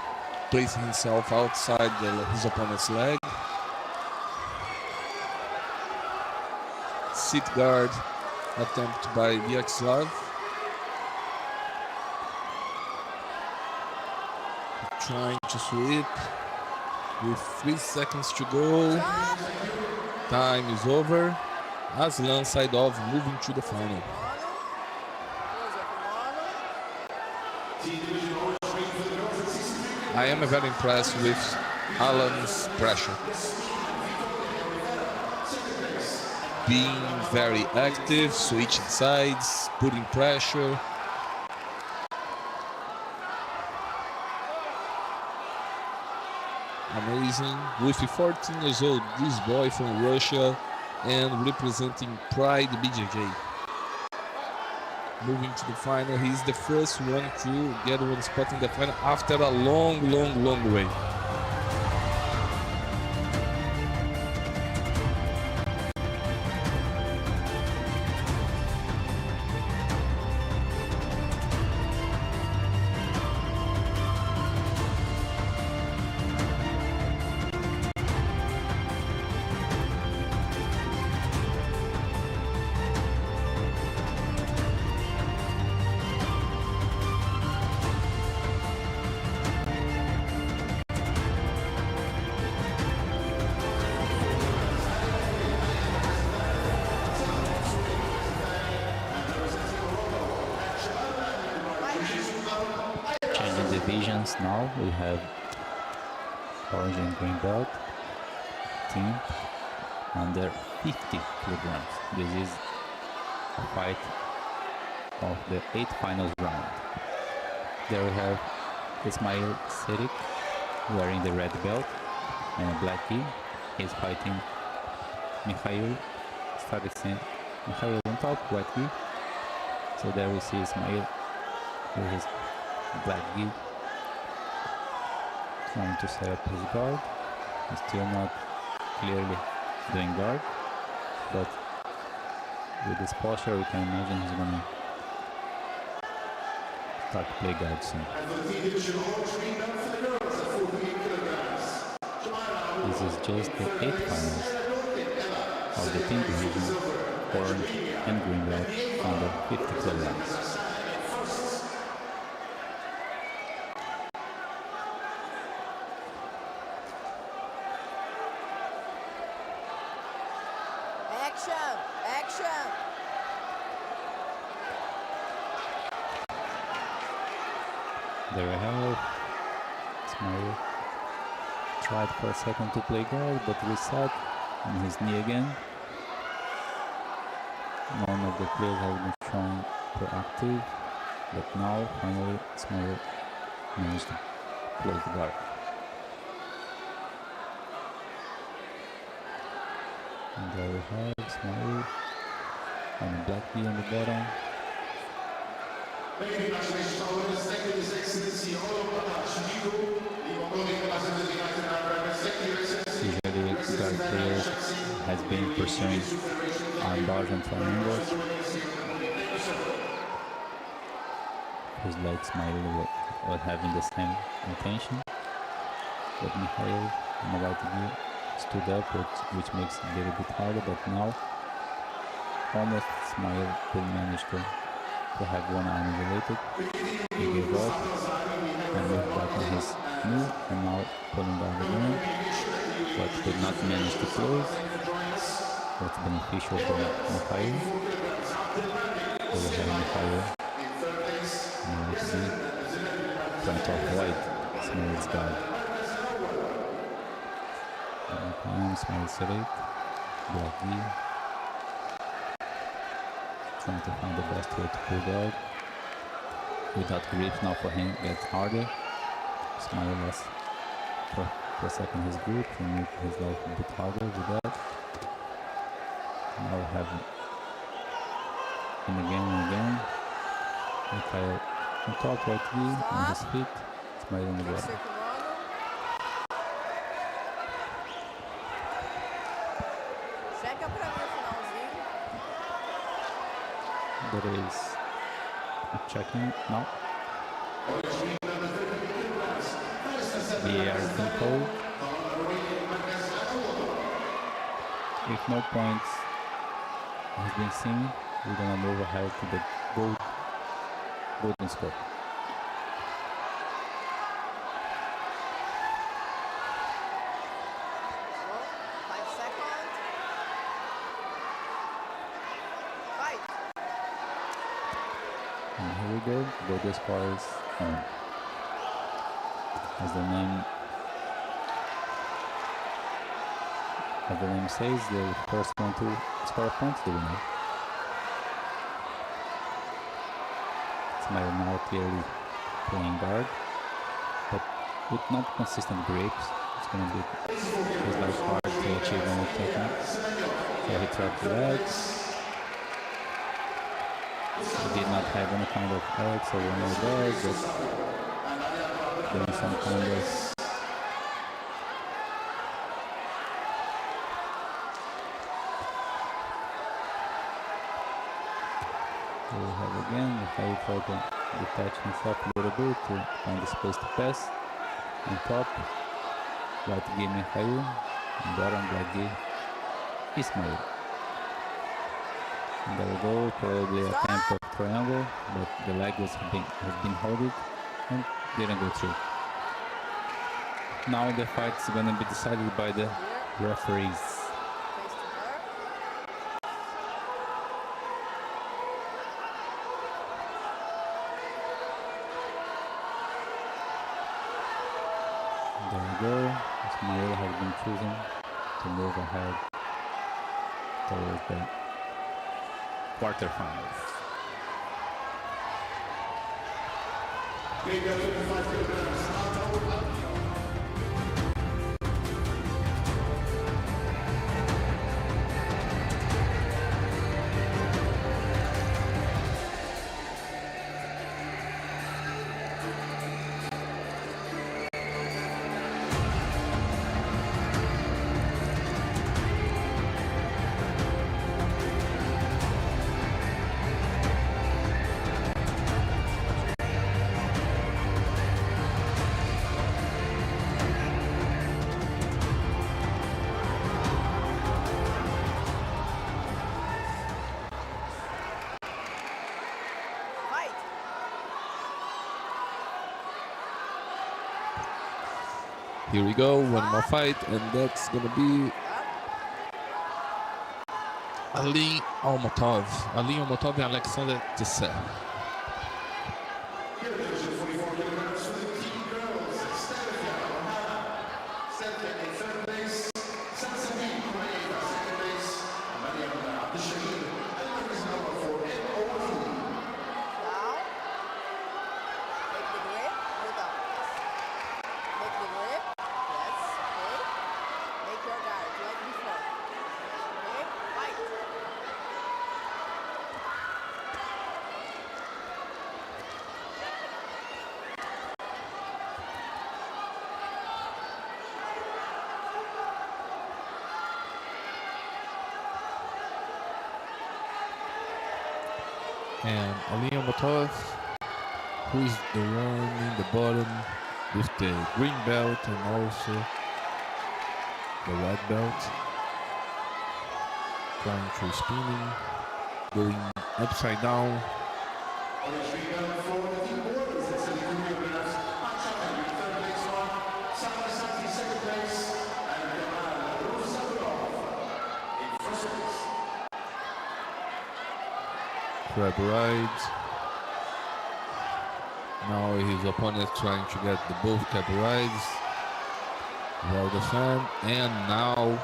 Speaker 3: place himself outside his opponent's leg. Sit guard attempt by Vyacheslav. Trying to sweep with 3 seconds to go. Time is over. Aslan Saidov moving to the final. I am very impressed with Alan's pressure. Being very active, switching sides, putting pressure. Amazing. With 14 years old, this boy from Russia and representing Pride BJJ. Moving to the final, he's the first one to get one spot in the final after a long, long, long wait.
Speaker 4: Changing divisions now, we have orange and green belt team under 50 kilograms. This is a fight of the 8th finals round. There we have Ismail Serik wearing the red belt and a black gi. He's fighting Mikhail Stariksen. Mikhail on top, white gi. So there we see Ismail with his black gi trying to set up his guard. He's still not clearly doing guard, but with this posture we can imagine he's gonna start to play guard soon. This is just the 8th finals of the team division, orange and green belt under 50 kilograms.
Speaker 7: Action! Action!
Speaker 4: There we have Ismail. Tried for a second to play guard, but reset on his knee again. None of the players have been shown proactive, but now finally Ismail managed to close the guard. And there we have Ismail on a black D on the bottom. Usually guard player has been pursuing arm bars and triangles. His legs Ismail were having the same intention. But Mikhail on the right knee stood up, which makes it a little bit harder, but now almost Ismail could manage to have one arm related. He gave up and moved back on his knee and now pulling down again, but could not manage to close. That's beneficial for Mikhail. So we have Mikhail trying to avoid Ismail's guard. Ismail select, black D. Trying to find the best way to pull guard. Without grip now for him gets harder. Ismail lost for a second his grip and make his life a bit harder with that. Now we have him again and again. Mikhail on top, right knee on his feet. Ismail on the bottom. There is a checking now. VAR has been called. If no points has been seen, we're gonna move ahead to the golden score. And here we go. Golden score is as the name says, the first one to score a point, the winner. Ismail now clearly playing guard, but with not consistent grips, it's going to be his life hard to achieve any technique. So he trapped the legs. He did not have any kind of X or one of those, but doing some kind of we have again Mikhail tried to detach himself a little bit to find the space to pass. On top, right D Mikhail, and bottom black D Ismail. And there we go, probably a attempt of triangle, but the leg has been holded and didn't go through. Now the fight is going to be decided by the referees. There we go. Ismail has been chosen to move ahead towards the quarterfinals.
Speaker 3: Here we go, one more fight, and that's gonna be Ali Almotov and Alexander Tisser. And Ali Amatov, who is the one in the bottom with the green belt and also the white belt, trying to spinning, going upside down. Crab rides. Now his opponent trying to get the both crab rides. Well defend, and now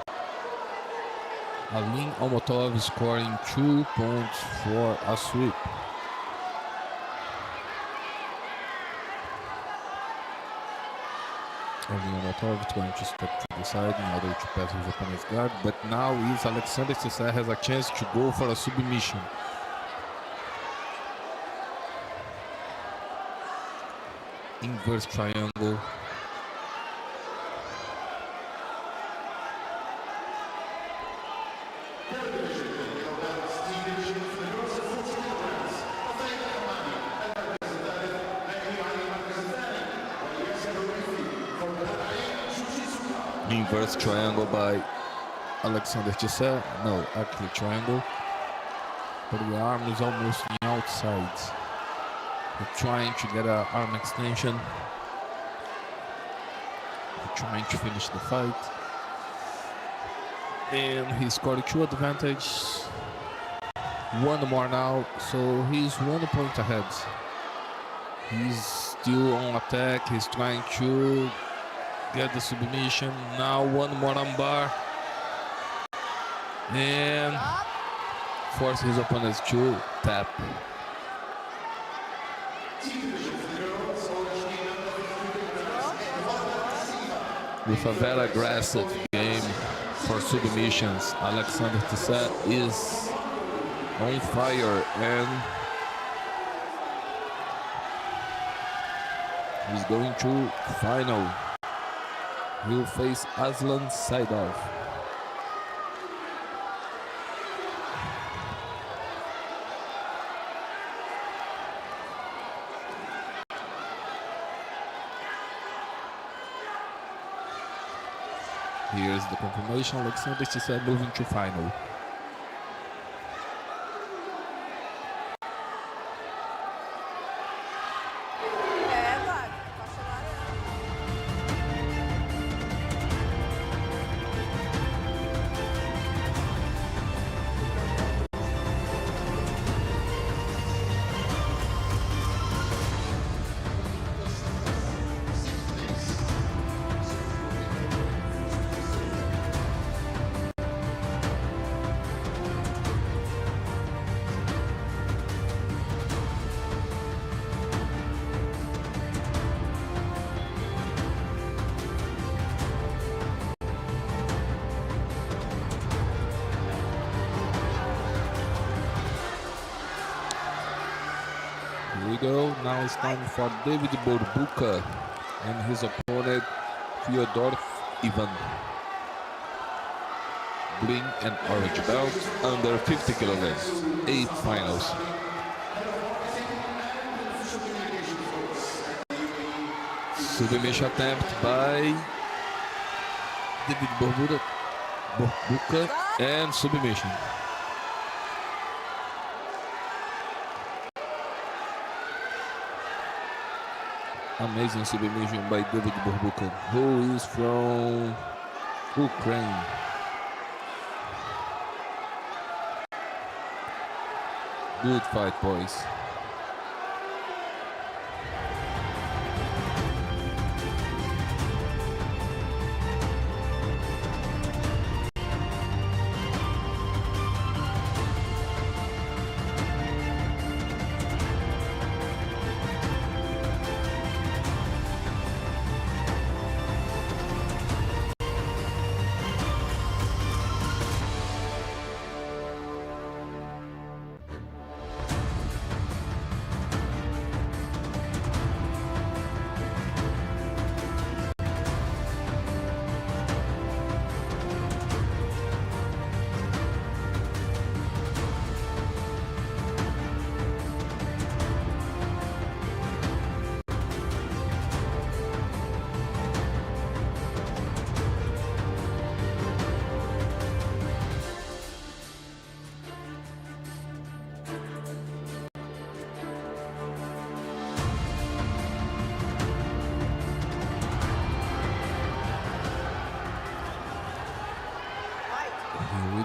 Speaker 3: Alin Omotov scoring 2 points for a sweep. Alin Omotov is going to step to the side in order to pass his opponent's guard, but now is Alexander Cesar has a chance to go for a submission. Inverse triangle. Inverse triangle by Alexander Cesar. No, actually triangle. But the arm is almost on the outside. They're trying to get an arm extension. They're trying to finish the fight. And he scored 2 advantage. 1 more now, so he's 1 point ahead. He's still on attack. He's trying to get the submission. Now 1 more armbar. And force his opponents to tap. With a very aggressive game for submissions, Alexander Cesar is on fire and he's going to final. He'll face Aslan Saidov. Here's the confirmation. Alexander Cesar moving to final. Here we go. Now it's time for David Borbuka and his opponent Fyodor Ivan. Green and orange belt under 50 kilograms. 8 finals. Submission attempt by David Borbuka and submission. Amazing submission by David Borbuka, who is from Ukraine. Good fight, boys.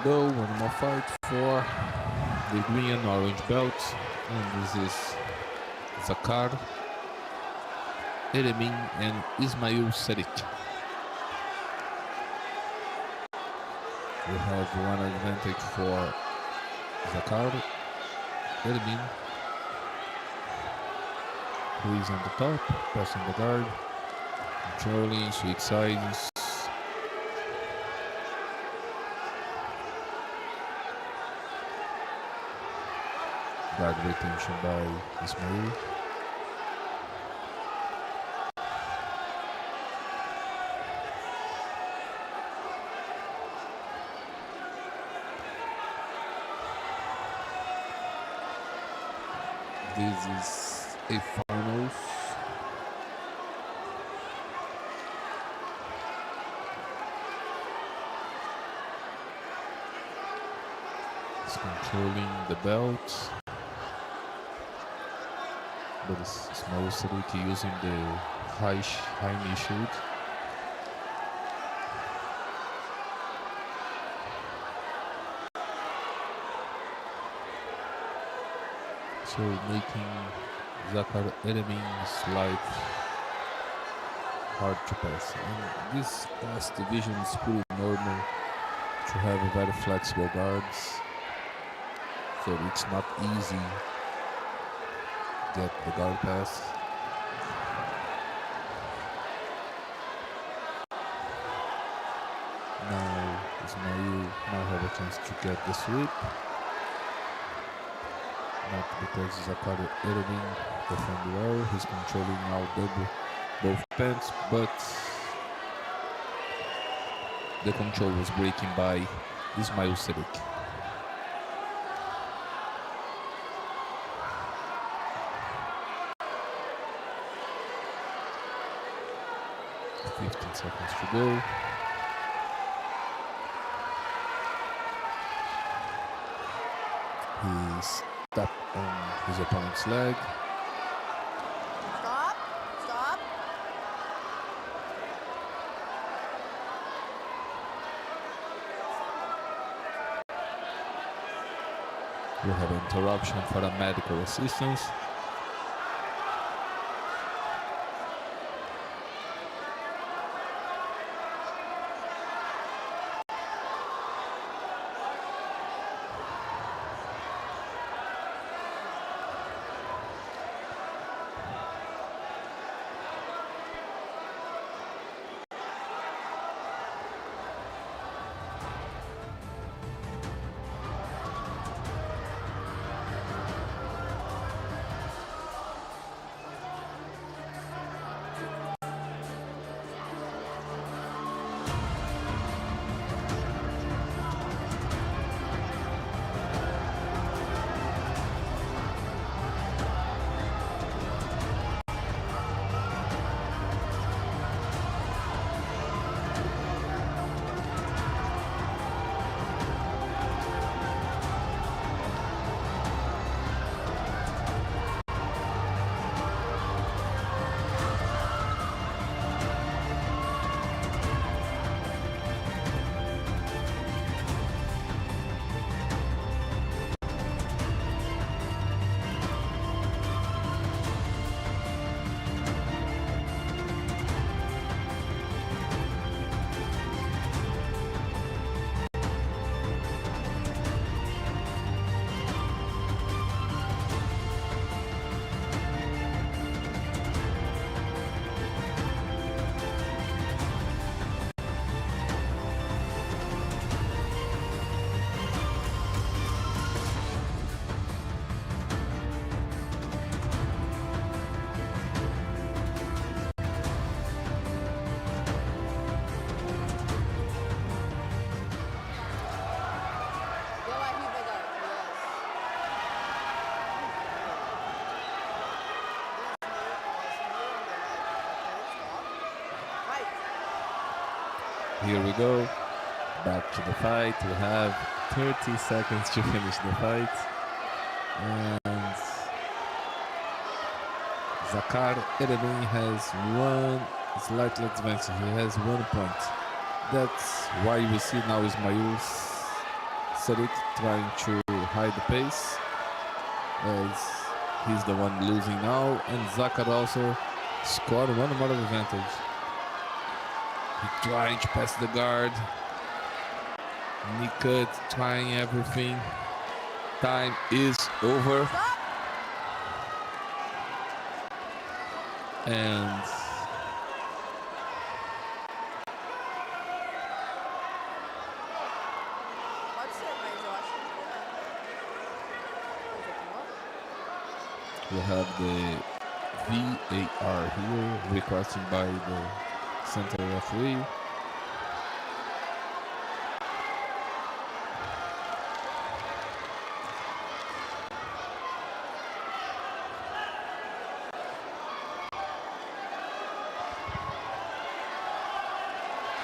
Speaker 3: go, one more fight for the green and orange belt. And this is Zakar, Eremin, and Ismail Serik. We have one advantage for Zakar, Eremin, who is on the top, passing the guard, controlling, sweet sides. Guard retention by Ismail. This is a finals. It's controlling the belt. But it's Ismail Serik using the high knee shield. So making Zakar Eremin's life hard to pass. And this last division is pretty normal to have a very flexible guards. So it's not easy get the guard pass. Now Ismail now have a chance to get the sweep. Not because Zakar Eremin defend well, he's controlling now both pants, but the control was breaking by Ismail Serik. Seconds to go. He stepped on his opponent's leg.
Speaker 7: Stop. Stop.
Speaker 3: We have an interruption for a medical assistance. Here we go, back to the fight. We have 30 seconds to finish the fight. And Zakar Eremin has one slight advantage. He has 1 point. That's why we see now Ismail Sadik trying to hide the pace as he's the one losing now, and Zakar also scored 1 more advantage. He trying to pass the guard. Knee cut, trying everything. Time is over. And
Speaker 7: Pode ser, mas eu acho que
Speaker 3: we have the VAR here, requested by the center referee.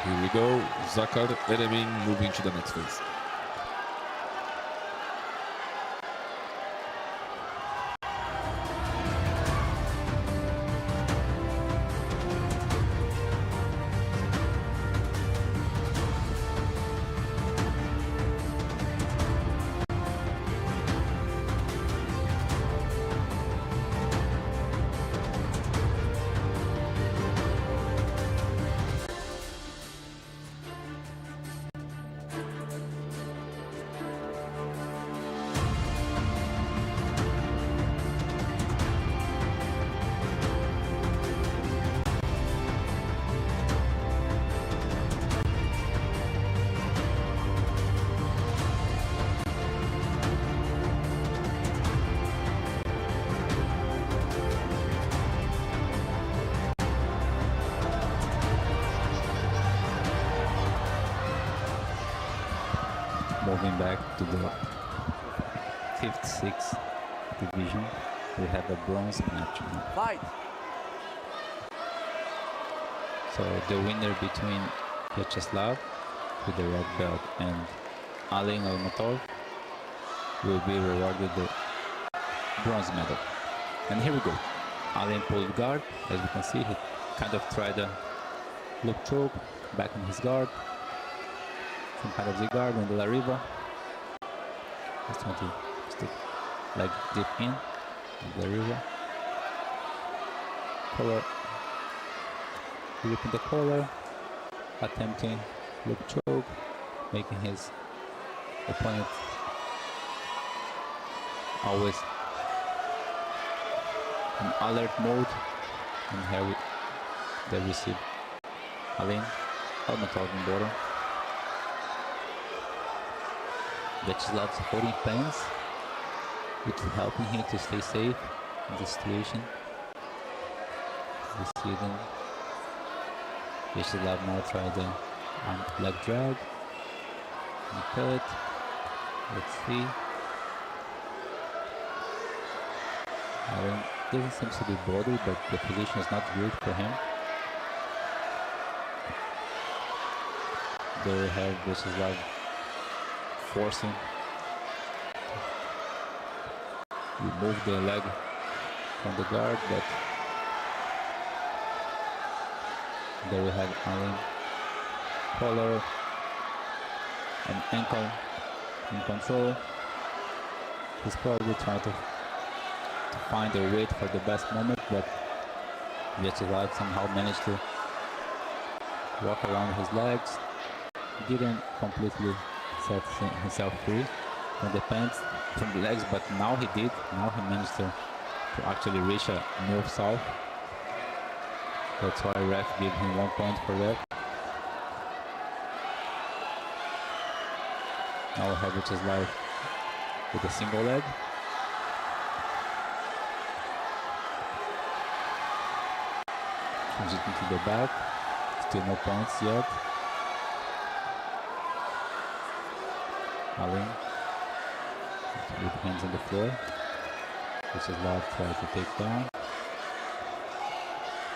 Speaker 3: Here we go, Zakar Eremin moving to the next phase.
Speaker 4: Moving back to the 56th division, we have a bronze match now.
Speaker 9: Fight.
Speaker 4: So the winner between Vyacheslav with the red belt and Alen Almatov will be rewarded the bronze medal. And here we go. Alen pulled guard. As we can see, he kind of tried a loop choke back in his guard. Some kind of Z-guard on the La Riva. He's trying to stick leg deep in the Riva. Collar. Ripping the collar. Attempting loop choke. Making his opponent always in alert mode. And here they receive Alen Almatov in bottom. Vyacheslav's holding pants, which is helping him to stay safe in this situation. We see them. Vyacheslav now try the arm leg drag. And cut. Let's see. Alen doesn't seem to be bothered, but the position is not good for him. They have Vyacheslav forcing remove the leg from the guard, but there we have Alen collar and ankle in control. He's probably trying to find a weight for the best moment, but Vyacheslav somehow managed to walk around his legs. Didn't completely set himself free from the pants, from the legs, but now he did. Now he managed to actually reach a north-south. That's why ref gave him 1 point for that. Now we have Vyacheslav with a single leg. Comes it into the back. Still no points yet. Alen with hands on the floor. Vyacheslav tries to take down.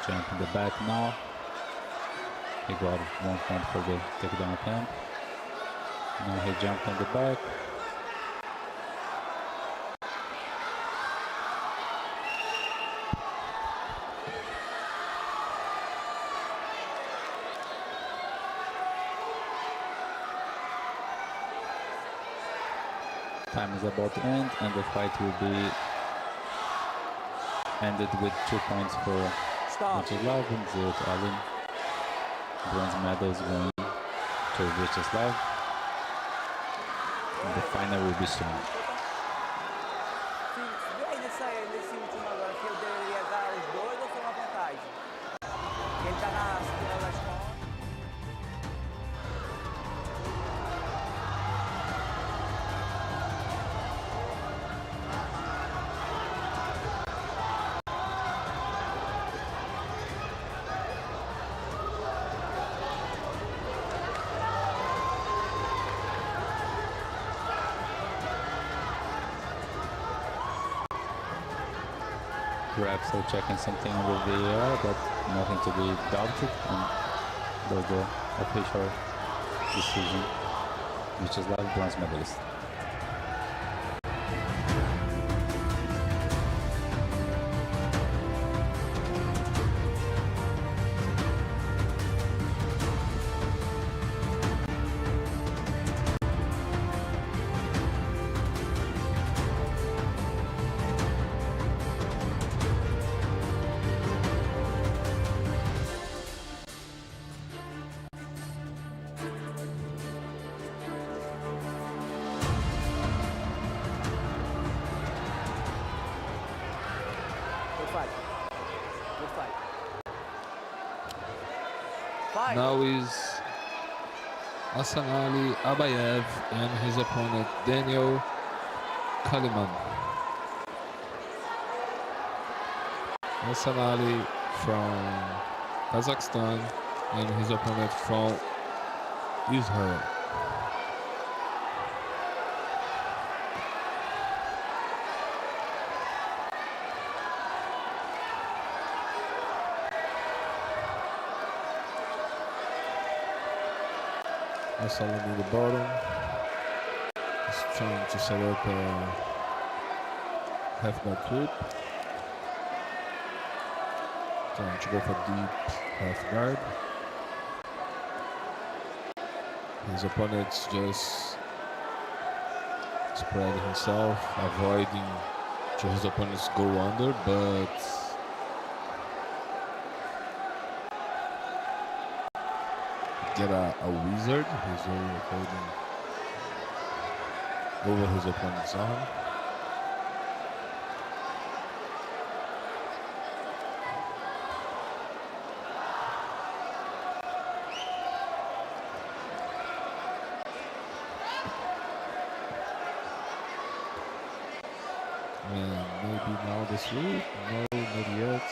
Speaker 4: Jump in the back now. He got 1 point for the takedown attempt. Now he jumped on the back. Time is about to end, and the fight will be ended with 2 points for Vyacheslav and 0 to Alin. Bronze medal is going to Vyacheslav. And the final will be soon.
Speaker 9: Nesse último agora, que eu deveria dar os dois ou foi uma vantagem? Ele tá na final da escola.
Speaker 4: Refs are checking something on the VAR, but nothing to be doubted, and that's the official decision, which is Vyacheslav, bronze medalist.
Speaker 3: Now is Asanali Abayev and his opponent Daniel Kaliman. Asanali from Kazakhstan and his opponent from Israel. Asalan in the bottom. He's trying to set up a half back grip. Trying to go for deep half guard. His opponent's just spreading himself, avoiding to his opponents go under, but get a wizard. He's holding over his opponent's arm. And maybe now this week? No, not yet.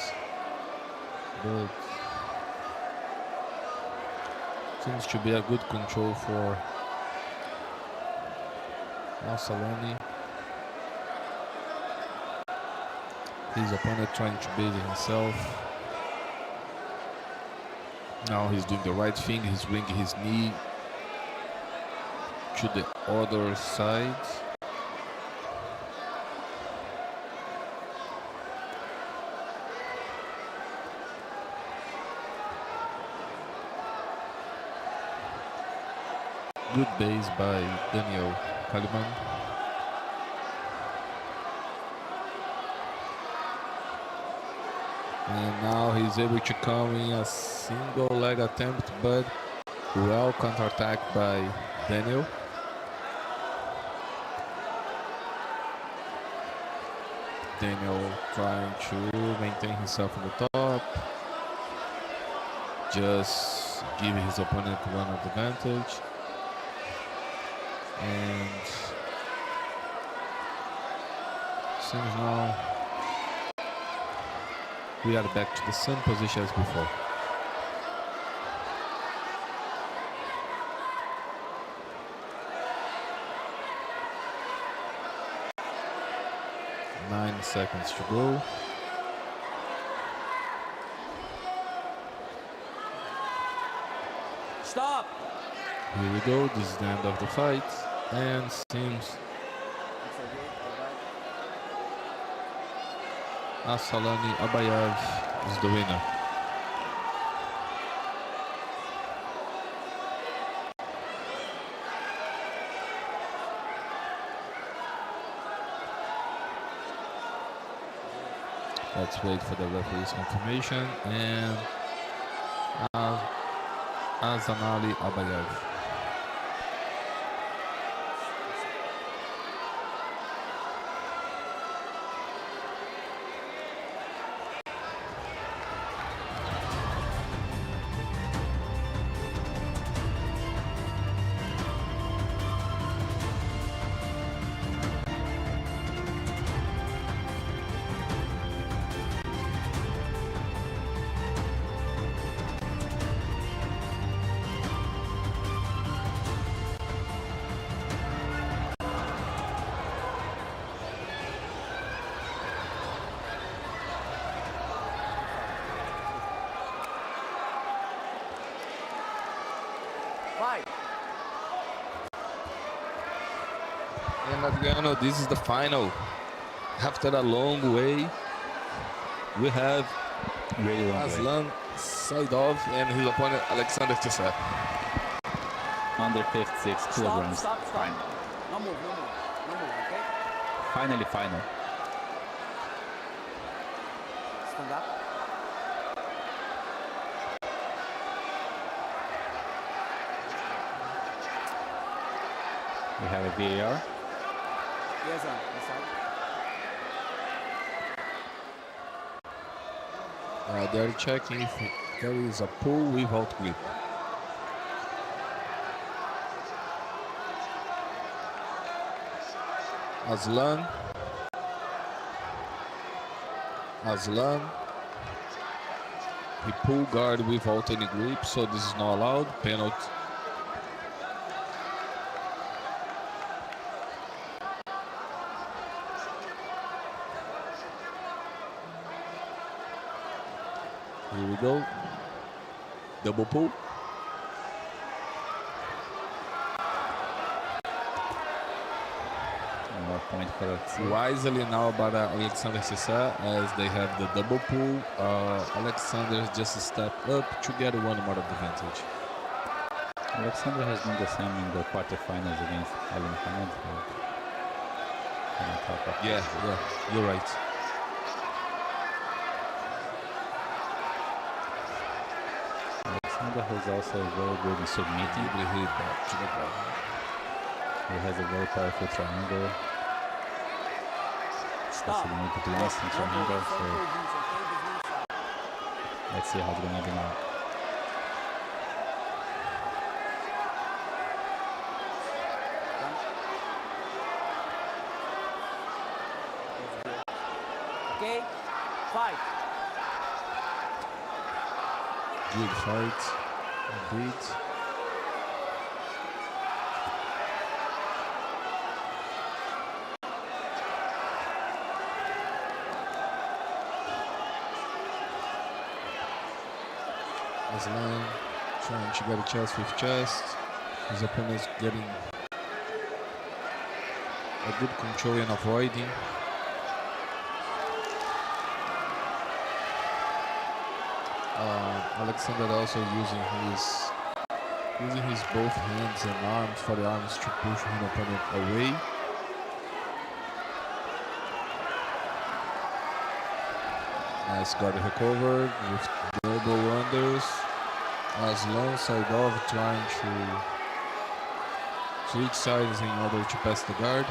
Speaker 3: But seems to be a good control for Al-Saloni. His opponent trying to beat himself. Now he's doing the right thing. He's bringing his knee to the other side. Good base by Daniel Kaliman. And now he's able to come in a single leg attempt, but well counterattacked by Daniel. Daniel trying to maintain himself on the top. Just give his opponent one advantage. And seems now we are back to the same position as before. Nine seconds to go.
Speaker 9: Stop!
Speaker 3: Here we go. This is the end of the fight. And seems Asalani Abayev is the winner. Let's wait for the referee's confirmation. And Azanali Abayev. And Adriano, this is the final. After a long way, we have
Speaker 4: Really long
Speaker 3: Aslan Saidov and his opponent Alexander Tisset.
Speaker 4: Under 56 kilograms.
Speaker 9: Stop.
Speaker 4: Final.
Speaker 9: No move, okay?
Speaker 4: Finally, final.
Speaker 9: Stand up.
Speaker 4: We have a VAR.
Speaker 9: Yes, inside.
Speaker 3: They're checking if there is a pull without grip. Aslan. He pull guard without any grip, so this is not allowed. Penalty. Here we go. Double pull.
Speaker 4: More point for us.
Speaker 3: Wisely now by Alexander Cesar as they have the double pull. Alexander just step up to get one more advantage.
Speaker 4: Alexander has done the same in the quarterfinals against Alan Hamed.
Speaker 3: Yeah, you're right.
Speaker 4: Alexander is also very good in submitting. He has a very powerful triangle. Facilmente to lance in triangle. So let's see how it's gonna be now.
Speaker 9: Okay, fight.
Speaker 3: Good fight. Indeed. Aslan trying to get a chest with chest. His opponent's getting a good control and avoiding. Alexander also using his both hands and arms for the arms to push his opponent away. Nice guard recovered with double wonders. Aslan Saidov trying to switch sides in order to pass the guard.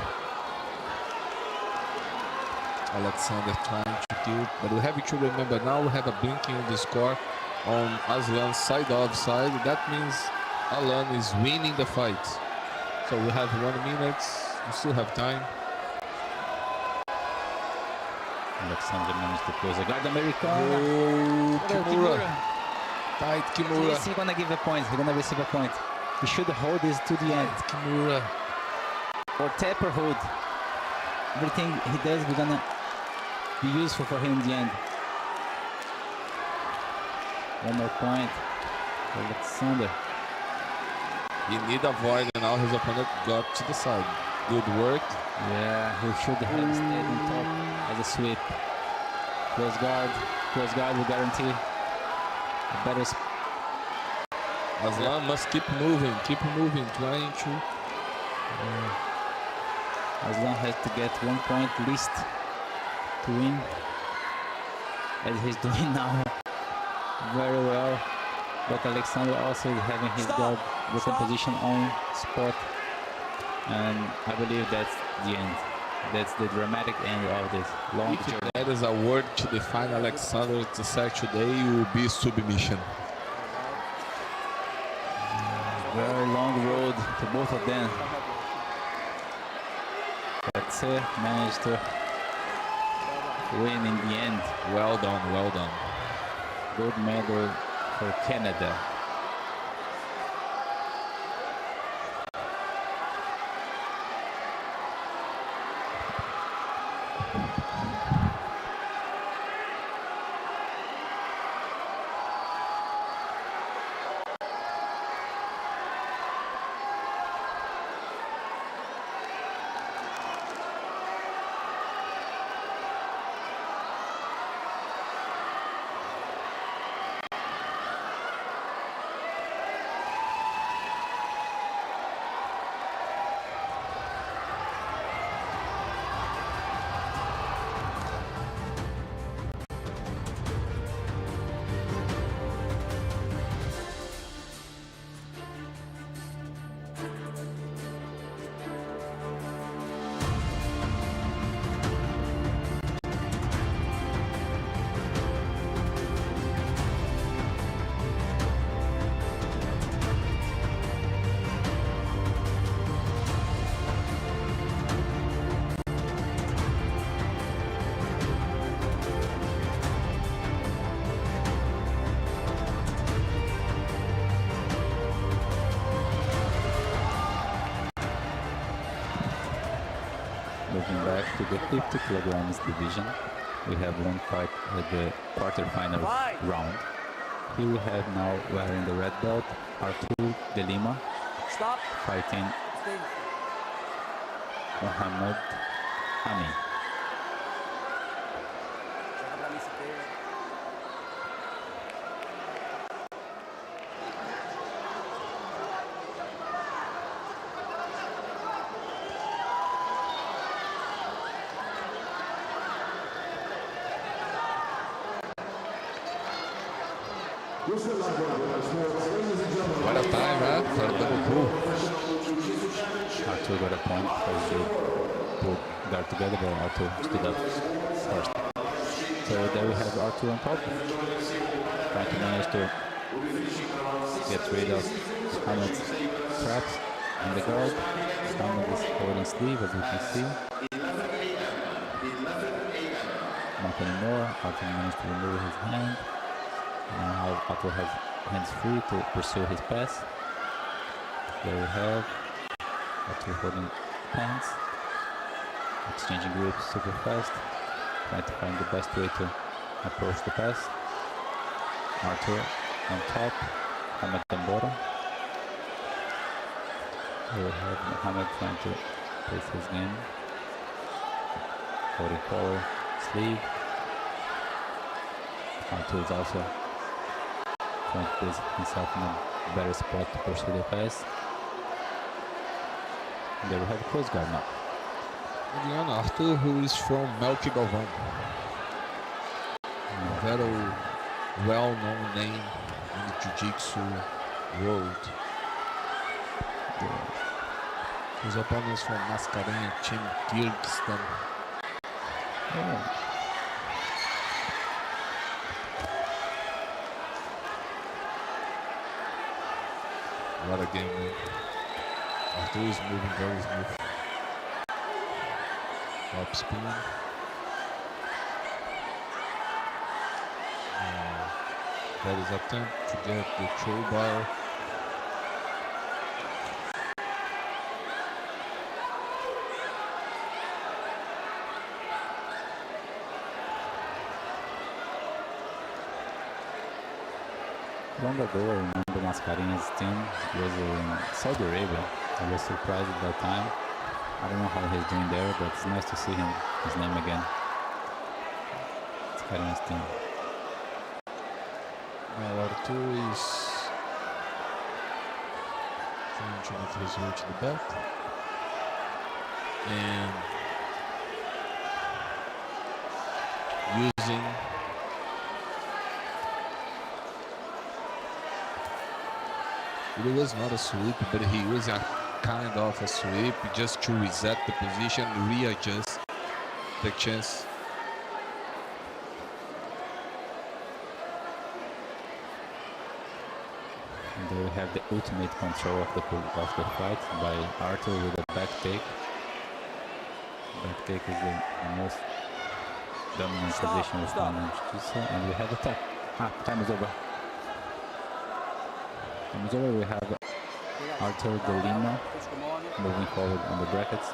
Speaker 3: Alexander trying to kill, but we have to remember now we have a blinking on the score on Aslan's Saidov side. That means Alan is winning the fight. So we have 1 minute, we still have time.
Speaker 4: Alexander managed to close the guard. Americano.
Speaker 3: Oh, Kimura. Tight Kimura.
Speaker 4: Yes, he's gonna give a point. He's gonna receive a point. He should hold this to the end.
Speaker 3: Kimura.
Speaker 4: Or tap or hold. Everything he does is gonna be useful for him in the end. One more point. Alexander.
Speaker 3: He need avoid, and now his opponent got to the side. Good work.
Speaker 4: Yeah, he should have stayed on top as a sweep. Close guard will guarantee a better.
Speaker 3: Aslan must keep moving, trying to.
Speaker 4: Aslan has to get 1 point least to win. as he's doing now very well. But Alexander also is having his guard broken position on spot. And I believe that's the end. That's the dramatic end of this long
Speaker 3: If
Speaker 4: journey.
Speaker 3: there is a word to define Alexander Zizek today, it will be submission.
Speaker 4: Very long road to both of them. That's it. Managed to win in the end.
Speaker 3: Well done, well done.
Speaker 4: Gold medal for Canada. Moving back to the 50 kilograms division, we have one fight at the quarterfinal round. Here we have now wearing the red belt, Artur de Lima, fighting Mohamed Ami.
Speaker 3: What a time, huh? For a double pull.
Speaker 4: Artur got a point because they pulled guard together, but Artur stood up first. So there we have Artur on top, trying to manage to get rid of Mohamed's traps in the guard. Mohamed is holding sleeve, as you can see. Not anymore. Artur managed to remove his hand. Now Artur has hands free to pursue his pass. There we have Artur holding hands, exchanging grips super fast, trying to find the best way to approach the pass. Artur on top, Mohamed on bottom. Here we have Mohamed trying to place his game, holding collar, sleeve. Artur is also trying to place himself in a better spot to pursue the pass. And there we have close guard now.
Speaker 3: Adriano Artur, who is from Melk Galvão. A very well-known name in the Jiu-Jitsu world. His opponents from Mascarenhas, Tim Kyrgyzstan. What a game, man. Artur is moving very smooth. Up spin. That is attempt to get the throw bar.
Speaker 4: Long ago, I remember Mascarenhas' team was in Saudi Arabia. I was surprised at that time. I don't know how he's doing there, but it's nice to see his name again. Mascarenhas' team.
Speaker 3: Now Artur is trying to make his way to the belt. And using It was not a sweep, but he was a kind of a sweep just to reset the position, readjust the chance.
Speaker 4: And there we have the ultimate control of the fight by Arthur with a back take. Back take is the most dominant position with Jiu-Jitsu, and we have a tap. Time is over. Time is over. We have Arthur Dolina moving forward on the brackets.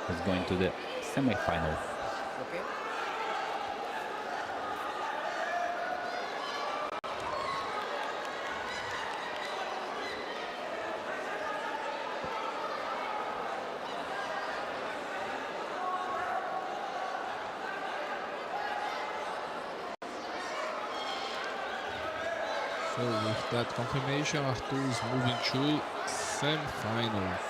Speaker 4: He's going to the semi-finals.
Speaker 9: Okay.
Speaker 3: So with that confirmation, Arthur is moving to semi-finals.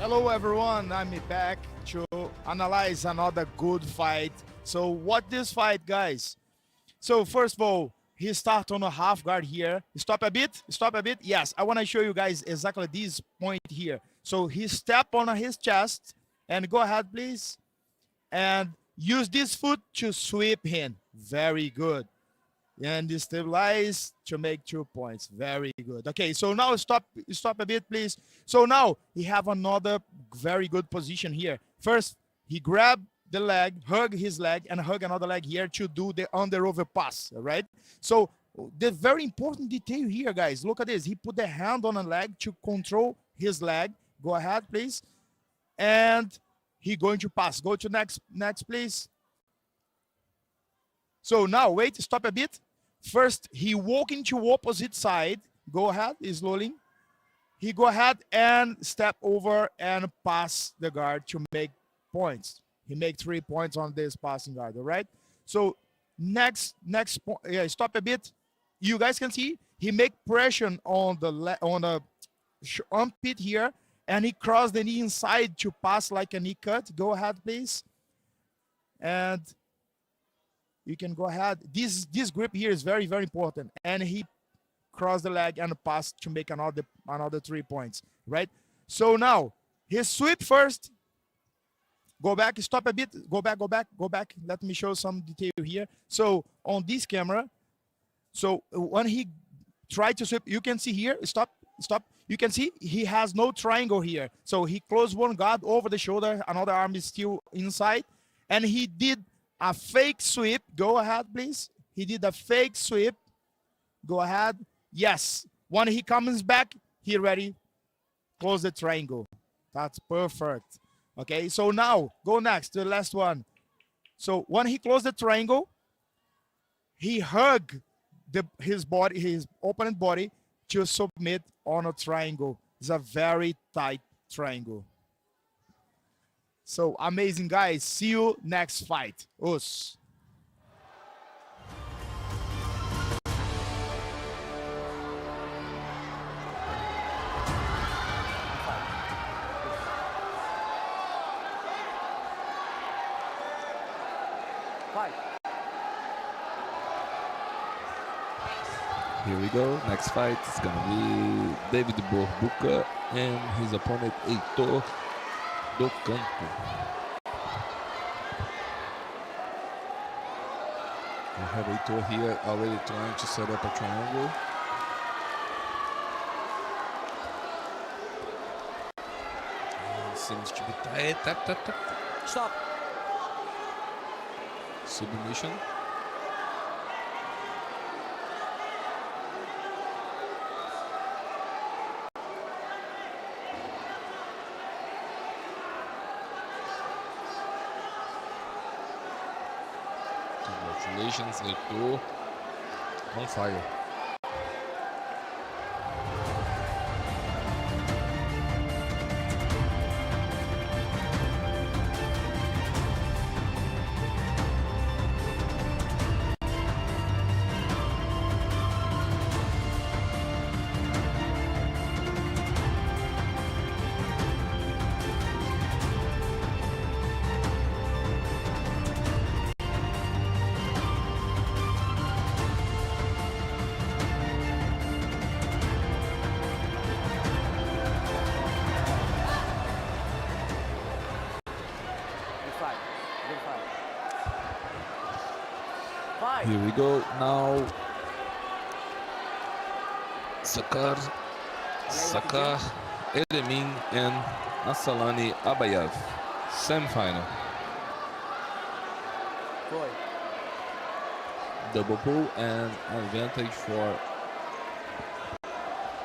Speaker 11: Hello everyone, I'm back to analyze another good fight. So what this fight, guys? So first of all, he starts on a half guard here. Stop a bit, stop a bit. Yes, I want to show you guys exactly this point here. So he step on his chest and go ahead, please. And use this foot to sweep him. Very good. And stabilize to make 2 points. Very good. Okay, so now stop a bit, please. So now he have another very good position here. First, he grab the leg, hug his leg, and hug another leg here to do the under over pass, all right? So the very important detail here, guys, look at this. He put the hand on a leg to control his leg. Go ahead, please. And he going to pass. Go to next, please. So now, wait, stop a bit. First, he walk into opposite side. Go ahead, he's rolling. He go ahead and step over and pass the guard to make points. He make 3 points on this passing guard, all right? So next point, yeah, stop a bit. You guys can see he make pressure on the armpit here, and he cross the knee inside to pass like a knee cut. Go ahead, please. And you can go ahead. This grip here is very, very important. And he crossed the leg and pass to make another 3 points, right? So now, his sweep first. Go back, stop a bit. Go back. Let me show some detail here. So on this camera, so when he tried to sweep, you can see here, stop. You can see he has no triangle here. So he closed one guard over the shoulder, another arm is still inside, and he did a fake sweep. Go ahead, please. He did a fake sweep. Go ahead. Yes. When he comes back, he ready. Close the triangle. That's perfect. Okay, so now go next to the last one. So when he closed the triangle, he hugged his opponent body to submit on a triangle. It's a very tight triangle. So amazing, guys. See you next fight. Us.
Speaker 9: Fight.
Speaker 3: Here we go. Next fight is gonna be David Borbuca and his opponent Heitor do Campo. We have Heitor here already trying to set up a triangle. And seems to be tight. Tap.
Speaker 9: Stop.
Speaker 3: Submission. Congratulations, Rico. On fire. Here we go now. Sakar, Eremin, and Assalani Abayev. Semi-final. Double pull and advantage for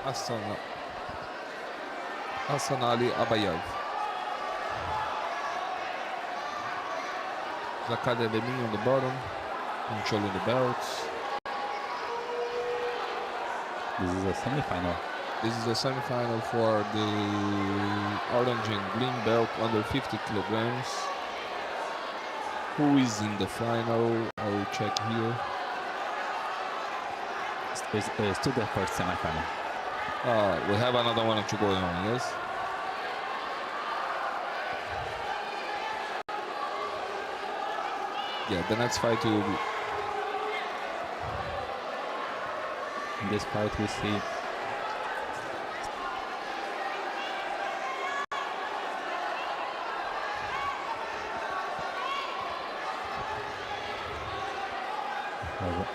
Speaker 3: Assanali Abayev. Zakar Eremin on the bottom, controlling the belts.
Speaker 4: This is a semi-final.
Speaker 3: This is a semi-final for the orange and green belt under 50 kilograms. Who is in the final? I will check here.
Speaker 4: It's to the first semi-final.
Speaker 3: We have another one to go on, yes? Yeah, the next fight will be...
Speaker 4: In this fight we see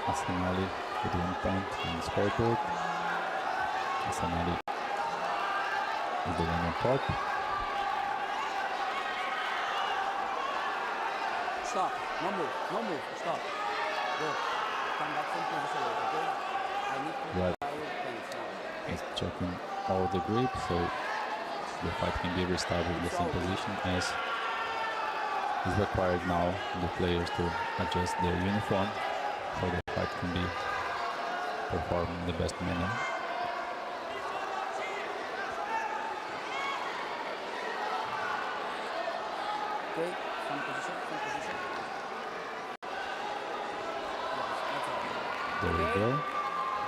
Speaker 4: Assanali with 1 point on the scoreboard. Assanali is the one on top.
Speaker 9: Stop. No move. No move. Stop. Go. Come back from position, okay? I need to
Speaker 4: Right.
Speaker 9: things now.
Speaker 4: He's checking all the grip, so the fight can be restarted in the same position as is required now the players to adjust their uniform so the fight can be performed in the best manner.
Speaker 9: Okay, from position, from position. Yes, that's all.
Speaker 4: There we go.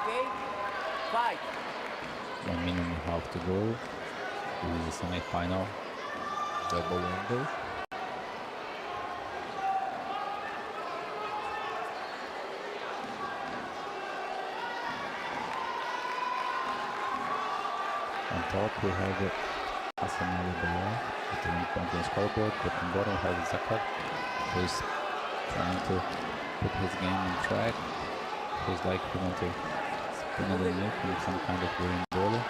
Speaker 9: Okay, fight.
Speaker 4: 1 minute and a half to go. This is the semi-final.
Speaker 3: Double window.
Speaker 4: On top we have Assanali Abayev with the 1 point on the scoreboard, but on bottom we have Zakar, who is trying to put his game on track. Feels like he wants to spin the knee from some kind of green bowler,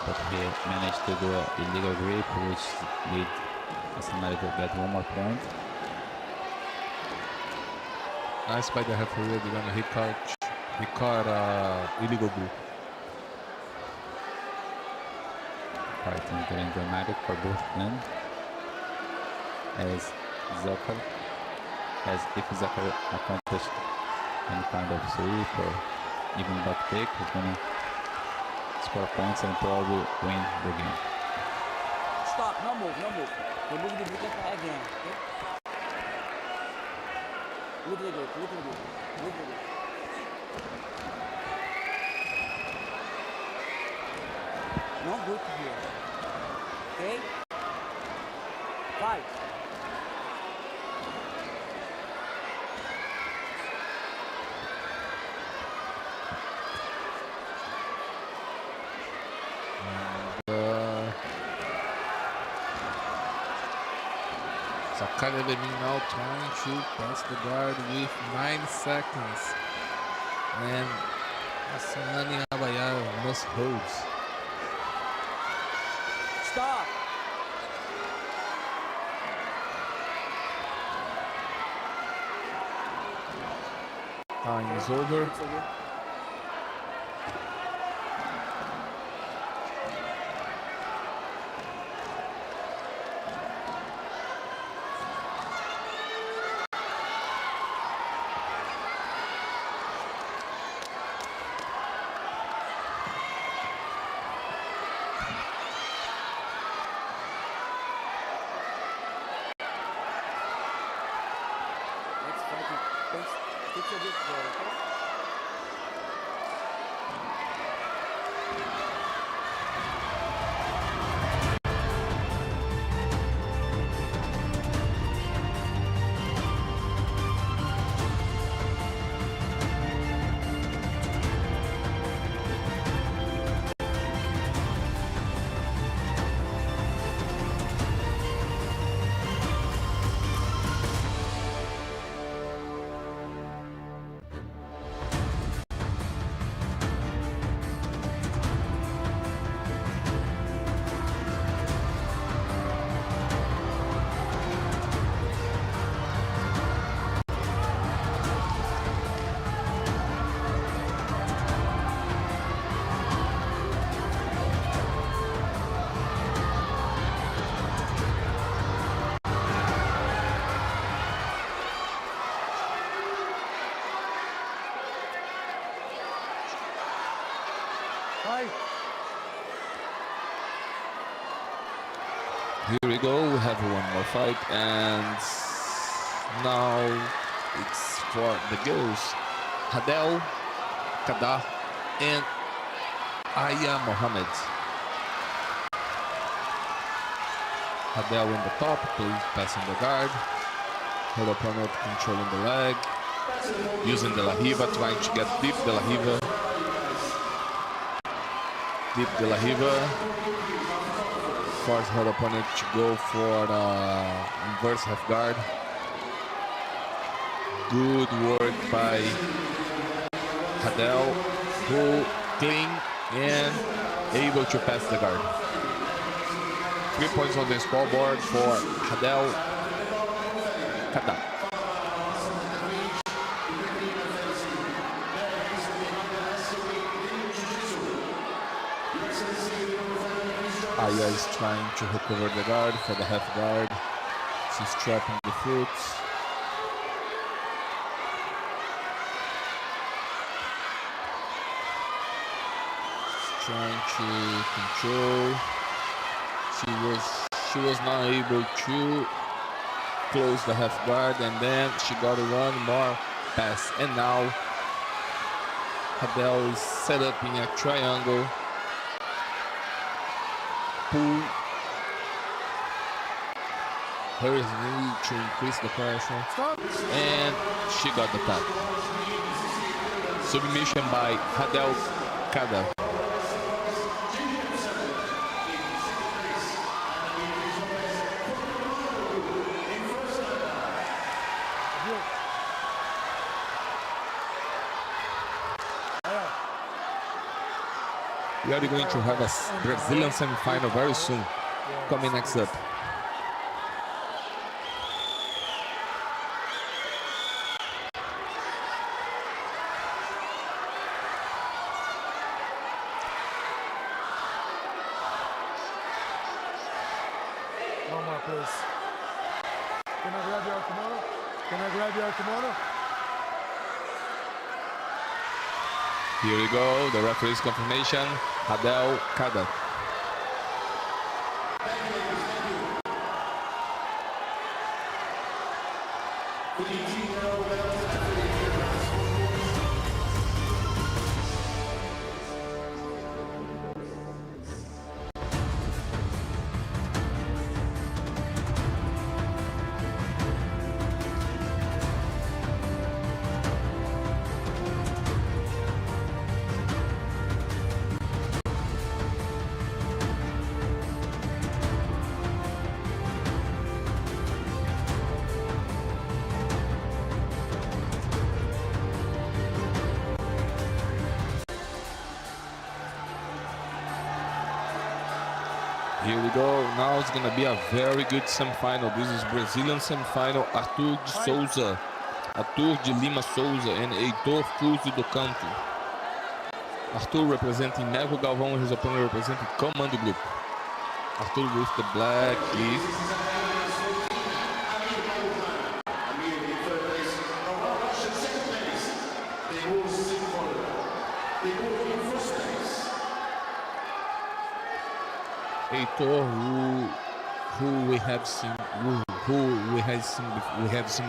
Speaker 4: but he managed to do an illegal grip, which lead Assanali to get 1 more point.
Speaker 3: Nice by the referee. They're gonna he caught illegal grip.
Speaker 4: Fight is getting dramatic for both men, as if Zakar accomplished any kind of sweep or even back kick, he's gonna score points and probably win the game.
Speaker 9: Stop. No move. No move. Remove the wicket again. Okay. Look at the grip. Look at the grip. Look at the grip. No grip here. Okay? Fight.
Speaker 3: Zakar Eremin now trying to pass the guard with 9 seconds. And Assanali Abayev must hold.
Speaker 9: Stop.
Speaker 3: Time is over.
Speaker 9: It's okay. Fix your grip there, okay?
Speaker 3: Here we go, we have one more fight, and now it's for the girls. Hadel, Kada, and Aya Mohammed. Hadel in the top, please passing the guard. Her opponent controlling the leg, using the Lahiva, trying to get deep the Lahiva. Deep the Lahiva. Force her opponent to go for inverse half guard. Good work by Hadel, who clean and able to pass the guard. 3 points on the scoreboard for Hadel Kada. Aya is trying to recover the guard for the half guard. She's trapping the foot. She's trying to control. She was not able to close the half guard, and then she got one more pass. And now Hadel is set up in a triangle. Pull her knee to increase the pressure. Stop. And she got the tap. Submission by Hadel Kada. We are going to have a Brazilian semi-final very soon, coming next up.
Speaker 5: One more, please. Can I grab your kimono? Can I grab your kimono?
Speaker 3: Here we go, the referee's confirmation, Hadel Kada. Here we go, now it's gonna be a very good semifinal. This is Brazilian semifinal, Arthur de Souza, Arthur de Lima Souza and Heitor Cruz do Canto. Arthur representing Neco Galvão and his opponent representing Commando Group. Arthur with the black leaf. Heitor, who we have seen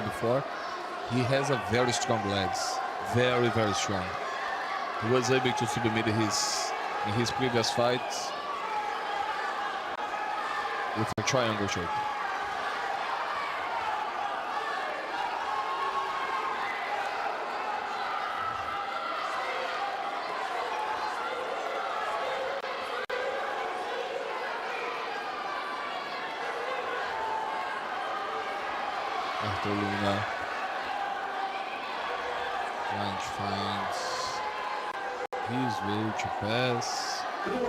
Speaker 3: before. He has a very strong legs, very, very strong. He was able to submit in his previous fights with a triangle choke. Arthur Luna trying to find his way to pass.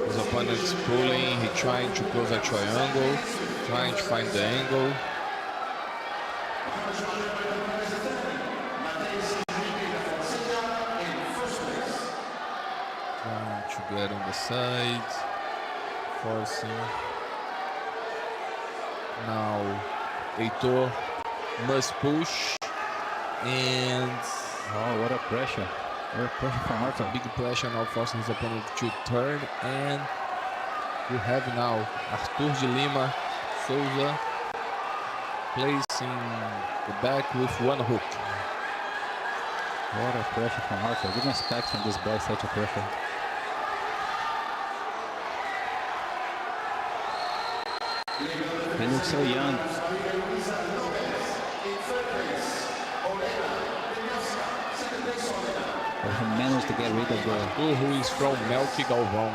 Speaker 3: His opponent's pulling, he trying to close a triangle, trying to find the angle. Trying to get on the side, forcing. Now Heitor must push, and
Speaker 4: oh, what a pressure. What a pressure from Arthur.
Speaker 3: Big pressure now forcing his opponent to turn, and we have now Arthur de Lima Souza placing the back with one hook.
Speaker 4: What a pressure from Arthur. I didn't expect from this boy such a pressure. He looks so young. But he managed to get rid of the...
Speaker 3: Who is from Melky Galvão,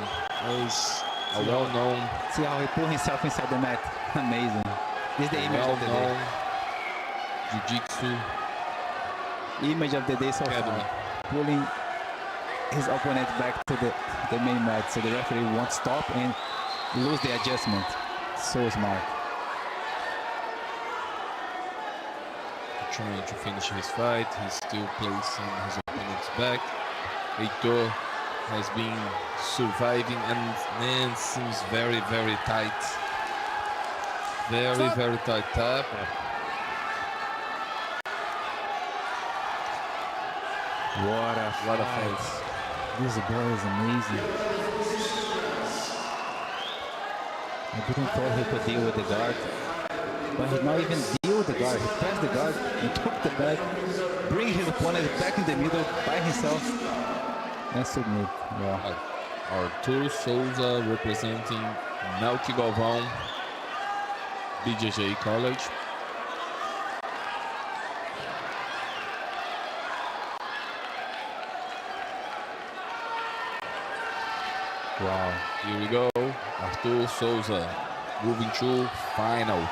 Speaker 3: is a well-known...
Speaker 4: See how he pulled himself inside the mat. Amazing. This is the image of the day.
Speaker 3: Jiu-Jitsu
Speaker 4: image of the day so far. Pulling his opponent back to the main mat, so the referee won't stop and lose the adjustment. So smart.
Speaker 3: Trying to finish his fight, he's still placing his opponent's back. Heitor has been surviving and seems very, very tight. Very, very tight tap.
Speaker 4: What a fight. This boy is amazing. I didn't thought he could deal with the guard. But he not even deal with the guard. He pressed the guard and took the back, bring his opponent back in the middle by himself, and submit. Yeah.
Speaker 3: Arthur Souza representing Melky Galvão, BJJ College.
Speaker 4: Wow.
Speaker 3: Here we go. Arthur Souza moving to final.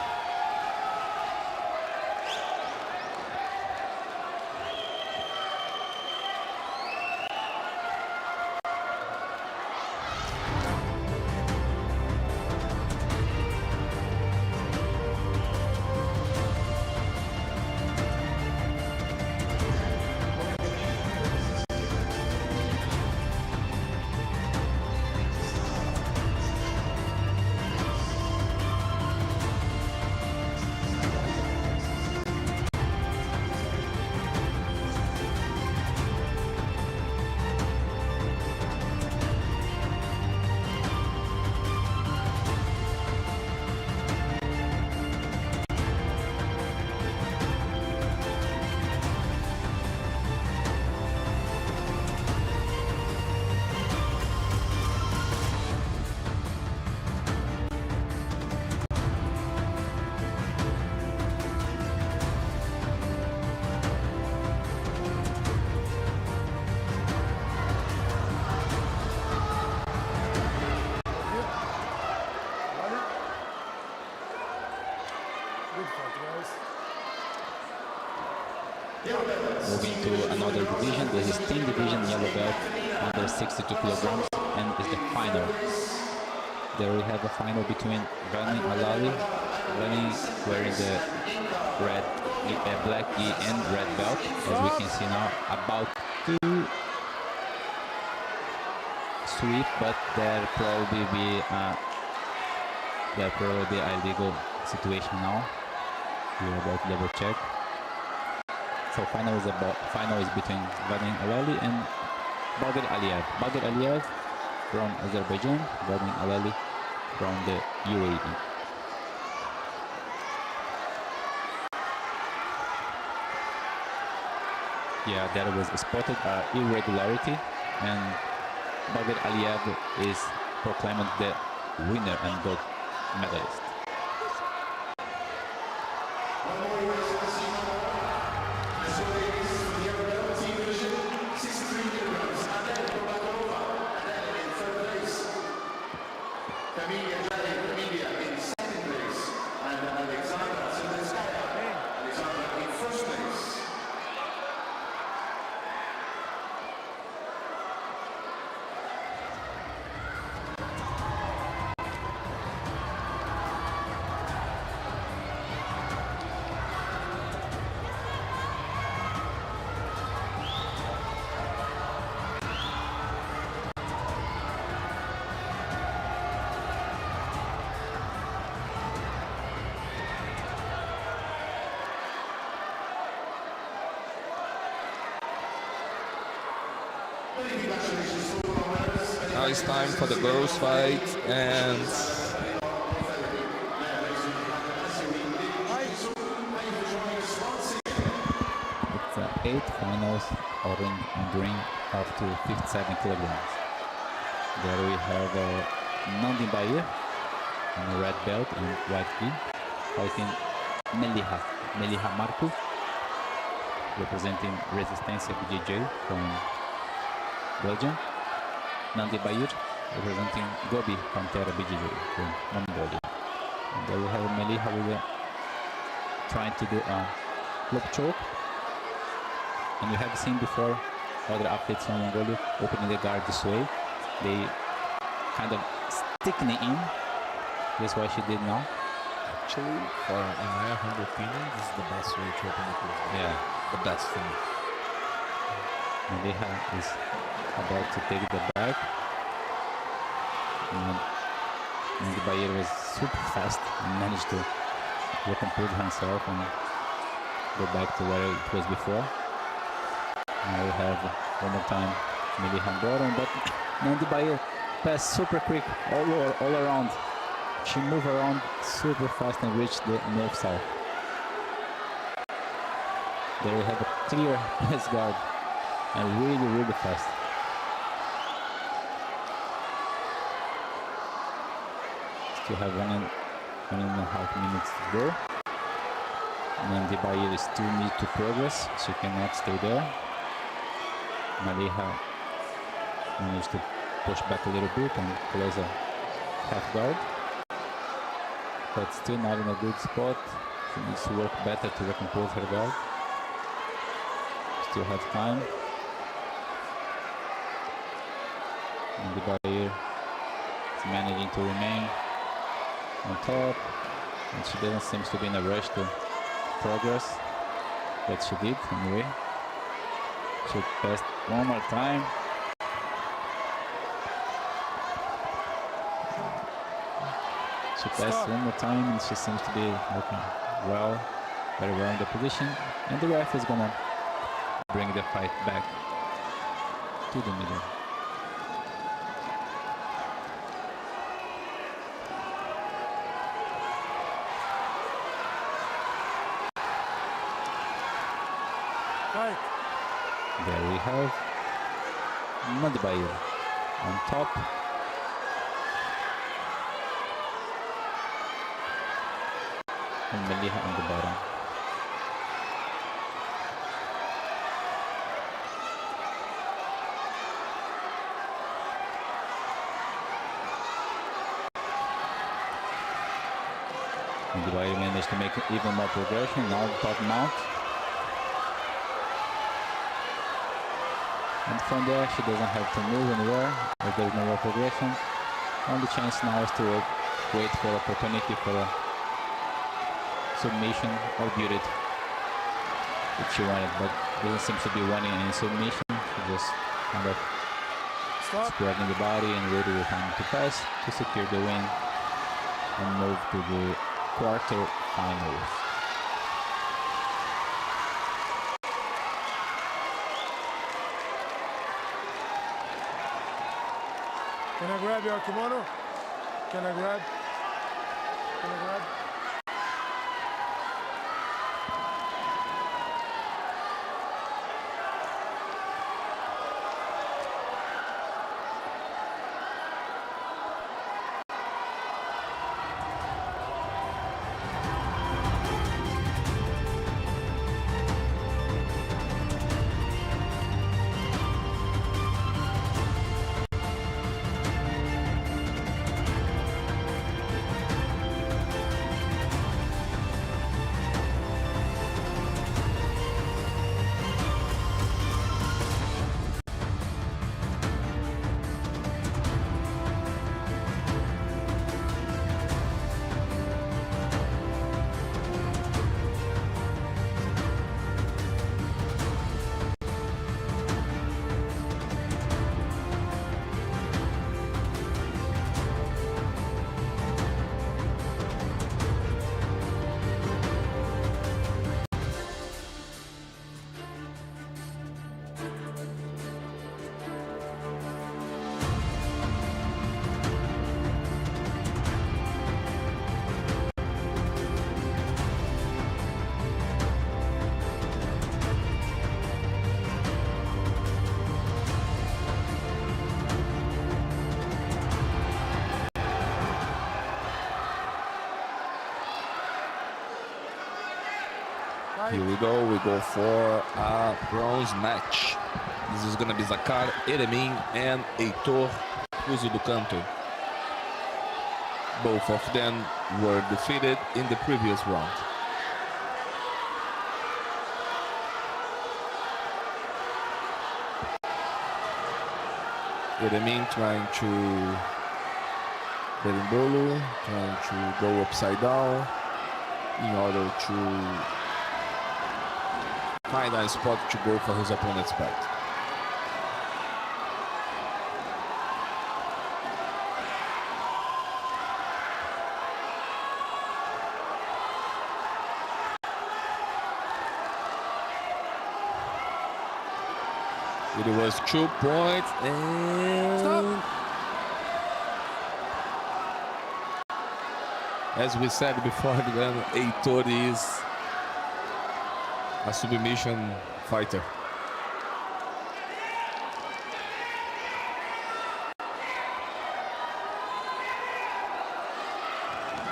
Speaker 4: Moving to another division, this is team division yellow belt under 62 kilograms, and is the final. There we have a final between Rani Alali, Rani wearing the black gi and red belt, as we can see now, about to sweep, but there probably be a legal situation now. We're about to double check. So final is between Vadim Alali and Badir Aliyev. Badir Aliyev from Azerbaijan, Vadim Alali from the UAE. Yeah, there was spotted irregularity, and Bagir Aliyev is proclaimed the winner and gold medalist.
Speaker 3: Now it's time for the girls' fight, and
Speaker 4: It's 8 finals are in ring up to 57 kilograms. There we have Nandi Bayer in a red belt and white gi, fighting Meliha Marco, representing Resistência BJJ from Belgium. Nandi Bayer representing Gobi Pantera BJJ from Mongolia. And there we have Meliha with trying to do a flip choke. And we have seen before other athletes from Mongolia opening the guard this way. They kind of sticking it in. That's what she did now.
Speaker 13: Actually, in my humble opinion, this is the best way to open the guard.
Speaker 4: Yeah.
Speaker 13: The best for me.
Speaker 4: Meliha is about to take the back. And the Bayer was super fast and managed to recompose himself and go back to where it was before. Now we have one more time Meliha bottom, but Nandi Bayer passed super quick all around. She moved around super fast and reached the north south. There we have a clear press guard and really fast. Still have one and a half minutes to go. Nandi Bayer still needs to progress. She cannot stay there. Meliha managed to push back a little bit and close a half guard, but still not in a good spot. She needs to work better to recompose her guard. Still have time. And the Bayer is managing to remain on top, and she doesn't seem to be in a rush to progress, but she did anyway. She passed one more time. She passed one more time, and she seems to be looking well, very well in the position. And the ref is gonna bring the fight back to the middle.
Speaker 5: Right.
Speaker 4: There we have Nandi Bayer on top. And Meliha on the bottom. Nandi Bayer managed to make even more progression, now top mount. And from there, she doesn't have to move anywhere if there's no more progression. Only chance now is to wait for opportunity for a submission or beat it if she wanted, but doesn't seem to be wanting any submission. She just kind of spreading the body and waiting for time to pass to secure the win and move to the quarterfinals.
Speaker 5: Can I grab your kimono? Can I grab? Can I grab?
Speaker 3: Here we go for a bronze match. This is gonna be Zakar Eremin and Heitor Cuso do Canto. Both of them were defeated in the previous round. Eremin trying to berimbolo, trying to go upside down in order to find a spot to go for his opponent's back. It was 2 points and stop. As we said before, then Heitor is a submission fighter.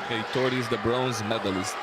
Speaker 3: Heitor is the bronze medalist.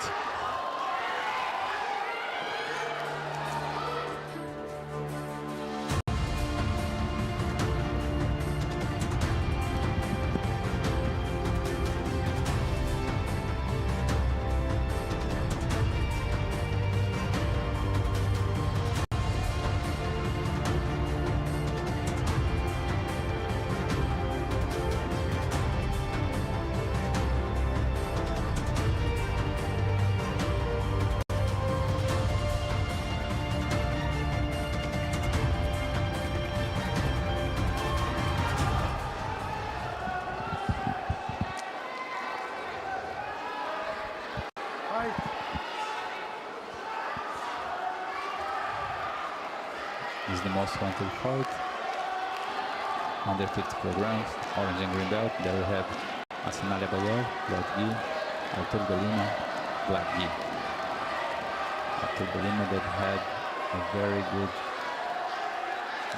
Speaker 4: This is the most wanted fight. Under 50 kilograms, orange and green belt. There we have Asanalia Bayer, white gi, Artur Galima, black gi. Artur Galima that had a very good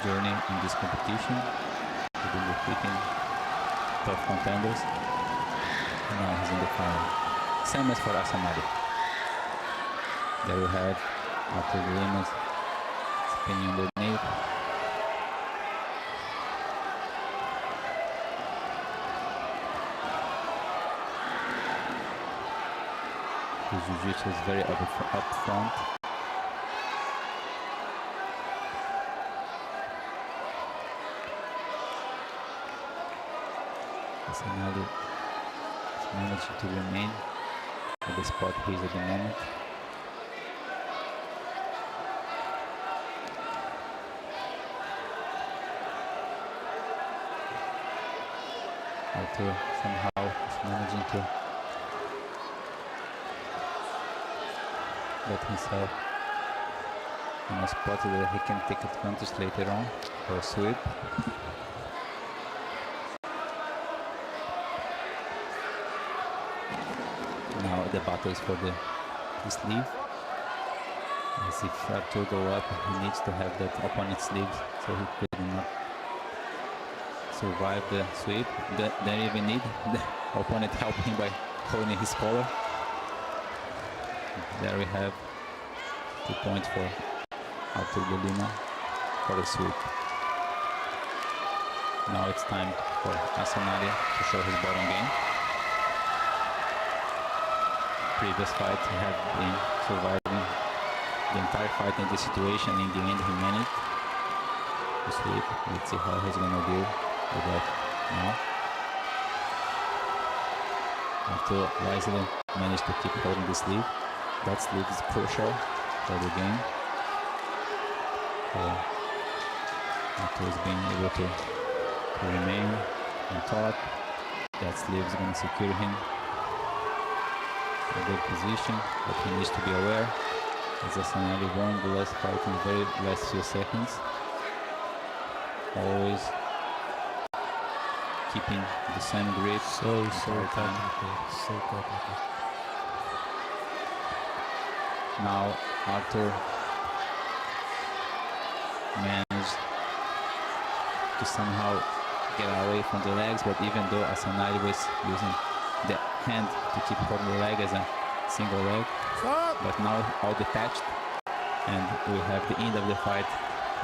Speaker 4: journey in this competition. He's been defeating tough contenders. And now he's in the final. Same as for Asanalia. There we have Artur Galima's spinning underneath. His jiu-jitsu is very up front. Asanalia is managing to remain at the spot he's at the moment. Artur somehow is managing to get himself in a spot where he can take advantage later on for a sweep. Now the battle is for the sleeve. As if Artur go up, he needs to have that opponent's sleeves so he could not survive the sweep. Then even need the opponent helping him by holding his collar. There we have 2 points for Artur Galima for the sweep. Now it's time for Asanalia to show his bottom game. Previous fight he had been surviving the entire fight in this situation. In the end he managed to sweep. Let's see how he's gonna do with that now. Artur wisely managed to keep holding the sleeve. That sleeve is crucial for the game. So Artur is being able to remain on top. That sleeve is going to secure him in a good position, but he needs to be aware. As Asanalia won the last fight in the very last few seconds. Always keeping the same grip.
Speaker 13: So technical, so technical.
Speaker 4: Now Artur managed to somehow get away from the legs, but even though Asanalia was using the hand to keep holding the leg as a single leg, but now all detached, And we have the end of the fight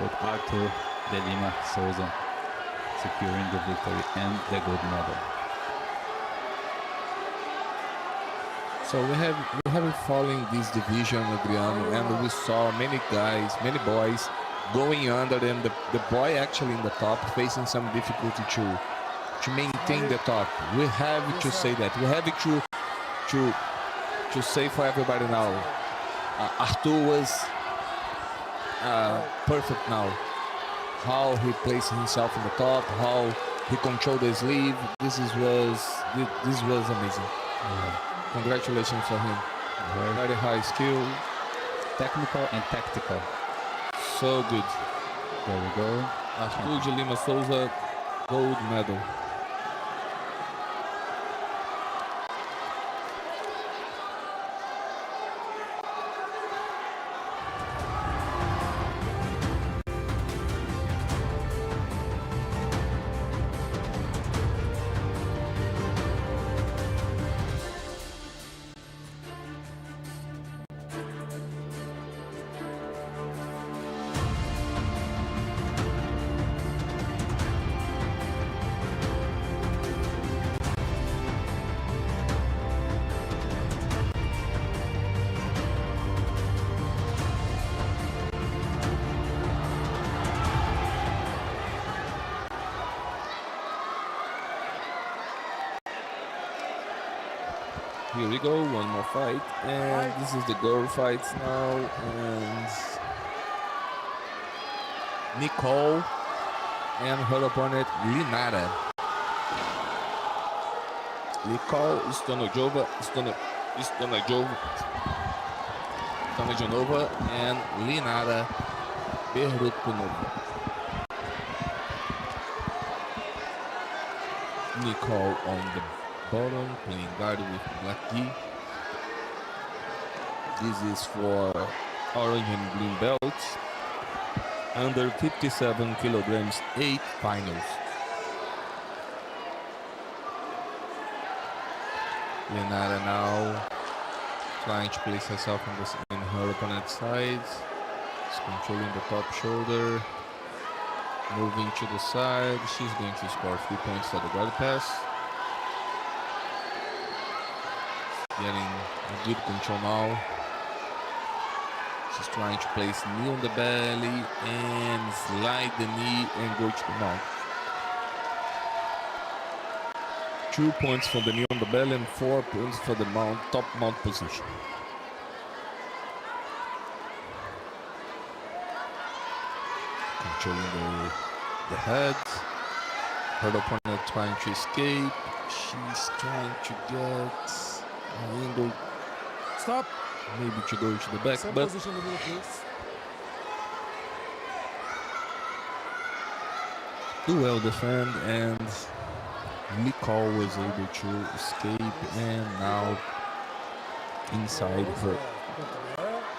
Speaker 4: with Arthur de Lima Souza securing the victory and the gold medal.
Speaker 3: So we have been following this division, Adriano, and we saw many guys, many boys going under, and the boy actually in the top facing some difficulty to maintain the top. We have to say that. We have to say for everybody now. Arthur was perfect now. How he placed himself in the top, how he controlled the sleeve. This was amazing. Congratulations for him. Very high skill,
Speaker 4: technical and tactical.
Speaker 3: So good.
Speaker 4: There we go.
Speaker 3: Arthur de Lima Souza, gold medal. Here we go, one more fight, and this is the girl fights now, and Nicole and her opponent Linara. Nicole Stanojanova and Linara Berrukunova. Nicole on the bottom, playing guard with black gi. This is for orange and green belts. Under 57 kilograms, 8 finals. Lenara now trying to place herself in her opponent's side. She's controlling the top shoulder. Moving to the side. She's going to score 3 points for the guard pass. Getting a good control now. She's trying to place knee on the belly and slide the knee and go to the mount. 2 points for the knee on the belly and 4 points for the mount, top mount position. Controlling the head. Her opponent trying to escape. She's trying to get an angle.
Speaker 5: Stop.
Speaker 3: Maybe to go to the back,
Speaker 5: Same
Speaker 3: but
Speaker 5: position in the middle, please.
Speaker 3: do well defend, and Nicole was able to escape, and now inside her,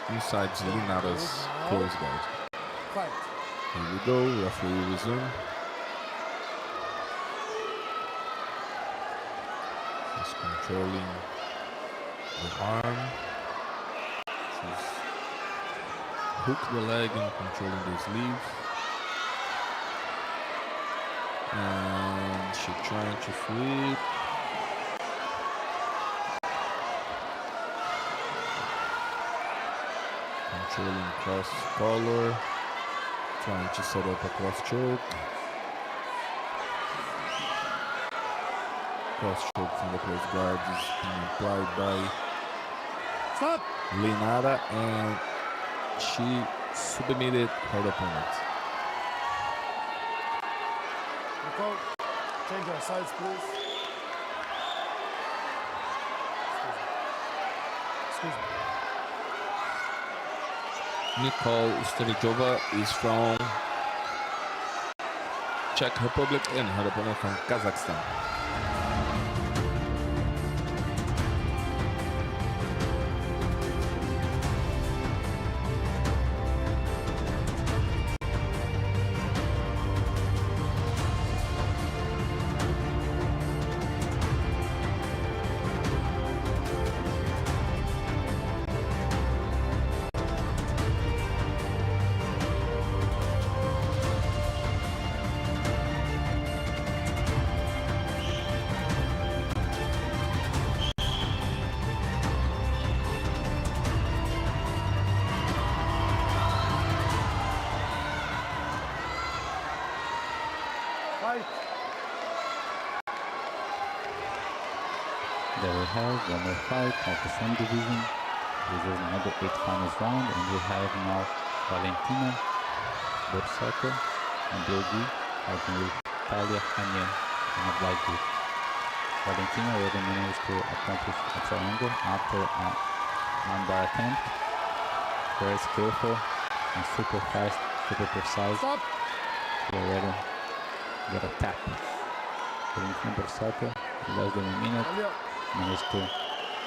Speaker 3: inside Zelinara's close guard.
Speaker 5: Fight.
Speaker 3: Here we go, referee resume. She's controlling the arm. She's hooked the leg and controlling the sleeve. And she's trying to flip. Controlling cross collar. Trying to set up a cross choke. Cross choke from the close guard is being applied by Linara, and she submitted her opponent.
Speaker 5: Nicole, change your sides, please. Excuse me.
Speaker 3: Nicole Stanichova is from Czech Republic and her opponent from Kazakhstan.
Speaker 4: There we have one more fight of the same division. This is another 8 finals round, and we have now Valentina Borsato and blue gi fighting with Talia Hanian in a black gi. Valentina already managed to accomplish a triangle after an armbar attempt. Very skillful and super fast, super precise.
Speaker 5: Stop.
Speaker 4: She already got a tap. Valentina Borsato, in less than a minute, managed to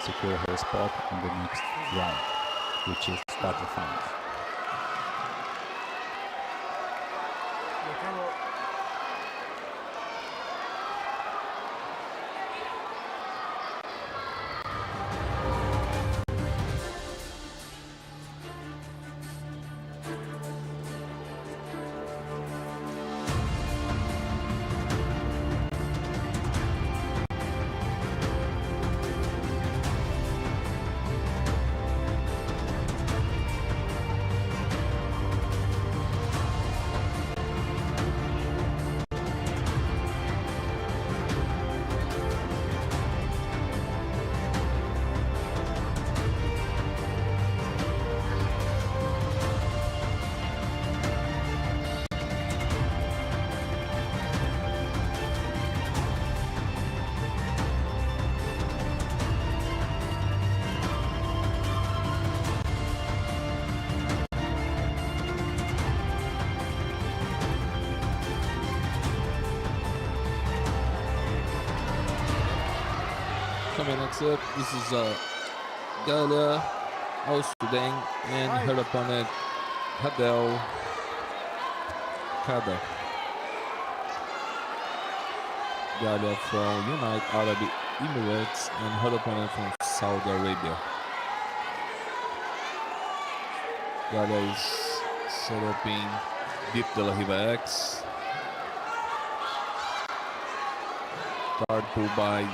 Speaker 4: secure her spot in the next round, which is quarterfinals.
Speaker 3: Coming next up, this is Galia Al-Sudan and her opponent Hadel Kada. Galia from United Arab Emirates and her opponent from Saudi Arabia. Galia is set up in Deep De La Riva X. Guard pull by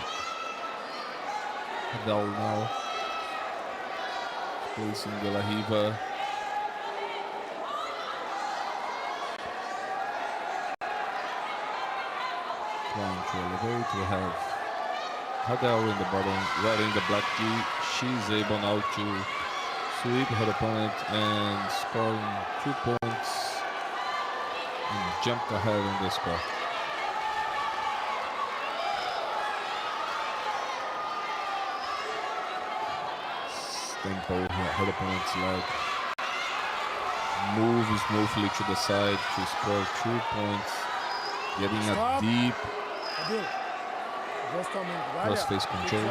Speaker 3: Hadel now. Placing De La Riva. Trying to elevate. We have Hadel in the bottom, wearing the black key. She's able now to sweep her opponent and scoring 2 points and jumped ahead in the score. Tempo her opponent's leg. Move smoothly to the side to score 2 points. Getting a deep cross-face control.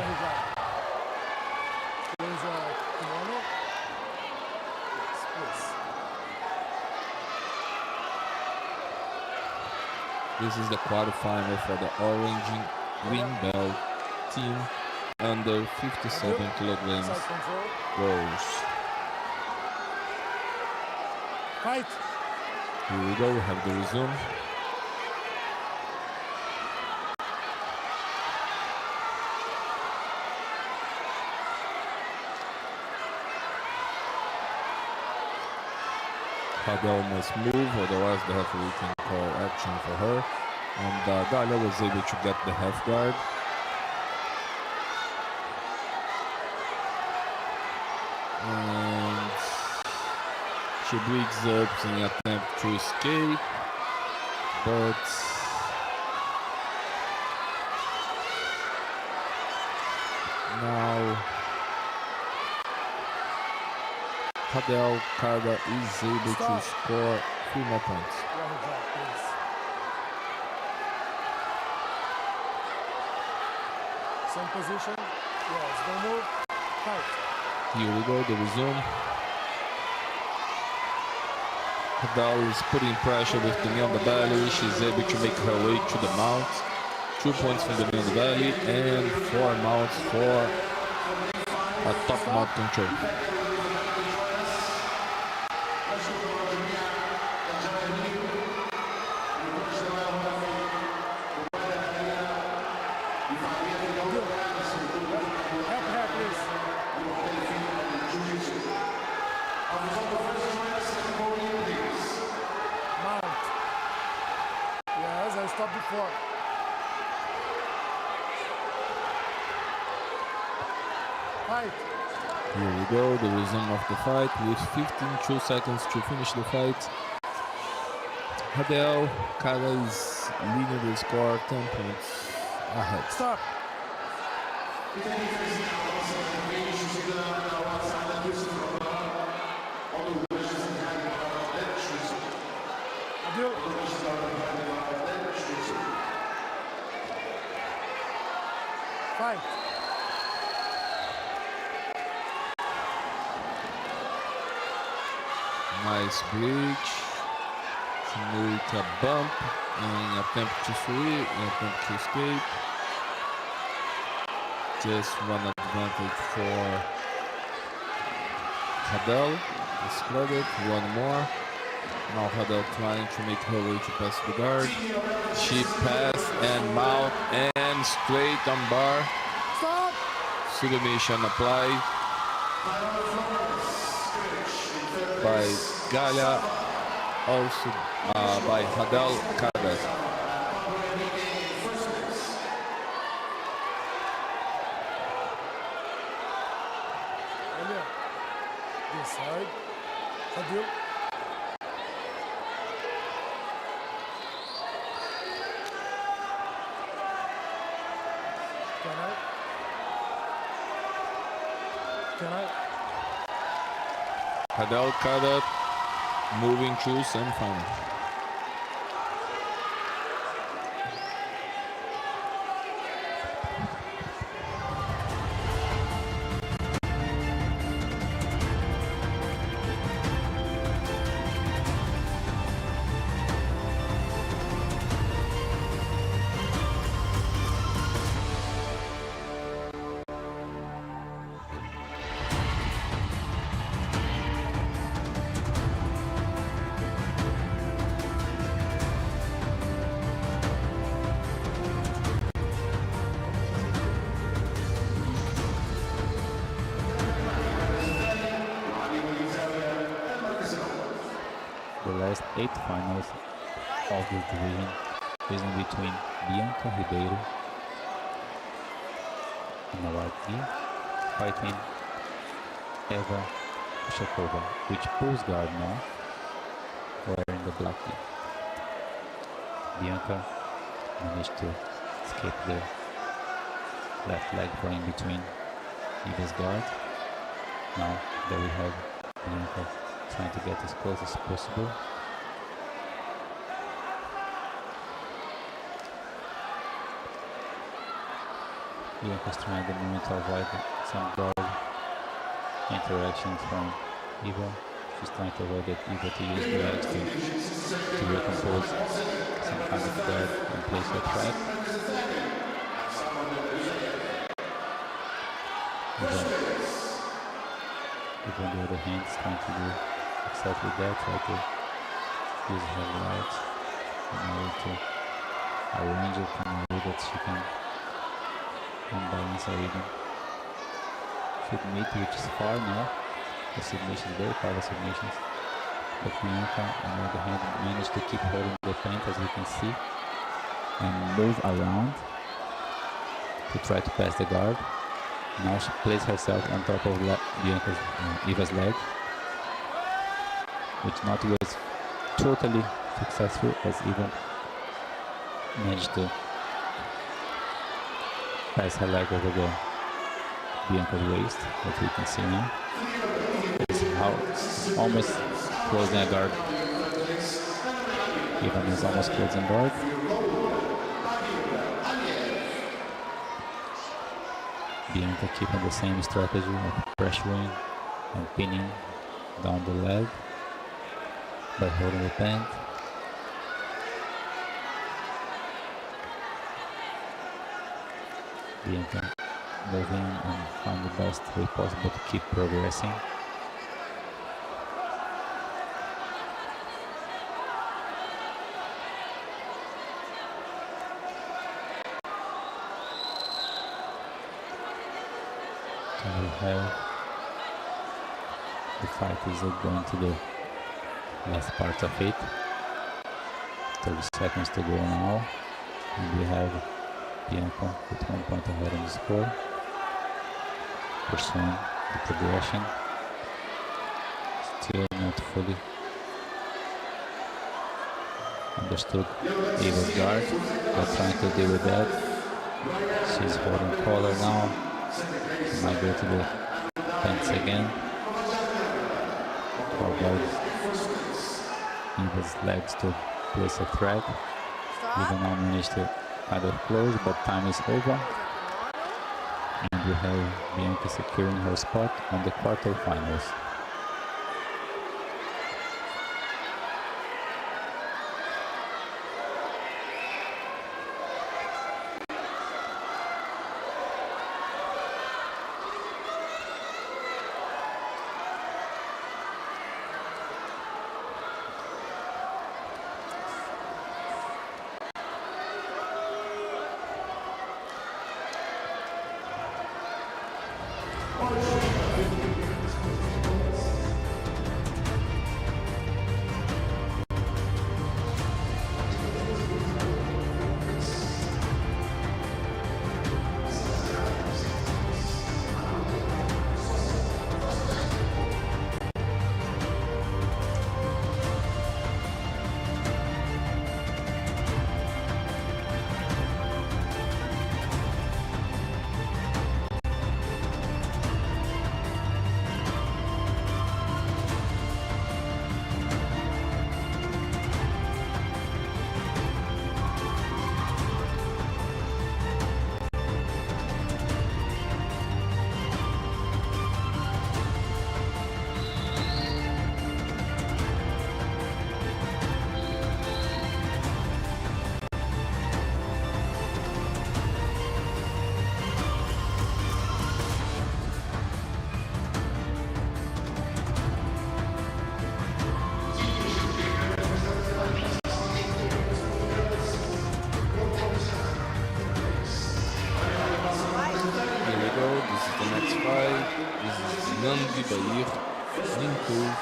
Speaker 3: This is the quarterfinal for the orange green belt team under 57 kilograms rows.
Speaker 5: Fight.
Speaker 3: Here we go, we have the resume. Hadel must move, otherwise the referee can call action for her. And Galia was able to get the half guard. And she breaks up in an attempt to escape, but now Hadel Kada is able to score 3 more points.
Speaker 5: Same position. Yes, don't move. Fight.
Speaker 3: Here we go, the resume. Hadel is putting pressure with the knee on the belly. She's able to make her way to the mount. 2 points from the knee on the belly and 4 mounts for a top mount control.
Speaker 5: Fight.
Speaker 13: Here we go, the resume of the fight with 15 seconds to finish the fight. Hadel Kada is leading the score 10 points ahead.
Speaker 5: Stop. Adil. Fight.
Speaker 3: Nice bridge. Simulate a bump and attempt to sweep and attempt to escape. Just one advantage for Hadel. Discredit, one more. Now Hadel trying to make her way to pass the guard. She pass and mount and straight on bar.
Speaker 5: Stop.
Speaker 3: Submission applied by Galia, also by Hadel Kada.
Speaker 5: Elia. This side. Adil. Can I?
Speaker 3: Hadel Kada moving to semifinal.
Speaker 4: The last 8 finals of this division is in between Bianca Ribeiro in the white gi fighting Eva Ushakova, which pulls guard now, wearing the black gi. Bianca managed to escape the left leg for in between Eva's guard. Now there we have Bianca trying to get as close as possible. Bianca's trying at the moment to avoid some guard interactions from Eva. She's trying to avoid that Eva to use the legs to recompose some kind of guard and place her trap. Eva on the other hand is trying to do exactly that, try to use her legs in order to arrange it in a way that she can unbalance her even. Should meet, which is far now. The submissions, very far the submissions. But Bianca on the other hand managed to keep holding the feint, as we can see, and move around to try to pass the guard. Now she places herself on top of Bianca's, Eva's leg, which not was totally successful, as Eva managed to pass her leg over the Bianca's waist, as we can see now. It's how almost closing a guard. Eva is almost closing guard. Bianca keeping the same strategy of pressuring and pinning down the leg by holding the pant. Bianca moving and find the best way possible to keep progressing. So we have the fight is going to the last part of it. 30 seconds to go now, and we have Bianca with 1 point ahead on the score. pursuing the progression. Still not fully understood Ava's guard, but trying to deal with that. She's holding collar now. Might go to the fence again. Guard Ava's legs to place a threat. Ava now managed to kind of close, but time is over. And we have Bianca securing her spot on the quarterfinals.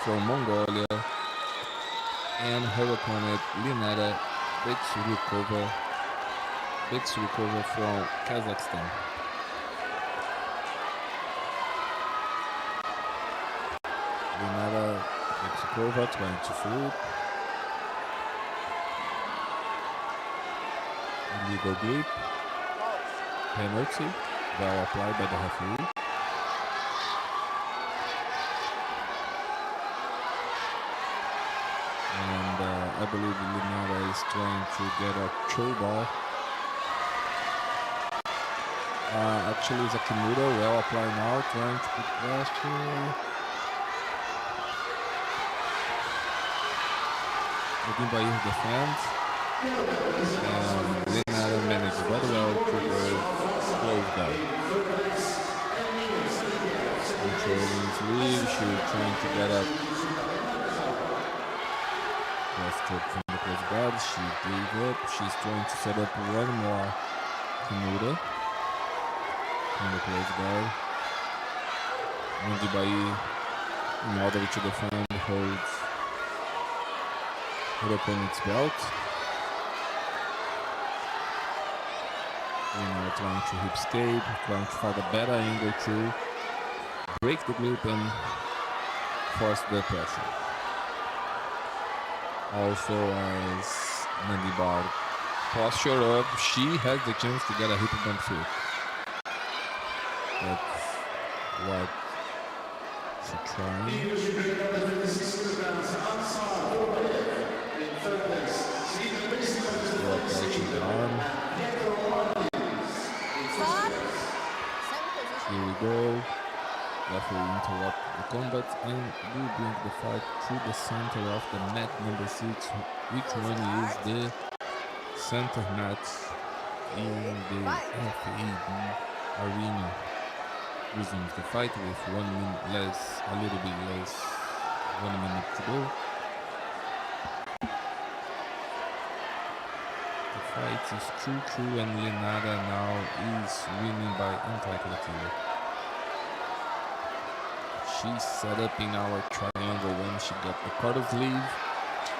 Speaker 13: From Mongolia, and her opponent Linara Betsurukova from Kazakhstan. Linara Betsurukova trying to flip. Illegal grip. Penalty, well applied by the referee. And I believe Linara is trying to get a throw ball. Actually, it's a Kimura, well applied now, trying to put pressure. Looking by his defense. And Linara managed very well to go close down. Controlling his lead, she was trying to get up. Left hook from the close guard, she gave up. She's trying to set up one more Kimura from the close guard. Mandibai, in order to defend, holds her opponent's belt. Trying to hip escape, trying to find a better angle to break the grip and force the pressure. Also, as Mandibai posture up, she has the chance to get a hip bump flip. That's what she's trying. Still attaching the arm. Here we go. Referee interrupt the combat and will bring the fight to the center of the mat number 6, which one is the center mat in the FAB arena. Resumes the fight with 1 minute less, a little bit less, 1 minute to go. The fight is 2-2 and Linara now is winning by anti-clotilde. She set up in our triangle when she got the quarter sleeve,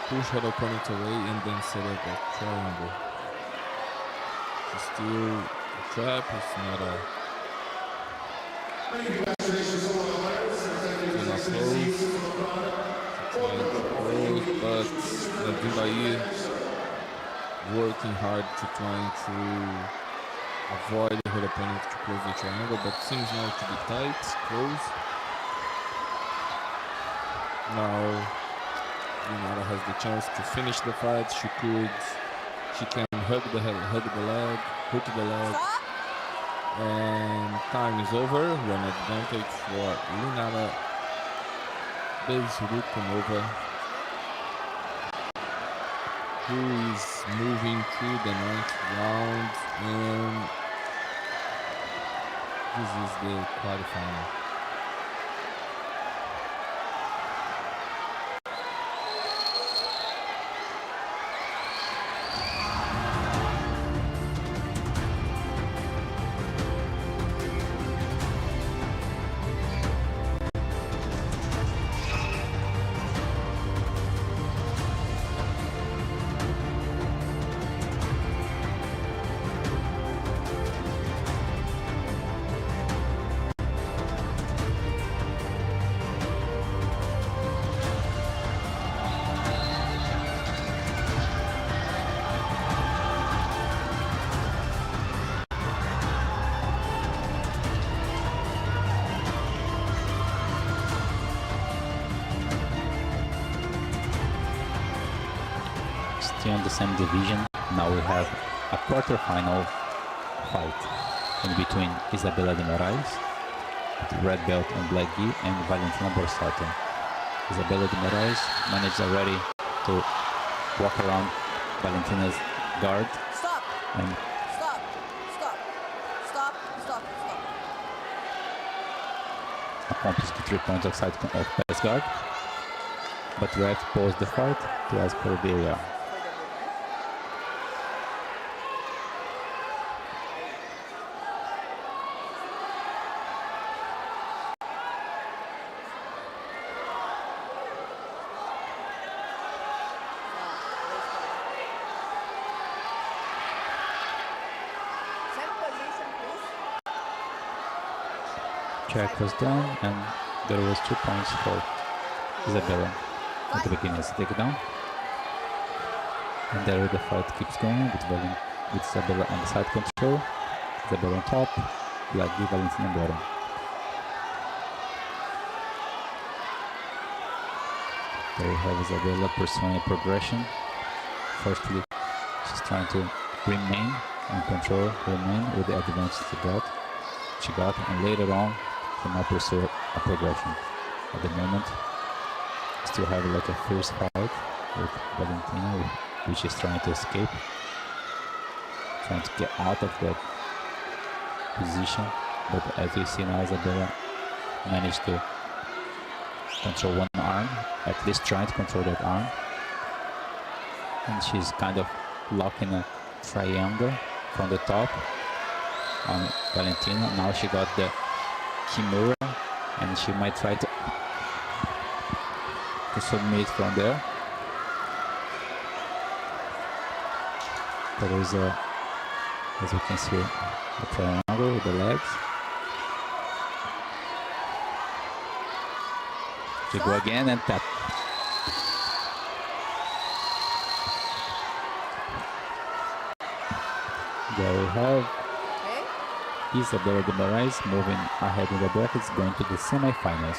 Speaker 13: push her opponent away and then set up a triangle. She's still a trap, it's not a But Dimbaye working hard to trying to avoid her opponent to close the triangle, but seems now to be tight, close. Now Linara has the chance to finish the fight. She can hook the leg, and time is over. One advantage for Linara Bezrukanova, who is moving to the 9th round, and this is the quarterfinal.
Speaker 4: On the same division, now we have a quarterfinal fight in between Isabella de Moraes, with red belt and black gi, and Valentina Borsato. Isabella de Moraes managed already to walk around Valentina's guard.
Speaker 7: Stop!
Speaker 4: And
Speaker 7: Stop! Stop! Stop! Stop! Stop!
Speaker 4: accomplished the 3 points of side of pass guard, but ref paused the fight to ask for the AR. Check was done, and there was 2 points for Isabella at the beginning of the takedown. And there the fight keeps going with Isabella on the side control, Isabella on top, Black Gi, Valentina on bottom. There we have Isabella pursuing a progression. Firstly, she's trying to remain with the advantage she got, and later on she might pursue a progression. At the moment, still have like a fierce fight with Valentina, which is trying to escape, trying to get out of that position. But as you see now, Isabella managed to control one arm, at least trying to control that arm. And she's kind of locking a triangle from the top on Valentina. Now she got the Kimura, and she might try to submit from there. There is a, as you can see, a triangle with the legs. She go again and tap. There we have Isabella de Moraes moving ahead in the brackets, going to the semi-finals.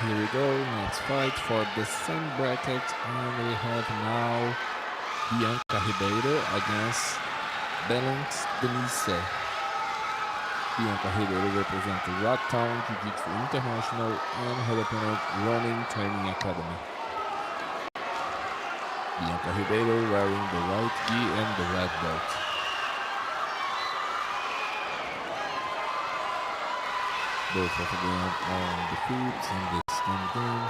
Speaker 13: Here we go, next fight for the same bracket, and we have now Bianca Ribeiro against Balance Denise. Bianca Ribeiro represents Rocktown Jiu-Jitsu International and her opponent Running Training Academy. Bianca Ribeiro wearing the white gi and the red belt. Both of them on the feet in the stand game.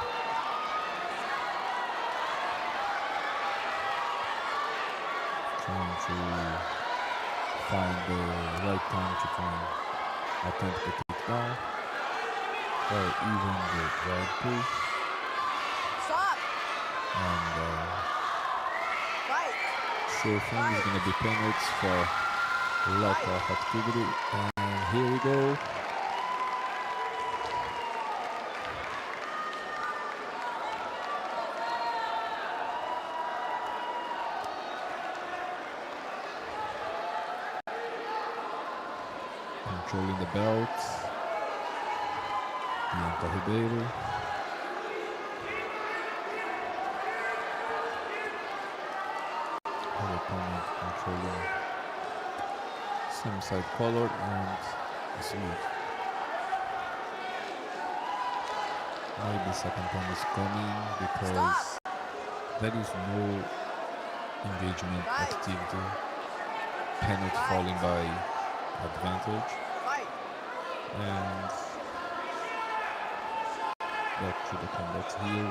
Speaker 13: Trying to find the right time to try and attempt to take down. Or even the right pull.
Speaker 7: Stop!
Speaker 13: And
Speaker 7: Fight!
Speaker 13: sure thing is going to be penalties for lack of activity. And here we go. Controlling the belt. Bianca Ribeiro. Her opponent controlling same side collar and smooth. Now the second time is coming because there is no engagement activity. Penalty falling by advantage. And back to the combat here.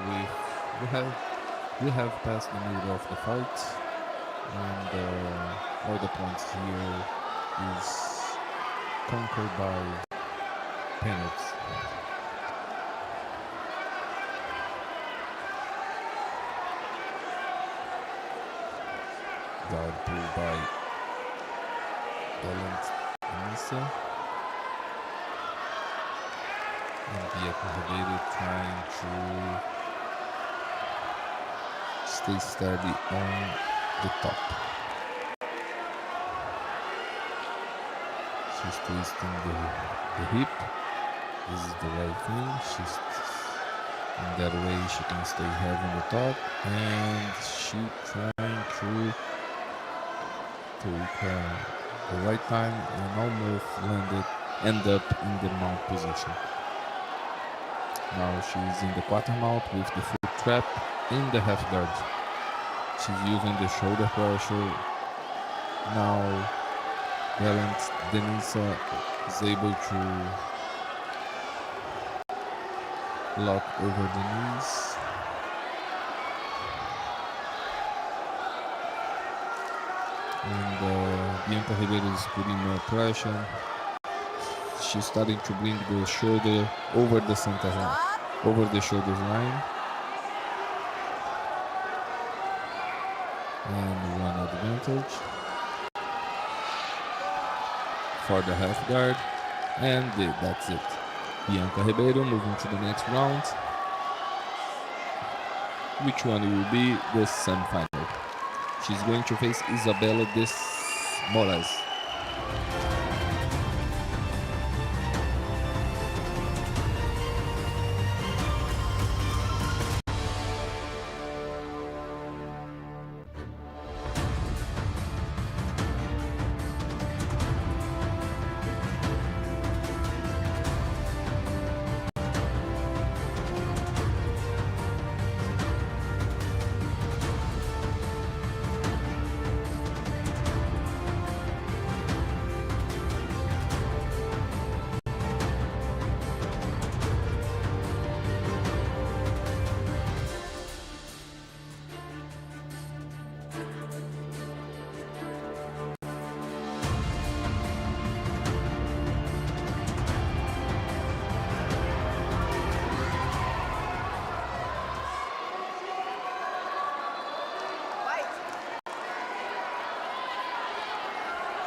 Speaker 13: We have passed the middle of the fight, and all the points here is conquered by penalties. Guard pulled by Anissa. And Bianca Ribeiro trying to stay steady on the top. She's twisting the hip. This is the right thing. She's in that way she can stay heavy on the top, and she trying to take the right time and almost end up in the mount position. Now she's in the quarter mount with the foot trap in the half guard. She's using the shoulder pressure. Now Denise is able to lock over the knees. And Bianca Ribeiro is putting more pressure. She's starting to bring the shoulder over the center line, over the shoulders line. And one advantage for the half guard. And that's it. Bianca Ribeiro moving to the next round. Which one will be the semi-final? She's going to face Isabela Moraes.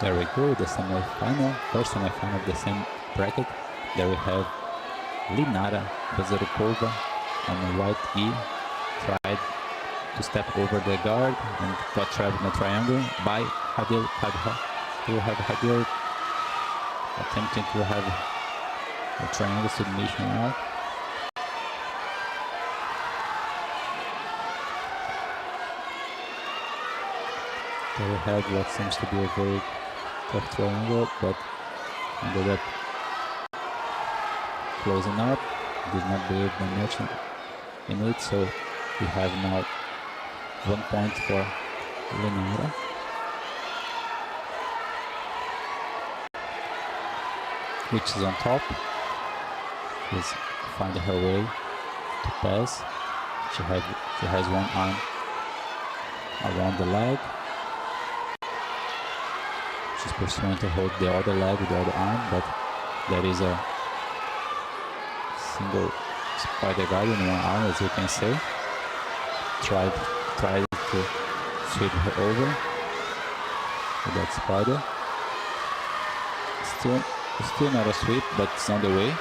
Speaker 4: There we go, the semi-final, first semi-final of the same bracket. There we have Linara Bezerukova on the white gi, tried to step over the guard and got trapped in a triangle by Hadil Kadha. We have Hadil attempting to have a triangle submission out. They had what seems to be a very tough triangle, but ended up closing up. Did not believe the much in it, so we have now 1 point for Lenora. Which is on top. Is finding her way to pass. She has one arm around the leg. She's pursuing to hold the other leg with the other arm, but there is a single spider guard in one arm, as you can see. Tried to sweep her over with that spider. Still not a sweep, but it's on the way.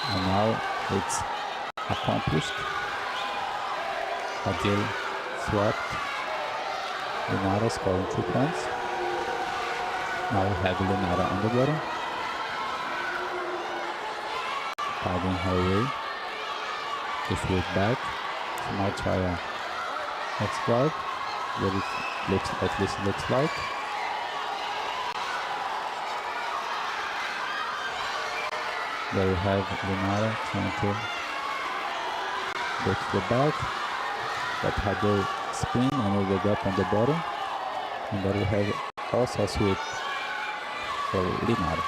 Speaker 4: And now it's accomplished. Adil swept. Lenara scoring 2 points. Now we have Lenara on the bottom. Finding her way to sweep back. She might try a X-guard, but it looks, at least it looks like. There we have Lenara trying to go to the back, but had the spin and ended up on the bottom. And there we have also a sweep for Lenara.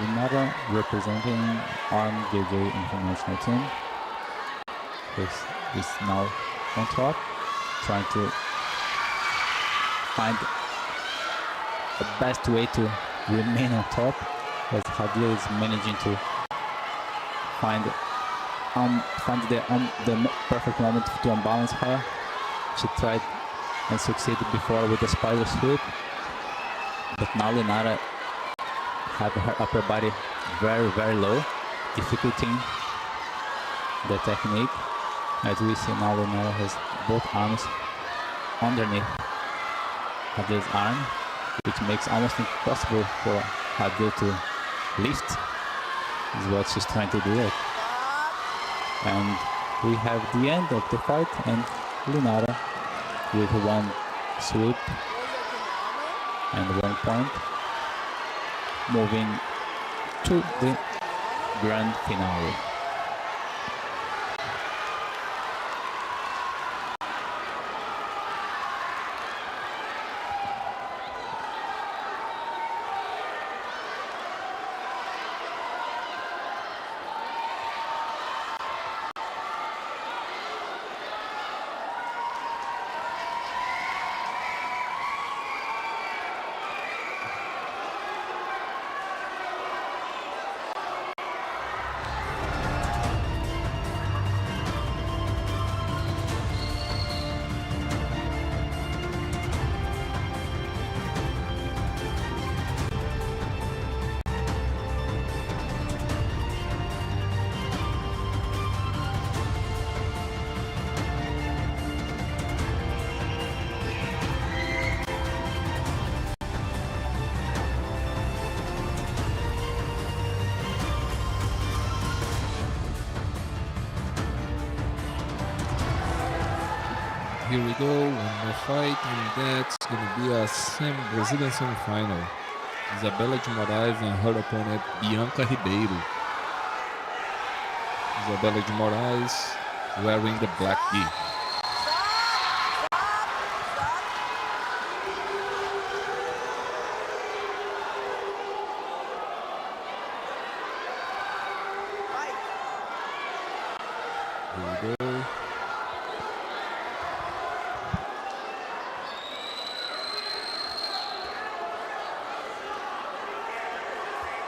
Speaker 4: Lenara representing on JJ International Team is now on top, trying to find the best way to remain on top, as Hadil is managing to find the perfect moment to unbalance her. She tried and succeeded before with the spider sweep, but now Lenara have her upper body very, very low, difficulting the technique. As we see now, Lenara has both arms underneath Hadil's arm, which makes almost impossible for Hadil to lift, is what she's trying to do. And we have the end of the fight, and Lenara with 1 sweep and 1 point, moving to the grand finale.
Speaker 13: Here we go, one more fight, and that's going to be a Brazilian semi-final. Isabela de Moraes and her opponent Bianca Ribeiro. Isabela de Moraes wearing the black gi. Here we go.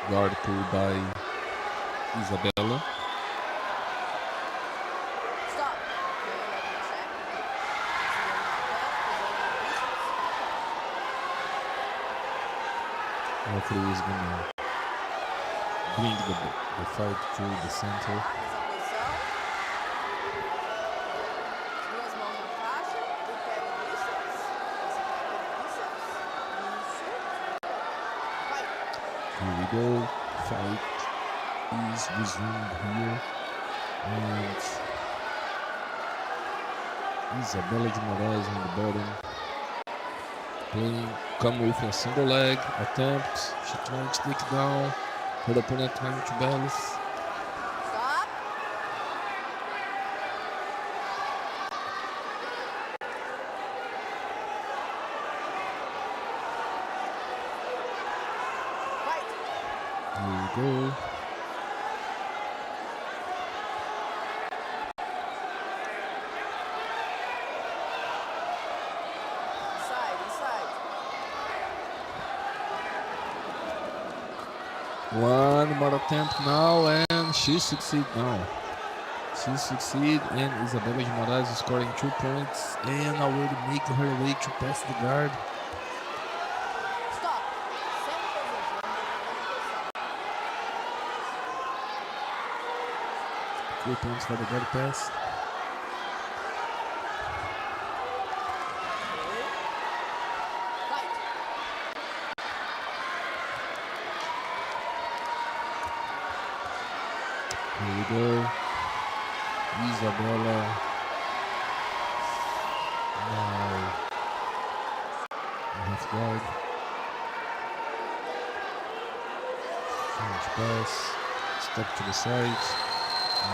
Speaker 13: Guard pulled by Isabella. Referee is going to bring the fight to the center. Here we go, fight is resumed here, and Isabella de Moraes on the bottom. Playing, come with a single leg attempt. She trying to take it down. Her opponent trying to balance.
Speaker 7: Stop. Fight.
Speaker 13: Here we go.
Speaker 7: Inside.
Speaker 13: One more attempt now, and she succeeds now. She succeeds, and Isabella de Moraes is scoring 2 points and already making her way to pass the guard.
Speaker 7: Stop. Same position.
Speaker 13: 3 points for the guard pass.
Speaker 7: Fight.
Speaker 13: Here we go. Isabella. Now, left guard. Change pass. Step to the side.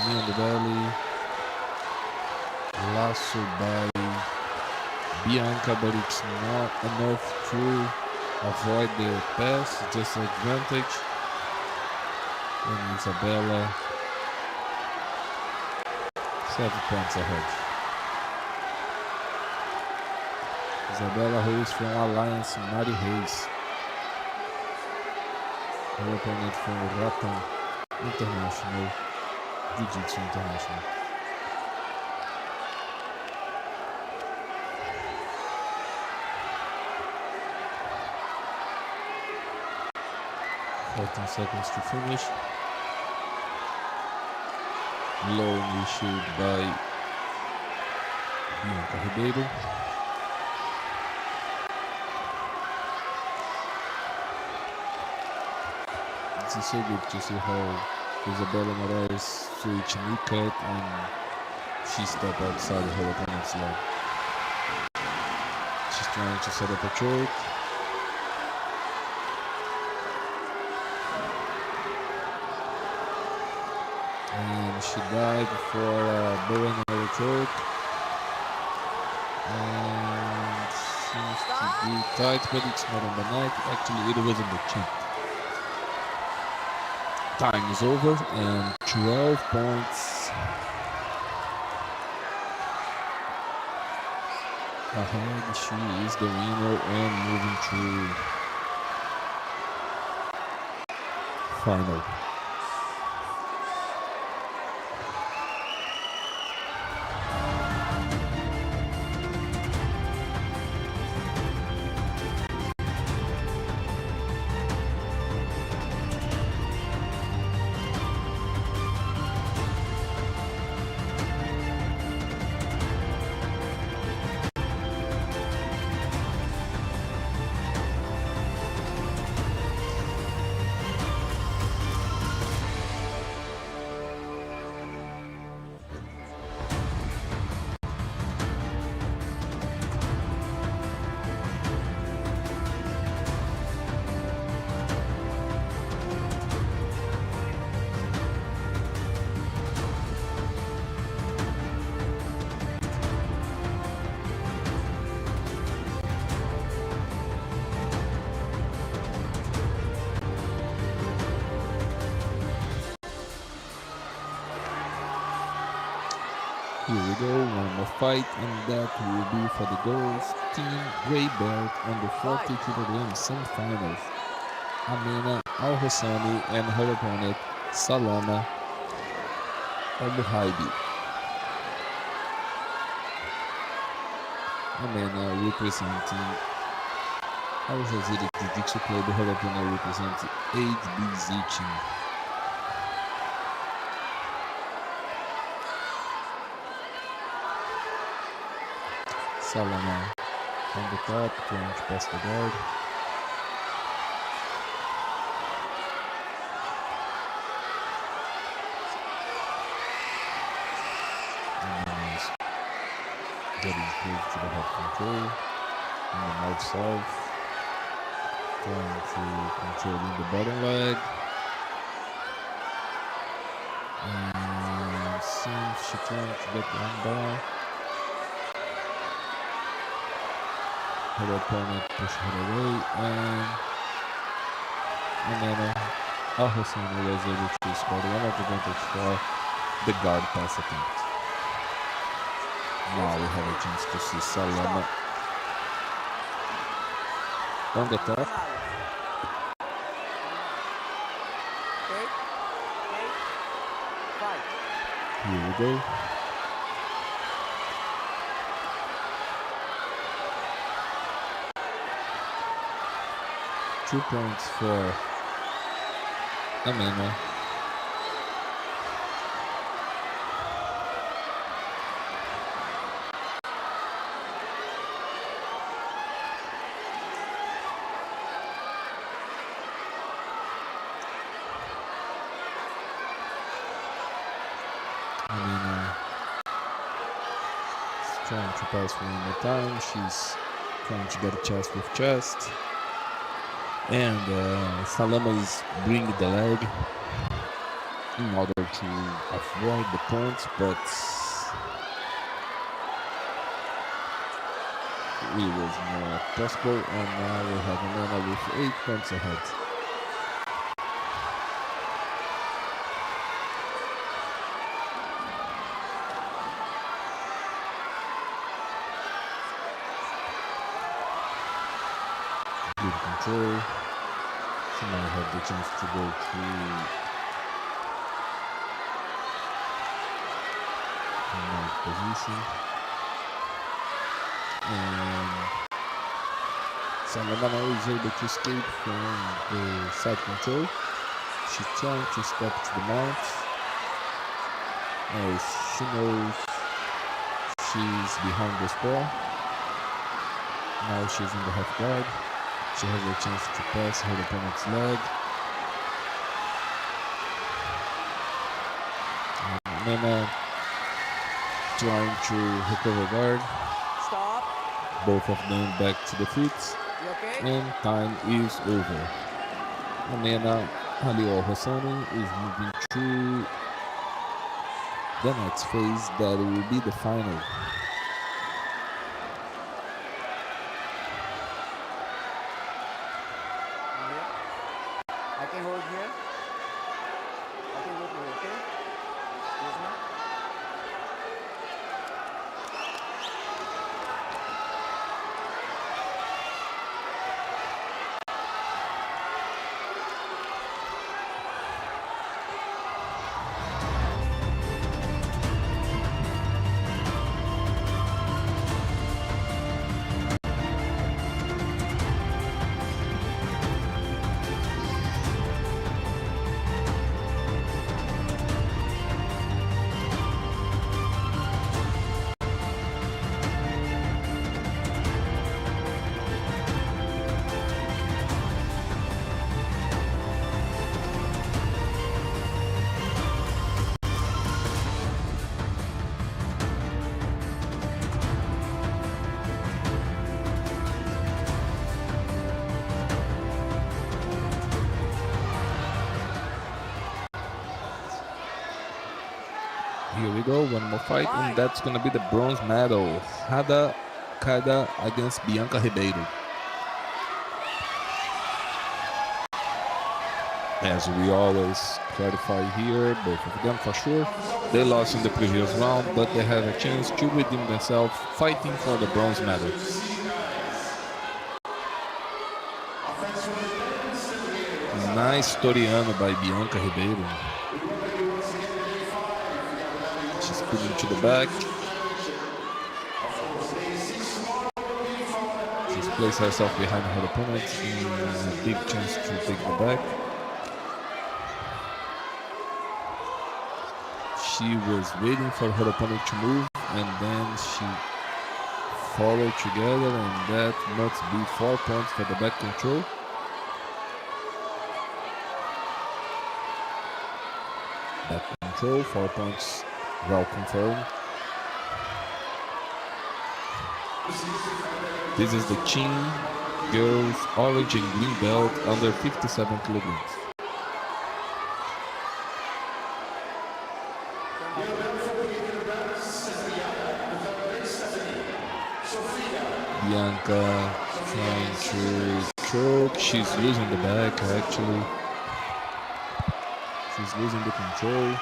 Speaker 13: Knee on the belly. Lasso by Bianca, but it's not enough to avoid the pass. Just an advantage. And Isabella 7 points ahead. Isabella Reis from Alliance, Mari Reis. Her opponent from Ratan International, Jiu-Jitsu International. Fourteen seconds to finish. Low issued by Bianca Ribeiro. It's so good to see how Isabella Moraes switch knee cut and she stepped outside her opponent's leg. She's trying to set up a choke. And she died for a bow and arrow choke. And seems to be tight, but it's not on the neck. Actually, it was on the chin. Time is over and 12 points ahead. She is the winner and moving to final. Here we go, one more fight, and that will be for the girls team gray belt on the 40 kg semifinals. Amina Al-Hassani and her opponent Salama Al-Muhaibi. Amina representing Al-Jazira Jiu-Jitsu Club, her opponent representing HBZ team. Salama on the top, trying to pass the guard. Getting close to the head control. In the north-south. Trying to control in the bottom leg. And seems she trying to get one down. Her opponent push her away, and then Al-Husseini was able to score the one advantage for the guard pass attempt. Now we have a chance to see Salama on the top.
Speaker 9: Okay. Okay. Fight.
Speaker 13: Here we go. Two points for Amena. Amena is trying to pass one more time. She's trying to get a chest with chest. And Salama is bringing the leg in order to avoid the points, but it was not possible. And now we have Amena with 8 points ahead. Good control. She might have the chance to go through in that position. And Salama is able to escape from the side control. She's trying to step to the mount. As she knows she's behind the spore. Now she's in the half guard. She has a chance to pass her opponent's leg. And Amena trying to recover guard.
Speaker 9: Stop.
Speaker 13: Both of them back to the feet.
Speaker 9: You okay?
Speaker 13: And time is over. Amena Ali Al-Hassani is moving to the next phase that will be the final.
Speaker 9: I can hold here. I can hold here, okay? Yes, ma'am.
Speaker 13: Here we go, one more fight, and that's gonna be the bronze medal. Hada Kada against Bianca Ribeiro. As we always clarify here, both of them for sure, they lost in the previous round, but they have a chance to redeem themselves fighting for the bronze medal. Nice Toriano by Bianca Ribeiro. She's pulling to the back. She's placed herself behind her opponent in a big chance to take the back. She was waiting for her opponent to move, and then she followed together, and that must be 4 points for the back control. Back control, 4 points, well confirmed. This is the Chin girls orange and green belt under 57 kilograms. Bianca trying to choke. She's losing the back actually. She's losing the control.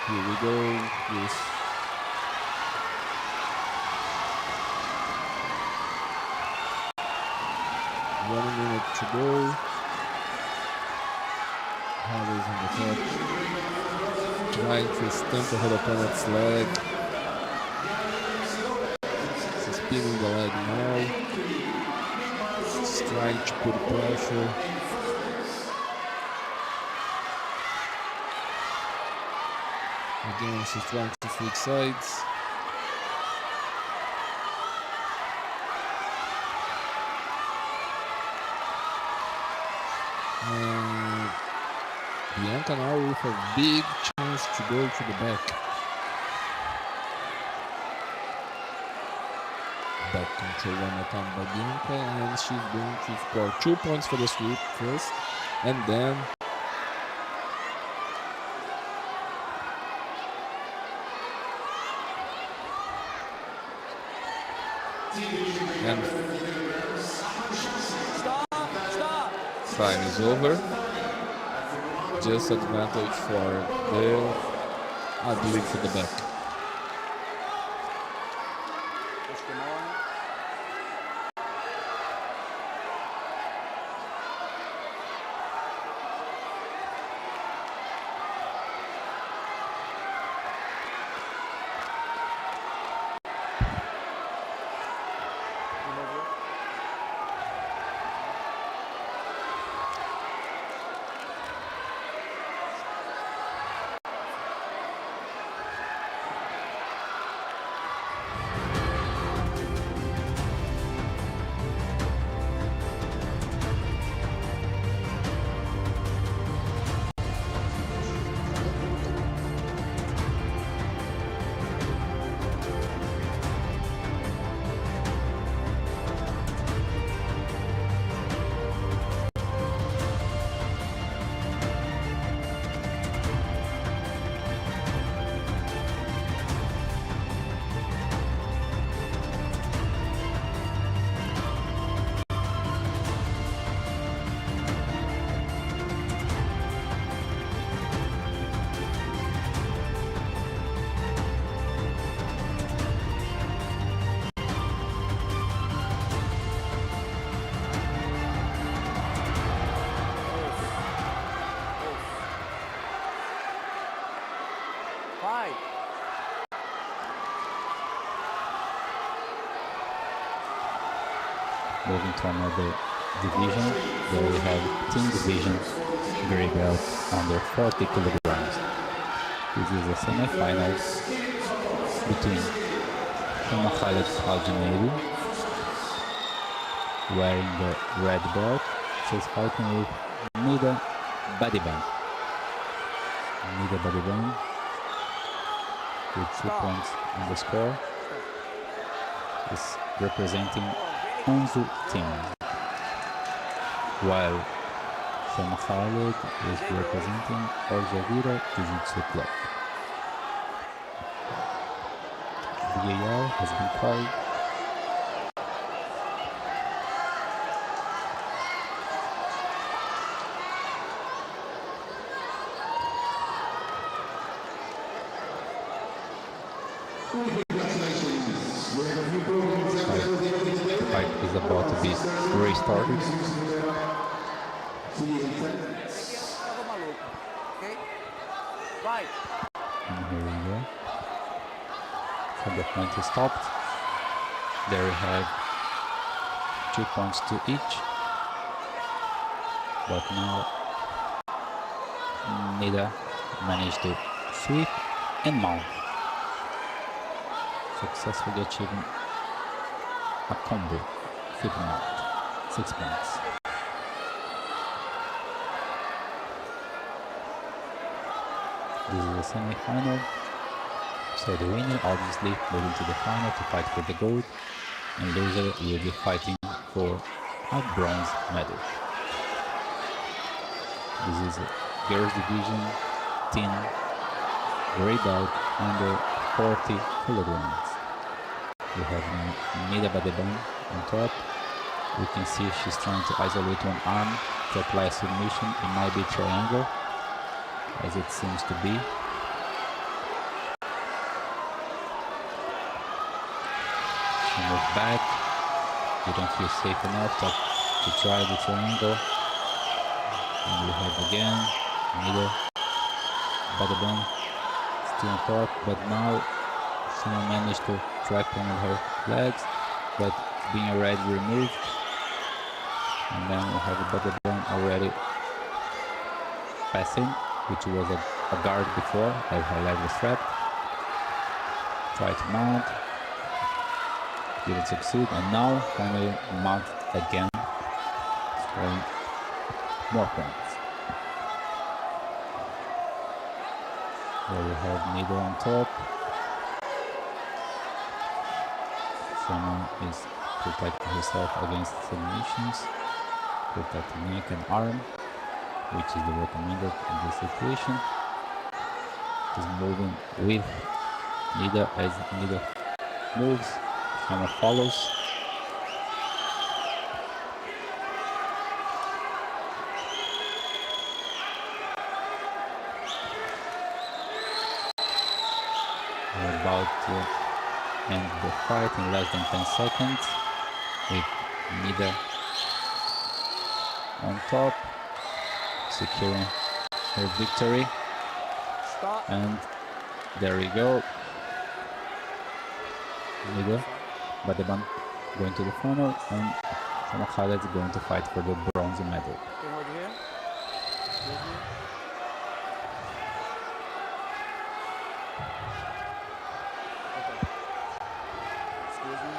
Speaker 13: Here we go. Yes. One minute to go. Harvey's on the top. Trying to stamp her opponent's leg. She's spinning the leg now. She's trying to put pressure. Again, she's trying to switch sides. And Bianca now with a big chance to go to the back. Back control one more time by Bianca, and she's going to score 2 points for the sweep first, and then time is over. Just advantage for the, I believe, for the back.
Speaker 4: Moving to another division, there we have team division gray belt under 40 kilograms. This is a semi-final between Khaled Al-Junaidi, wearing the red belt. She's fighting with Nida Badiban. Nida Badiban with 2 points on the score is representing Onzu team, while Shama Khaled is representing Orzavira Jiu-Jitsu Club. VAR has been called. Fight is about to be restarted. And here we go. So the point is stopped. There we have 2 points to each. but now Nida managed to sweep and mount, successfully achieving a combo flip mount, 6 points. This is the semi-final, so the winner obviously moving to the final to fight for the gold, and loser will be fighting for a bronze medal. This is a girls division team gray belt under 40 kilograms. We have Nida Badeban on top. We can see she's trying to isolate one arm to apply a submission. It might be triangle, as it seems to be. She moves back. You don't feel safe enough to try the triangle. And we have again Nida Badeban still on top, but now someone managed to trap one of her legs, but being already removed. And then we have Badeban already passing, which was a guard before, as her leg was trapped. Try to mount, didn't succeed, and now finally mount again, scoring more points. There we have Nida on top. Someone is protecting herself against submissions, protecting neck and arm, which is the recommended in this situation. Is moving with Nida as Nida moves, Shama follows. We're about to end the fight in less than 10 seconds with Nida on top, securing her victory.
Speaker 9: Stop.
Speaker 4: And there we go. Nida Badeban going to the final, and Sama Khaled is going to fight for the bronze medal.
Speaker 9: Okay, hold here. Excuse me. Okay. Excuse me.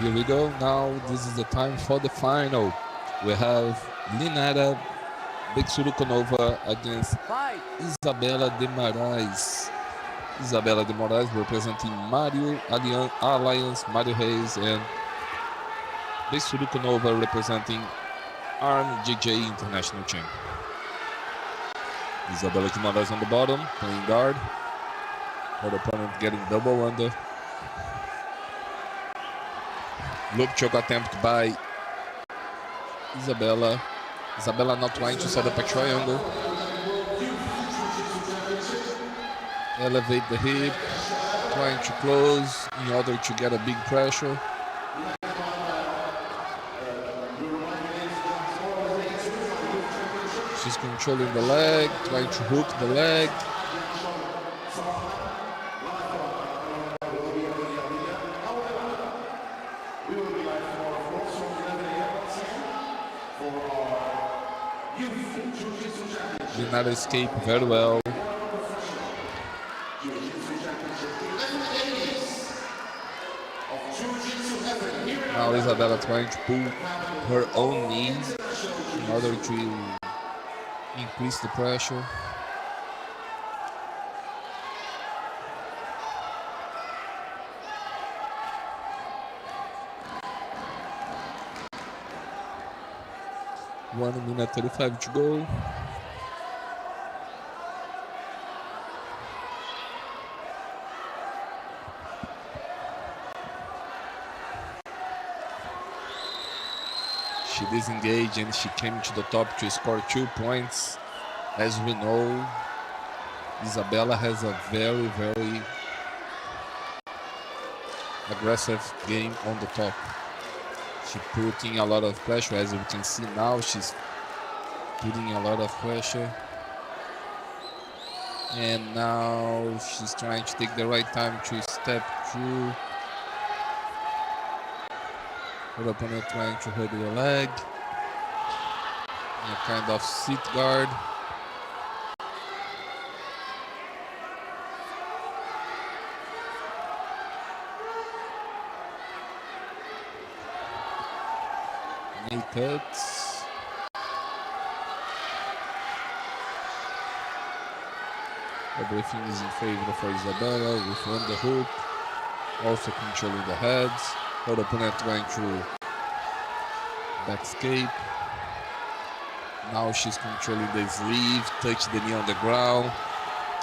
Speaker 13: Here we go. Now this is the time for the final. We have Linara Bexurukanova against Isabela de Moraes. Isabela de Moraes representing Mario Alliance, Mario Reis, and Bexurukanova representing RMJJ International Champ. Isabela de Moraes on the bottom, playing guard. Her opponent getting double under. Loop choke attempt by Isabela. Isabela not trying to set up a triangle. Elevate the hip, trying to close in order to get a big pressure. She's controlling the leg, trying to hook the leg. Linara escaped very well.
Speaker 3: Now Isabella trying to pull her own knee in order to increase the pressure. One minute 35 to go. She disengaged and she came to the top to score 2 points. As we know, Isabella has a very, very aggressive game on the top. She putting a lot of pressure, as you can see now, she's putting a lot of pressure. And now she's trying to take the right time to step through. Her opponent trying to hold the leg. A kind of seat guard. Knee cuts. Everything is in favor for Isabella with underhook. Also controlling the heads. Her opponent trying to backscape. Now she's controlling the sleeve, touch the knee on the ground,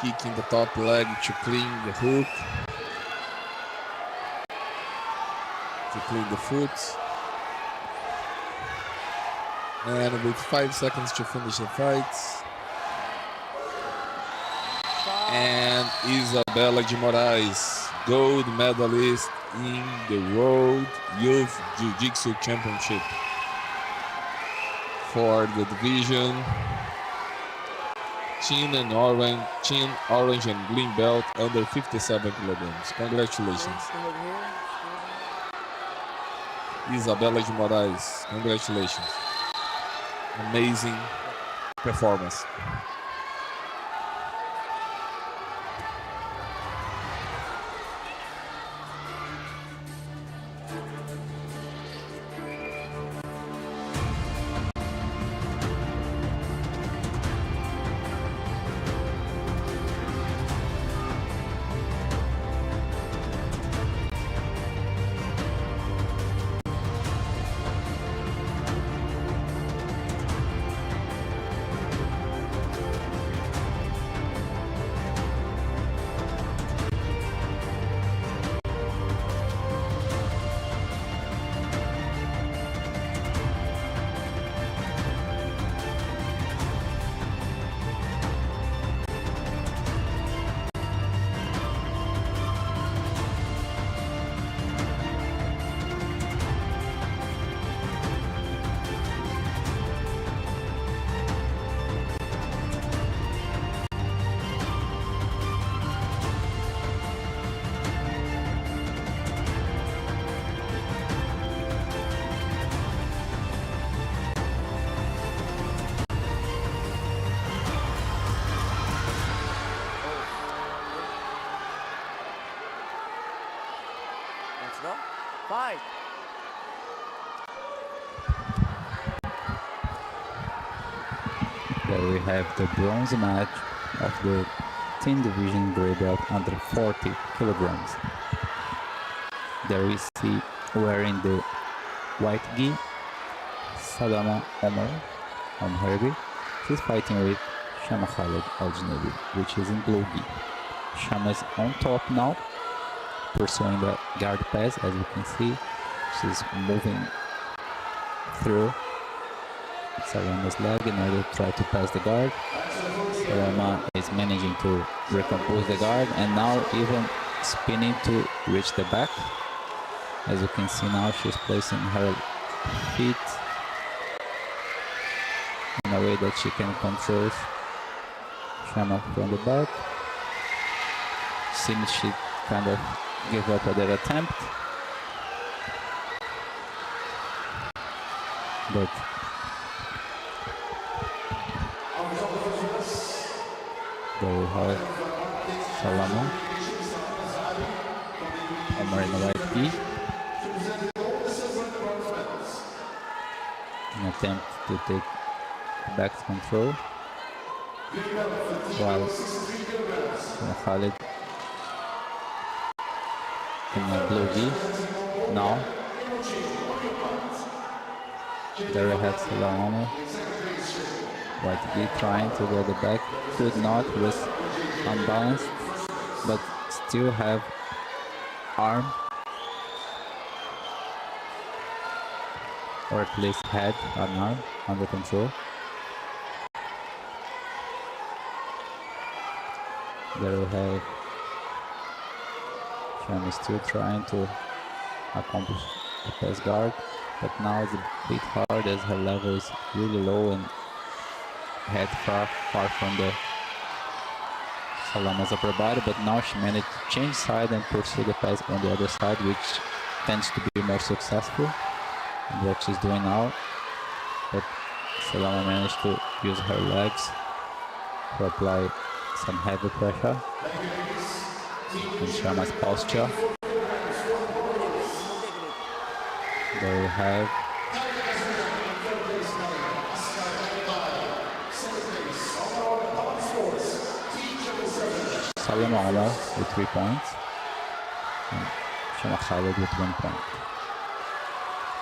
Speaker 3: kicking the top leg to clean the hook, to clean the foot. And with 5 seconds to finish the fight. And Isabella de Moraes, gold medalist in the World Youth Jiu-Jitsu Championship for the division chin, orange and green belt under 57 kilograms. Congratulations. Isabella de Moraes, congratulations. Amazing performance.
Speaker 9: Let's go. Fight.
Speaker 4: There we have the bronze match of the teen division gray belt under 40 kilograms. There we see wearing the white gi, Sadama Omar on Herbie. She's fighting with Shama Khaled Al-Janabi, which is in blue gi. Shama's on top now, pursuing the guard pass. As you can see, she's moving through Salama's leg in order to try to pass the guard. Salama is managing to recompose the guard and now even spinning to reach the back. As you can see now, she's placing her feet in a way that she can control Shama from the back. Seems she kind of gave up on that attempt, but there we have Salama, Omar in the right gi. attempt to take back control. While Khalid in a blue V. Now there we have Salam White V trying to get the back. Could not, was unbalanced, but still have arm, or at least head and arm under control. There we have Sham is still trying to accomplish the pass guard, but now it's a bit hard as her level is really low and head far from the Salama's upper body, but now she managed to change side and pursue the pass on the other side, which tends to be more successful in what she's doing now. But Salama managed to use her legs to apply some heavy pressure on Shama's posture. There we have Salama Omar with 3 points and Shama Khalid with 1 point.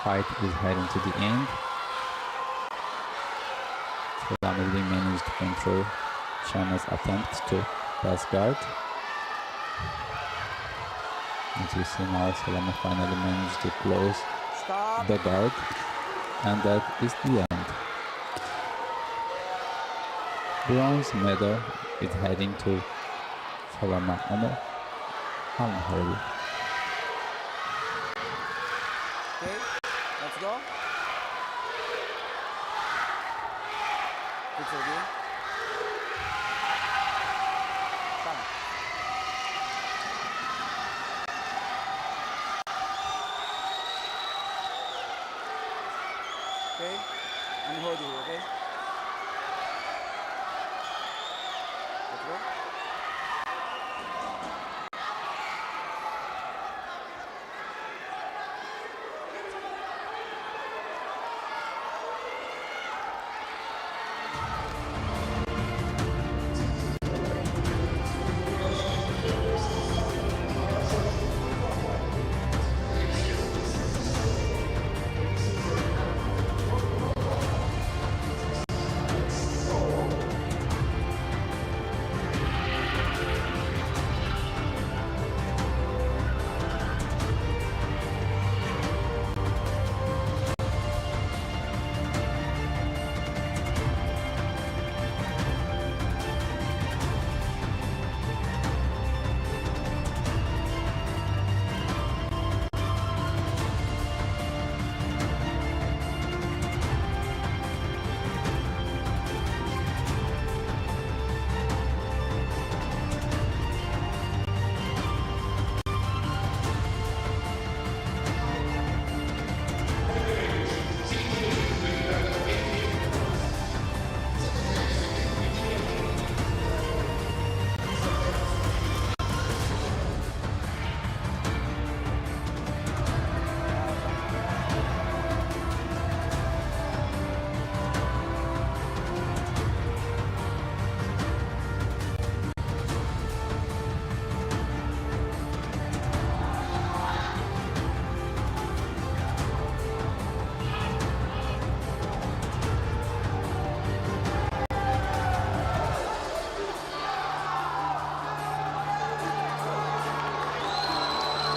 Speaker 4: Fight is heading to the end. Salama really managed to control Shama's attempt to pass guard. As you see now, Salama finally managed to close the guard, and that is the end. Bronze medal is heading to Salama Omar Al-Harbi.
Speaker 9: Okay, let's go. It's okay. Come. Okay, I'm holding you, okay? Let's go.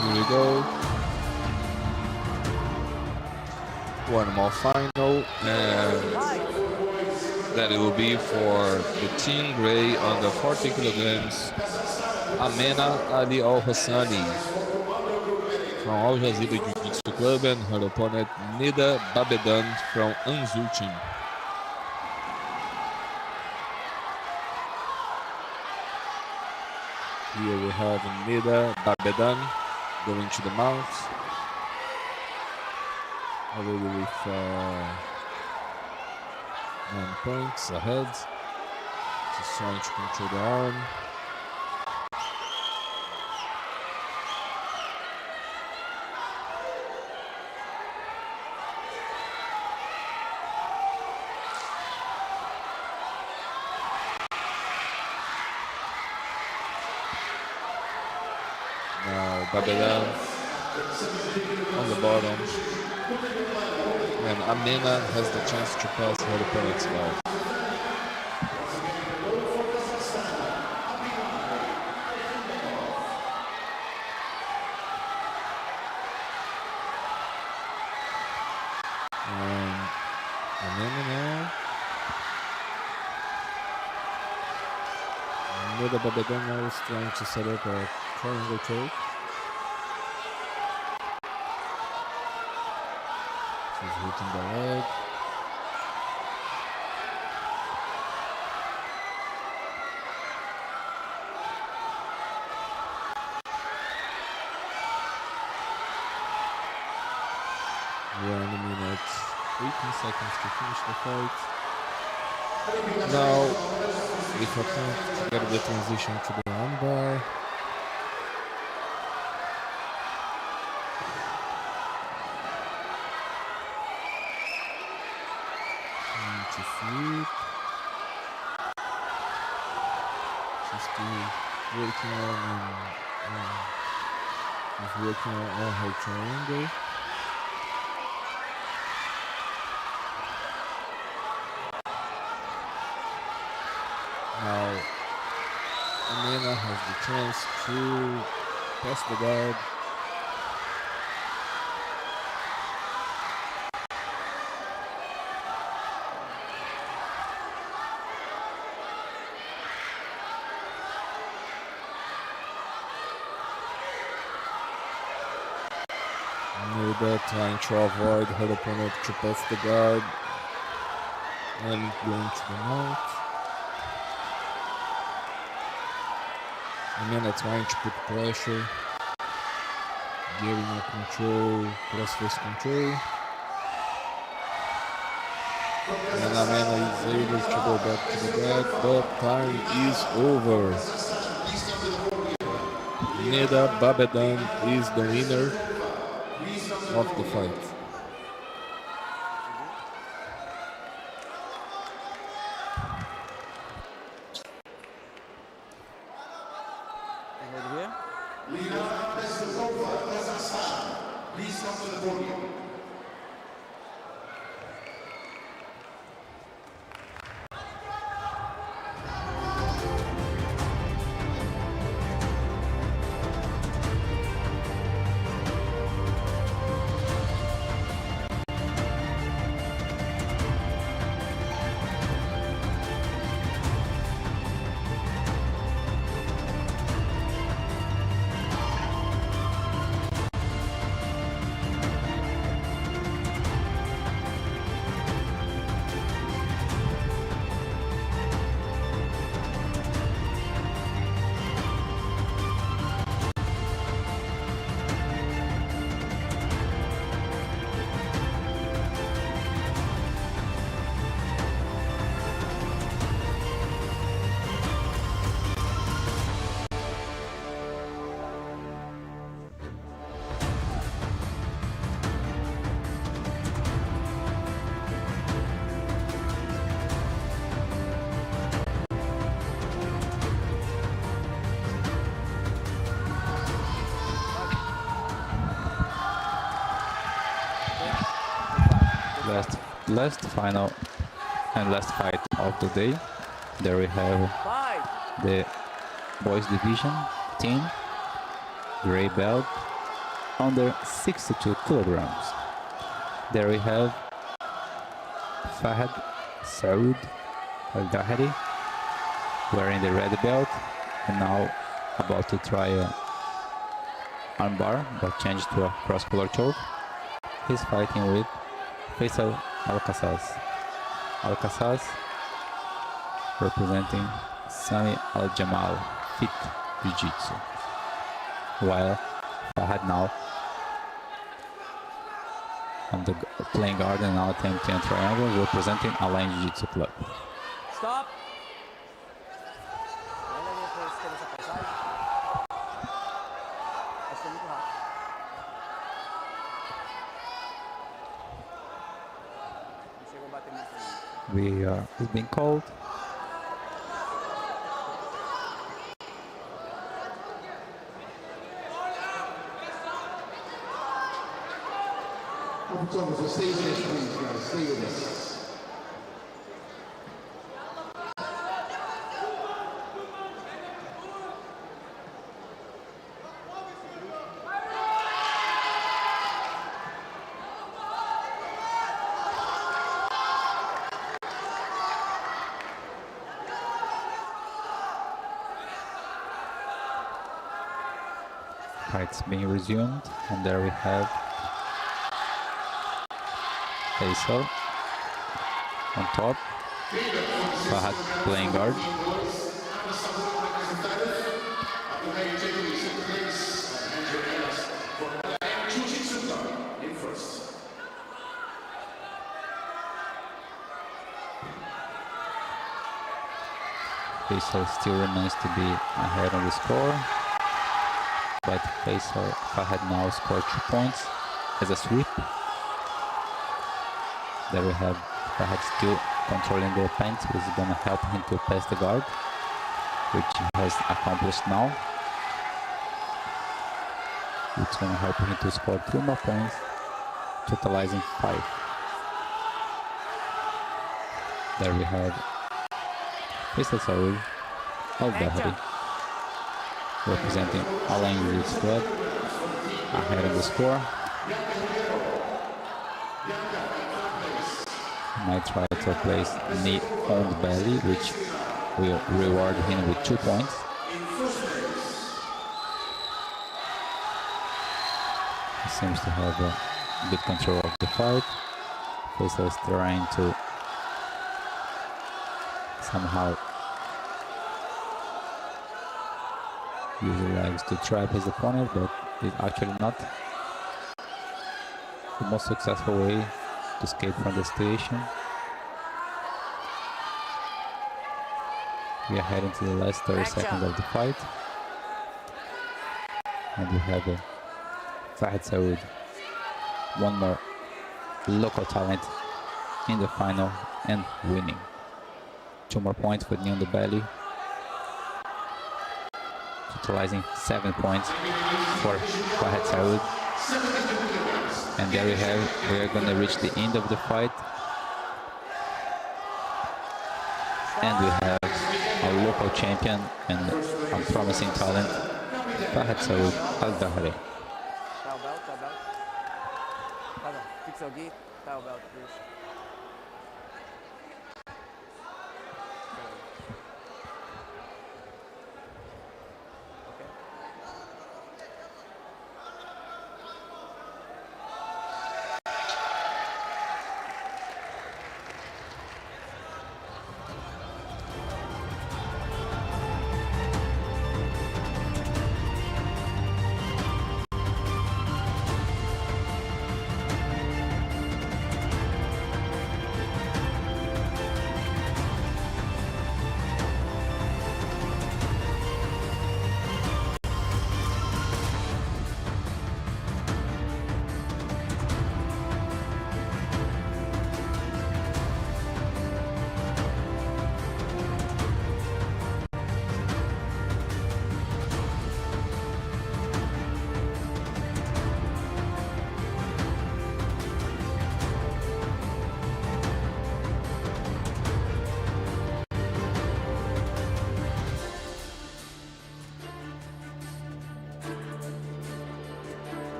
Speaker 3: Here we go. One more final, and that it will be for the team gray under 40 kilograms. Amena Ali Al-Hassani from Al Jazeera Jiu-Jitsu Club and her opponent Nida Babedan from Anzu team. Here we have Nida Babedan going to the mount. Already with 9 points ahead. Just trying to control the arm.
Speaker 13: Babedan on the bottom. And Amena has the chance to pass her opponent's guard. Amena now. Neda Babedan now is trying to set up a triangle choke. She's hitting the leg. We are in a minute, 18 seconds to finish the fight. Now, if I can't get the transition to the armbar. To sweep. She's still working on her triangle. Now, Amena has the chance to pass the guard. Neda trying to avoid her opponent to pass the guard and going to the mount. Amena trying to put pressure, getting a control, cross-face control. And Amena is able to go back to the guard, but time is over. Neda Babedan is the winner of the fight.
Speaker 2: Please come to the podium.
Speaker 4: Last final and last fight of the day. There we have the boys division team, gray belt, under 62 kilograms. There we have Fahad Saud Al-Dahari wearing the red belt and now about to try a armbar but changed to a cross-collar choke. He's fighting with Faisal Al-Qasas. Al-Qasas representing Sami Al-Jamal Fit Jiu-Jitsu, while Fahad now on the playing guard and now attempting a triangle representing Align Jiu-Jitsu Club.
Speaker 9: Stop!
Speaker 4: We've been called.
Speaker 12: So stay with us, please, guys. Stay with us.
Speaker 4: Fights being resumed, and there we have Faisal on top, Fahad playing guard. Faisal still remains to be ahead on the score, but Fahad now scored 2 points as a sweep. There we have Fahad still controlling the paint, which is going to help him to pass the guard, which he has accomplished now. It's going to help him to score 2 more points, totalizing 5. There we have Mr. Saul Al-Bahri representing Al-Ain squad ahead of the score. Might try to place knee on the belly, which will reward him with 2 points. He seems to have a good control of the fight. Faisal is trying to somehow use the legs to trap his opponent, but it's actually not the most successful way to escape from the situation. We are heading to the last 30 seconds of the fight, and we have Fahad Saud, one more local talent in the final and winning. 2 more points with knee on the belly, totalizing 7 points for Fahad Saud. And there we have, we are going to reach the end of the fight. And we have a local champion and a promising talent, Fahad Saud Al-Bahri.
Speaker 9: Tao belt. Fix your gi. Tao belt, please.